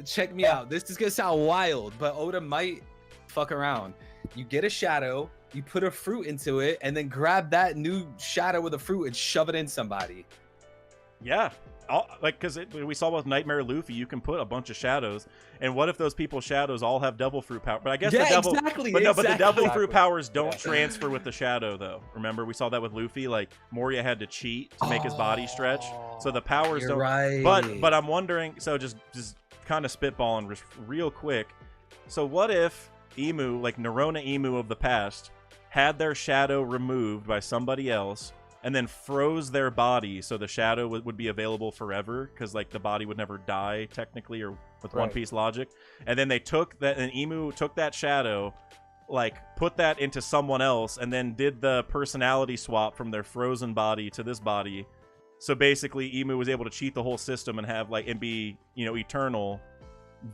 Check me out. This is gonna sound wild, but Oda might fuck around. You get a shadow, you put a fruit into it, and then grab that new shadow with a fruit and shove it in somebody. Yeah. Because we saw with Nightmare Luffy, you can put a bunch of shadows, and what if those people's shadows all have devil fruit power? But I guess but the devil fruit powers don't transfer with the shadow, though. Remember, we saw that with Luffy. Like Moria had to cheat to make his body stretch, so the powers don't. Right. But I'm wondering. So just kind of spitballing real quick. So what if Emu, like Nerona Emu of the past, had their shadow removed by somebody else, and then froze their body so the shadow would be available forever, because like the body would never die technically, or with One Piece logic. And then they took that, and Emu took that shadow, like put that into someone else, and then did the personality swap from their frozen body to this body. So basically Emu was able to cheat the whole system and have like, and be, you know, eternal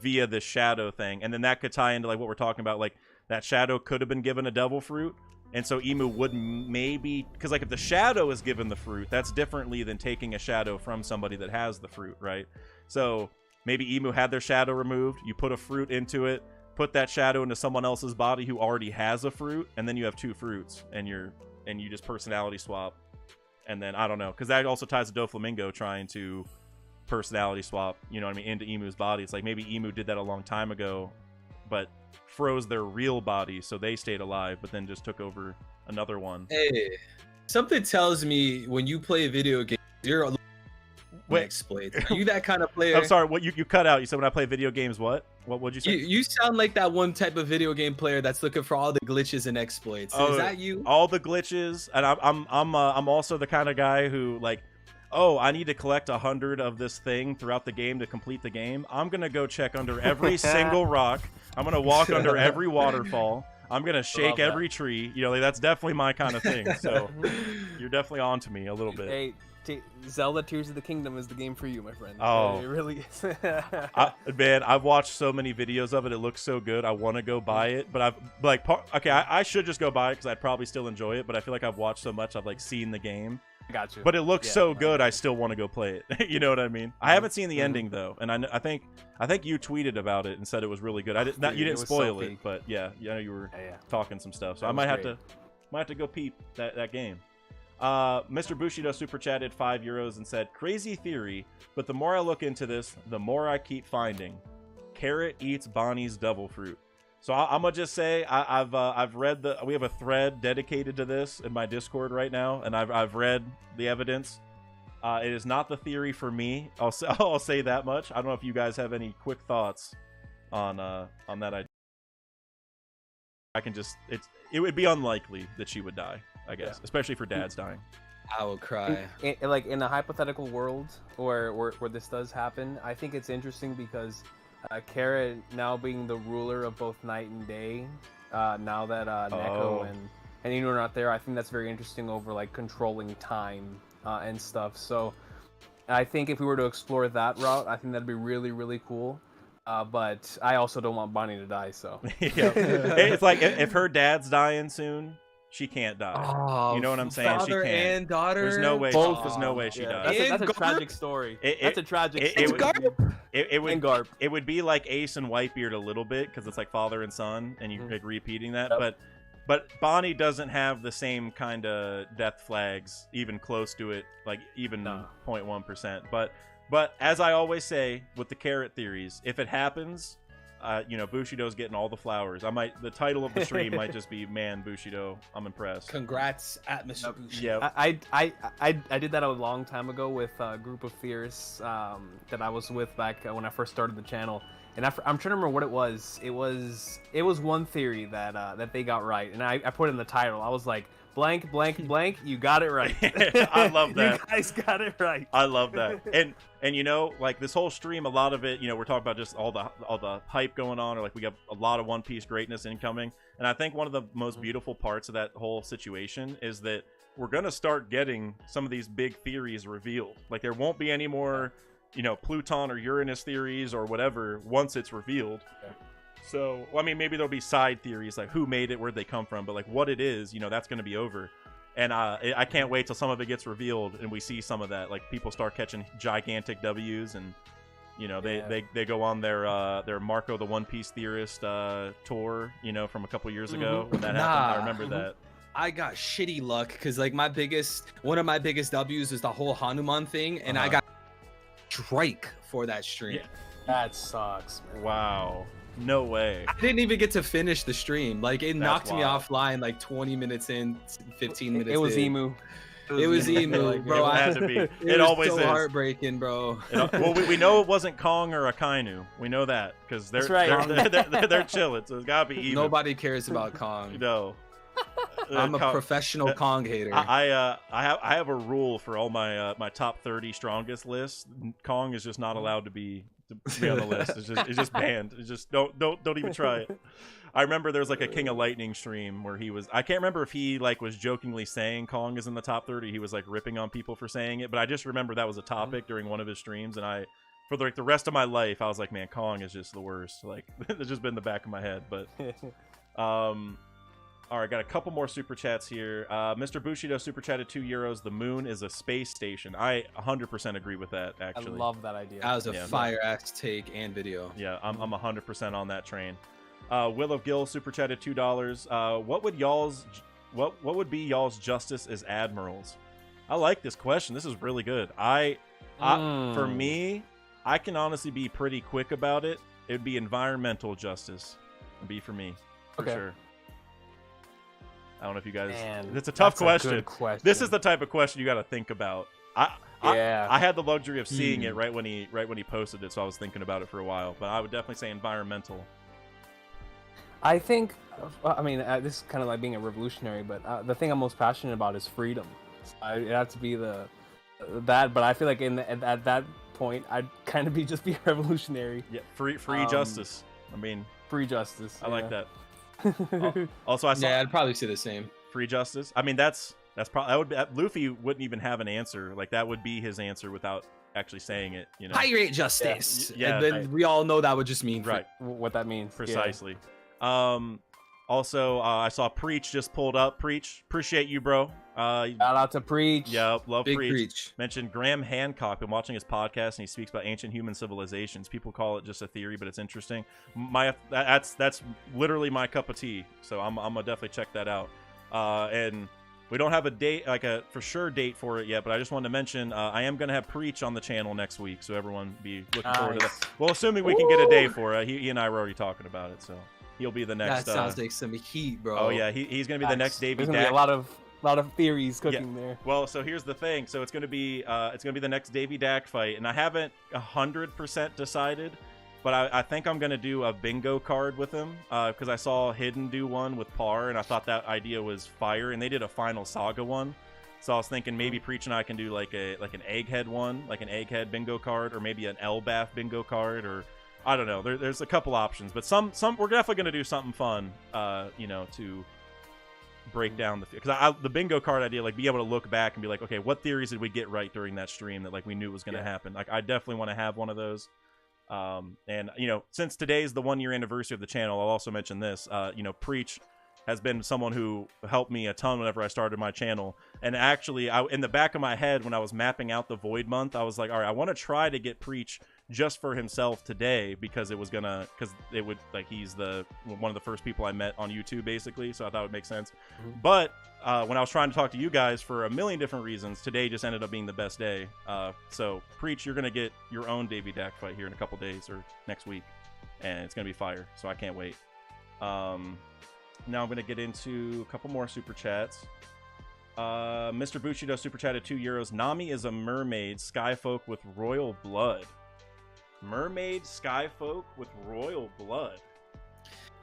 via the shadow thing. And then that could tie into like what we're talking about, like that shadow could have been given a devil fruit. And so Emu would maybe, because like if the shadow is given the fruit, that's differently than taking a shadow from somebody that has the fruit, right? So maybe Emu had their shadow removed, you put a fruit into it, put that shadow into someone else's body who already has a fruit, and then you have two fruits, and you just personality swap. And then I don't know, because that also ties to Doflamingo trying to personality swap, you know what I mean, into Emu's body. It's like maybe Emu did that a long time ago, but froze their real body so they stayed alive, but then just took over another one. Hey, something tells me when you play video games, you're exploits. Are you that kind of player? I'm sorry, what you cut out? You said when I play video games, what would you say? You sound like that one type of video game player that's looking for all the glitches and exploits. Is that you? All the glitches, and I'm also the kind of guy who like, oh, I need to collect 100 of this thing throughout the game to complete the game. I'm gonna go check under every single rock. I'm gonna walk under every waterfall. I'm gonna shake every tree. You know, like, that's definitely my kind of thing. So you're definitely on to me a little bit. Hey, Zelda Tears of the Kingdom is the game for you, my friend. Oh, it really is. Man, I've watched so many videos of it. It looks so good. I want to go buy it, but I've like, I should just go buy it because I'd probably still enjoy it. But I feel like I've watched so much, I've like seen the game. Got you. But it looks so good, I still want to go play it. You know what I mean? I haven't seen the ending though, and I think you tweeted about it and said it was really good. You didn't spoil it, but yeah, you were talking some stuff, so I might have to go peep that game. Mr. Bushido super chatted €5 and said, "Crazy theory, but the more I look into this, the more I keep finding. Carrot eats Bonnie's devil fruit." So I'm gonna just say I've read we have a thread dedicated to this in my Discord right now, and I've read the evidence. It is not the theory for me. I'll say that much. I don't know if you guys have any quick thoughts on that idea. It would be unlikely that she would die, I guess, especially for Dad's dying. I will cry. Like in a hypothetical world where this does happen, I think it's interesting because Carrot now being the ruler of both night and day, now that Neko and Inu are not there, I think that's very interesting over like controlling time and stuff. So I think if we were to explore that route, I think that'd be really, really cool. But I also don't want Bonnie to die, so. Yeah. It's like if her dad's dying soon, she can't die. Oh, you know what I'm saying? Father she can't. And daughter. There's no way. There's no way she dies. That's a tragic story. That's a tragic story. It would be like Ace and Whitebeard a little bit because it's like father and son, and you like repeating that. Yep. But Bonnie doesn't have the same kind of death flags, even close to it, like even 0.1%. But as I always say with the Carrot theories, if it happens, you know, Bushido's getting all the flowers. The title of the stream might just be "Man Bushido." I'm impressed. Congrats at Mr. Bushido. Yeah. I did that a long time ago with a group of theorists that I was with back when I first started the channel, and I'm trying to remember what it was. It was one theory that they got right, and I put it in the title. I was like, blank, blank, blank. You got it right. I love that. You guys got it right. I love that. And you know, like this whole stream, a lot of it, you know, we're talking about just all the hype going on, or like we got a lot of One Piece greatness incoming. And I think one of the most beautiful parts of that whole situation is that we're gonna start getting some of these big theories revealed. Like there won't be any more, you know, Pluton or Uranus theories or whatever once it's revealed. Yeah. So, well, I mean, maybe there'll be side theories like who made it, where'd they come from, but like what it is, you know, that's going to be over. And I can't wait till some of it gets revealed and we see some of that. Like people start catching gigantic W's, and you know they go on their Marco the One Piece theorist tour, you know, from a couple years ago when that happened. I remember that. I got shitty luck because like one of my biggest W's is the whole Hanuman thing, and I got Drake for that stream. Yeah. That sucks, man. Wow. No way. I didn't even get to finish the stream. Like it knocked me wild. offline like 20 minutes in, 15 minutes. It was in. Emu. It was Emu, bro. It had to be. It It was always so is. heartbreaking, bro. Well, we know it wasn't Kong or Akainu. We know that because That's right. they're chilling. So it's gotta be even. Nobody cares about Kong. No. I'm a professional Kong hater. I have a rule for all my top 30 strongest lists. Kong is just not allowed to be on the list. It's just banned. It's just don't even try it. I remember there was like a King of Lightning stream where I can't remember if he like was jokingly saying Kong is in the top 30. He was like ripping on people for saying it, but I just remember that was a topic during one of his streams, and for like the rest of my life I was like, man, Kong is just the worst. Like it's just been in the back of my head. But all right, got a couple more super chats here. Mr. Bushido super chatted €2. The moon is a space station. I 100% agree with that, actually. I love that idea. That was a fire-ass take and video. Yeah, I'm 100% on that train. Will of Gill super chatted $2. What would be y'all's justice as admirals? I like this question. This is really good. For me, I can honestly be pretty quick about it. It would be environmental justice. It'd be for me, for sure. I don't know if you guys. Man, it's a tough that's question. a good question. This is the type of question you got to think about. I had the luxury of seeing it right when he posted it, so I was thinking about it for a while. But I would definitely say environmental. I think, I mean, this is kind of like being a revolutionary, but the thing I'm most passionate about is freedom. It has to be that, but I feel like at that point, I'd kind of just be a revolutionary. Yeah, free justice. I mean, free justice. I like that. Also, I saw. Yeah, I'd probably say the same. Free justice. I mean, that's probably Luffy wouldn't even have an answer. Like that would be his answer without actually saying it. You know, pirate justice. Yeah, and then we all know that would just mean what that means precisely. Yeah. Also, I saw Preach just pulled up. Preach, appreciate you, bro. Shout out to Preach. Yeah, love Big Preach. Mentioned Graham Hancock. Been watching his podcast, and he speaks about ancient human civilizations. People call it just a theory, but it's interesting. That's literally my cup of tea. So I'm gonna definitely check that out. And we don't have a date, like a for sure date for it yet, but I just wanted to mention I am gonna have Preach on the channel next week, so everyone be looking forward to that. Well, assuming we can get a day for it. He and I were already talking about it, so. He'll be the next. That sounds like some heat, bro. Oh yeah, he's gonna be the next Davy Dak. There's gonna be a lot of theories cooking there. Well, so here's the thing. So it's gonna be the next Davy Dak fight, and I haven't 100% decided, but I think I'm gonna do a bingo card with him because I saw Hidden do one with Par, and I thought that idea was fire, and they did a Final Saga one. So I was thinking maybe Preach and I can do like an Egghead one, like an Egghead bingo card, or maybe an Elbaf bingo card, or I don't know. There's a couple options, but some we're definitely gonna do something fun, to break down the bingo card idea, like be able to look back and be like, okay, what theories did we get right during that stream that like we knew was gonna happen? Like I definitely want to have one of those. And since today's the 1 year anniversary of the channel, I'll also mention this. Preach has been someone who helped me a ton whenever I started my channel. And actually, in the back of my head, when I was mapping out the Void Month, I was like, all right, I want to try to get Preach just for himself today because he's one of the first people I met on YouTube, basically. So I thought it would make sense. Mm-hmm. But when I was trying to talk to you guys for a million different reasons, today just ended up being the best day. So Preach, you're going to get your own Davy Dak fight here in a couple days or next week. and it's gonna be fire. So I can't wait. Now I'm gonna get into a couple more super chats. Mr. Bushido super chatted €2. Nami is a mermaid skyfolk with royal blood. Mermaid skyfolk with royal blood.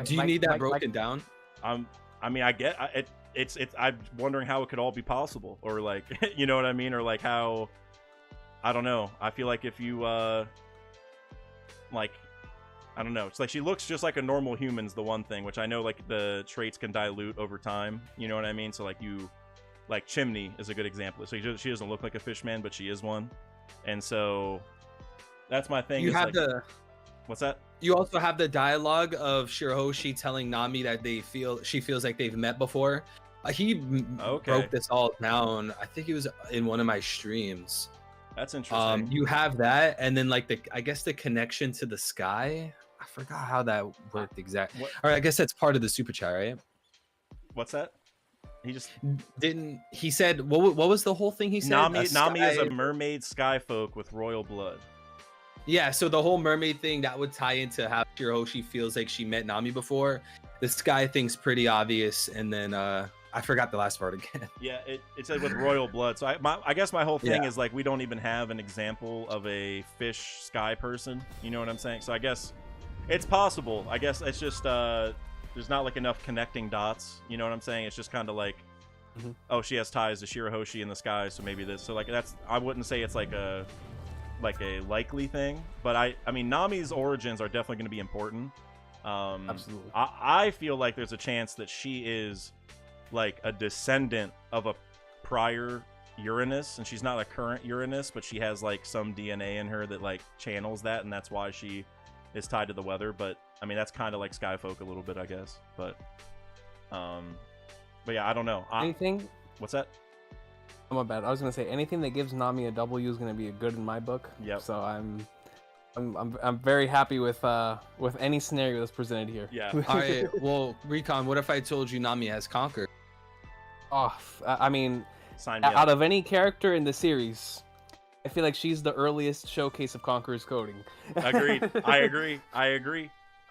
Do you need that broken down? I mean, I get it. It's. I'm wondering how it could all be possible, or like, you know what I mean, or like how. I don't know. I feel like if you like, I don't know. It's like she looks just like a normal human's the one thing, which I know like the traits can dilute over time. You know what I mean? So like like Chimney is a good example. So she doesn't look like a fishman, but she is one, and so that's my thing. You have like, the. What's that? You also have the dialogue of Shirahoshi telling Nami that she feels like they've met before. He broke this all down. I think it was in one of my streams. That's interesting. You have that, and then like I guess the connection to the sky. I forgot how that worked exactly. Or I guess that's part of the super chat, right? What's that? He just didn't. He said what was the whole thing he said? Nami is a mermaid skyfolk with royal blood. Yeah, so the whole mermaid thing that would tie into how Shirahoshi feels like she met Nami before. The sky thing's pretty obvious, and then I forgot the last part again. Yeah, it said with royal blood. So I guess my whole thing is like we don't even have an example of a fish sky person. You know what I'm saying? So I guess it's possible. I guess it's just there's not like enough connecting dots. You know what I'm saying? It's just kind of like, oh, she has ties to Shirahoshi in the sky, so maybe this. So like that's I wouldn't say it's like a likely thing, but I mean Nami's origins are definitely going to be important. Absolutely. I feel like there's a chance that she is like a descendant of a prior Uranus, and she's not a current Uranus, but she has like some DNA in her that like channels that, and that's why she is tied to the weather. But I mean that's kind of like Skyfolk a little bit, I guess. But yeah, I don't know. Anything? What's that? Oh, my bad. I was gonna say anything that gives Nami a W is gonna be a good in my book. Yep. So I'm very happy with any scenario that's presented here. Yeah. All right. Well, Recon, what if I told you Nami has conquered? Oh, I mean, Sign me up. out of any character in the series, I feel like she's the earliest showcase of Conqueror's coding. Agreed. I agree.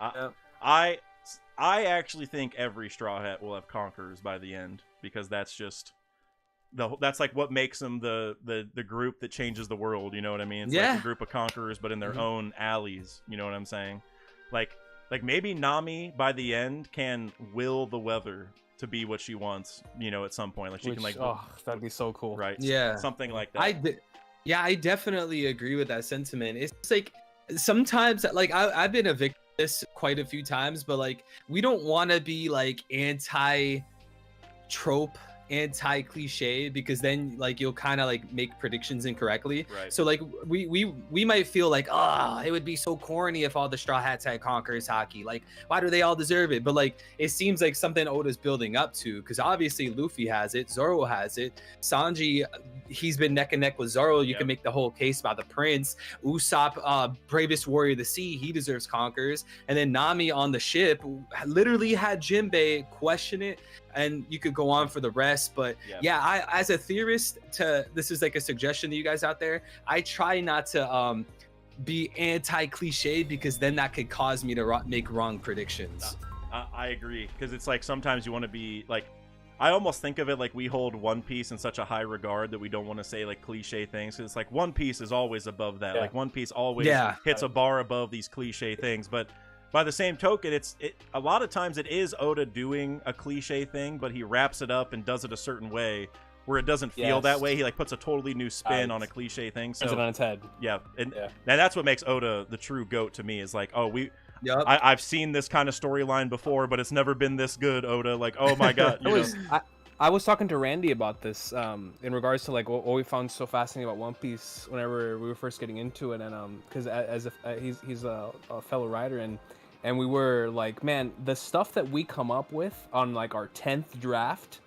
Yep. I actually think every Straw Hat will have Conquerors by the end, because that's just that's like what makes them the group that changes the world. You know what I mean? It's like a group of conquerors, but in their own alleys. You know what I'm saying? Like maybe Nami by the end can will the weather to be what she wants. You know, at some point, like she can like. Oh, that'd be so cool. Right? Yeah. Something like that. I definitely agree with that sentiment. It's like sometimes like I've been a victim of this quite a few times, but like we don't want to be like anti-trope, anti-cliche, because then like you'll kind of like make predictions incorrectly. Right. So like we might feel like, oh, it would be so corny if all the Straw Hats had Conquerors hockey. Like, why do they all deserve it? But like it seems like something Oda's building up to, because obviously Luffy has it, Zoro has it, Sanji, he's been neck and neck with Zoro. You can make the whole case about the prince. Usopp, bravest warrior of the sea, he deserves Conquerors. And then Nami on the ship literally had Jinbei question it, and you could go on for the rest. But I, as a theorist, this is like a suggestion to you guys out there, I try not to be anti-cliche, because then that could cause me to make wrong predictions. I agree, because it's like sometimes you want to be like, I almost think of it like we hold One Piece in such a high regard that we don't want to say like cliche things. It's like One Piece is always above that. Like One Piece always hits a bar above these cliche things. But by the same token, a lot of times it is Oda doing a cliche thing, but he wraps it up and does it a certain way where it doesn't feel that way. He like puts a totally new spin on a cliche thing. So turns it on its head. Yeah, and that's what makes Oda the true GOAT to me. Is like, oh, I've seen this kind of storyline before, but it's never been this good, Oda. Like, oh my god. I was talking to Randy about this in regards to like what we found so fascinating about One Piece whenever we were first getting into it, and because he's a fellow writer, and we were like, man, the stuff that we come up with on like our 10th draft,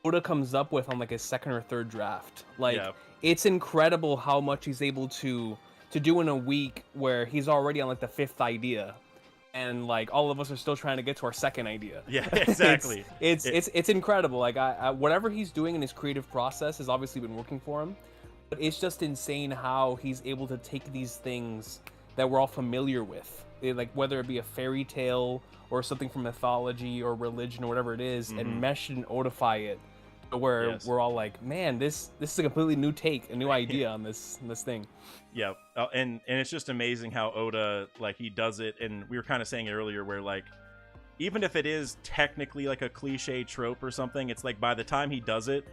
Oda comes up with on like his second or third draft. Like it's incredible how much he's able to do in a week, where he's already on like the 5th idea. And like all of us are still trying to get to our second idea. Yeah, exactly. It's incredible. Like I whatever he's doing in his creative process has obviously been working for him, but it's just insane how he's able to take these things that we're all familiar with, like whether it be a fairy tale or something from mythology or religion or whatever it is, and mesh it and odify it, where we're all like, man, this is a completely new take, a new idea on this thing. Yeah, and it's just amazing how Oda, like, he does it, and we were kind of saying it earlier, where like, even if it is technically like a cliche trope or something, it's like by the time he does it,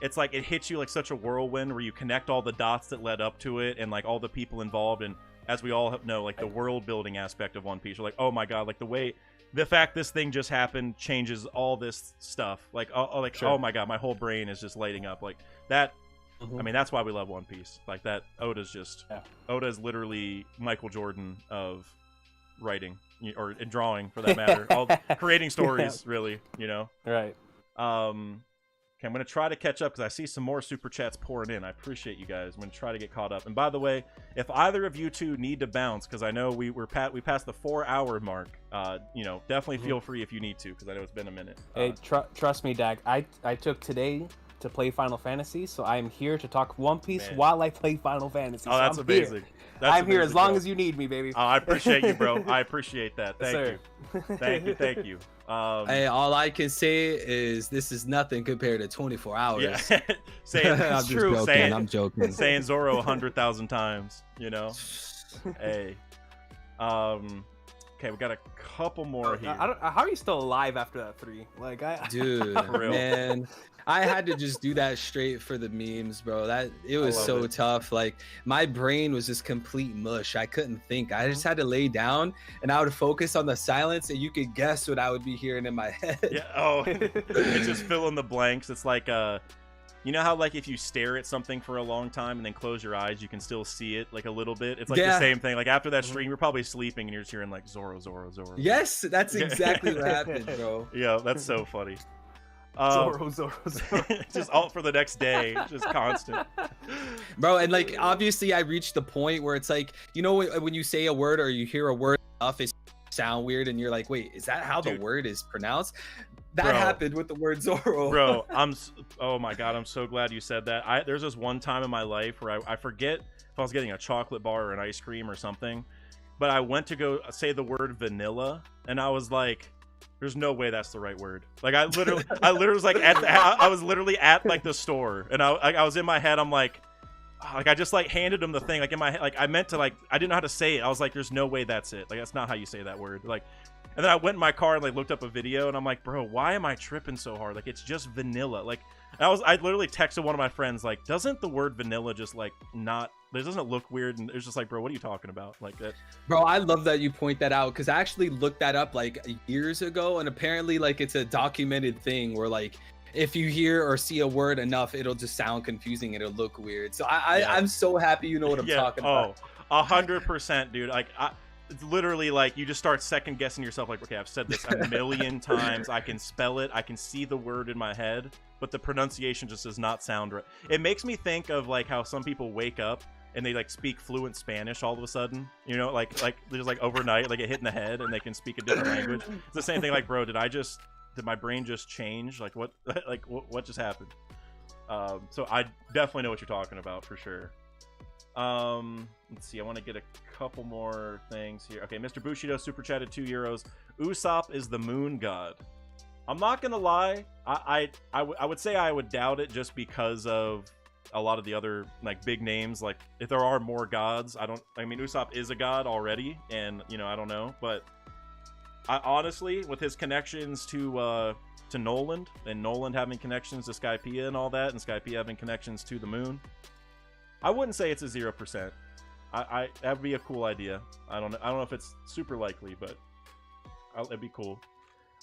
it's like it hits you like such a whirlwind where you connect all the dots that led up to it and like all the people involved, and as we all know, like the world building aspect of One Piece, you're like, oh my god, like the fact this thing just happened changes all this stuff, like oh my god, my whole brain is just lighting up like that. I mean, that's why we love One Piece. Like that, Oda's literally Michael Jordan of writing or drawing, for that matter. All creating stories, really, you know. Right. Okay, I'm gonna try to catch up because I see some more super chats pouring in. I appreciate you guys. I'm gonna try to get caught up. And by the way, if either of you two need to bounce, because I know we passed the 4-hour mark, you know, definitely feel free if you need to, because I know it's been a minute. Hey, trust me, Dak. I took today to play Final Fantasy, so I am here to talk One Piece while I play Final Fantasy. Oh, that's amazing. I'm here as long as you need me, baby. Oh, I appreciate you, bro. I appreciate that. Thank you. Thank you. Hey, all I can say is this is nothing compared to 24 hours. Yeah. Saying I'm true. I'm joking. Saying Zoro 100,000 times, you know. Hey. Okay, we got a couple more here. How are you still alive after that 3? Like, dude, man, I had to just do that straight for the memes, bro. It was so tough. Like, my brain was just complete mush. I couldn't think. I just had to lay down, and I would focus on the silence, and you could guess what I would be hearing in my head. Yeah. Oh, it's just fill in the blanks. It's like you know how like if you stare at something for a long time and then close your eyes, you can still see it like a little bit. It's like the same thing. Like after that stream, you're probably sleeping and you're just hearing like Zoro, Zoro, Zoro. Yes, that's exactly what happened, bro. Yeah, that's so funny. Zoro. Just all for the next day, just constant. Bro, and like obviously I reached the point where it's like, you know, when you say a word or you hear a word enough, it sound weird and you're like, wait, is that how the word is pronounced? That happened with the word Zoro. Bro, oh my god, I'm so glad you said that. There's this one time in my life where I forget if I was getting a chocolate bar or an ice cream or something, but I went to go say the word vanilla, and I was like, there's no way that's the right word. Like I literally was like I was literally at like the store, and I was in my head, I'm like I just like handed him the thing, like in my head, like I meant to, like I didn't know how to say it. I was like, there's no way that's it. Like that's not how you say that word. Like, and then I went in my car and like looked up a video, and I'm like, bro, why am I tripping so hard? Like it's just vanilla. Like I literally texted one of my friends, like, doesn't the word vanilla just like not? Doesn't it look weird? And it's just like, bro, what are you talking about? Like that. Bro, I love that you point that out, because I actually looked that up like years ago, and apparently like it's a documented thing where like if you hear or see a word enough, it'll just sound confusing and it'll look weird. So I'm so happy you know what I'm talking about. 100%, dude. Like it's literally like you just start second guessing yourself, like, okay, I've said this a million times, I can spell it, I can see the word in my head, but the pronunciation just does not sound right. It makes me think of like how some people wake up and they like speak fluent Spanish all of a sudden, you know, like there's like overnight, like get hit in the head and they can speak a different language. It's the same thing. Like, bro, did my brain just change? Like what what just happened? So I definitely know what you're talking about for sure. Let's see, I want to get a couple more things here. Okay, Mr. Bushido super chatted €2. Usopp is the moon god. I'm not gonna lie, I would say I would doubt it, just because of a lot of the other like big names. Like if there are more gods, I mean Usopp is a god already, and you know, I don't know, but I honestly, with his connections to Noland, and Noland having connections to Skypiea and all that, and Skypiea having connections to the moon, I wouldn't say it's a 0%. That would be a cool idea. I don't know if it's super likely, but it'd be cool.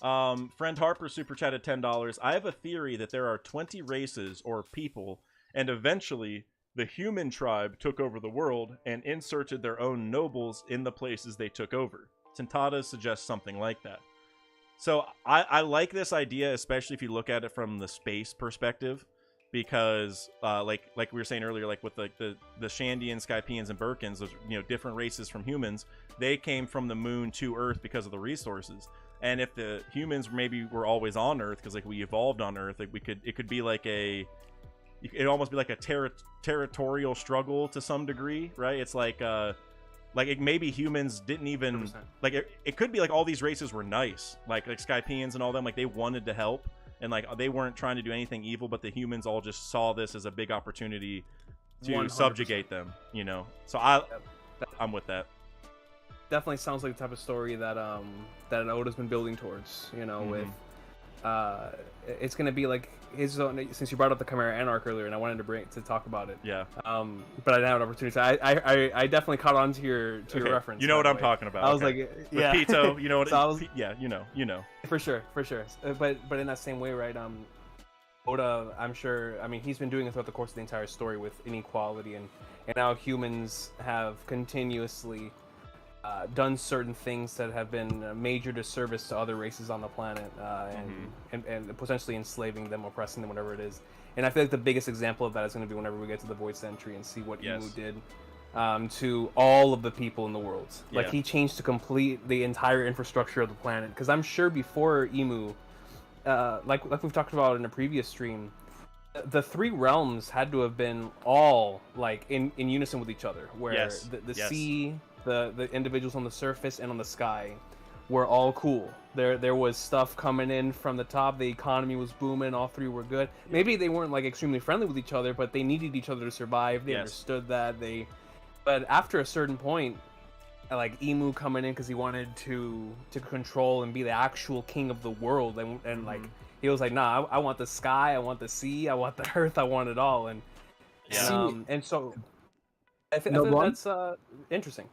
Friend Harper super chatted $10. I have a theory that there are 20 races or people, and eventually the human tribe took over the world and inserted their own nobles in the places they took over. Tentada suggests something like that. So I like this idea, especially if you look at it from the space perspective, because like we were saying earlier, like with like the Shandians, Skypians, and Birkins, those, you know, different races from humans, they came from the moon to Earth because of the resources. And if the humans maybe were always on Earth, because like we evolved on Earth, like it could be like it'd almost be like a territorial struggle to some degree, right? It's like Like maybe humans didn't even 100%. like it could be like all these races were nice, like Skypeans and all them, like they wanted to help and like they weren't trying to do anything evil, but the humans all just saw this as a big opportunity to 100%. subjugate them, you know. So I'm with that. Definitely sounds like the type of story that that Oda's been building towards, you know, with it's gonna be like his own, since you brought up the Chimera Anarch earlier and I wanted to talk about it. Yeah. But I didn't have an opportunity. I definitely caught on to your reference. You know what I'm talking about. I was okay. like, with yeah. Pito, you know what So yeah, you know. For sure. But in that same way, right? Oda, I'm sure. I mean, he's been doing it throughout the course of the entire story with inequality, and now humans have continuously done certain things that have been a major disservice to other races on the planet, and potentially enslaving them, oppressing them, whatever it is. And I feel like the biggest example of that is going to be whenever we get to the Void Century and see what Imu did to all of the people in the world. Like he changed to complete the entire infrastructure of the planet. Because I'm sure before Imu, like we've talked about in a previous stream, the three realms had to have been all like in unison with each other, where the sea, the individuals on the surface and on the sky were all cool. There was stuff coming in from the top, the economy was booming, all three were good. Maybe they weren't like extremely friendly with each other, but they needed each other to survive. They understood that. But after a certain point, like Imu coming in because he wanted to control and be the actual king of the world, and like he was like, nah, I want the sky, I want the sea, I want the earth, I want it all. And so I think that's interesting.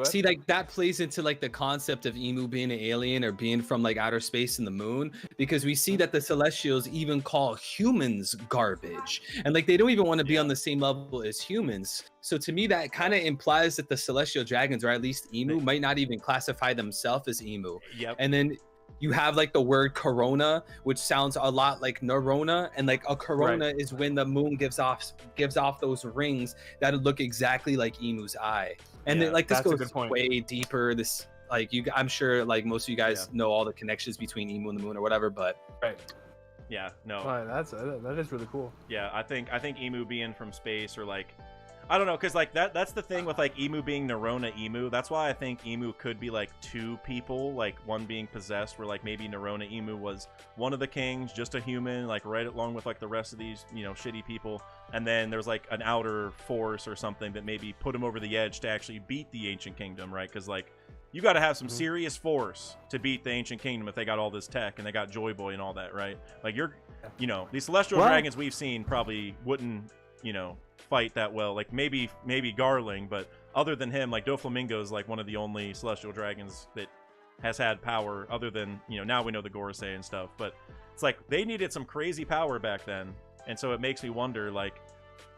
See, like that plays into like the concept of Imu being an alien or being from like outer space and the moon, because we see that the Celestials even call humans garbage, and like they don't even want to be on the same level as humans. So to me, that kind of implies that the Celestial Dragons, or at least Imu, might not even classify themselves as Imu. Yep. And then you have like the word corona, which sounds a lot like neurona, and like a corona is when the moon gives off those rings that look exactly like Imu's eye. And then like this goes way deeper. This like I'm sure like most of you guys know all the connections between Imu and the moon or whatever, but yeah, no, that is really cool. Yeah, I think Imu being from space, or like I don't know, because like that's the thing with like Imu being Neurona Imu. That's why I think Imu could be like two people, like one being possessed, where like maybe Neurona Imu was one of the kings, just a human, like right along with like the rest of these, you know, shitty people, and then there's like an outer force or something that maybe put him over the edge to actually beat the Ancient Kingdom, right? Because like you got to have some serious force to beat the Ancient Kingdom if they got all this tech and they got Joy Boy and all that, right? Like you know, these Celestial Dragons we've seen probably wouldn't, you know, fight that well. Like maybe Garling, but other than him, like Doflamingo is like one of the only Celestial Dragons that has had power, other than, you know, now we know the Gorosei and stuff, but it's like they needed some crazy power back then. And so it makes me wonder, like,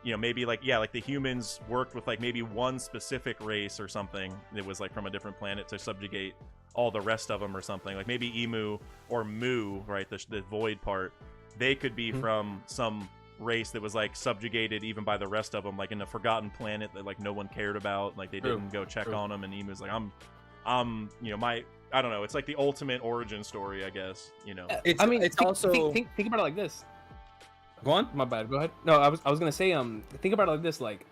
you know, maybe like like the humans worked with like maybe one specific race or something that was like from a different planet to subjugate all the rest of them or something. Like maybe Imu or Mu, right, the void part, they could be from some race that was like subjugated even by the rest of them, like in a forgotten planet that like no one cared about, like they didn't go check on them, and Emu's like, I'm you know, I don't know, it's like the ultimate origin story, I guess, you know. It's also think about it like this. Go on. My bad, go ahead. No, I was gonna say think about it like this, like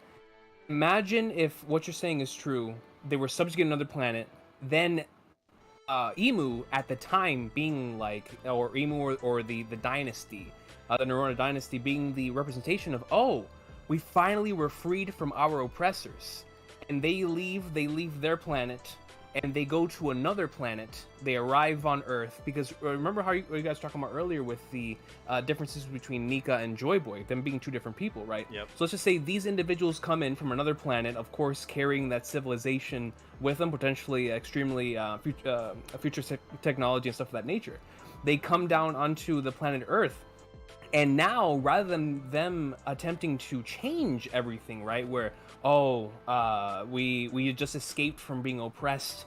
imagine if what you're saying is true, they were subjugating another planet, then Imu at the time being like, or Imu or the dynasty, the Neurona dynasty being the representation of, oh, we finally were freed from our oppressors, and they leave their planet and they go to another planet. They arrive on Earth, because remember how you guys were talking about earlier with the differences between Nika and Joy Boy, them being two different people, right? Yep. So let's just say these individuals come in from another planet, of course carrying that civilization with them, potentially extremely future technology and stuff of that nature. They come down onto the planet Earth, and now rather than them attempting to change everything, right, where we just escaped from being oppressed,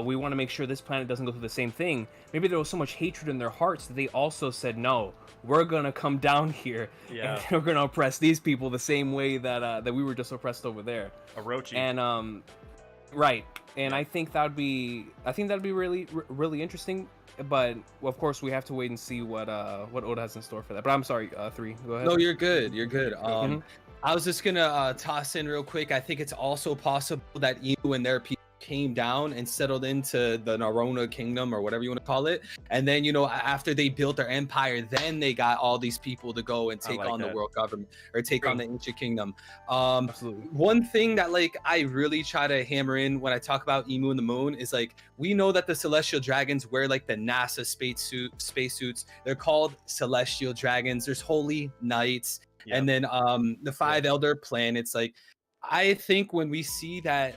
we want to make sure this planet doesn't go through the same thing. Maybe there was so much hatred in their hearts that they also said, no, we're gonna come down here and we're gonna oppress these people the same way that we were just oppressed over there. Orochi. And right, and I think that'd be really really interesting. But of course, we have to wait and see what Oda has in store for that. But I'm sorry, 3. Go ahead. No, you're good. I was just gonna toss in real quick. I think it's also possible that Emu and their people came down and settled into the Narona Kingdom or whatever you want to call it, and then after they built their empire, then they got all these people to go and take on the world government or take on the ancient kingdom. Absolutely. One thing that like I really try to hammer in when I talk about Emu and the moon is like, we know that the celestial dragons wear like the NASA spacesuits. They're called celestial dragons. There's holy knights. Yep. And then the 5 elder planets. Like, I think when we see that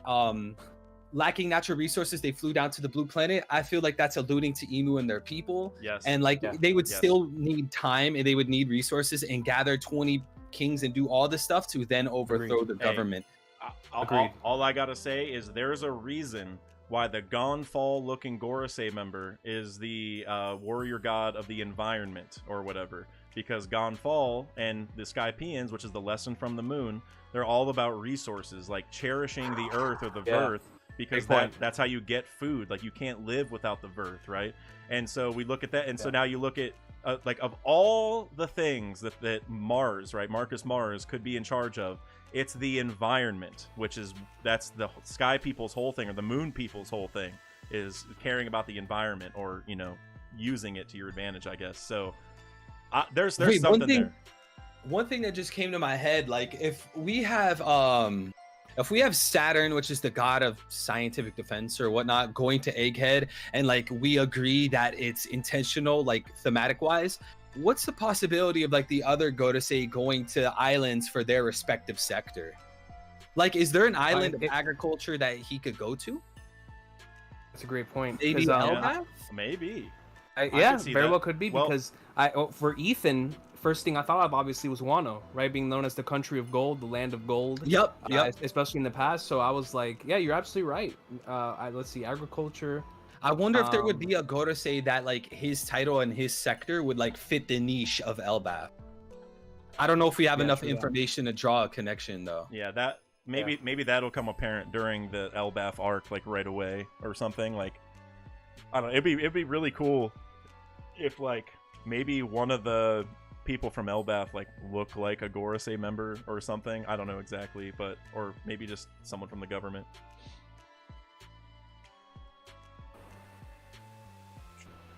lacking natural resources, they flew down to the blue planet, I feel like that's alluding to Emu and their people. Yes. And like they would still need time and they would need resources and gather 20 kings and do all this stuff to then overthrow the government. All I gotta say is there's a reason why the Gonfall looking Gorosei member is the warrior god of the environment or whatever, because Gonfall and the Skypeans, which is the lesson from the moon, they're all about resources, like cherishing the earth or the Verth, because that's how you get food. Like, you can't live without the Verth, right? And so we look at that, and so now you look at like, of all the things that Mars, right, Marcus Mars could be in charge of, it's the environment, that's the sky people's whole thing, or the moon people's whole thing, is caring about the environment, or using it to your advantage, I guess. So there's something there. One thing that just came to my head, like if we have Saturn, which is the god of scientific defense or whatnot, going to Egghead, and like we agree that it's intentional, like thematic wise, what's the possibility of like the other Godosei going to islands for their respective sector? Like, is there an island of agriculture that he could go to? That's a great point. Maybe Elbaf? Maybe. Very well could be, because for Ethan, first thing I thought of obviously was Wano, right? Being known as the country of gold, the land of gold. Yep. Especially in the past. So I was like, yeah, you're absolutely right. Let's see, agriculture. I wonder if there would be a Godosei that like his title and his sector would like fit the niche of Elbaf. I don't know if we have enough information to draw a connection though. Yeah, that maybe that'll come apparent during the Elbaf arc, like right away or something. Like, I don't know, it'd be really cool if like maybe one of the people from Elbaf like look like a Gorosei member or something. I don't know exactly, but or maybe just someone from the government.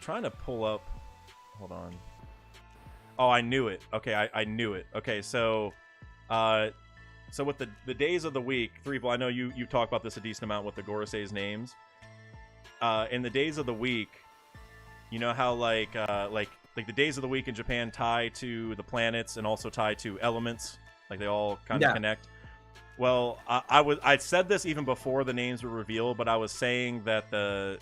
Trying to pull up, hold on. Oh, I knew it. Okay, I knew it. Okay, so with the days of the week, Threeple, I know you talk about this a decent amount with the Gorosei's names. In the days of the week, you know how like the days of the week in Japan tie to the planets and also tie to elements, like they all kind of connect. Well, I said this even before the names were revealed, but I was saying that the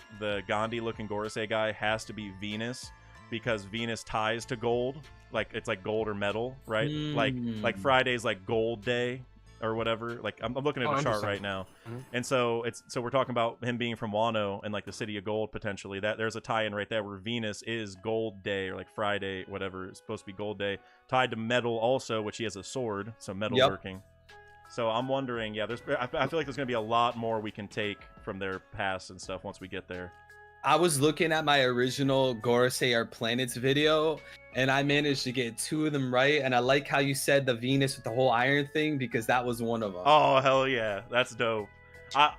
Gandhi looking Gorosei guy has to be Venus, because Venus ties to gold, like it's like gold or metal, right? Like Friday's like gold day or whatever. Like I'm looking at a chart right now, and so we're talking about him being from Wano and like the city of gold potentially. That there's a tie-in right there where Venus is gold day, or like Friday, whatever, it's supposed to be gold day, tied to metal also, which he has a sword, so metal working. So I'm wondering, I feel like there's gonna be a lot more we can take from their past and stuff once we get there. I was looking at my original Gorosei Are Planets video, and I managed to get 2 of them right. And I like how you said the Venus with the whole iron thing, because that was one of them. Oh hell yeah, that's dope. That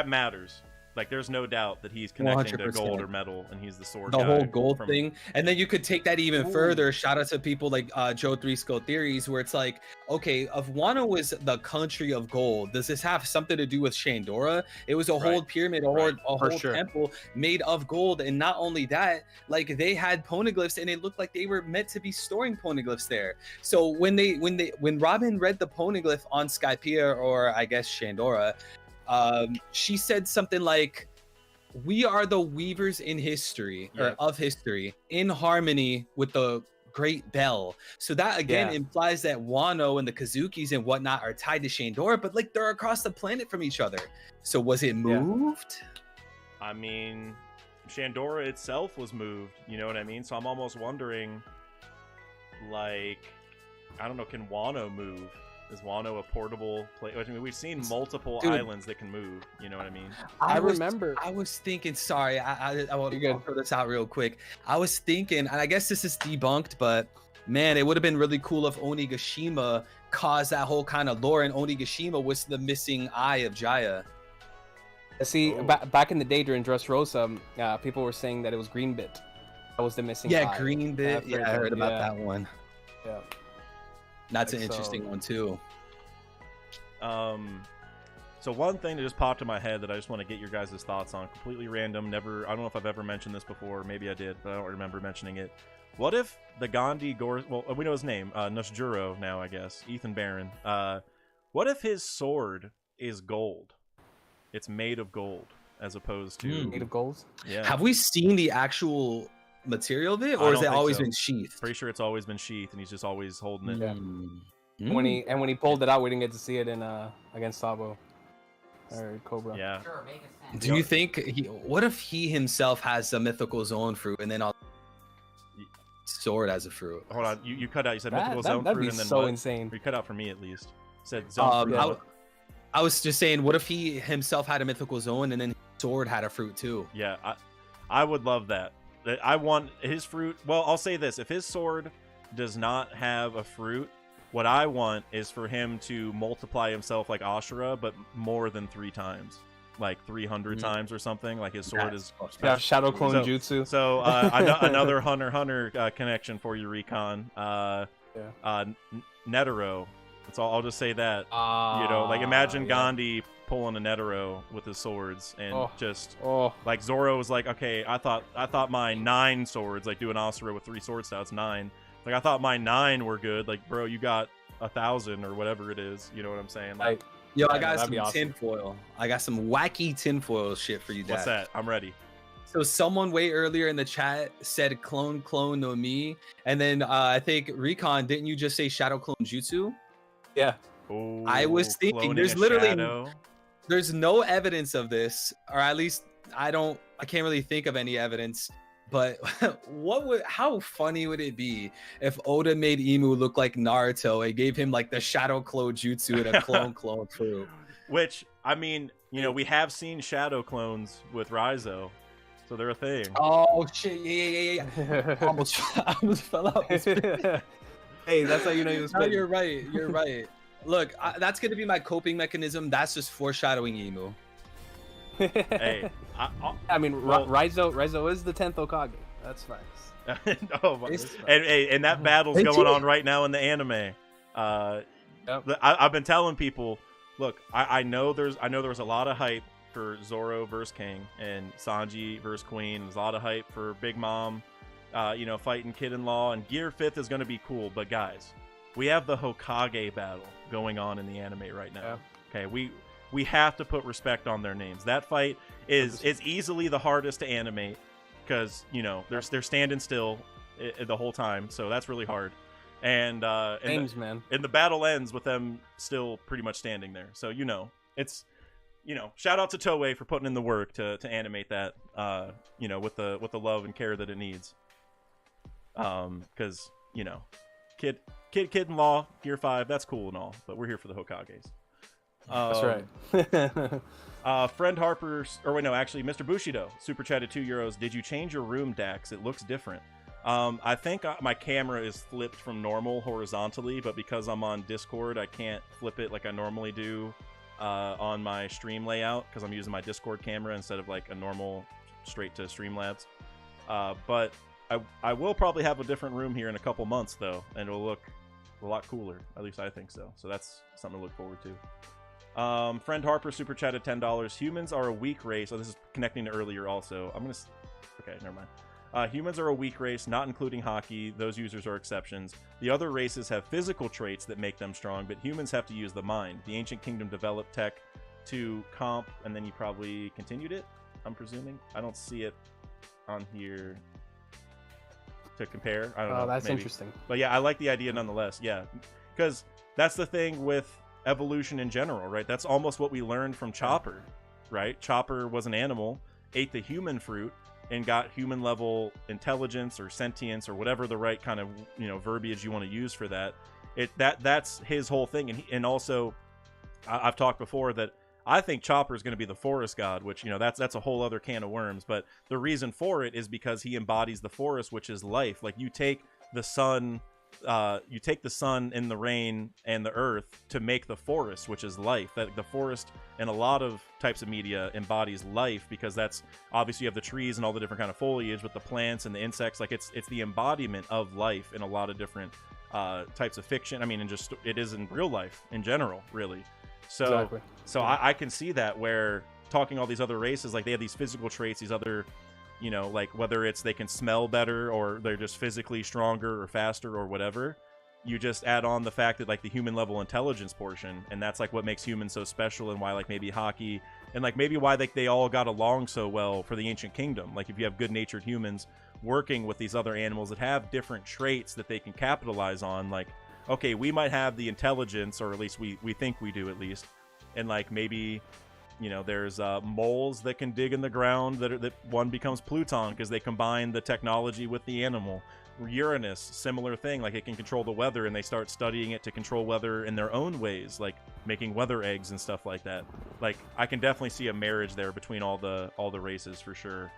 matters. Like, there's no doubt that he's connecting 100%. To gold or metal, and he's the sword guy. The whole gold thing. And then you could take that even further. Shout out to people like Joe 3 Skull Theories, where it's like, okay, if Wano was the country of gold, does this have something to do with Shandora? It was a whole pyramid, a whole temple made of gold. And not only that, like, they had poneglyphs, and it looked like they were meant to be storing poneglyphs there. So when Robin read the poneglyph on Skypiea, or I guess Shandora, she said something like, "We are the weavers in history, or of history, in harmony with the Great Bell." So that again implies that Wano and the Kazukis and whatnot are tied to Shandora, but like they're across the planet from each other. So was it moved? I mean, Shandora itself was moved. You know what I mean? So I'm almost wondering, like, I don't know, can Wano move? Is Wano a portable place? I mean, we've seen multiple Dude. islands that can move. You know what I mean? I remember. I was thinking. Sorry, I want You're to good. throw this out real quick. I was thinking, and I guess this is debunked, but man, it would have been really cool if Onigashima caused that whole kind of lore, and Onigashima was the missing eye of Jaya. See, Oh. back in the day during Dressrosa, people were saying that it was Greenbit. That was the missing Yeah, eye. Green Bit. Yeah, I heard about yeah. that one. Yeah. That's an So- interesting one too. So one thing that just popped in my head that I just want to get your guys' thoughts on, completely random, never, I don't know if I've ever mentioned this before, maybe I did, but I don't remember mentioning it. What if the Gandhi Gore, well, we know his name, Nusjuro now, I guess, Ethan Barron. What if his sword is gold? It's made of gold, as opposed to, Made of golds. yeah. Have we seen the actual material of it, I or has don't it think always so. been sheathed? Pretty sure it's always been sheathed, and he's just always holding it. Yeah. Mm. When he pulled it out, we didn't get to see it in against Sabo or Cobra. Yeah. Do you think what if he himself has a mythical zone fruit and then sword as a fruit? Hold on, you cut out. You said mythical zone That'd fruit, be and then so what? insane. Or you cut out for me at least. Said zone fruit. yeah. what? I was just saying, what if he himself had a mythical zone and then his sword had a fruit too? Yeah, I would love that. I want his fruit. Well, I'll say this: if his sword does not have a fruit, what I want is for him to multiply himself like Ashura, but more than 3 times, like 300 times or something. Like his sword is. Yeah, Shadow Clone So- Jutsu. So another Hunter connection for you, Recon. Netero. That's all. I'll just say that. You know, like imagine yeah. Gandhi pulling a Netero with his swords and just. Oh, Like Zoro was like, okay, I thought my 9 swords, like doing Asura with 3 sword stats, 9. Like I thought my 9 were good. Like, bro, you got 1,000 or whatever it is. You know what I'm saying? Like, Yo, I Yeah, got that'd some be awesome. tinfoil. I got some wacky tinfoil shit for you, Dad. what's that? I'm ready. So someone way earlier in the chat said clone no me, and then I think Recon, didn't you just say shadow clone jutsu? yeah. Oh, I was thinking, cloning there's a literally- shadow. There's no evidence of this, or at least I can't really think of any evidence. But how funny would it be if Oda made Emu look like Naruto and gave him like the shadow clone jutsu and a clone fruit? Which, I mean, you know, we have seen shadow clones with Raizo, so they're a thing. Oh shit! Yeah. almost fell out. Hey, that's how you know he was No, spitting. you're right. You're right. Look, that's gonna be my coping mechanism. That's just foreshadowing Emu. Hey, I mean, well- Raizo is the 10th Okage. That's nice. oh, my- It's- and that battle's Hey, going T. on right now in the anime. I've been telling people, look, I know there was a lot of hype for Zoro versus King and Sanji versus Queen. There's a lot of hype for Big Mom, fighting Kid-in-Law, and Gear 5th is going to be cool. But guys, we have the Hokage battle going on in the anime right now. Yeah. Okay, we have to put respect on their names. That fight is easily the hardest to animate because they're standing still the whole time, so that's really hard. And Names, man. and the battle ends with them still pretty much standing there. So it's shout out to Toei for putting in the work to animate that with the love and care that it needs. Because Kid-in-Law, Gear 5, that's cool and all, but we're here for the Hokages. That's right. Friend Harper's, or wait, no, actually, Mr. Bushido super chatted €2. Did you change your room, Dax? It looks different. I think my camera is flipped from normal horizontally, but because I'm on Discord, I can't flip it like I normally do on my stream layout because I'm using my Discord camera instead of like a normal straight to Streamlabs. But I will probably have a different room here in a couple months though, and it'll look a lot cooler. At least I think so. So that's something to look forward to. Friend Harper super chatted $10. Humans are a weak race. Oh, this is connecting to earlier also. Okay, never mind. Humans are a weak race, not including hockey. Those users are exceptions. The other races have physical traits that make them strong, but humans have to use the mind. The ancient kingdom developed tech to comp, and then you probably continued it, I'm presuming. I don't see it on here to compare. I don't know. Oh, that's maybe. interesting. But yeah, I like the idea nonetheless. Yeah, because that's the thing with evolution in general, right? That's almost what we learned from Chopper, right? Chopper was an animal, ate the human fruit, and got human level intelligence or sentience or whatever the right kind of verbiage you want to use for that, that's his whole thing. And also, I've talked before that I think Chopper is going to be the forest god, which, you know, that's a whole other can of worms. But the reason for it is because he embodies the forest, which is life. Like, you take the sun and the rain and the earth to make the forest, which is life. That the forest in a lot of types of media embodies life, because that's obviously you have the trees and all the different kind of foliage with the plants and the insects. Like, it's the embodiment of life in a lot of different types of fiction. I mean, and just it is in real life in general, really. So, Exactly. so I can see that, where talking all these other races, like, they have these physical traits, these other, you know, like, whether it's they can smell better or they're just physically stronger or faster or whatever, you just add on the fact that, like, the human level intelligence portion, and that's like what makes humans so special, and why, like, maybe hockey and, like, maybe why they all got along so well for the ancient kingdom. Like, if you have good-natured humans working with these other animals that have different traits that they can capitalize on, like, okay, we might have the intelligence, or at least we think we do, at least, and, like, maybe, you know, there's moles that can dig in the ground that one becomes Pluton because they combine the technology with the animal. Uranus, similar thing, like, it can control the weather, and they start studying it to control weather in their own ways, like making weather eggs and stuff like that. Like, I can definitely see a marriage there between all the races for sure,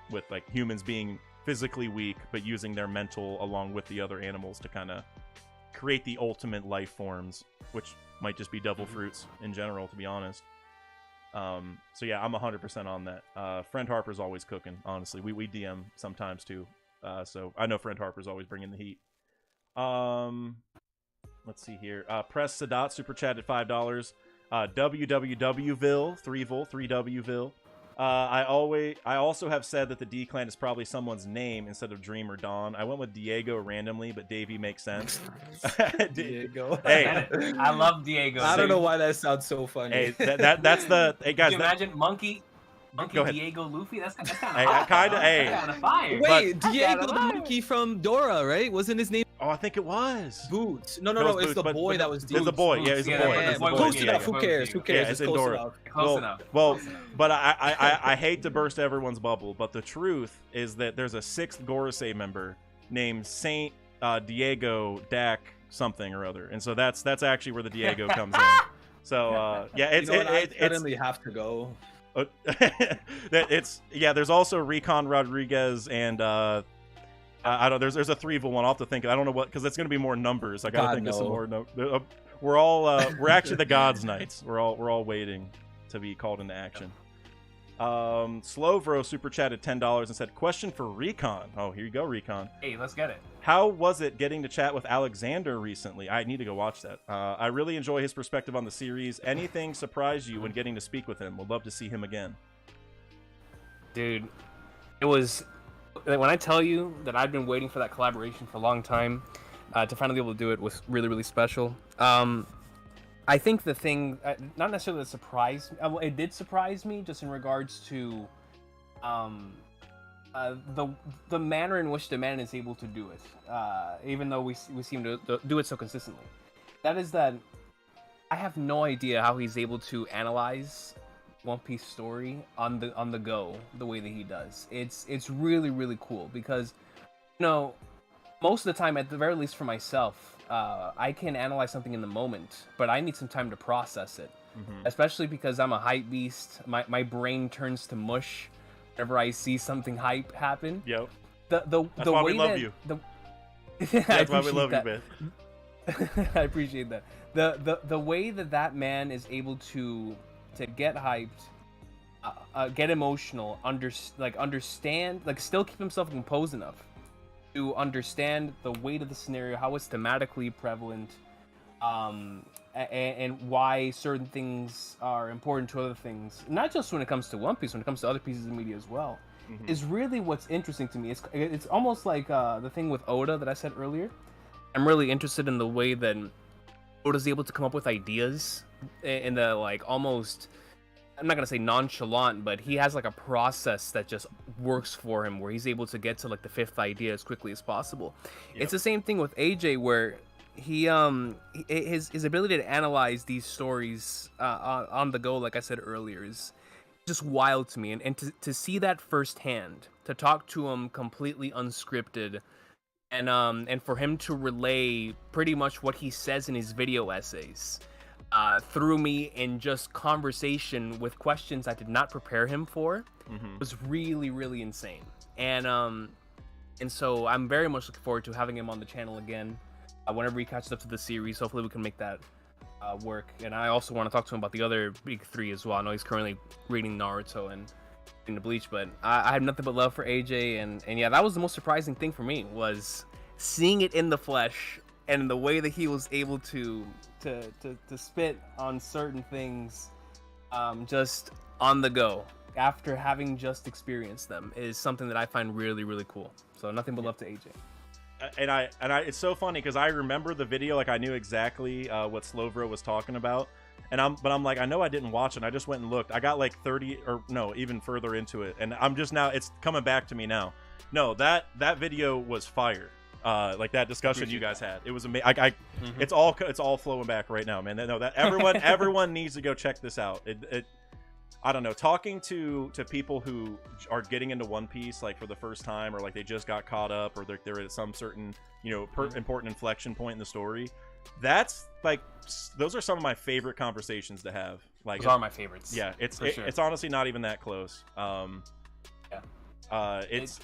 with, like, humans being physically weak but using their mental along with the other animals to kind of create the ultimate life forms, which might just be devil fruits in general, to be honest. So yeah, I'm 100% on that. Friend Harper's always cooking, honestly. We DM sometimes too, so I know Friend Harper's always bringing the heat. Let's see here. Press Sadat super chat at $5. WWWville 3Wville. I also have said that the D clan is probably someone's name instead of Dream or Dawn. I went with Diego randomly, but Davey makes sense. Diego. Hey, I love Diego. I don't know why that sounds so funny. Hey, that's the hey guys. Can you imagine Monkey Go ahead. Diego Luffy? That's kind of kind of fire. Wait, That's Diego kinda the fire. monkey from Dora, right? Wasn't his name Oh, I think it was. Boots? No, It was it's the Boots, boy but that was It's the boy. Yeah, it's the Yeah, boy. yeah, It's the boy, boy. Close yeah, enough. yeah. Who cares? Who Yeah, cares? it's It's close Dora. enough. Close enough. Well, Close enough. but I hate to burst everyone's bubble, but the truth is that there's a 6th Gorosei member named Saint Diego Dak something or other, and so that's actually where the Diego comes in. So yeah, it's You know what? I it's suddenly have to go. There's also Recon Rodriguez and I don't. There's a 3 one. I'll have to think. I don't know what, because it's gonna be more numbers. I gotta God, think of some no. more. We're all we're actually the Gods Knights. We're all waiting to be called into action. Slovro super chatted $10 and said, "Question for Recon." Oh, here you go, Recon. Hey, let's get it. How was it getting to chat with Alexander recently? I need to go watch that. I really enjoy his perspective on the series. Anything surprise you when getting to speak with him? Would love to see him again. Dude, it was, when I tell you that I've been waiting for that collaboration for a long time, to finally be able to do it was really, really special. I think the thing, not necessarily that surprised me, well, it did surprise me just in regards to the manner in which the man is able to do it, even though we seem to do it so consistently. That is that I have no idea how he's able to analyze One Piece story on the go the way that he does. It's really, really cool because, you know, most of the time, at the very least for myself, I can analyze something in the moment, but I need some time to process it. Mm-hmm. Especially because I'm a hype beast. My brain turns to mush whenever I see something hype happen. Yep. That's That's why we love you. That's why we love you, man. I appreciate that. The way that man is able to get hyped, get emotional, understand, like still keep himself composed enough to understand the weight of the scenario, how it's thematically prevalent, and why certain things are important to other things. Not just when it comes to One Piece, when it comes to other pieces of media as well. Mm-hmm. Is really what's interesting to me. It's almost like the thing with Oda that I said earlier. I'm really interested in the way that Oda's able to come up with ideas in the, like, almost, I'm not gonna say nonchalant, but he has like a process that just works for him, where he's able to get to like the 5th idea as quickly as possible. Yep. It's the same thing with AJ, where he his ability to analyze these stories on the go, like I said earlier, is just wild to me. And to see that firsthand, to talk to him completely unscripted, and for him to relay pretty much what he says in his video essays through me in just conversation with questions I did not prepare him for was really, really insane. And so I'm very much looking forward to having him on the channel again whenever he catches up to the series. Hopefully we can make that work. And I also want to talk to him about the other big three as well. I know he's currently reading Naruto and reading the Bleach, but I have nothing but love for AJ. And yeah, that was the most surprising thing for me, was seeing it in the flesh and the way that he was able to spit on certain things just on the go after having just experienced them is something that I find really, really cool. So nothing but love to AJ. And I it's so funny because I remember the video, like I knew exactly what Slovro was talking about, and I'm like, I know I didn't watch it, and I just went and looked. I got like 30 or no, even further into it, and I'm just now, it's coming back to me now. No, that video was fire. Like that discussion you guys had, it was amazing. It's all flowing back right now, man. No, that everyone needs to go check this out. I don't know, talking to people who are getting into One Piece like for the first time, or like they just got caught up, or they're at some certain, you know, important inflection point in the story. That's like, those are some of my favorite conversations to have. Like, those are my favorites. Yeah, it's sure. It's honestly not even that close. It's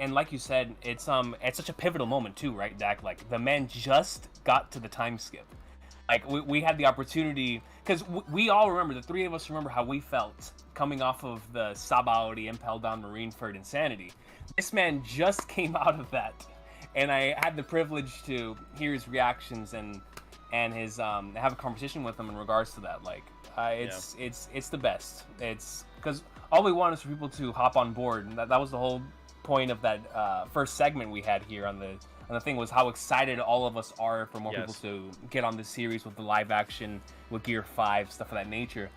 and like you said, it's such a pivotal moment too, right, Dak? Like the man just got to the time skip. Like we had the opportunity, because we all remember, the three of us remember how we felt coming off of the Sabaody Impel down Marineford insanity. This man just came out of that, and I had the privilege to hear his reactions and his have a conversation with him in regards to that. Like it's the best. It's because all we want is for people to hop on board, and that was the whole point of that first segment we had here on the thing, was how excited all of us are for more people to get on this series with the live action, with Gear 5, stuff of that nature.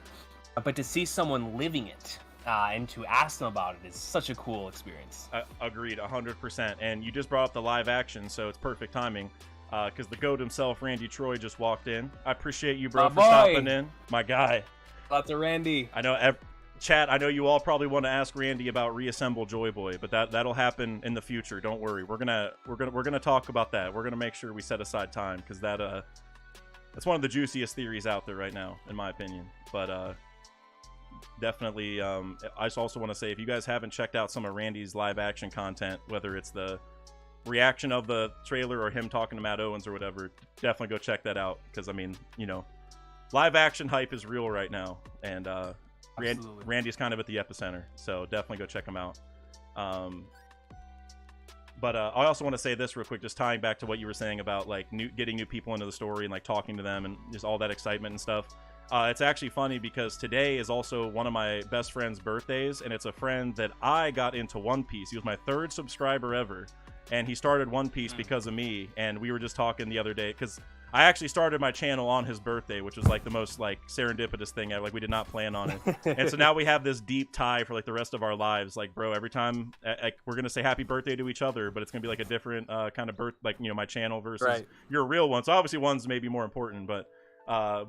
But to see someone living it and to ask them about it is such a cool experience. Agreed, 100%. And you just brought up the live action, so it's perfect timing. Because the GOAT himself, Randy Troy, just walked in. I appreciate you, bro, for stopping in. My guy. Shout out to Randy. I know, chat, I know you all probably want to ask Randy about Reassemble Joy Boy, but that'll happen in the future. Don't worry. We're gonna talk about that. We're gonna make sure we set aside time, because that's one of the juiciest theories out there right now, in my opinion. But definitely, I just also want to say, if you guys haven't checked out some of Randy's live action content, whether it's the reaction of the trailer or him talking to Matt Owens or whatever, definitely go check that out, because I mean, you know, live action hype is real right now, and Randy's kind of at the epicenter, so definitely go check him out. But I also want to say this real quick, just tying back to what you were saying about like getting new people into the story and like talking to them and just all that excitement and stuff. It's actually funny because today is also one of my best friend's birthdays, and it's a friend that I got into One Piece. He was my 3rd subscriber ever, and he started One Piece because of me. And we were just talking the other day, because I actually started my channel on his birthday, which was like the most like serendipitous thing ever. Like we did not plan on it. And so now we have this deep tie for like the rest of our lives. Like, bro, every time we're going to say happy birthday to each other, but it's going to be like a different kind of birth, like, you know, my channel versus your real one. So obviously one's maybe more important, but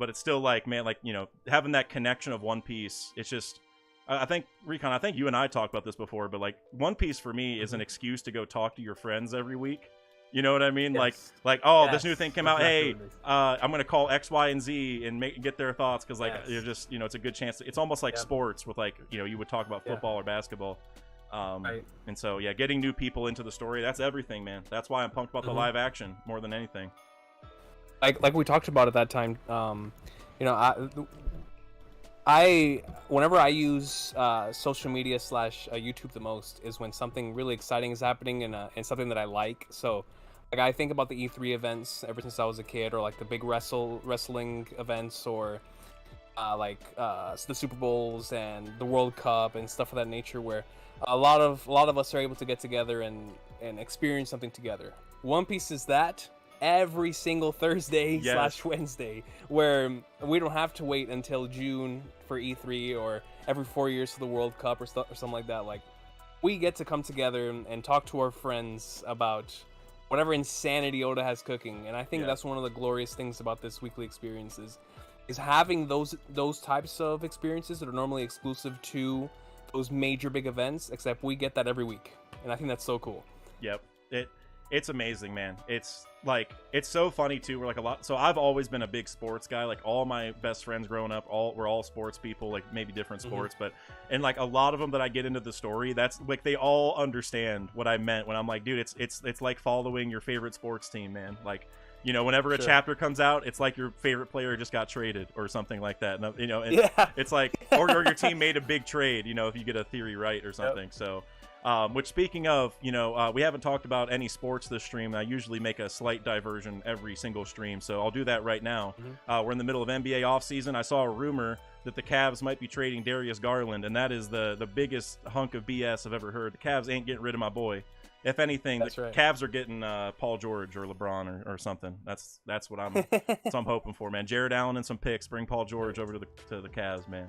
it's still like, man, like, you know, having that connection of One Piece, it's just, I think, Recon, I think you and I talked about this before, but like One Piece for me is an excuse to go talk to your friends every week. You know what I mean? Yes. Like, oh, this new thing came out. Hey, I'm gonna call X, Y, and Z and get their thoughts, because like you're just, you know, it's a good chance. It's almost like sports with, like, you know, you would talk about football or basketball. And so yeah, getting new people into the story, that's everything, man. That's why I'm pumped about the live action more than anything. Like we talked about at that time, you know, whenever I use social media / YouTube the most is when something really exciting is happening and something that I like. So like I think about the E3 events ever since I was a kid, or like the big wrestling events, or the Super Bowls and the World Cup and stuff of that nature, where a lot of us are able to get together and experience something together. One Piece is that every single Thursday / Wednesday, where we don't have to wait until June for E3 or every 4 years for the World Cup or something like that. Like, we get to come together and talk to our friends about whatever insanity Oda has cooking. And I think that's one of the glorious things about this weekly experiences, is having those types of experiences that are normally exclusive to those major big events, except we get that every week. And I think that's so cool. Yep. It's amazing, man. It's like, it's so funny too. We're like so I've always been a big sports guy. Like all my best friends growing up, we're all sports people, like maybe different sports, but, and like a lot of them that I get into the story, that's like, they all understand what I meant when I'm like, dude, it's like following your favorite sports team, man. Like, you know, whenever a chapter comes out, it's like your favorite player just got traded or something like that. And, you know, and it's like, or your team made a big trade, you know, if you get a theory right or something. So, which, speaking of, you know, we haven't talked about any sports this stream. I usually make a slight diversion every single stream, so I'll do that right now. We're in the middle of NBA offseason. I saw a rumor that the Cavs might be trading Darius Garland, and that is the biggest hunk of BS I've ever heard. The Cavs ain't getting rid of my boy. If anything, Cavs are getting Paul George or LeBron or something. That's what I'm hoping for, man. Jared Allen and some picks. Bring Paul George over to the Cavs, man.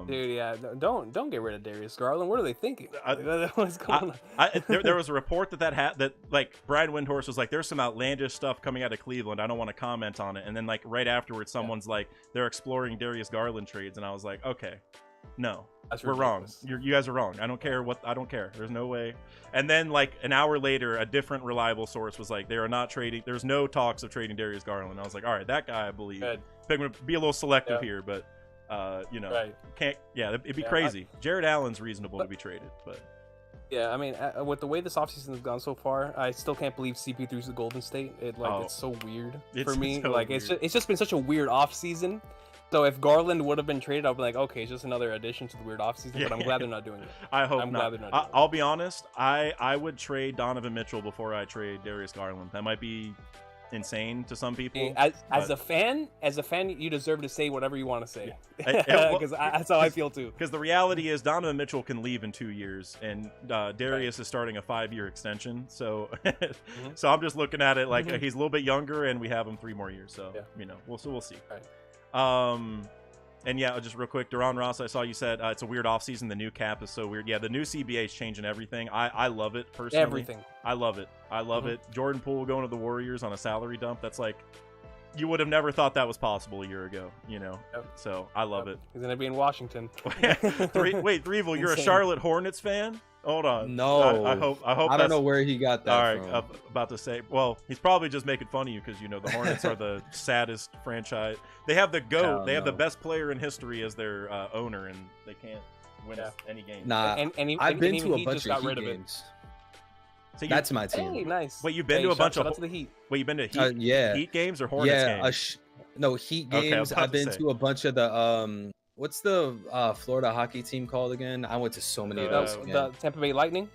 Dude, yeah, don't get rid of Darius Garland. What are they thinking? What's going on? There was a report that like Brian Windhorst was like, there's some outlandish stuff coming out of Cleveland. I don't want to comment on it. And then like right afterwards, someone's like, they're exploring Darius Garland trades, and I was like, okay, no, we're wrong. You guys are wrong. I don't care. There's no way. And then like an hour later, a different reliable source was like, they are not trading. There's no talks of trading Darius Garland. I was like, all right, that guy, I believe. I'm gonna be a little selective here, but. You know, can't. Yeah, it'd be crazy. Jared Allen's reasonable to be traded, but yeah, I mean, with the way this offseason has gone so far, I still can't believe CP3's the Golden State. It's so weird for me. So like, weird. It's just been such a weird offseason. So if Garland would have been traded, I'd be like, okay, it's just another addition to the weird offseason. But I'm glad they're not doing it. I hope not. I'll be honest. I would trade Donovan Mitchell before I trade Darius Garland. That might be insane to some people. As a fan, you deserve to say whatever you want to say, because that's how I feel too. Because the reality is Donovan Mitchell can leave in 2 years, and Darius is starting a 5-year extension. So, so I'm just looking at it like he's a little bit younger, and we have him 3 more years. So you know, we'll see. And yeah, just real quick, Duran Ross, I saw you said it's a weird offseason. The new cap is so weird. Yeah, the new CBA is changing everything. I love it personally. Everything. I love it. I love it. Jordan Poole going to the Warriors on a salary dump. That's like, you would have never thought that was possible a year ago, you know? So I love it. He's going to be in Washington. Wait, Threevil, you're a Charlotte Hornets fan? Hold on. No. I hope I don't know where he got that from. About to say, well, he's probably just making fun of you because, you know, the Hornets are the saddest franchise. They have the GOAT. They have the best player in history as their owner, and they can't win any game. Nah, I've been to a bunch of Heat games. So that's my team. Hey, nice. Wait, you've been to a bunch of the Heat. Wait, you've been to Heat games or Hornets games? No, Heat games. I've been to a bunch of the what's the Florida hockey team called again? I went to so many of those. The Tampa Bay Lightning.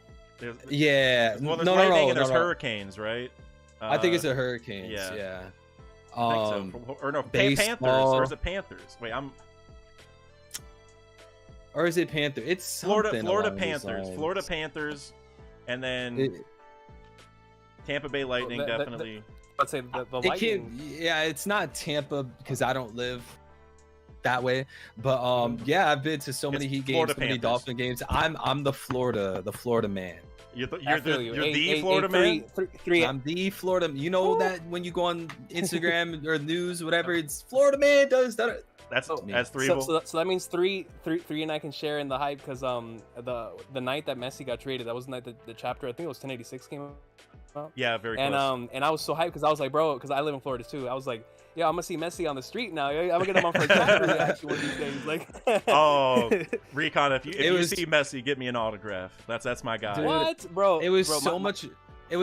Yeah. Well, there's Lightning and there's Hurricanes, right? I think it's the Hurricanes. Yeah. I think so. Or no, Panthers. Or is it Panthers? Wait, Or is it Panther? It's Florida Panthers. Florida Panthers, and then Tampa Bay Lightning definitely. Let's say the Lightning. It's not Tampa because I don't live that way, but yeah, I've been to so many Heat games, so many Dolphin games. I'm the Florida man. You're the Florida man. I'm the Florida. You know that when you go on Instagram or news, whatever, it's Florida man does that. That's three. So that means three and I can share in the hype because the night that Messi got traded, that was the night that the chapter, I think it was 1086 came out. Yeah, very close. And I was so hyped because I was like, bro, because I live in Florida too. I was like, yeah, I'm gonna see Messi on the street now. I'm gonna get him on for a chapter reaction one of these days. Like, oh, Recon, if you see Messi, get me an autograph. That's my guy. Dude, what, bro? It was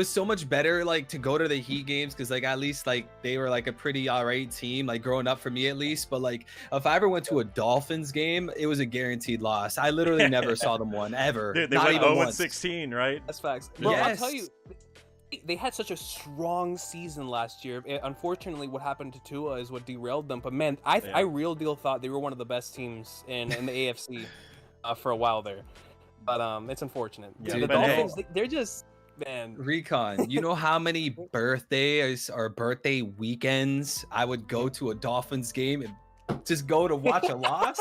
so much better, like, to go to the Heat games because, like, at least, like, they were, like, a pretty alright team, like, growing up for me at least. But, like, if I ever went to a Dolphins game, it was a guaranteed loss. I literally never saw them win ever. Dude, they went 0-16, right? That's facts. Bro, yes. I'll tell you, they had such a strong season last year. Unfortunately, what happened to Tua is what derailed them. But man, I real deal thought they were one of the best teams in the AFC for a while there. But it's unfortunate. Yeah, the Dolphins, they're just. Man, Recon, you know how many birthdays or birthday weekends I would go to a Dolphins game and just go to watch a loss?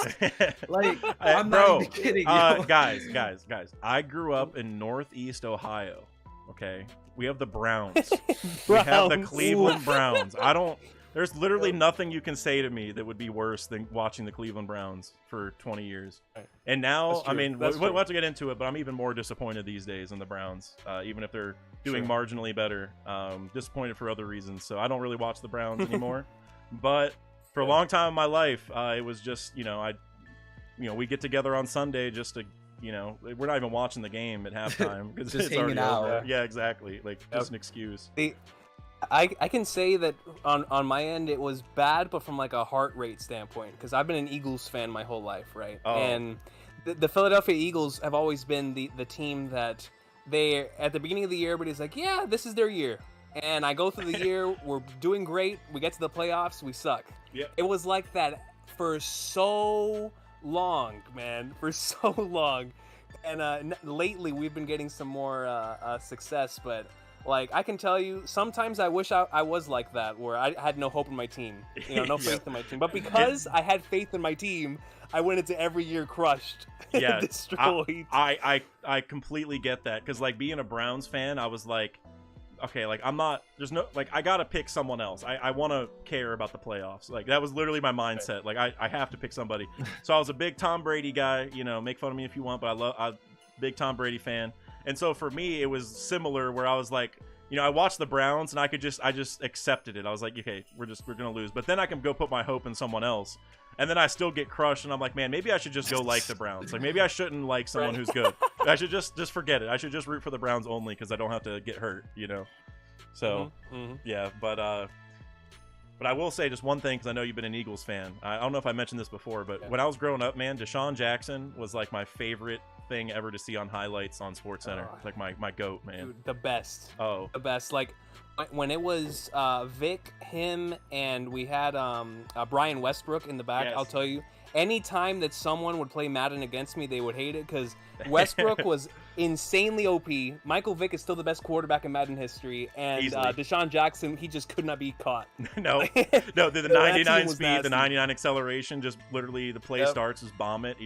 Like, I'm not even kidding. Guys, I grew up in Northeast Ohio. Okay, we have the Browns. We have the Cleveland Browns. There's literally nothing you can say to me that would be worse than watching the Cleveland Browns for 20 years. And now, I mean, we'll have to get into it, but I'm even more disappointed these days in the Browns, even if they're doing marginally better. Disappointed for other reasons. So I don't really watch the Browns anymore. But for a long time in my life, it was just, we get together on Sunday just to, we're not even watching the game at halftime because Just it's hanging already out. over. Yeah, exactly. Like just an excuse. I can say that on my end it was bad, but from like a heart rate standpoint, because I've been an Eagles fan my whole life, right? Oh. And the Philadelphia Eagles have always been the team that they, at the beginning of the year, everybody's like, yeah, this is their year. And I go through the year, we're doing great, we get to the playoffs, we suck. Yep. It was like that for so long, man, for so long. And lately we've been getting some more success, but like, I can tell you, sometimes I wish I was like that, where I had no hope in my team, no faith in my team. But because I had faith in my team, I went into every year crushed, Yeah, destroyed. I completely get that, because like being a Browns fan, I was like, okay, like I gotta pick someone else. I want to care about the playoffs. Like that was literally my mindset. Like I have to pick somebody. So I was a big Tom Brady guy. Make fun of me if you want, but I'm big Tom Brady fan. And so for me, it was similar, where I was like, I watched the Browns and I just accepted it. I was like, okay, we're gonna lose, but then I can go put my hope in someone else, and then I still get crushed, and I'm like, man, maybe I should just go like the Browns. Like maybe I shouldn't like someone who's good. I should just forget it. I should just root for the Browns only, because I don't have to get hurt, So yeah, but I will say just one thing, because I know you've been an Eagles fan. I don't know if I mentioned this before, but when I was growing up, man, Deshaun Jackson was like my favorite thing ever to see on highlights on SportsCenter. Like my goat, man. Dude, the best. Oh, The best. Like when it was Vic, him, and we had Brian Westbrook in the back. Yes. I'll tell you, anytime that someone would play Madden against me, they would hate it, because Westbrook was insanely OP. Michael Vick is still the best quarterback in Madden history, and Deshaun Jackson, he just could not be caught. no, the 99 speed, the 99 acceleration, just literally the play starts, just bomb it.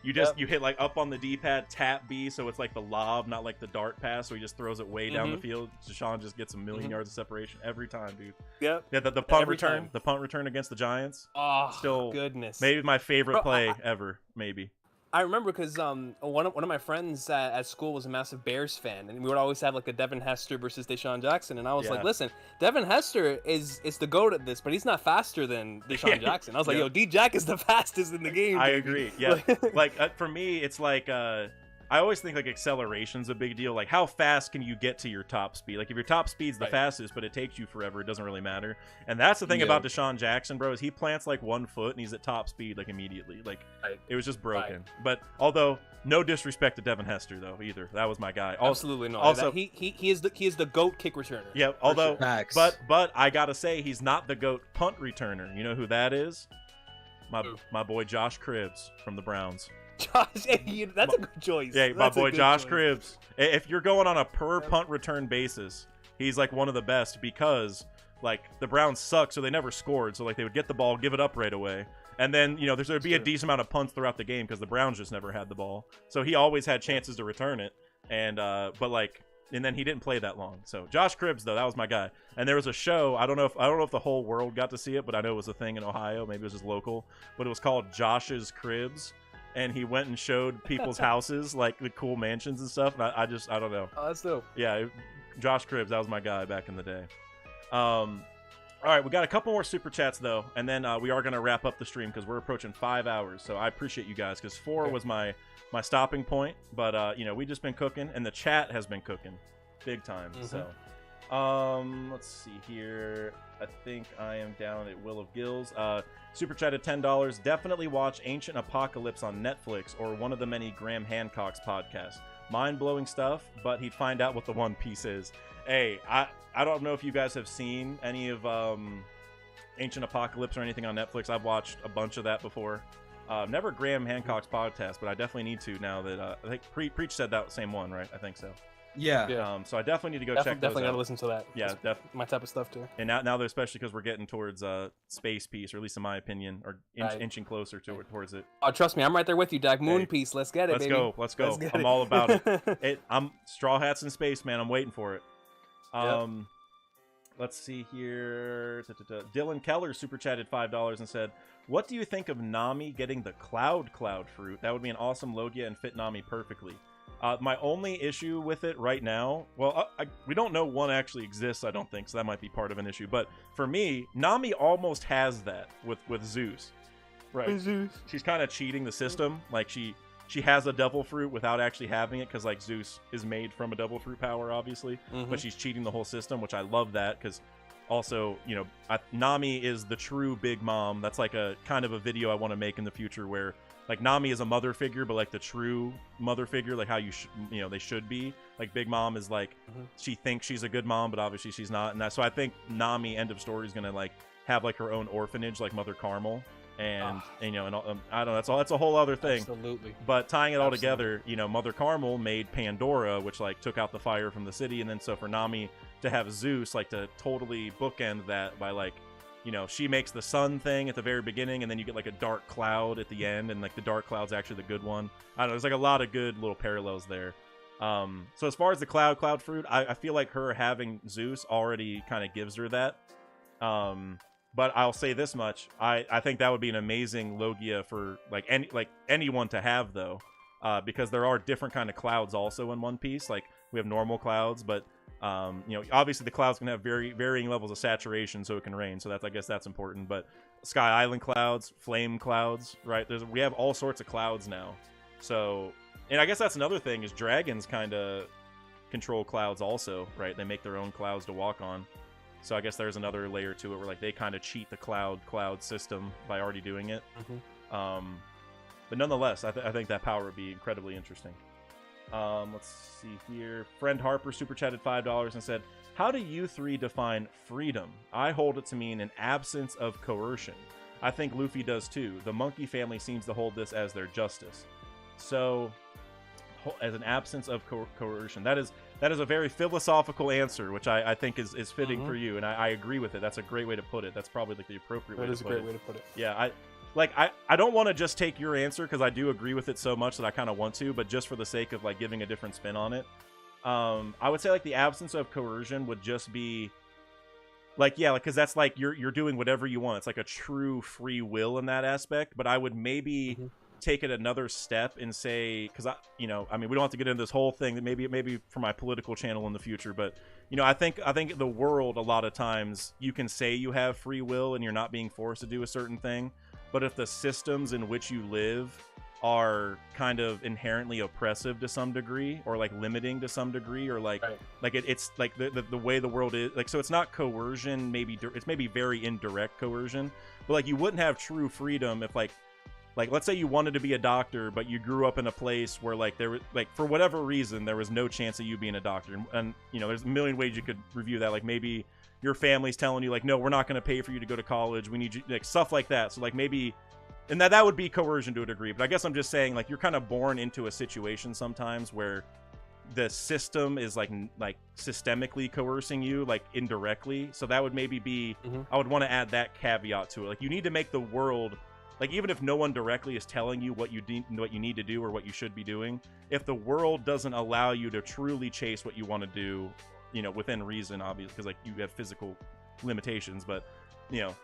You hit like up on the D-pad, tap B, so it's like the lob, not like the dart pass, so he just throws it way down the field. Deshaun just gets a million yards of separation every time, dude. Yep. Yeah, the punt return, the punt return against the Giants. Oh, still goodness. Maybe my favorite play ever, maybe. I remember because one of my friends at school was a massive Bears fan, and we would always have like a Devin Hester versus Deshaun Jackson, and I was like, listen, Devin Hester is the GOAT at this, but he's not faster than Deshaun Jackson. I was like, yo, D-Jack is the fastest in the game. I agree. Yeah, like for me, it's like I always think like acceleration's a big deal. Like how fast can you get to your top speed? Like if your top speed's the fastest, but it takes you forever, it doesn't really matter. And that's the thing about Deshaun Jackson, bro, is he plants like 1 foot and he's at top speed like immediately. Like it was just broken. But although no disrespect to Devin Hester though either, that was my guy. Absolutely not. Also, he is the GOAT kick returner. Yeah. Although, but I gotta say he's not the GOAT punt returner. You know who that is? My boy Josh Cribbs from the Browns. Josh, that's a good choice. Yeah, my boy Josh Cribbs. If you're going on a per punt return basis, he's like one of the best, because like the Browns suck, so they never scored. So like they would get the ball, give it up right away, and then there'd be a decent amount of punts throughout the game because the Browns just never had the ball. So he always had chances to return it, and then he didn't play that long. So Josh Cribbs though, that was my guy. And there was a show, I don't know if the whole world got to see it, but I know it was a thing in Ohio. Maybe it was just local, but it was called Josh's Cribs. And he went and showed people's houses, like the cool mansions and stuff. And I don't know. Oh, that's dope. Yeah, Josh Cribbs, that was my guy back in the day. All right, we got a couple more super chats though, and then we are gonna wrap up the stream because we're approaching 5 hours. So I appreciate you guys, because 4 was my stopping point. But we just been cooking, and the chat has been cooking, big time. So, let's see here. I think I am down at Will of Gills. Super chat at $10. Definitely watch Ancient Apocalypse on Netflix or one of the many Graham Hancock's podcasts. Mind-blowing stuff, but he'd find out what the One Piece is. Hey, I don't know if you guys have seen any of Ancient Apocalypse or anything on Netflix. I've watched a bunch of that before. Never Graham Hancock's podcast, but I definitely need to now that I think Preach said that same one, right? I think so. Yeah. So I definitely need to go check those out. Definitely gotta listen to that. Yeah, definitely. My type of stuff too. And now especially because we're getting towards Space Piece, or at least in my opinion, or inching closer towards it. Oh, trust me, I'm right there with you, Dak. Moon Piece, let's get it, baby. Let's go. I'm all about it. I'm Straw Hats in Space, man. I'm waiting for it. let's see here. Dylan Keller super chatted $5 and said, "What do you think of Nami getting the Cloud fruit? That would be an awesome Logia and fit Nami perfectly." My only issue with it right now, well, we don't know one actually exists, I don't think, so that might be part of an issue. But for me, Nami almost has that with Zeus. Right. Zeus. She's kind of cheating the system. Like, she has a devil fruit without actually having it, because, like, Zeus is made from a devil fruit power, obviously. But she's cheating the whole system, which I love that, because also, you know, Nami is the true Big Mom. That's, like, a kind of a video I want to make in the future where, like, Nami is a mother figure, but, like, the true mother figure, like how they should be. Like, Big Mom is, like, she thinks she's a good mom, but obviously she's not. And so I think Nami, end of story, is going to, like, have, like, her own orphanage, like Mother Carmel. And you know, and I don't know, that's a whole other thing. Absolutely. But tying it all together, you know, Mother Carmel made Pandora, which, like, took out the fire from the city. And then so for Nami to have Zeus, like, to totally bookend that by, like, you know, she makes the sun thing at the very beginning, and then you get, like, a dark cloud at the end, and, like, the dark cloud's actually the good one. I don't know, there's, like, a lot of good little parallels there. So as far as the cloud fruit, I feel like her having Zeus already kind of gives her that. But I'll say this much: I think that would be an amazing Logia for anyone to have, though, because there are different kind of clouds also in One Piece. Like, we have normal clouds, but you know, obviously the clouds can have varying levels of saturation, so it can rain. So I guess that's important. But Sky Island clouds, flame clouds, right? We have all sorts of clouds now. So, and I guess that's another thing is dragons kind of control clouds also, right? They make their own clouds to walk on. So I guess there's another layer to it where, like, they kind of cheat the cloud system by already doing it. But nonetheless, I think that power would be incredibly interesting. Let's see here. Friend Harper super chatted $5 and said, "How do you three define freedom? I hold it to mean an absence of coercion. I think Luffy does too. The monkey family seems to hold this as their justice. So, as an absence of coercion." That is a very philosophical answer, which I think is fitting for you, and I agree with it. That's a great way to put it. That's probably, like, the appropriate way to put it. That is a great way to put it. Yeah, I don't want to just take your answer, because I do agree with it so much that I kind of want to, but just for the sake of, like, giving a different spin on it, I would say, like, the absence of coercion would just be, like, yeah, like, because that's, like, you're doing whatever you want. It's like a true free will in that aspect, but I would maybe take it another step and say, because we don't have to get into this whole thing, maybe for my political channel in the future, but, you know, I think the world, a lot of times you can say you have free will and you're not being forced to do a certain thing, but if the systems in which you live are kind of inherently oppressive to some degree, or, like, limiting to some degree, or like it's like the way the world is, like, so it's not coercion, it's maybe very indirect coercion, but, like, you wouldn't have true freedom if, like, let's say you wanted to be a doctor, but you grew up in a place where, like, there was, like, for whatever reason, there was no chance of you being a doctor. And you know, there's a million ways you could review that. Like, maybe your family's telling you, like, no, we're not going to pay for you to go to college. We need you, like, stuff like that. So, like, maybe, and that would be coercion to a degree. But I guess I'm just saying, like, you're kind of born into a situation sometimes where the system is, like systemically coercing you, like, indirectly. So that would maybe be, I would want to add that caveat to it. Like, you need to make the world, like, even if no one directly is telling you what you need to do or what you should be doing, if the world doesn't allow you to truly chase what you want to do, you know, within reason, obviously, because, like, you have physical limitations, but, you know,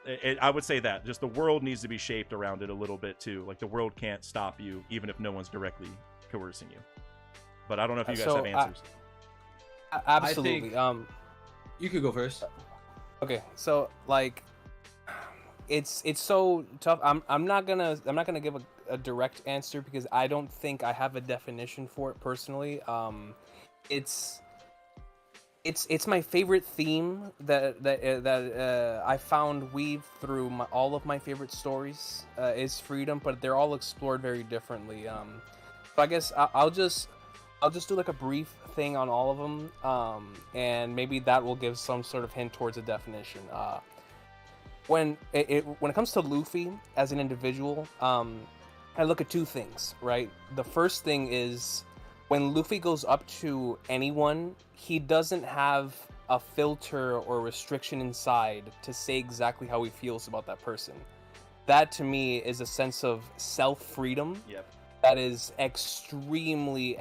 I would say that just the world needs to be shaped around it a little bit too. Like, the world can't stop you, even if no one's directly coercing you. But I don't know if you guys have answers. Absolutely. You could go first. Okay, so, like, it's so tough. I'm not gonna give a direct answer, because I don't think I have a definition for it personally. It's my favorite theme that I found weaved through all of my favorite stories is freedom, but they're all explored very differently. So I guess I'll just do, like, a brief thing on all of them, and maybe that will give some sort of hint towards a definition. When it comes to Luffy as an individual, I look at two things, right? The first thing is, when Luffy goes up to anyone, he doesn't have a filter or restriction inside to say exactly how he feels about that person. That, to me, is a sense of self-freedom. Yep. That is extremely,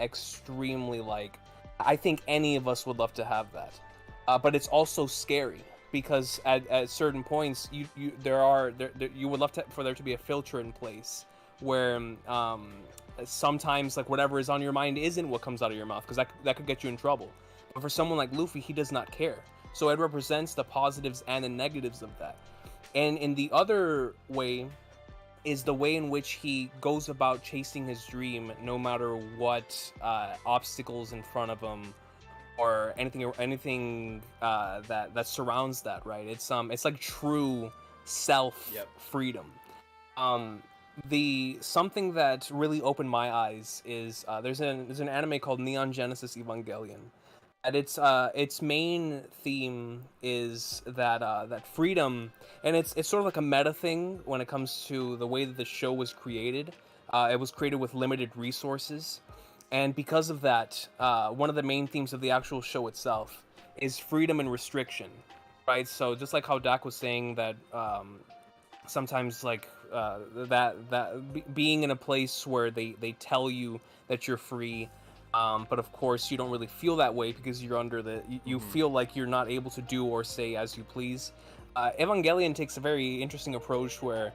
like, I think any of us would love to have that. But it's also scary, because at certain points you would love for there to be a filter in place where sometimes like whatever is on your mind isn't what comes out of your mouth, because that could get you in trouble. But for someone like Luffy, he does not care. So it represents the positives and the negatives of that. And in the other way is the way in which he goes about chasing his dream, no matter what obstacles in front of him or anything that surrounds that. Right? It's like true self freedom. Something that really opened my eyes is there's an anime called Neon Genesis Evangelion. And its main theme is that freedom, and it's sort of like a meta thing when it comes to the way that the show was created. It was created with limited resources, and because of that, one of the main themes of the actual show itself is freedom and restriction, right? So just like how Dak was saying that sometimes like being in a place where they tell you that you're free. But of course, you don't really feel that way because you're under you feel like you're not able to do or say as you please. Evangelion takes a very interesting approach where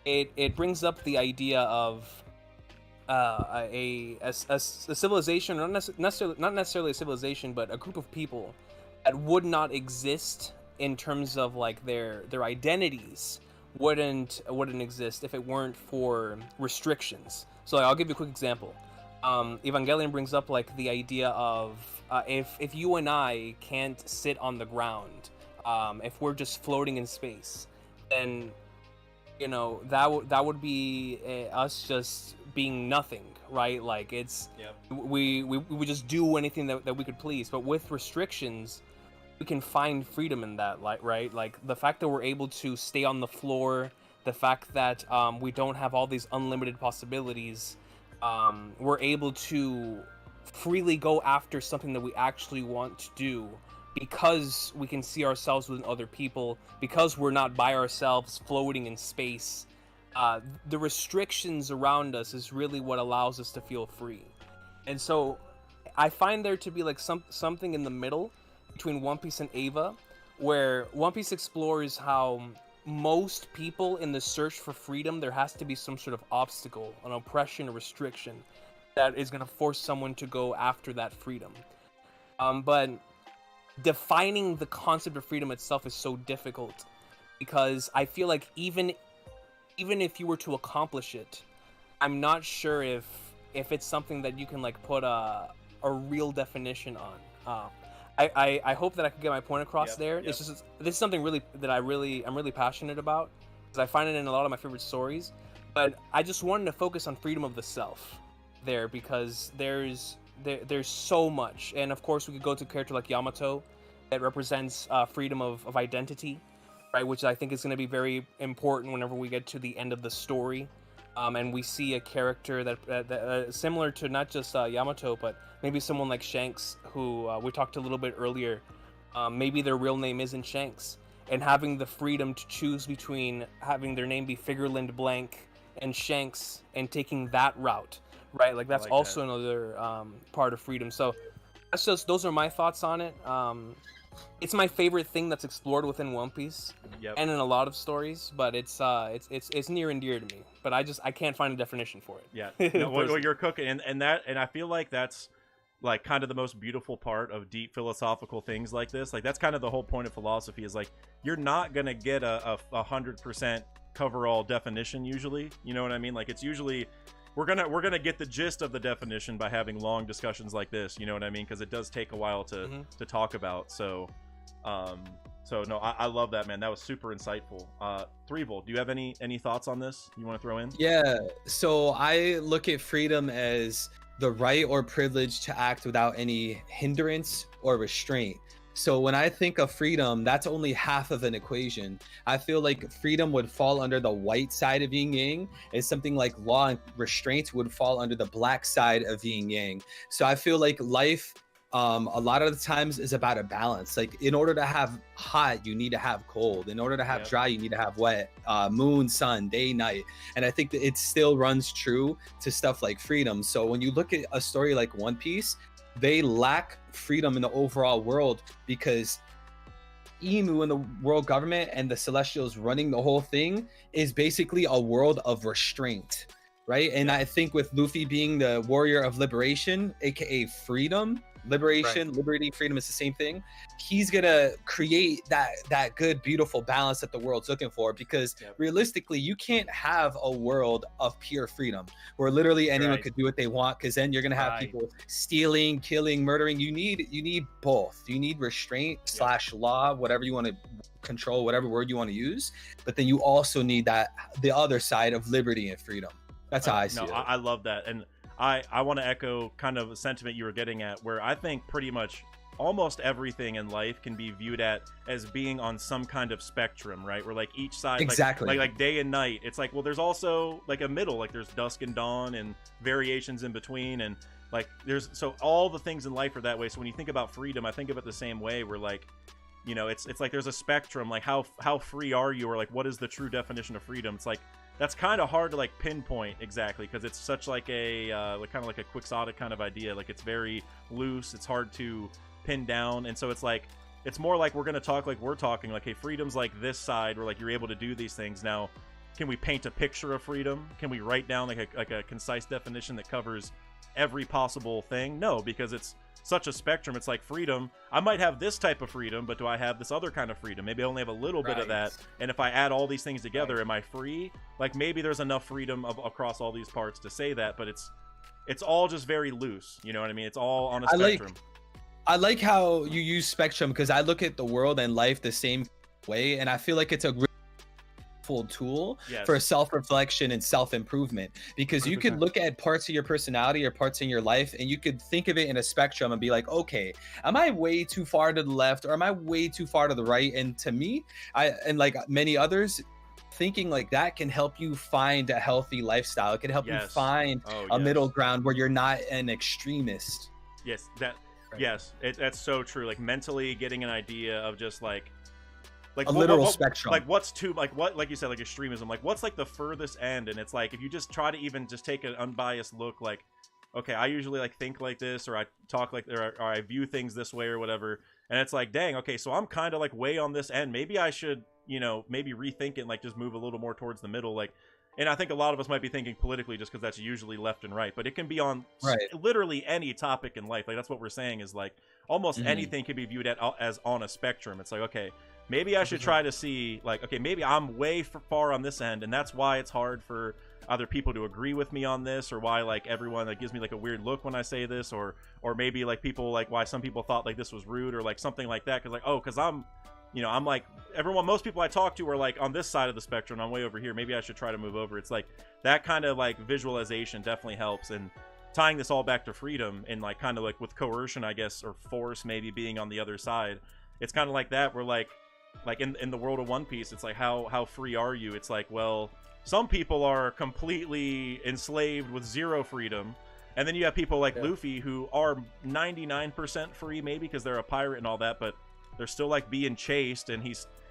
it brings up the idea of a civilization, not necessarily a civilization, but a group of people that would not exist in terms of like their identities wouldn't exist if it weren't for restrictions. So I'll give you a quick example. Evangelion brings up like the idea of if you and I can't sit on the ground, if we're just floating in space, then that would be us just being nothing, right? Like we would just do anything that we could please. But with restrictions, we can find freedom in that, like, right? Like the fact that we're able to stay on the floor, the fact that we don't have all these unlimited possibilities. We're able to freely go after something that we actually want to do because we can see ourselves within other people, because we're not by ourselves floating in space. The restrictions around us is really what allows us to feel free. And so I find there to be like something in the middle between One Piece and Eva, where One Piece explores how most people in the search for freedom, there has to be some sort of obstacle, an oppression, a restriction that is going to force someone to go after that freedom. But defining the concept of freedom itself is so difficult, because I feel like even if you were to accomplish it, I'm not sure if it's something that you can like put a real definition on. I hope that I can get my point across there. This is something really that I'm really passionate about, because I find it in a lot of my favorite stories. But I just wanted to focus on freedom of the self there, because there's so much. And of course, we could go to a character like Yamato that represents freedom of identity, right? Which I think is going to be very important whenever we get to the end of the story. And we see a character that similar to not just Yamato, but maybe someone like Shanks, who we talked a little bit earlier. Maybe their real name isn't Shanks, and having the freedom to choose between having their name be Figurland Blank and Shanks, and taking that route, right? Like that's also another part of freedom. So those are my thoughts on it. It's my favorite thing that's explored within One Piece, and in a lot of stories. But it's near and dear to me. But I can't find a definition for it. Yeah, no, well, you're cooking, and I feel like that's like kind of the most beautiful part of deep philosophical things like this. Like that's kind of the whole point of philosophy, is like you're not gonna get a 100% cover-all definition usually. You know what I mean? Like it's usually we're gonna get the gist of the definition by having long discussions like this. You know what I mean? Because it does take a while to talk about. So no, I love that, man. That was super insightful. Threevil, do you have any thoughts on this you want to throw in? Yeah. So I look at freedom as the right or privilege to act without any hindrance or restraint. So when I think of freedom, that's only half of an equation. I feel like freedom would fall under the white side of yin yang, and something like law and restraint would fall under the black side of yin yang. So I feel like life, a lot of the times, is about a balance. Like in order to have hot, you need to have cold. In order to have dry, you need to have wet. Moon, sun, day, night. And I think that it still runs true to stuff like freedom. So when you look at a story like One Piece, they lack freedom in the overall world because Emu and the world government and the Celestials running the whole thing is basically a world of restraint, right? And I think with Luffy being the warrior of liberation, aka freedom, liberation, liberty, freedom is the same thing. He's gonna create that good, beautiful balance that the world's looking for, because realistically, you can't have a world of pure freedom where literally anyone could do what they want, because then you're gonna have people stealing, killing, murdering. You need both. You need restraint slash law, whatever you want to control, whatever word you want to use, but then you also need the other side of liberty and freedom. That's how I see it. I love that. And I want to echo kind of a sentiment you were getting at, where I think pretty much almost everything in life can be viewed as being on some kind of spectrum, right? Where like each side, like day and night, it's like, well, there's also like a middle, like there's dusk and dawn and variations in between, and like so all the things in life are that way. So when you think about freedom, I think of it the same way, where like, you know, it's like there's a spectrum, like how free are you, or like what is the true definition of freedom? It's like that's kind of hard to like pinpoint exactly, because it's such like a like kind of like a quixotic kind of idea. Like it's very loose, it's hard to pin down, and so it's like it's more like we're gonna talk like we're talking, like, hey, freedom's like this side where like you're able to do these things. Now, can we paint a picture of freedom? Can we write down like a concise definition that covers every possible thing? No, because it's such a spectrum. It's like freedom, I might have this type of freedom, but do I have this other kind of freedom? Maybe I only have a little bit of that, and if I add all these things together, am I free? Like maybe there's enough freedom across all these parts to say that, but it's all just very loose, you know what I mean? It's all on a spectrum. I like how you use spectrum, because I look at the world and life the same way, and I feel like it's a full tool for self-reflection and self-improvement, because 100%. You could look at parts of your personality or parts in your life, and you could think of it in a spectrum and be like, okay, am I way too far to the left, or am I way too far to the right? And to me, and like many others, thinking like that can help you find a healthy lifestyle. It can help you find a middle ground where you're not an extremist. That's so true. Like mentally getting an idea of just like a literal spectrum, like what's too, like what, like you said, like extremism, like what's like the furthest end. And it's like if you just try to even just take an unbiased look, like, okay, I usually like think like this, or I talk like, or I view things this way or whatever, and it's like, dang, okay, so I'm kind of like way on this end, maybe I should, you know, maybe rethink it and like just move a little more towards the middle. Like, and I think a lot of us might be thinking politically just because that's usually left and right, but it can be on literally any topic in life. Like that's what we're saying, is like almost anything can be viewed as on a spectrum. It's like, okay, maybe I should try to see, like, okay, maybe I'm way far on this end, and that's why it's hard for other people to agree with me on this, or why like everyone like gives me like a weird look when I say this, or maybe like people, like why some people thought like this was rude, or like something like that, because like, oh, because I'm, you know, I'm like most people I talk to are like on this side of the spectrum, I'm way over here, maybe I should try to move over. It's like that kind of like visualization definitely helps. And tying this all back to freedom, and like kind of like with coercion, I guess, or force maybe being on the other side, it's kind of like that, where like in the world of One Piece, it's like how free are you? It's like, well, some people are completely enslaved with zero freedom, and then you have people like Luffy who are 99% free, maybe because they're a pirate and all that, but they're still like being chased, and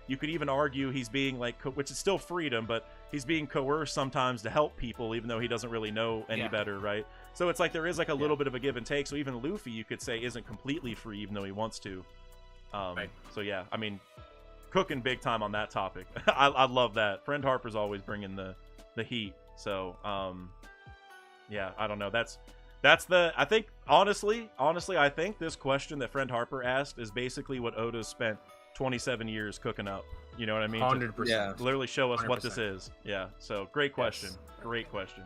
you could even argue he's being like, which is still freedom, but he's being coerced sometimes to help people, even though he doesn't really know any better, right? So it's like there is like a little bit of a give and take. So even Luffy, you could say, isn't completely free, even though he wants to. So yeah, I mean, cooking big time on that topic. I love that. Friend Harper's always bringing the heat. So yeah, I don't know. That's the, I think honestly, I think this question that Friend Harper asked is basically what Oda's spent 27 years cooking up. You know what I mean? 100%. To literally show us 100%. what this is. Yeah. So great question. Great question.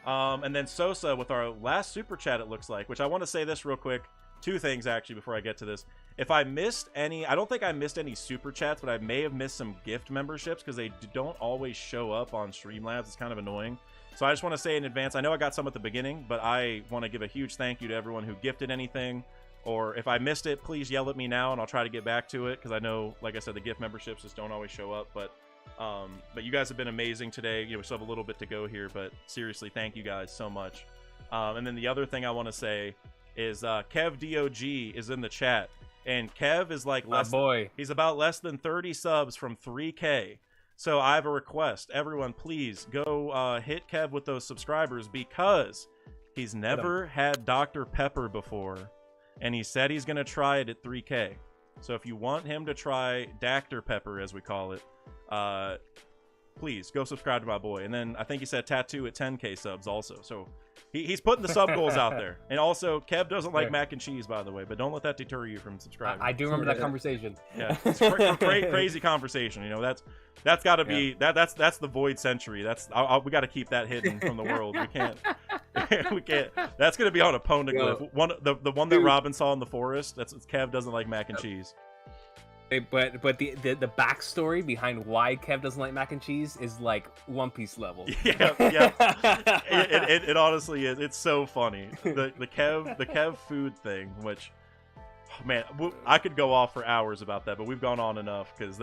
And then Sosa with our last super chat, it looks like, which I want to say this real quick. Two things actually before I get to this. If I missed any, I don't think I missed any super chats, but I may have missed some gift memberships because they don't always show up on Streamlabs. It's kind of annoying. So I just want to say in advance, I know I got some at the beginning, but I want to give a huge thank you to everyone who gifted anything. Or if I missed it, please yell at me now and I'll try to get back to it, because I know, like I said, the gift memberships just don't always show up. But you guys have been amazing today. You know, we still have a little bit to go here, but seriously, thank you guys so much. And then the other thing I want to say is Kev DOG is in the chat, and Kev is like he's about less than 30 subs from 3K. So I have a request. Everyone, please go hit Kev with those subscribers, because he's never had Dr. Pepper before, and he said he's going to try it at 3K. So if you want him to try Dr. Pepper, as we call it, please go subscribe to my boy. And then I think he said tattoo at 10K subs also. So he's putting the sub goals out there. And also, Kev doesn't like mac and cheese, by the way, but don't let that deter you from subscribing. I do remember that conversation. Yeah, it's a crazy conversation. You know, that's got to be that's the Void Century. We got to keep that hidden from the world. We can't. We can't. That's gonna be on a poneglyph. The one that Robin saw in the forest. That's Kev doesn't like mac and cheese. But the backstory behind why Kev doesn't like mac and cheese is like One Piece level. Yeah. It honestly is. It's so funny. The Kev food thing, which, man, I could go off for hours about that, but we've gone on enough because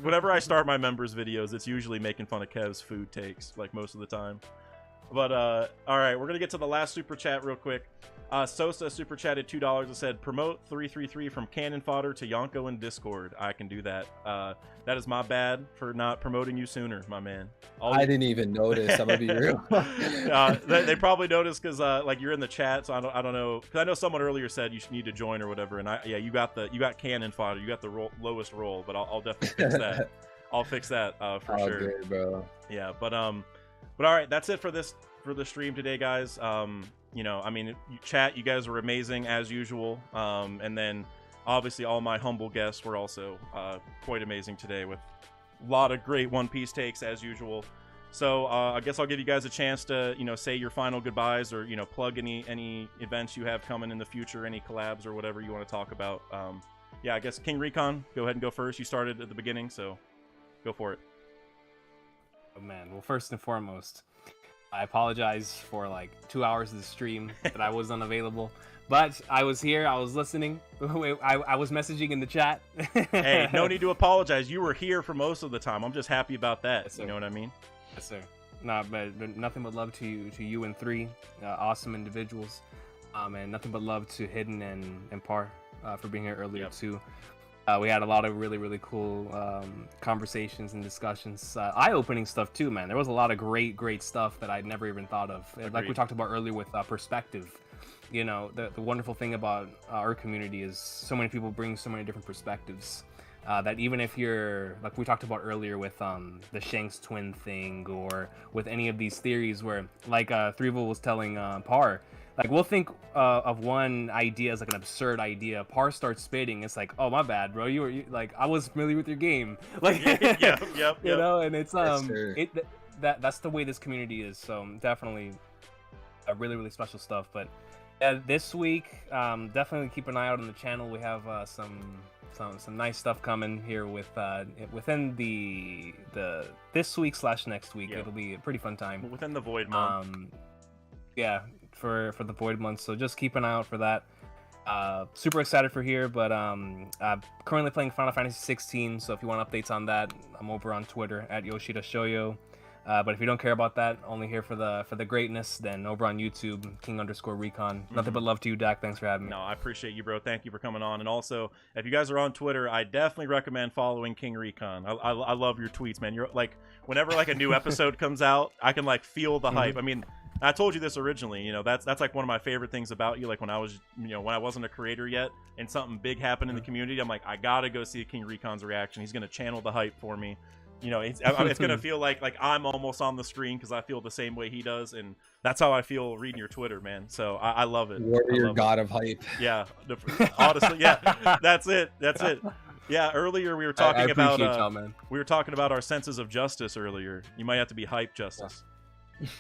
whenever I start my members videos, it's usually making fun of Kev's food takes, like most of the time. But all right, we're gonna get to the last super chat real quick. Sosa super chatted $2 and said, promote 333 from Cannon Fodder to Yonko in Discord. I can do that. That is my bad for not promoting you sooner, my man. I didn't even notice. I'm gonna be real. They probably noticed because like you're in the chat, so I don't know, because I know someone earlier said you should need to join or whatever, and you got Cannon Fodder, you got the lowest roll, but I'll definitely fix that. I'll fix that for sure. Good, bro. Yeah, but all right, that's it for the stream today, guys. You know, I mean, you guys were amazing as usual. And then obviously all my humble guests were also quite amazing today with a lot of great One Piece takes as usual. So I guess I'll give you guys a chance to, you know, say your final goodbyes or, you know, plug any events you have coming in the future, any collabs or whatever you want to talk about. Yeah, I guess King Recon, go ahead and go first. You started at the beginning, so go for it. Oh man, well, first and foremost, I apologize for like 2 hours of the stream that I was unavailable, but I was here, I was listening, I was messaging in the chat. Hey, no need to apologize. You were here for most of the time. I'm just happy about that. Yes, you know what I mean? Yes, sir. Nah, but nothing but love to you and three, awesome individuals, and nothing but love to Hidden and Par for being here earlier too. We had a lot of really, really cool conversations and discussions. Eye-opening stuff too, man. There was a lot of great stuff that I'd never even thought of. Agreed. Like we talked about earlier with perspective. You know, the wonderful thing about our community is so many people bring so many different perspectives. That even if you're, like we talked about earlier with the Shanks twin thing, or with any of these theories where, like Threevil was telling Par, like we'll think of one idea as like an absurd idea. Par starts spitting. It's like, oh my bad, bro. You like I was familiar with your game. Like, yep. You know, and it's that's the way this community is. So definitely, really special stuff. But this week, definitely keep an eye out on the channel. We have some nice stuff coming here with within the this week / next week. It'll be a pretty fun time within the Void month. Yeah. For the Void month, so just keep an eye out for that. Super excited for here, but I'm currently playing Final Fantasy 16, so if you want updates on that, I'm over on Twitter at Yoshida Shoyo. But if you don't care about that, only here for the greatness, then over on YouTube, King_Recon. Nothing but love to you, Dak. Thanks for having me. No, I appreciate you, bro. Thank you for coming on. And also, if you guys are on Twitter, I definitely recommend following King Recon. I love your tweets, man. You're like, whenever like a new episode comes out, I can like feel the hype. I mean, I told you this originally, you know, that's like one of my favorite things about you. Like when I was, you know, when I wasn't a creator yet and something big happened in the community, I'm like, I gotta go see King Recon's reaction. He's gonna channel the hype for me. You know, it's gonna feel like I'm almost on the screen because I feel the same way he does, and that's how I feel reading your Twitter, man. So I love it. Warrior god of hype. Yeah, honestly, yeah, that's it. Yeah, earlier we were talking about we were talking about our senses of justice earlier. You might have to be hype justice.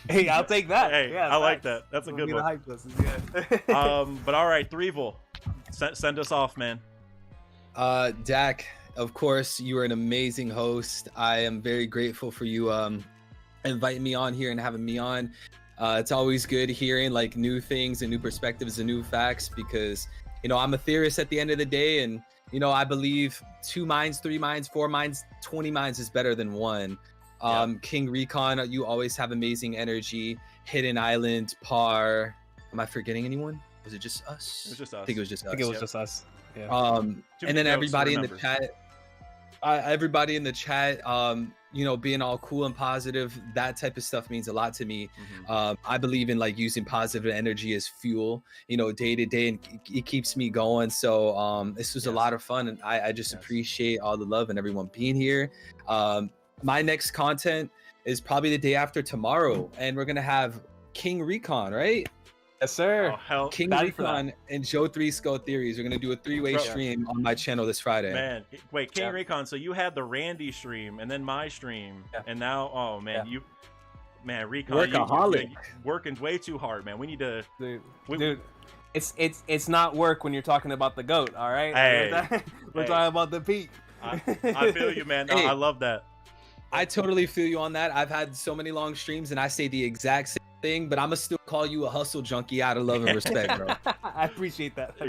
Hey, I'll take that. Hey, yeah, I like that. That's a good one. Hype justice, yeah. But all right, Threevil, send us off, man. Dak, of course, you are an amazing host. I am very grateful for you inviting me on here and having me on. It's always good hearing like new things and new perspectives and new facts because, you know, I'm a theorist at the end of the day, and, you know, I believe 2 minds, 3 minds, 4 minds, 20 minds is better than one. King Recon, you always have amazing energy. Hidden Island, Par. Am I forgetting anyone? Was it just us? It was just us. I think it was just us. I think it was just us. Yeah. And then everybody in the chat. everybody in the chat, you know, being all cool and positive, that type of stuff means a lot to me. I believe in like using positive energy as fuel, you know, day to day, and it keeps me going. So this was a lot of fun, and I just appreciate all the love and everyone being here. My next content is probably the day after tomorrow, and we're gonna have King Recon, right? Yes, sir. Oh, hell, King Recon and Joe 3 Skull Theories. We're gonna do a 3-way stream on my channel this Friday. Man, wait, King Recon. So you had the Randy stream and then my stream, and now, oh man, Recon, workaholic, you working way too hard, man. We need to, dude. It's not work when you're talking about the goat. All right, hey, we're talking about the peak. I feel you, man. No, Hey. I love that. I totally feel you on that. I've had so many long streams, and I say the exact same thing, but I'm gonna still call you a hustle junkie out of love and respect, bro. I appreciate that.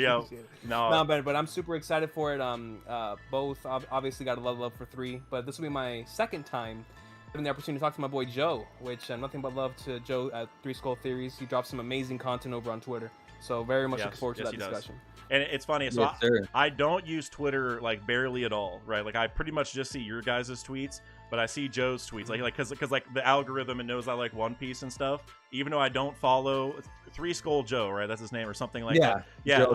No, but I'm super excited for it. Both obviously got a love for 3, but this will be my second time having the opportunity to talk to my boy Joe, which nothing but love to Joe at 3 Skull Theories. He drops some amazing content over on Twitter, so very much looking forward to that discussion. And it's funny, so I don't use Twitter like barely at all, right? Like I pretty much just see your guys' tweets, but I see Joe's tweets, like because like the algorithm, it knows I like One Piece and stuff. Even though I don't follow 3 Skull Joe, right? That's his name or something like that. Yeah,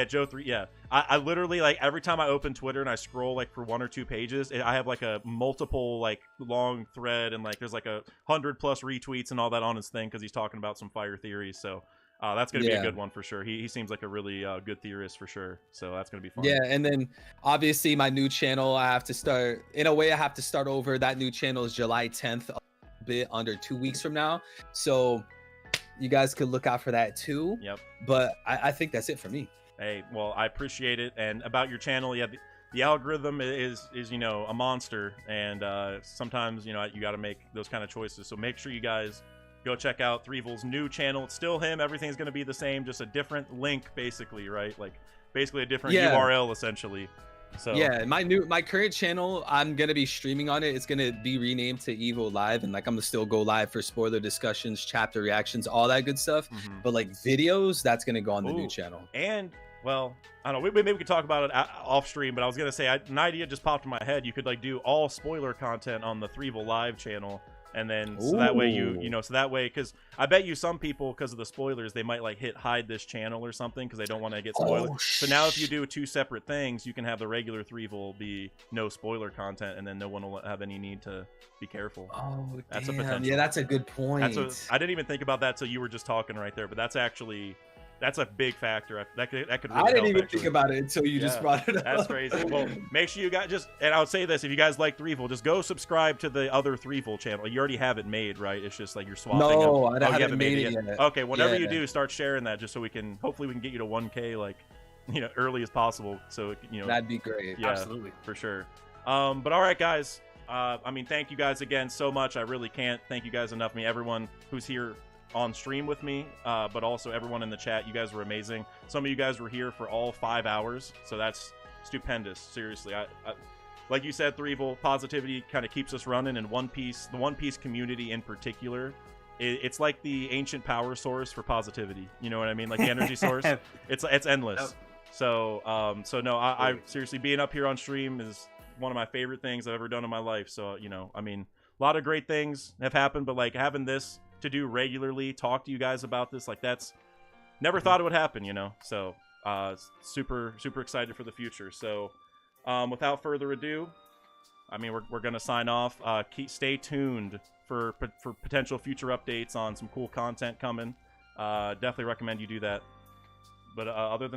Joe 3. Yeah, I literally like every time I open Twitter and I scroll like for 1 or 2 pages, I have like a multiple like long thread, and like there's like 100+ retweets and all that on his thing because he's talking about some fire theories. So. That's going to be a good one for sure. He seems like a really good theorist for sure. So that's going to be fun. Yeah, and then obviously my new channel, I have to start over. That new channel is July 10th, a bit under 2 weeks from now. So you guys could look out for that too. Yep. But I think that's it for me. Hey, well, I appreciate it. And about your channel, yeah, the algorithm is you know, a monster. And sometimes, you know, you got to make those kind of choices. So make sure you guys go check out Threevil's new channel. It's still him. Everything's going to be the same, just a different link, basically, right? Like, basically a different URL, essentially. So yeah, my current channel, I'm gonna be streaming on it. It's gonna be renamed to Evo Live, and like I'm gonna still go live for spoiler discussions, chapter reactions, all that good stuff. But like videos, that's gonna go on the new channel. And well, I don't know. Maybe we could talk about it off stream. But I was gonna say, an idea just popped in my head. You could like do all spoiler content on the Threevil Live channel. And then so that way because I bet you some people, because of the spoilers, they might like hide this channel or something because they don't want to get spoiled. So now if you do 2 separate things, you can have the regular Threevil be no spoiler content, and then no one will have any need to be careful. Oh, that's damn. a potential. Yeah, that's a good point. I didn't even think about that till you were just talking right there, but that's a big factor. That could really I didn't even think about it until you just brought it up. That's crazy. Well, make sure you guys and I would say this, if you guys like Threevil, just go subscribe to the other Threevil channel. You already have it made, right? It's just like you're swapping. No, I haven't made it yet. Okay, whenever you do, start sharing that just so hopefully we can get you to 1K like, you know, early as possible. So, you know, that'd be great. Yeah, absolutely. For sure. But all right, guys. I mean, thank you guys again so much. I really can't thank you guys enough. I mean, everyone who's here on stream with me, but also everyone in the chat. You guys were amazing. Some of you guys were here for all 5 hours, so that's stupendous. Seriously, I like you said, Threevil, positivity kind of keeps us running, and the One Piece community in particular, it's like the ancient power source for positivity. You know what I mean? Like the energy source. It's endless. Yep. So no, I seriously, being up here on stream is one of my favorite things I've ever done in my life. So, you know, I mean, a lot of great things have happened, but like having this to do regularly, talk to you guys about this, like that's never thought it would happen, you know. So super excited for the future. So without further ado, I mean, we're gonna sign off. Stay tuned for potential future updates on some cool content coming. Definitely recommend you do that. But other than